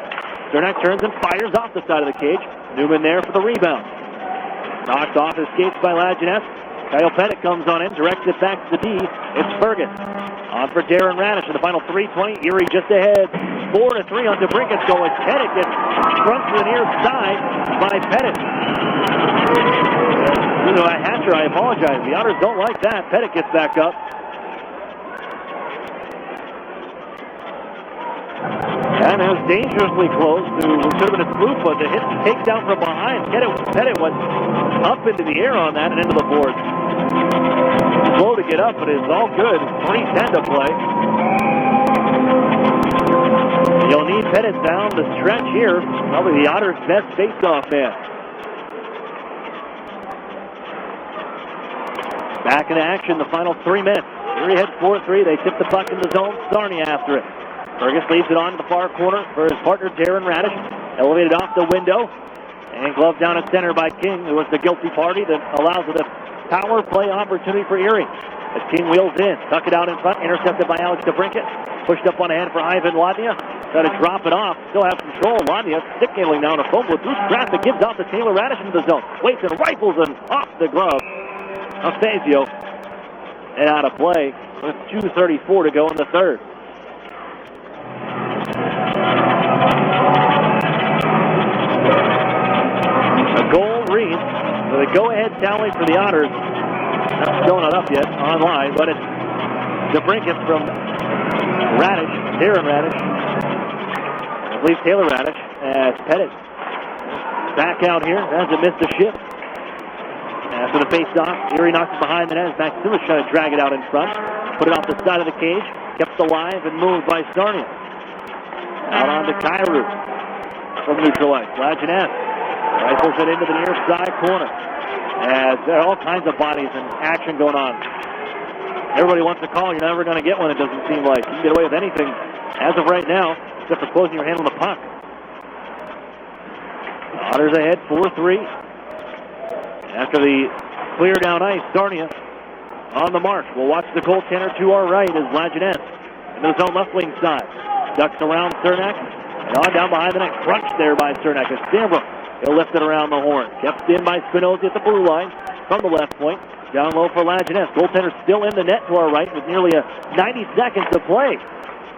Cernak turns and fires off the side of the cage. Newman there for the rebound. Knocked off his skates by Lajeunesse. Kyle Pettit comes on in, directs it back to the D. It's Burgess. On for Darren Radish in the final 3:20. Erie just ahead. 4-3 on DeBrincat's goal as Pettit gets struck to the near side by Pettit. You know, Hatcher, I apologize. The Otters don't like that. Pettit gets back up. dangerously close to what should have been a smooth foot. The hit takedown from behind. Pettit went up into the air on that and into the board. Slow to get up, but it's all good. 3:10 to play. You'll need Pettit down to stretch here. Probably the Otters' best face-off man. Back into action the final 3 minutes. Erie heads 4-3. They tip the puck in the zone. Sarnia after it. Burgess leaves it on to the far corner for his partner, Darren Radish. Elevated off the window. And gloved down at center by King, who was the guilty party that allows it a power play opportunity for Erie. As King wheels in, tuck it out in front, intercepted by Alex DeBrincat. Pushed up on a hand for Ivan Ladnia. Try to drop it off. Still has control. Ladnia stick handling down a fumble through traffic. Gives out to Taylor Radish into the zone. Waits and rifles and off the glove. Anastasio. And out of play with 2:34 to go in the third. A goal reads with a go-ahead tally for the Otters. Not showing it up yet online, but it's DeBrincat from Radish, Darren Radish. I believe Taylor Radish as Pettit back out here. Hasn't missed a shift. After the face-off, Erie knocks it behind the net. Max Simmons trying to drag it out in front. Put it off the side of the cage. Kept alive and moved by Sarnia. Out on to Kyrou from neutral ice. Lajeunesse rifles it into the near side corner. As there are all kinds of bodies and action going on. Everybody wants a call. You're never going to get one, it doesn't seem like. You can get away with anything as of right now, except for closing your hand on the puck. Otters ahead 4-3. After the clear down ice, Sarnia on the march. We'll watch the goaltender to our right as Lajeunesse into his own left wing side. Ducks around Cernak and on down behind the net. Crunched there by Cernak. As Sambrook, he'll lift it around the horn. Kept in by Spinozzi at the blue line from the left point. Down low for Lajeunesse. Goaltender still in the net to our right with nearly 90 seconds to play.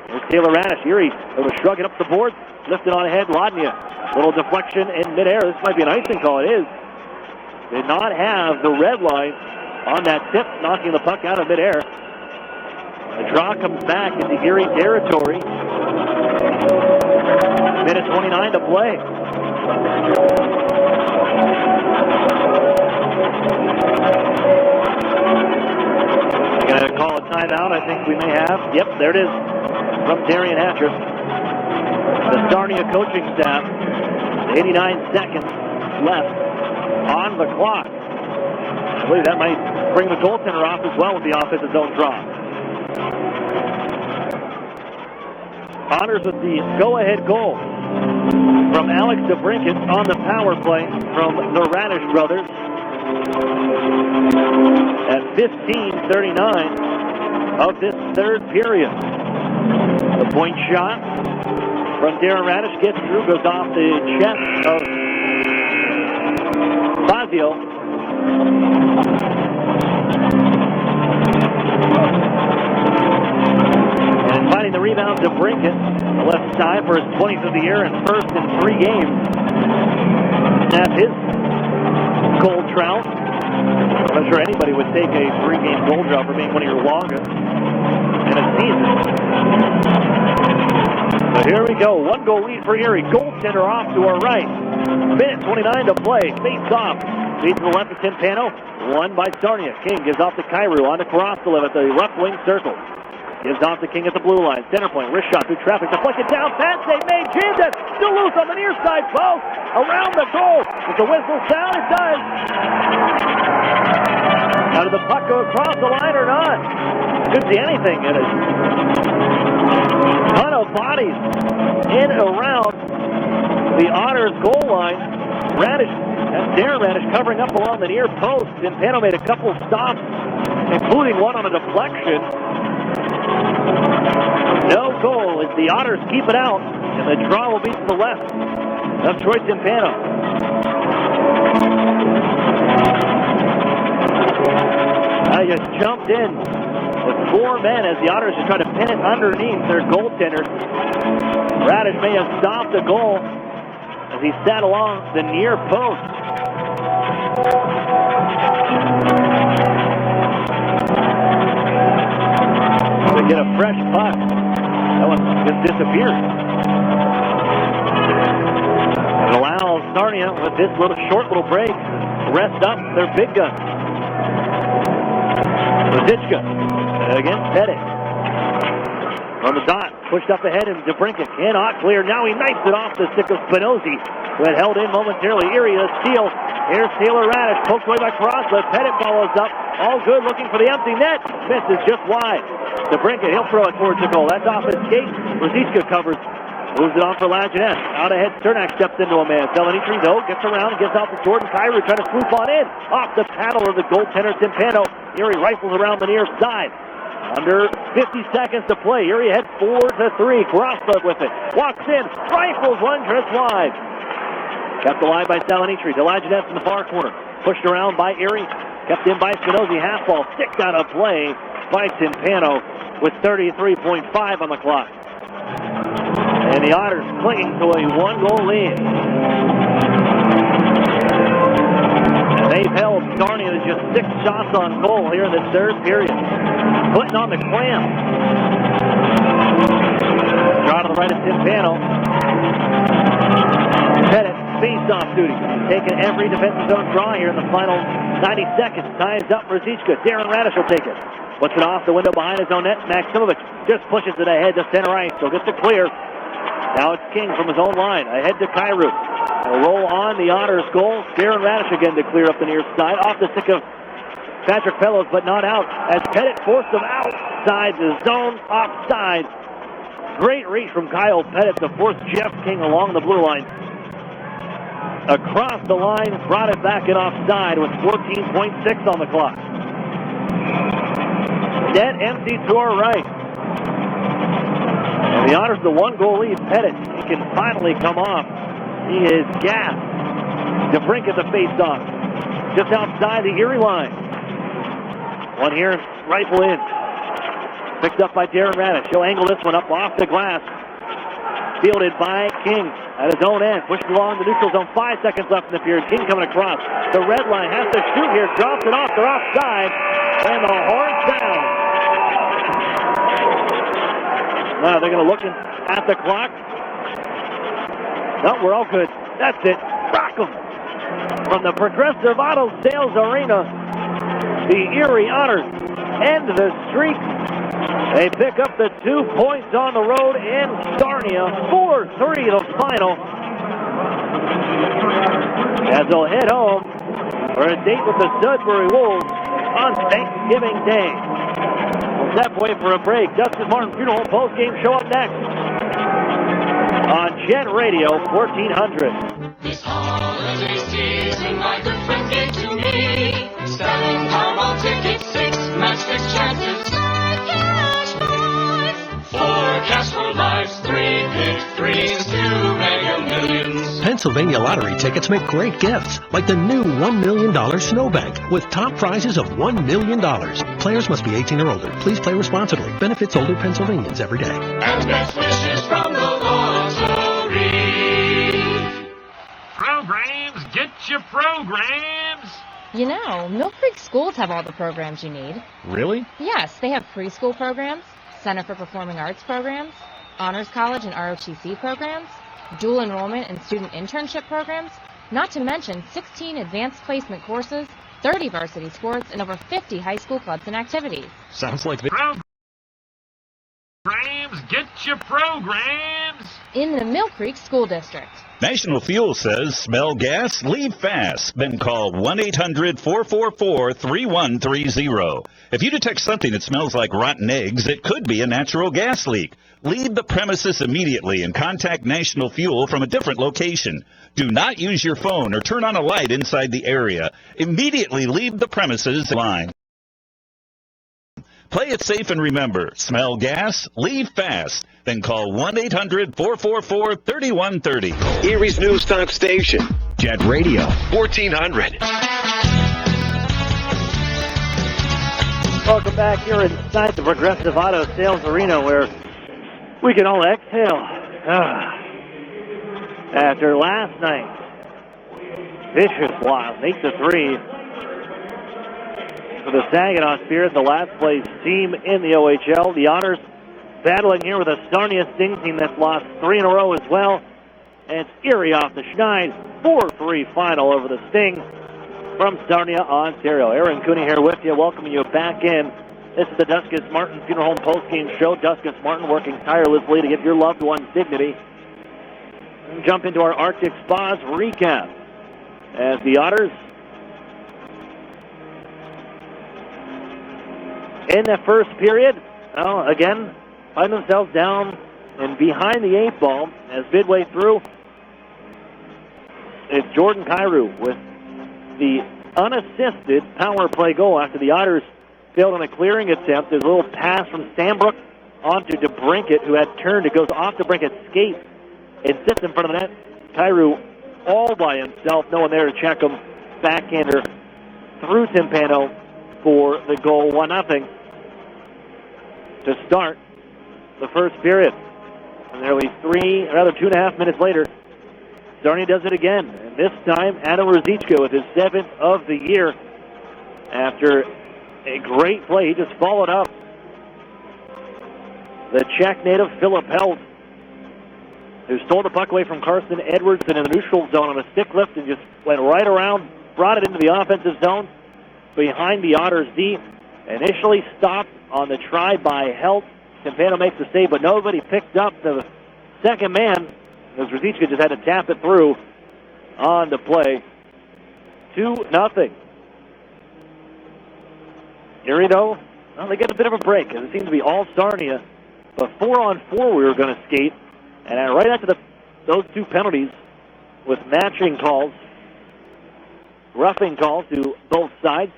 There's Taylor Radish. Erie able to shrug it up the boards. Lifted on ahead. Ladnia. Little deflection in midair. This might be an icing call. It is. Did not have the red line on that tip, knocking the puck out of midair. The draw comes back into Erie territory. Minute 29 to play. We're going to call a timeout. I think we may have. Yep, there it is from Darian Hatcher. The Sarnia coaching staff. 89 seconds left on the clock. I believe that might bring the goaltender off as well with the offensive zone draw. Otters with the go-ahead goal from Alex DeBrincat on the power play from the Radish brothers at 15:39 of this third period. The point shot from Darren Radish gets through, goes off the chest of Fazio. And finding the rebound to DeBrincat, the left side for his 20th of the year and first in 3 games. Snap his goal trout. I'm not sure anybody would take a 3-game goal drought for being one of your longest in a season. So here we go. 1-goal lead for Erie. Goaltender off to our right. Minute 29 to play. Face off. Lead to the left of Timpano. Won by Sarnia. King gives off to Kyrou. On to Karostelev at the left wing circle. Gives off to King at the blue line. Center point. Wrist shot through traffic. Deflected down. Pass save made. Jammed it. Still loose on the near side post. Around the goal. Does the whistle sound? It does. Now did the puck go across the line or not? Could see anything in it. Ton of bodies in and around the Otters goal line. Radish and Darren Radish covering up along the near post. Timpano made a couple stops, including one on a deflection. No goal as the Otters keep it out, and the draw will be to the left of Troy Timpano. I just jumped in with 4 men as the Otters just try to pin it underneath their goaltender. Radish may have stopped the goal as he sat along the near post. To get a fresh puck. That one just disappeared. allow Sarnia with this short little break rest up their big guns. Rosichka against Pettit. On the dot, pushed up ahead, and DeBrincat cannot clear. Now he knifes it off the stick of Spinozzi, who had held in momentarily. Erie, a steal. Here's Taylor Radish, poked away by Cross, but Pettit follows up. All good, looking for the empty net. Misses just wide. DeBrincat, he'll throw it towards the goal. That's off his skate. Rosichka covers. Moves it on for Lajeunesse. Out ahead, Sternak steps into a man. Salonitri, though, gets around, gives out to Jordan Cairo, trying to swoop on in. Off the paddle of the goaltender, Timpano. Erie rifles around the near side. Under 50 seconds to play. Erie ahead 4-3. Crossbud with it. Walks in. Rifles one just wide. Kept alive by Salonitri. To Lajeunesse in the far corner. Pushed around by Erie. Kept in by Spinozzi. Half ball. Sticked out of play by Timpano with 33.5 on the clock. And the Otters clinging to a one-goal lead. And they've held Sarnia to just 6 shots on goal here in the third period. Putting on the clamp. Draw to the right of Timpano. Pettit, face-off duty. Taking every defensive zone draw here in the final 90 seconds. Ties up Rosichka. Darren Radish will take it. Puts it off the window behind his own net. Maximovic just pushes it ahead to center ice. So gets it clear. Now it's King from his own line. Ahead to Cairo. A roll on the Otters goal. Darren Radish again to clear up the near side. Off the stick of Patrick Fellows, but not out. As Pettit forced him outside the zone. Offside. Great reach from Kyle Pettit to force Jeff King along the blue line. Across the line. Brought it back in offside with 14.6 on the clock. Net empty to our right. And the Otters the one-goal lead. Pettit, he can finally come off. He is gassed. DeBrincat the face-off. Just outside the Erie line. One here, rifle in. Picked up by Darren Radish. He'll angle this one up off the glass. Fielded by King at his own end. Pushed along the neutral zone. 5 seconds left in the period. King coming across. The red line has to shoot here. Drops it off. They're offside. And the horn sounds. Now they're going to look at the clock. No, we're all good. That's it. Rock 'em. From the Progressive Auto Sales Arena, the Erie Otters end the streak. They pick up the 2 points on the road in Sarnia. 4-3 the final. As they'll head home for a date with the Sudbury Wolves on Thanksgiving Day. We'll step away for a break. Justice Martin Funeral Home post-game show up next on Jet Radio 1400. This holiday season, my good friend gave to me 7 Powerball tickets, 6 matchstick chances, 5 cash lives, 4 cash for lives, 3 pick 3s, 2 Mega Millions. Pennsylvania lottery tickets make great gifts, like the new $1 million snowbank with top prizes of $1 million. Players must be 18 or older. Please play responsibly. Benefits older Pennsylvanians every day. And best wishes from the lottery. Programs, get your programs. You know, Mill Creek schools have all the programs you need. Really? Yes, they have preschool programs, Center for Performing Arts programs, Honors College and ROTC programs, dual enrollment and student internship programs, not to mention 16 advanced placement courses, 30 varsity sports, and over 50 high school clubs and activities. Sounds like programs, get your programs. In the Mill Creek School District. National Fuel says, smell gas, leave fast. Then call 1-800-444-3130. If you detect something that smells like rotten eggs, it could be a natural gas leak. Leave the premises immediately and contact National Fuel from a different location. Do not use your phone or turn on a light inside the area. Immediately leave the premises line. Play it safe and remember, smell gas, leave fast. Then call 1-800-444-3130. Erie's News Talk Station. Jet Radio 1400. Welcome back here inside the Progressive Auto Sales Arena where we can all exhale. After last night's vicious loss, 8-3 for the Saginaw Spirit, the last place team in the OHL. The Otters battling here with a Sarnia Sting team that's lost 3 in a row as well. And it's Erie off the schneid. 4-3 final over the Sting from Sarnia, Ontario. Aaron Cooney here with you, welcoming you back in. This is the Duskus Martin Funeral Home postgame show. Duskus Martin working tirelessly to give your loved ones dignity. And jump into our Arctic Spas recap. As the Otters, in the first period, again, find themselves down and behind the 8 ball as midway through. It's Jordan Cairo with the unassisted power play goal after the Otters failed on a clearing attempt. There's a little pass from Sandbrook onto DeBrincat, who had turned. It goes off DeBrincat's skate and sits in front of the net. Cairo all by himself, no one there to check him. Backhander through Timpano for the goal, 1-0 to start the first period. And nearly 2.5 minutes later, Sarnia does it again. And this time, Adam Ruzicka with his 7th of the year. After a great play, he just followed up the Czech native Philip Held, who stole the puck away from Carson Edwardson in the neutral zone on a stick lift and just went right around, brought it into the offensive zone behind the Otters D. Initially stopped on the try by Helt. Timpano makes the save, but nobody picked up the second man, as Ruzicka just had to tap it through on the play. 2-0. Erie, though, they get a bit of a break, as it seems to be all Sarnia. But 4-on-4 we were going to skate. And right after those 2 penalties with matching calls, roughing calls to both sides,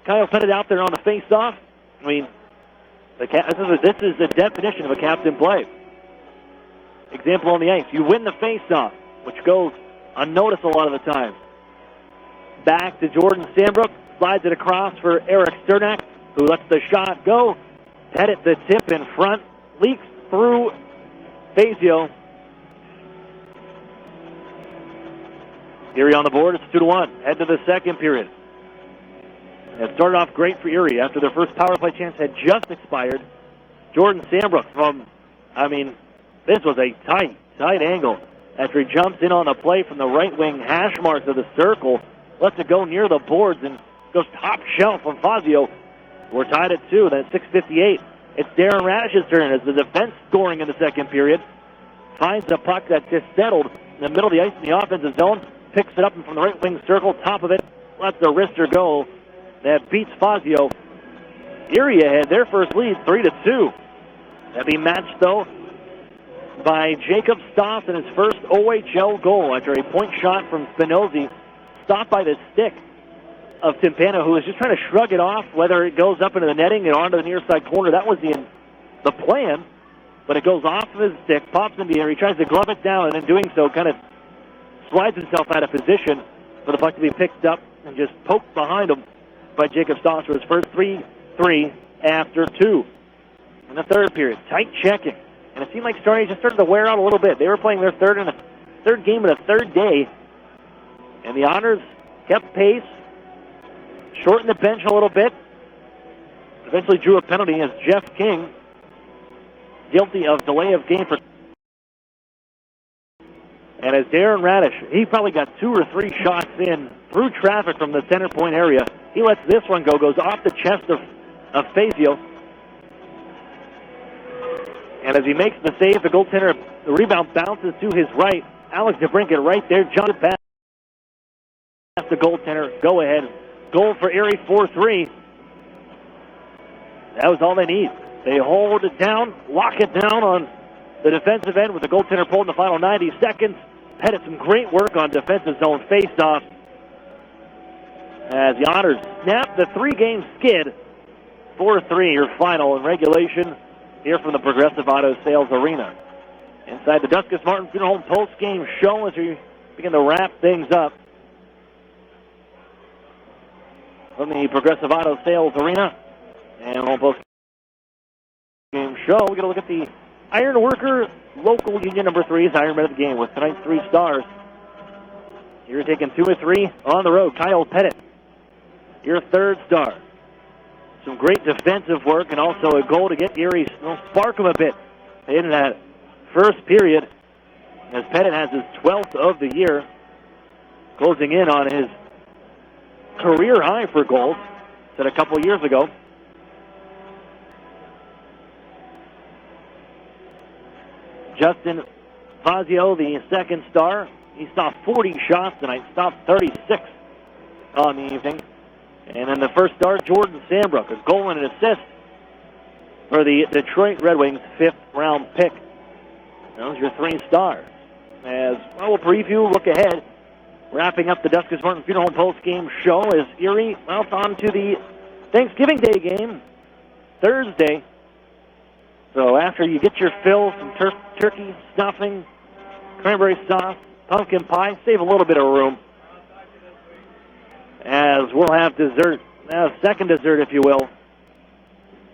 Kyle put it out there on the face-off. I mean, this is the definition of a captain play. Example on the ice. You win the face-off, which goes unnoticed a lot of the time. Back to Jordan Sandbrook. Slides it across for Eric Sternak, who lets the shot go. Pettit the tip in front. Leaks through Fazio. Erie on the board. It's 2-1. Head to the second period. It started off great for Erie after their first power play chance had just expired. Jordan Sandbrook this was a tight angle after he jumps in on a play from the right wing hash marks of the circle, lets it go near the boards and goes top shelf from Fazio. We're tied at 2. Then at 6:58, it's Darren Radish's turn as the defense scoring in the second period. Finds a puck that just settled in the middle of the ice in the offensive zone. Picks it up from the right wing circle, top of it. Lets the wrister go. That beats Fazio. Erie had their first lead, 3-2. That'd be matched, though, by Jacob Stoss in his first OHL goal after a point shot from Spinozzi, stopped by the stick of Timpano, who was just trying to shrug it off, whether it goes up into the netting and onto the near side corner. That was the plan, but it goes off of his stick, pops in the air. He tries to glove it down, and in doing so, kind of slides himself out of position for the puck to be picked up and just poked behind him by Jacob Stoss for his first 3-3 after 2. In the third period, tight checking. And it seemed like Sarnia just started to wear out a little bit. They were playing their third game in a third day. And the Otters kept pace, shortened the bench a little bit. Eventually drew a penalty as Jeff King, guilty of delay of game for. And as Darren Radish, he probably got 2 or 3 shots in through traffic from the center point area. He lets this one go, goes off the chest of Fazio. And as he makes the save, the goaltender, the rebound bounces to his right. Alex DeBrincat right there, jumps past the goaltender. Go ahead. Goal for Erie, 4-3. That was all they need. They hold it down, lock it down on the defensive end with the goaltender pulled in the final 90 seconds. Pettit some great work on defensive zone face-off as the Otters snap the 3-game skid. 4-3 your final in regulation here from the Progressive Auto Sales Arena. Inside the Duskus Martin Funeral Home post-game show as we begin to wrap things up from the Progressive Auto Sales Arena and home post-game show. We're going to look at the Iron Worker Local Union number 3's Ironman of the game with tonight's 3 stars. You're taking 2 of 3 on the road. Kyle Pettit, your 3rd star. Some great defensive work and also a goal to get Erie, spark them a bit in that first period. as Pettit has his 12th of the year, closing in on his career high for goals set a couple years ago. Justin Fazio, the second star, he saw 40 shots tonight, stopped 36 on the evening. And then the first star, Jordan Sandbrook, a goal and an assist for the Detroit Red Wings' 5th-round pick. Those are your 3 stars. As well, we'll preview, look ahead, wrapping up the Duskus Martin Funeral Home post-game show as Erie, well, on to the Thanksgiving Day game Thursday. So after you get your fill, some turkey stuffing, cranberry sauce, pumpkin pie, save a little bit of room. As we'll have dessert, second dessert, if you will.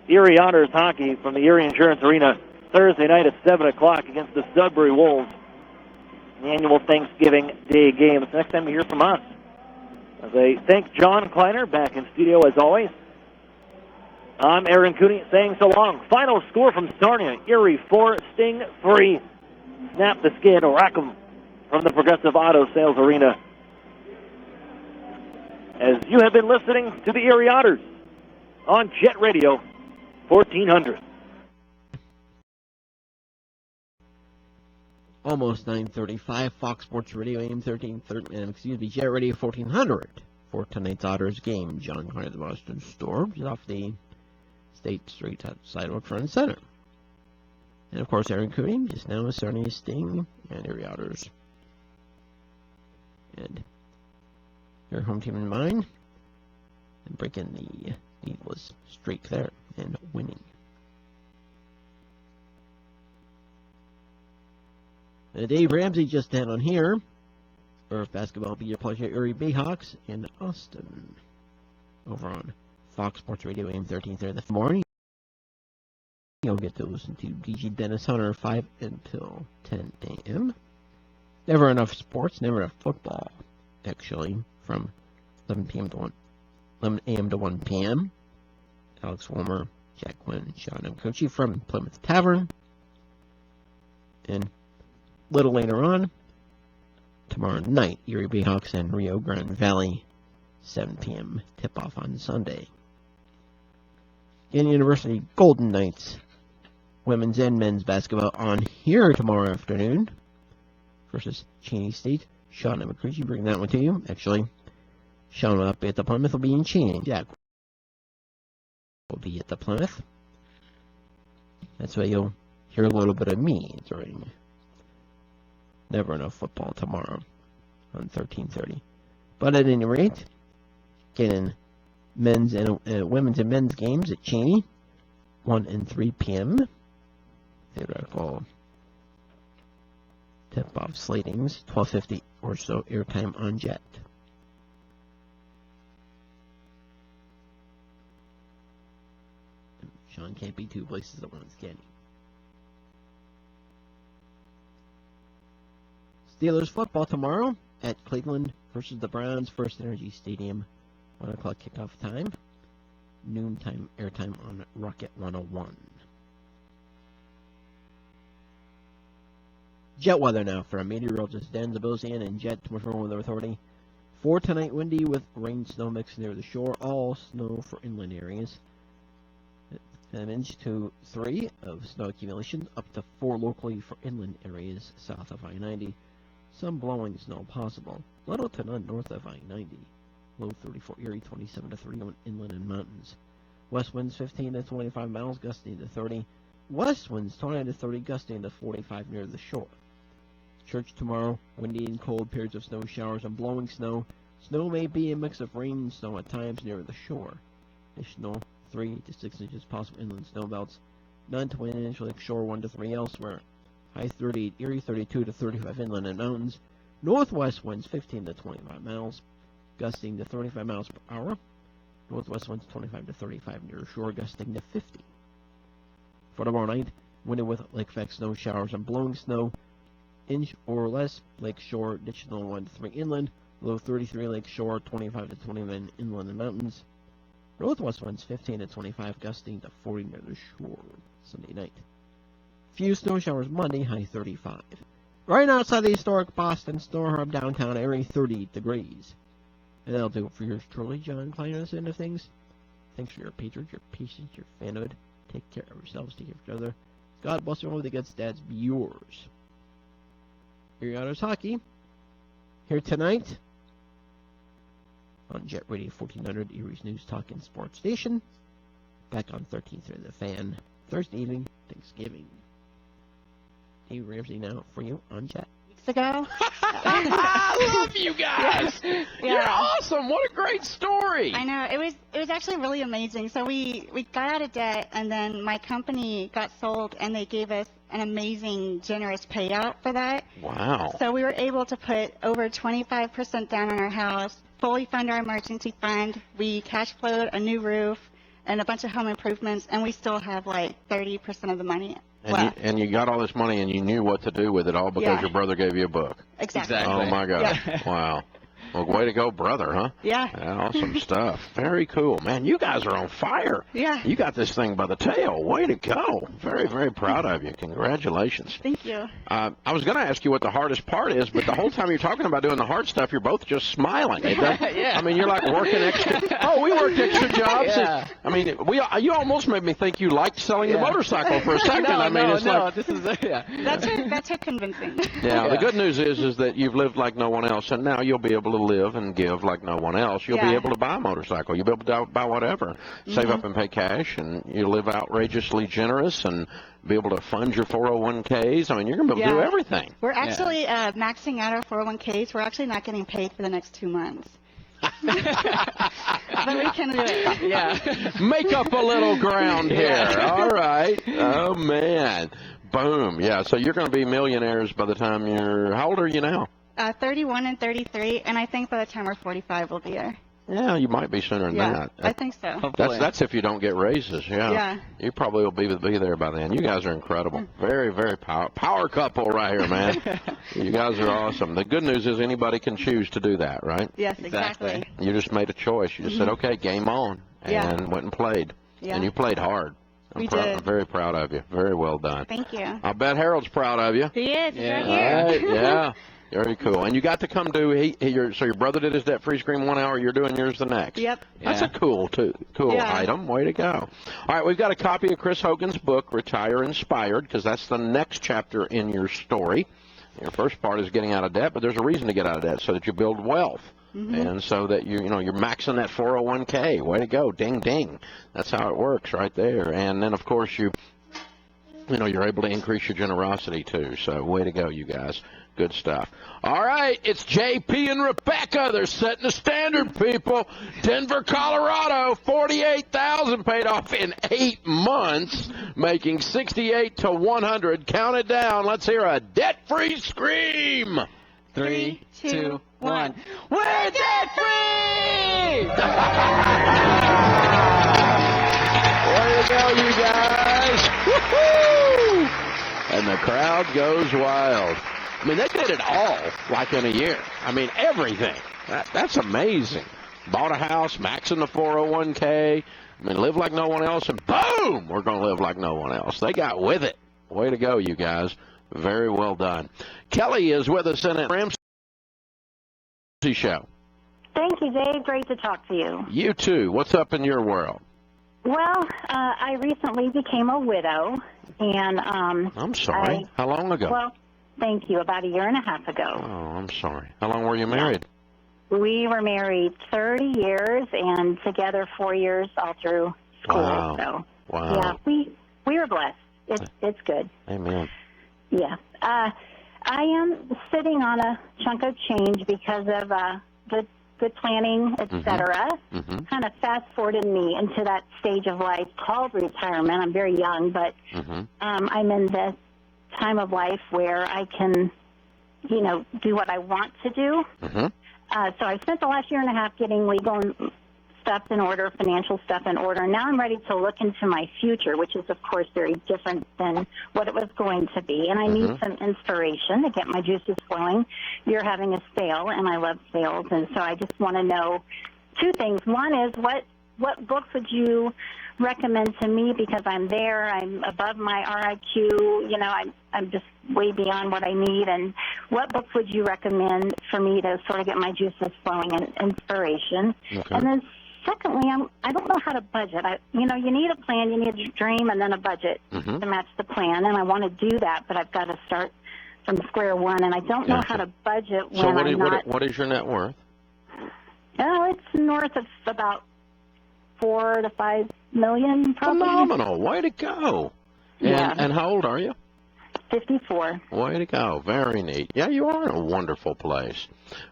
Erie Otters hockey from the Erie Insurance Arena Thursday night at 7 o'clock against the Sudbury Wolves. The annual Thanksgiving Day game. It's the next time you hear from us. As I thank John Kleiner back in studio as always. I'm Aaron Cooney saying so long. Final score from Sarnia, Erie 4, Sting 3. Snap the skid, rack 'em from the Progressive Auto Sales Arena. As you have been listening to the Erie Otters on Jet Radio 1400. Almost 9:35, Fox Sports Radio, AM 1330, Jet Radio 1400 for tonight's Otters game. John Kleiner, the Boston Storm, off the State Street sidewalk front and center. And of course, Aaron Cooney, just now with Sarnia Sting and Erie Otters. And your home team in mind, and breaking the needless streak there and winning. Dave Ramsey just down on here. Earth Basketball will be your pleasure. Erie Bayhawks in Austin. Over on Fox Sports Radio, AM 1330 this morning. You'll get to listen to DG Dennis Hunter 5 until 10 a.m. Never enough sports, never enough football, actually, from 11 a.m. to 1 p.m. Alex Wilmer, Jack Quinn, Sean Mkochi from Plymouth Tavern. And a little later on, tomorrow night, Erie Bayhawks and Rio Grande Valley, 7 p.m. tip-off on Sunday. Indiana University Golden Knights, women's and men's basketball on here tomorrow afternoon versus Cheney State. Sean McCreachy bringing that one to you. Actually, Sean will not be at the Plymouth, will be in Cheney. Jack will be at the Plymouth. That's why you'll hear a little bit of me during Never Enough Football tomorrow on 1330. But at any rate, getting men's and women's and men's games at Cheney, 1 and 3 p.m. Theoretical tip-off slatings, 12:50 or so airtime on Jet. Sean can't be two places at once, can he? Steelers football tomorrow at Cleveland versus the Browns, First Energy Stadium, 1 o'clock kickoff time, noontime airtime on Rocket 101. Jet weather now from meteorologist Dan Zabozian and Jet 24 Weather Authority. For tonight, windy with rain, snow mix near the shore, all snow for inland areas. An inch to 3 of snow accumulation, up to 4 locally for inland areas south of I-90. Some blowing snow possible. Little to none north of I-90. Low 34 Erie, 27 to 31 inland and mountains. West winds 15 to 25 miles, gusting to 30. West winds 29 to 30, gusting to 45 near the shore. Church tomorrow, windy and cold, periods of snow showers and blowing snow. Snow may be a mix of rain and snow at times near the shore. Additional 3 to 6 inches possible inland snow belts. 9 to 1 inch lake shore, 1 to 3 elsewhere. High 38 Erie, 32 to 35 inland and mountains. Northwest winds 15 to 25 miles, gusting to 35 miles per hour. Northwest winds 25 to 35 near shore, gusting to 50. For tomorrow night, windy with lake effect snow showers and blowing snow. Inch or less, lake shore, additional 1 to 3 inland. Low 33 lake shore, 25 to 29 inland and mountains. Northwest winds 15 to 25, gusting to 40 near the shore. Sunday night. Few snow showers Monday, high 35. right outside the historic Boston Store Hub downtown, Erie, 30 degrees. And that'll do it for yours truly, John Klein, on this end of things. Thanks for your patronage, your patience, your fanhood. Take care of yourselves, take care of each other. God bless you all with the good stats. Be yours. Erie Otters Hockey. Here tonight on Jet Radio 1400, Erie's News Talk and Sports Station. Back on 13th through the Fan. Thursday evening, Thanksgiving. Dave Ramsey now for you on Jet. Ago. I love you guys. Yeah. You're awesome. What a great story. I know. It was actually really amazing. So we got out of debt, and then my company got sold, and they gave us an amazing, generous payout for that. Wow. So we were able to put over 25% down on our house, fully fund our emergency fund. We cash flowed a new roof and a bunch of home improvements, and we still have like 30% of the money. And you got all this money and you knew what to do with it all because your brother gave you a book. Exactly. Oh, my God. Yeah. Wow. Well, way to go, brother, huh? Yeah. Awesome stuff. Very cool. Man, you guys are on fire. Yeah. You got this thing by the tail. Way to go. Very, very proud of you. Congratulations. Thank you. I was going to ask you what the hardest part is, but the whole time you're talking about doing the hard stuff, you're both just smiling. Yeah. I mean, you're like working extra. Oh, we worked extra jobs. Yeah. I mean, you almost made me think you liked selling the motorcycle for a second. That took convincing. Yeah, the good news is that you've lived like no one else, and now you'll be able to live and give like no one else. You'll be able to buy a motorcycle. You'll be able to buy whatever. Save up and pay cash, and you live outrageously generous and be able to fund your 401ks. I mean, you're going to be able to do everything. We're actually maxing out our 401ks. We're actually not getting paid for the next 2 months. But we can do it. Yeah. Make up a little ground here. All right. Oh, man. Boom. Yeah, so you're going to be millionaires by the time you're... How old are you now? 31 and 33, and I think by the time we're 45, we'll be there. Yeah, you might be sooner than that. I think so. That's if you don't get raises. Yeah. You probably will be there by then. You guys are incredible. Very, very power couple right here, man. You guys are awesome. The good news is anybody can choose to do that, right? Yes, exactly. You just made a choice. You just said, okay, game on, and went and played. Yeah. And you played hard. We did. I'm very proud of you. Very well done. Thank you. I bet Harold's proud of you. He is. He's right Right, here. yeah. Very cool. And you got to come do, so your brother did his debt-free scream 1 hour, you're doing yours the next. Yep. That's a cool item. Way to go. All right, we've got a copy of Chris Hogan's book, Retire Inspired, because that's the next chapter in your story. Your first part is getting out of debt, but there's a reason to get out of debt, so that you build wealth. And so that you're maxing that 401k. Way to go. Ding, ding. That's how it works right there. And then, of course, you're able to increase your generosity, too. So way to go, you guys. Good stuff. All right, it's JP and Rebecca. They're setting the standard, people. Denver, Colorado, $48,000 paid off in 8 months, making 68 to 100. Count it down. Let's hear a debt-free scream. 3, 2, 1. We're debt-free! Way to go, you guys. Woo-hoo! And the crowd goes wild. I mean, they did it all, like in a year. I mean, everything. That's amazing. Bought a house, maxing the 401k. I mean, live like no one else, and boom, we're going to live like no one else. They got with it. Way to go, you guys. Very well done. Kelly is with us in the Ramsey Show. Thank you, Dave. Great to talk to you. You too. What's up in your world? Well, I recently became a widow, and I'm sorry. How long ago? Well, thank you. About a year and a half ago. Oh, I'm sorry. How long were you married? We were married 30 years and together 4 years all through school. Wow. So, wow. yeah, we were blessed. It's good. Amen. Yeah. I am sitting on a chunk of change because of good planning, etc. Kind of fast-forwarded me into that stage of life called retirement. I'm very young, but I'm in this time of life where I can, do what I want to do. So I spent the last year and a half getting legal stuff in order, financial stuff in order. Now I'm ready to look into my future, which is, of course, very different than what it was going to be. And I need some inspiration to get my juices flowing. You're having a sale, and I love sales. And so I just want to know two things. One is what books would you recommend to me because I'm there, I'm above my RIQ, you know, I'm just way beyond what I need, and what books would you recommend for me to sort of get my juices flowing and inspiration? Okay. And then secondly, I don't know how to budget. You need a plan, you need a dream, and then a budget to match the plan, and I want to do that, but I've got to start from square one, and I don't know how to budget when what is your net worth? Oh, it's north of about $4 to $5 million, probably. Phenomenal. Way to go. And how old are you? 54. Way to go. Very neat. Yeah, you are in a wonderful place.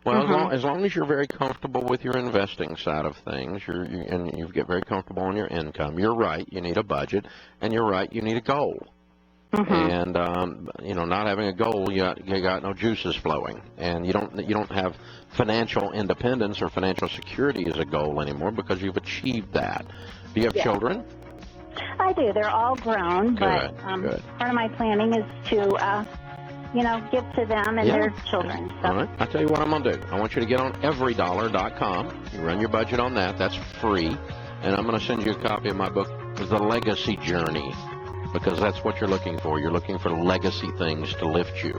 Well, as long as you're very comfortable with your investing side of things, and you get very comfortable on your income, you're right, you need a budget, and you're right, you need a goal. And not having a goal, you got no juices flowing, and you don't have financial independence or financial security as a goal anymore because you've achieved that. Do you have children? I do. They're all grown, Good, but good. part of my planning is to, give to them and their children. So. All right. I'll tell you what I'm going to do. I want you to get on everydollar.com. You run your budget on that. That's free. And I'm going to send you a copy of my book, The Legacy Journey, because that's what you're looking for. You're looking for legacy things to lift you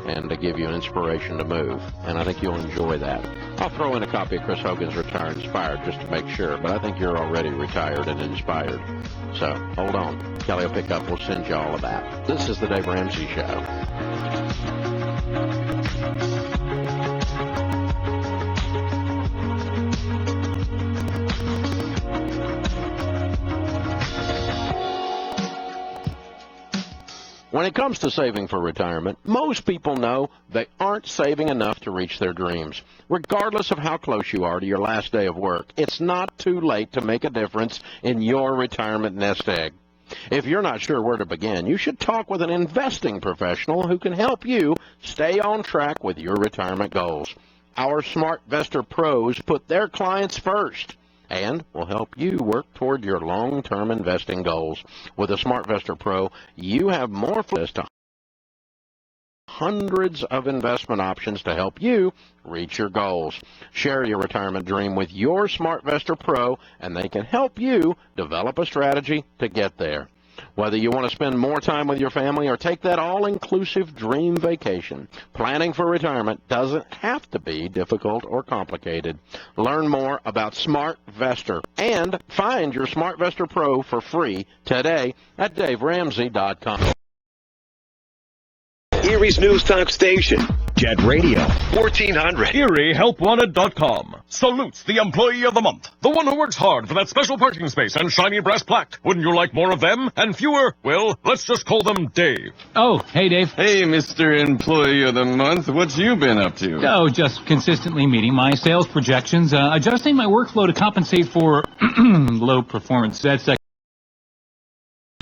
and to give you an inspiration to move. And I think you'll enjoy that. I'll throw in a copy of Chris Hogan's Retire Inspired just to make sure, but I think you're already retired and inspired. So hold on. Kelly will pick up. We'll send you all of that. This is the Dave Ramsey Show. When it comes to saving for retirement, most people know they aren't saving enough to reach their dreams. Regardless of how close you are to your last day of work, it's not too late to make a difference in your retirement nest egg. If you're not sure where to begin, you should talk with an investing professional who can help you stay on track with your retirement goals. Our SmartVestor pros put their clients first and will help you work toward your long-term investing goals. With a SmartVestor Pro, you have more access to hundreds of investment options to help you reach your goals. Share your retirement dream with your SmartVestor Pro, and they can help you develop a strategy to get there. Whether you want to spend more time with your family or take that all-inclusive dream vacation, planning for retirement doesn't have to be difficult or complicated. Learn more about SmartVestor and find your SmartVestor Pro for free today at DaveRamsey.com. Erie's News Talk Station. Jet Radio, 1400. ErieHelpWanted.com salutes the Employee of the Month, the one who works hard for that special parking space and shiny brass plaque. Wouldn't you like more of them and fewer? Well, let's just call them Dave. Oh, hey, Dave. Hey, Mr. Employee of the Month. What you been up to? Oh, just consistently meeting my sales projections, adjusting my workflow to compensate for low performance. That's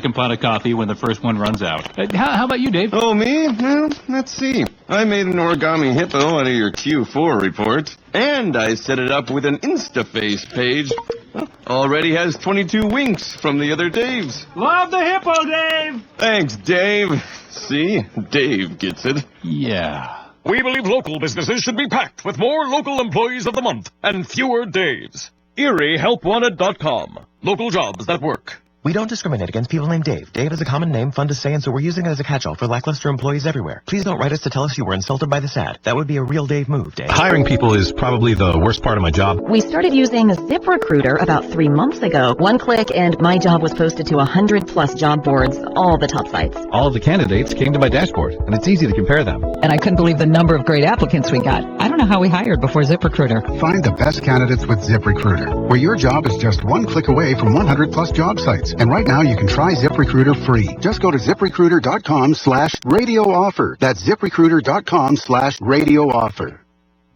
second pot of coffee when the first one runs out. How about you, Dave? Oh, me? Well, let's see. I made an origami hippo out of your Q4 report, and I set it up with an InstaFace page. Well, already has 22 winks from the other Daves. Love the hippo, Dave! Thanks, Dave. See? Dave gets it. Yeah. We believe local businesses should be packed with more local employees of the month and fewer Daves. ErieHelpWanted.com. Local jobs that work. We don't discriminate against people named Dave. Dave is a common name, fun to say, and so we're using it as a catch-all for lackluster employees everywhere. Please don't write us to tell us you were insulted by this ad. That would be a real Dave move, Dave. Hiring people is probably the worst part of my job. We started using ZipRecruiter about 3 months ago. One click and my job was posted to 100+ job boards, all the top sites. All of the candidates came to my dashboard, and it's easy to compare them. And I couldn't believe the number of great applicants we got. I don't know how we hired before ZipRecruiter. Find the best candidates with ZipRecruiter, where your job is just one click away from 100+ job sites. And right now you can try ZipRecruiter free. Just go to ZipRecruiter.com/radio offer. That's ZipRecruiter.com/radio offer.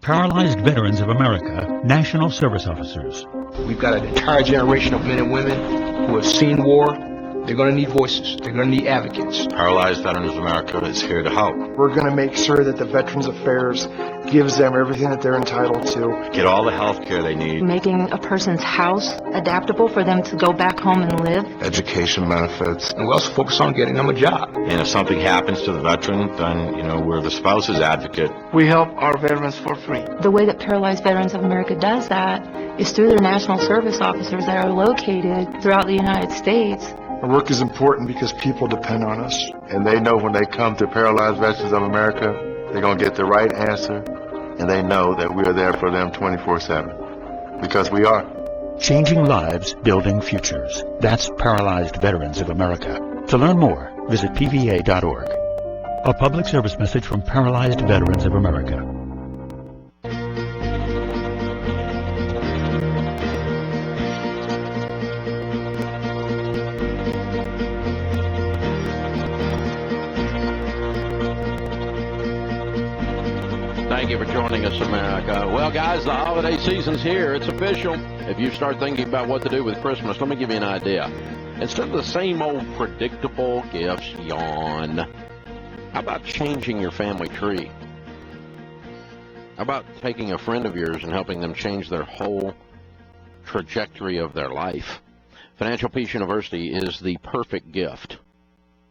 Paralyzed Veterans of America, National Service Officers. We've got an entire generation of men and women who have seen war, They're going to need voices. They're going to need advocates. Paralyzed Veterans of America is here to help. We're going to make sure that the Veterans Affairs gives them everything that they're entitled to. Get all the health care they need. Making a person's house adaptable for them to go back home and live. Education benefits. And we also focus on getting them a job. And if something happens to the veteran, then, we're the spouse's advocate. We help our veterans for free. The way that Paralyzed Veterans of America does that is through their national service officers that are located throughout the United States. Our work is important because people depend on us. And they know when they come to Paralyzed Veterans of America, they're going to get the right answer, and they know that we are there for them 24/7. Because we are. Changing lives, building futures. That's Paralyzed Veterans of America. To learn more, visit pva.org. A public service message from Paralyzed Veterans of America. Thank you for joining us, America. Well, guys, the holiday season's here. It's official. If you start thinking about what to do with Christmas, let me give you an idea. Instead of the same old predictable gifts, yawn, how about changing your family tree? How about taking a friend of yours and helping them change their whole trajectory of their life? Financial Peace University is the perfect gift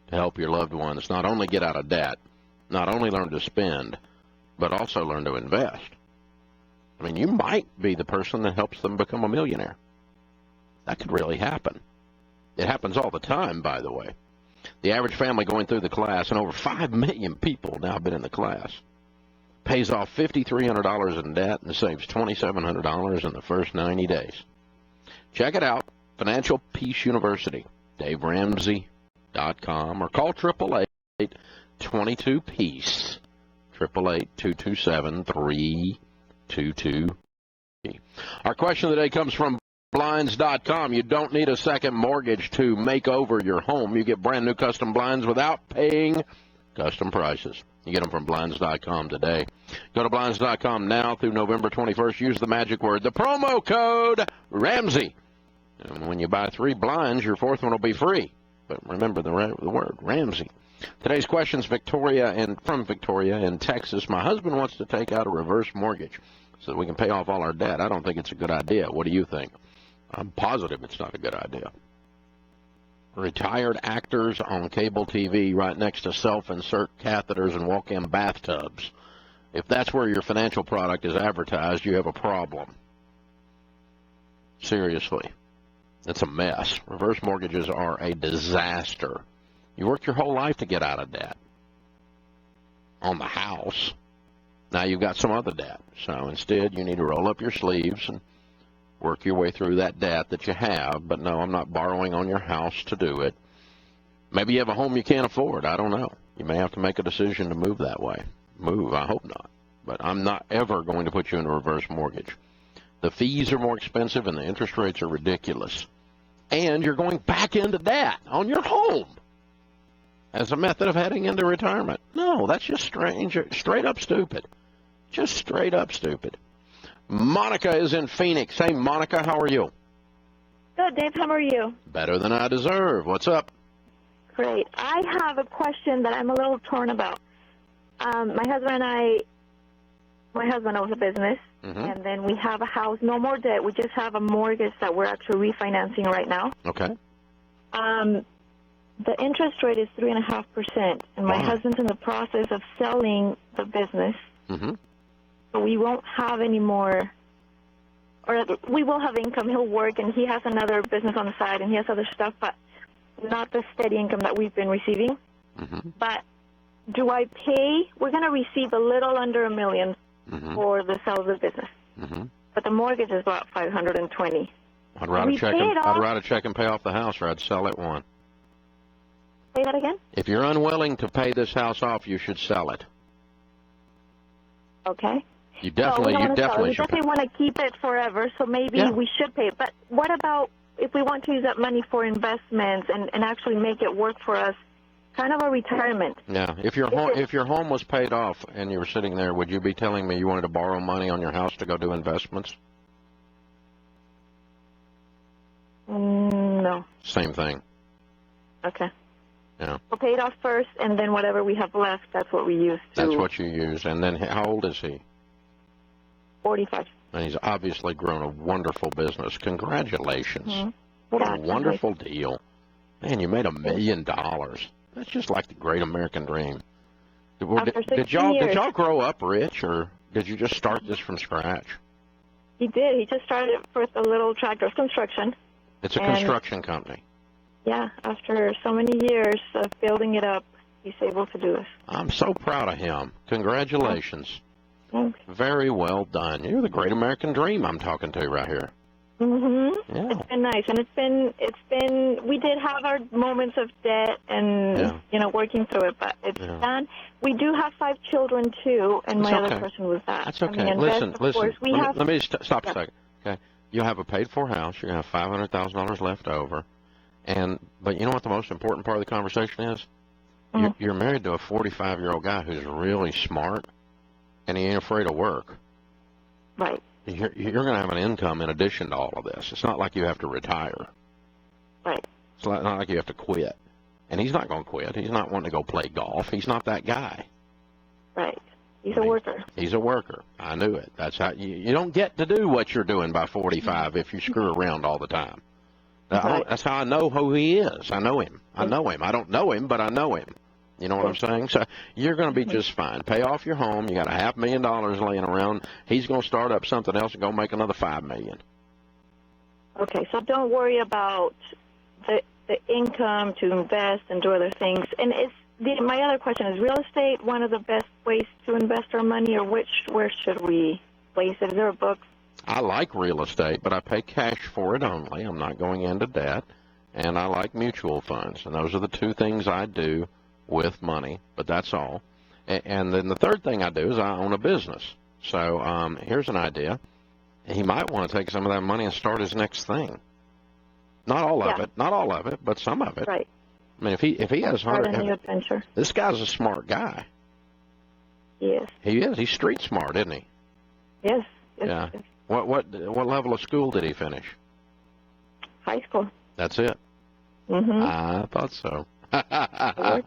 to help your loved ones not only get out of debt, not only learn to spend, but also learn to invest. I mean, you might be the person that helps them become a millionaire. That could really happen. It happens all the time, by the way. The average family going through the class, and over 5 million people now have been in the class, pays off $5,300 in debt and saves $2,700 in the first 90 days. Check it out, Financial Peace University, DaveRamsey.com, or call 888-22-PEACE. 888-227-322. Our question of the day comes from Blinds.com. You don't need a second mortgage to make over your home. You get brand new custom blinds without paying custom prices. You get them from Blinds.com today. Go to Blinds.com now through November 21st. Use the magic word, the promo code RAMSEY. And when you buy 3 blinds, your 4th one will be free. But remember the word, Ramsey. Today's question is from Victoria in Texas. My husband wants to take out a reverse mortgage so that we can pay off all our debt. I don't think it's a good idea. What do you think? I'm positive it's not a good idea. Retired actors on cable TV right next to self-insert catheters and walk-in bathtubs. If that's where your financial product is advertised, you have a problem. Seriously. It's a mess. Reverse mortgages are a disaster. You worked your whole life to get out of debt on the house. Now you've got some other debt. So instead, you need to roll up your sleeves and work your way through that debt that you have. But no, I'm not borrowing on your house to do it. Maybe you have a home you can't afford. I don't know. You may have to make a decision to move that way. Move, I hope not. But I'm not ever going to put you in a reverse mortgage. The fees are more expensive and the interest rates are ridiculous. And you're going back into debt on your home as a method of heading into retirement. No, that's just strange. Straight up stupid. Just straight up stupid. Monica is in Phoenix. Hey, Monica, how are you? Good, Dave. How are you? Better than I deserve. What's up? Great. I have a question that I'm a little torn about. My husband owns a business, and then we have a house. No more debt. We just have a mortgage that we're actually refinancing right now. Okay. The interest rate is 3.5%, and my husband's in the process of selling the business. So we won't have any more, or we will have income. He'll work, and he has another business on the side, and he has other stuff, but not the steady income that we've been receiving. But do I pay? We're going to receive a little under $1 million for the sale of the business, but the mortgage is about $520,000. I'd write a check and pay off the house, or I'd sell it one. Say that again? If you're unwilling to pay this house off, you should sell it. Okay. You definitely We should. definitely want to keep it forever, so maybe we should pay it. But what about if we want to use that money for investments and actually make it work for us, kind of a retirement? Yeah. If your home was paid off and you were sitting there, would you be telling me you wanted to borrow money on your house to go do investments? No. Same thing. Okay. Yeah. We'll pay it off first, and then whatever we have left, that's what we use to... That's what you use. And then how old is he? 45. And he's obviously grown a wonderful business. Congratulations. Mm-hmm. What Yeah, a wonderful deal. Man, you made $1 million. That's just like the great American dream. Did y'all grow up rich, or did you just start this from scratch? He did. He just started with a little tractor construction. It's a construction company. Yeah, after so many years of building it up, he's able to do this. I'm so proud of him. Congratulations. Thanks. Very well done. You're the great American dream I'm talking to right here. Mm-hmm. Yeah. It's been nice, and it's been. We did have our moments of debt and working through it, but it's done. We do have 5 children too, and my other person was that. That's okay. I mean, Listen. Let me stop a second. Okay, you'll have a paid-for house. You're gonna have $500,000 left over, but you know what the most important part of the conversation is? You're married to a 45-year-old guy who's really smart, and he ain't afraid of work. Right. You're going to have an income in addition to all of this. It's not like you have to retire. Right. It's not like you have to quit. And he's not going to quit. He's not wanting to go play golf. He's not that guy. Right. He's a worker. He's a worker. I knew it. That's how you don't get to do what you're doing by 45 if you screw around all the time. That's how I know who he is. I know him. I don't know him, but I know him. You know what I'm saying? So you're going to be just fine. Pay off your home. You got $500,000 laying around. He's going to start up something else and go make another $5 million. Okay, so don't worry about the income to invest and do other things. And my other question is: real estate one of the best ways to invest our money, or where should we place it? Is there a book? I like real estate, but I pay cash for it only. I'm not going into debt, and I like mutual funds, and those are the 2 things I do with money, but that's all. And then the third thing I do is I own a business. So here's an idea. He might want to take some of that money and start his next thing. Not all of it, but some of it. Right. I mean, if he has a new adventure. This guy's a smart guy. He is. He is. He's street smart, isn't he? Yes. Yeah. What level of school did he finish? High school. That's it. Mm-hmm. I thought so. A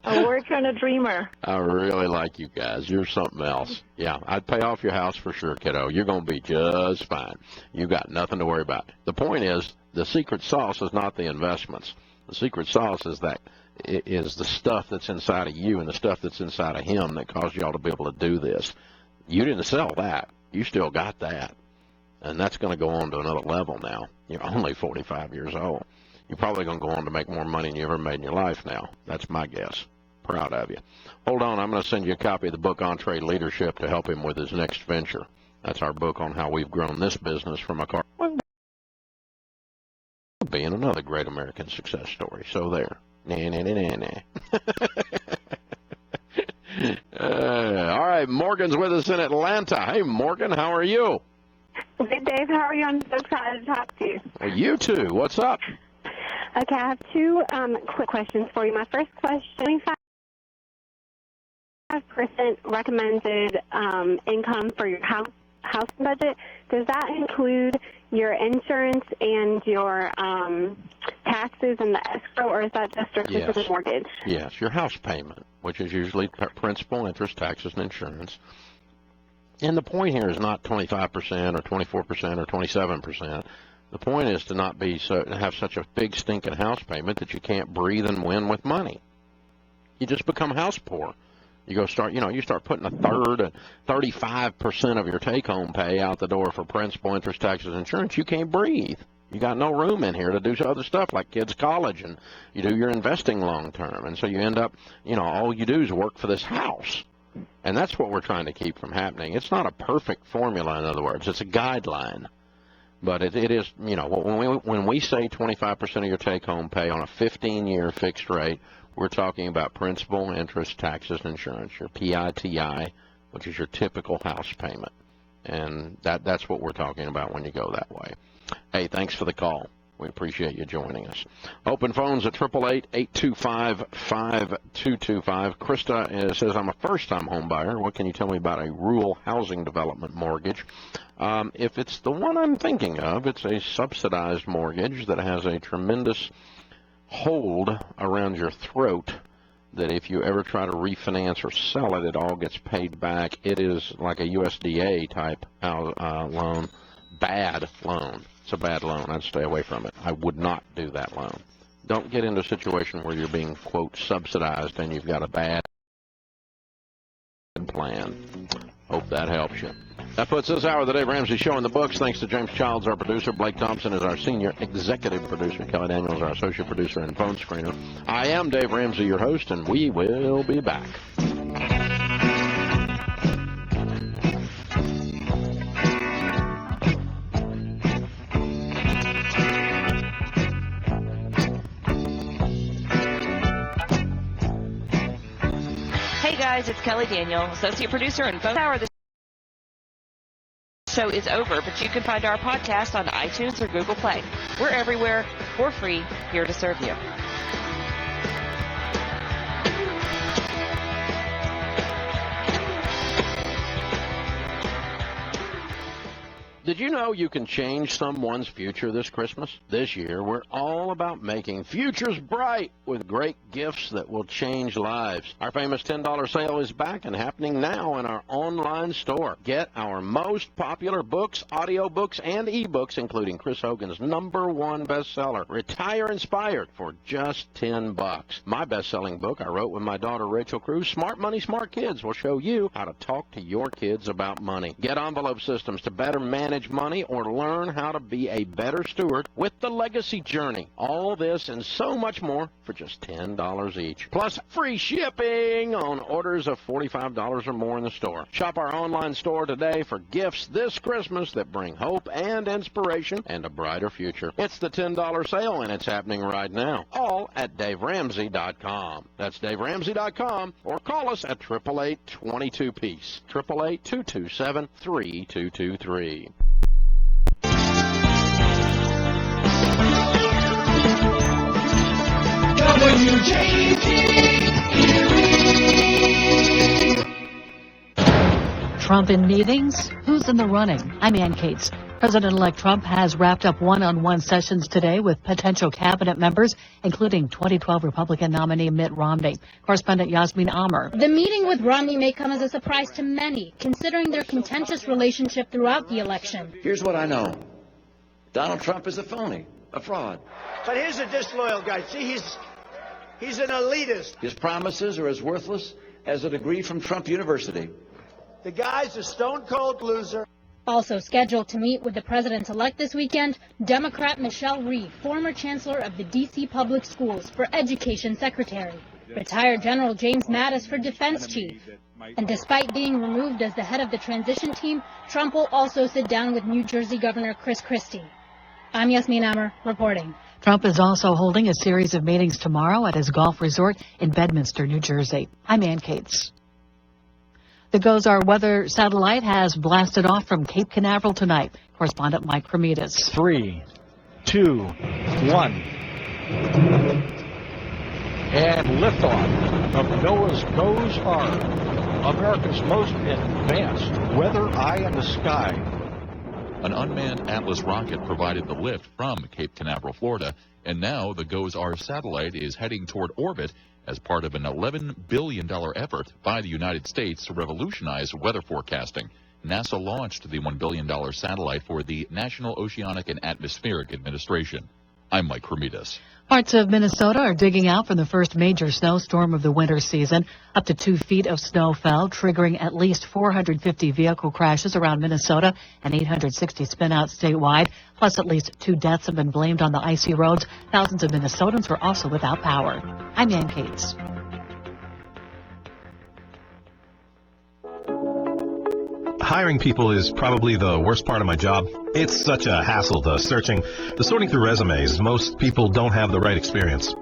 worker and a dreamer. I really like you guys. You're something else. Yeah, I'd pay off your house for sure, kiddo. You're going to be just fine. You got nothing to worry about. The point is, the secret sauce is not the investments. The secret sauce is the stuff that's inside of you and the stuff that's inside of him that caused y'all to be able to do this. You didn't sell that. You still got that. And that's going to go on to another level now. You're only 45 years old. You're probably going to go on to make more money than you ever made in your life now. That's my guess. Proud of you. Hold on. I'm going to send you a copy of the book Entree Leadership to help him with his next venture. That's our book on how we've grown this business from a car. Being another great American success story. So there. All right. Morgan's with us in Atlanta. Hey, Morgan, how are you? Good, Dave. How are you? I'm so excited to talk to you. Well, you too. What's up? Okay, I have 2 quick questions for you. My first question, 25% recommended income for your house budget. Does that include your insurance and your taxes and the escrow, or is that just strictly for the mortgage? Yes, your house payment, which is usually principal, interest, taxes, and insurance. And the point here is not 25% or 24% or 27%. The point is to not have such a big stinking house payment that you can't breathe and win with money. You just become house poor. You start putting a third, 35% of your take-home pay out the door for principal, interest, taxes, insurance. You can't breathe. You got no room in here to do other stuff like kids' college, and you do your investing long-term. And so you end up, all you do is work for this house. And that's what we're trying to keep from happening. It's not a perfect formula, in other words. It's a guideline. But it is, when we say 25% of your take-home pay on a 15-year fixed rate, we're talking about principal, interest, taxes, and insurance, your PITI, which is your typical house payment. And that's what we're talking about when you go that way. Hey, thanks for the call. We appreciate you joining us. Open phones at 888-825-5225. Krista says, I'm a first-time home buyer. What can you tell me about a rural housing development mortgage? If it's the one I'm thinking of, it's a subsidized mortgage that has a tremendous hold around your throat that if you ever try to refinance or sell it, it all gets paid back. It is like a USDA type loan. Bad loan. It's a bad loan. I'd stay away from it. I would not do that loan. Don't get into a situation where you're being, quote, subsidized and you've got a bad plan. Hope that helps you. That puts this hour of the Dave Ramsey Show in the books. Thanks to James Childs, our producer. Blake Thompson is our senior executive producer. Kelly Daniels, our associate producer and phone screener. I am Dave Ramsey, your host, and we will be back. Hey guys, it's Kelly Daniel, associate producer and phone hour. The show is over, but you can find our podcast on iTunes or Google Play. We're everywhere for free, here to serve you. Did you know you can change someone's future this Christmas? This year, we're all about making futures bright with great gifts that will change lives. Our famous $10 sale is back and happening now in our online store. Get our most popular books, audiobooks, and ebooks, including Chris Hogan's #1 bestseller, Retire Inspired, for just $10. My best-selling book I wrote with my daughter Rachel Cruz, Smart Money, Smart Kids, will show you how to talk to your kids about money. Get envelope systems to better manage money or learn how to be a better steward with the Legacy Journey. All this and so much more for just $10 each. Plus free shipping on orders of $45 or more in the store. Shop our online store today for gifts this Christmas that bring hope and inspiration and a brighter future. It's the $10 sale and it's happening right now. All at DaveRamsey.com. That's DaveRamsey.com or call us at 888-22-PEACE. 888-227-3223. Trump in meetings? Who's in the running? I'm Ann Cates. President-elect Trump has wrapped up one-on-one sessions today with potential cabinet members, including 2012 Republican nominee Mitt Romney. Correspondent Yasmin Amer. The meeting with Romney may come as a surprise to many, considering their contentious relationship throughout the election. Here's what I know. Donald Trump is a phony, a fraud. But here's a disloyal guy. See, he's an elitist. His promises are as worthless as a degree from Trump University. The guy's a stone-cold loser. Also scheduled to meet with the president-elect this weekend, Democrat Michelle Reed, former chancellor of the D.C. Public Schools, for Education Secretary. Retired General James Mattis for Defense Chief. And despite being removed as the head of the transition team, Trump will also sit down with New Jersey Governor Chris Christie. I'm Yasmin Amer, reporting. Trump is also holding a series of meetings tomorrow at his golf resort in Bedminster, New Jersey. I'm Ann Cates. The GOES-R weather satellite has blasted off from Cape Canaveral tonight. Correspondent Mike Cremidas. 3, 2, 1. And liftoff of NOAA's GOES-R, America's most advanced weather eye in the sky. An unmanned Atlas rocket provided the lift from Cape Canaveral, Florida, and now the GOES-R satellite is heading toward orbit as part of an $11 billion effort by the United States to revolutionize weather forecasting. NASA launched the $1 billion satellite for the National Oceanic and Atmospheric Administration. I'm Mike Cremidas. Parts of Minnesota are digging out from the first major snowstorm of the winter season. Up to 2 feet of snow fell, triggering at least 450 vehicle crashes around Minnesota and 860 spin-outs statewide. Plus, at least 2 deaths have been blamed on the icy roads. Thousands of Minnesotans were also without power. I'm Ann Cates. Hiring people is probably the worst part of my job. It's such a hassle, the sorting through resumes. Most people don't have the right experience.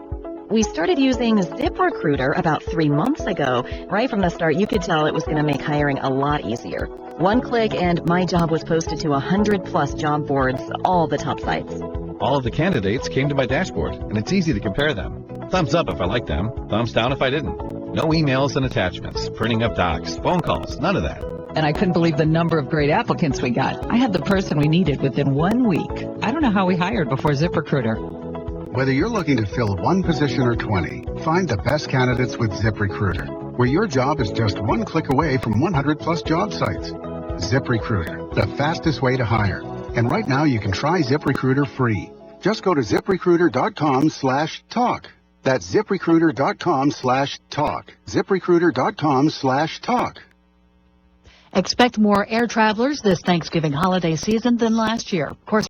We started using ZipRecruiter about 3 months ago. Right from the start, you could tell it was going to make hiring a lot easier. 1 click and my job was posted to 100+ job boards, all the top sites. All of the candidates came to my dashboard, and it's easy to compare them. Thumbs up if I liked them, thumbs down if I didn't. No emails and attachments, printing up docs, phone calls, none of that. And I couldn't believe the number of great applicants we got. I had the person we needed within 1 week. I don't know how we hired before ZipRecruiter. Whether you're looking to fill one position or 20, find the best candidates with ZipRecruiter, where your job is just one click away from 100+ job sites. ZipRecruiter, the fastest way to hire. And right now you can try ZipRecruiter free. Just go to ZipRecruiter.com/talk. That's ZipRecruiter.com/talk. ZipRecruiter.com/talk. Expect more air travelers this Thanksgiving holiday season than last year. Of course,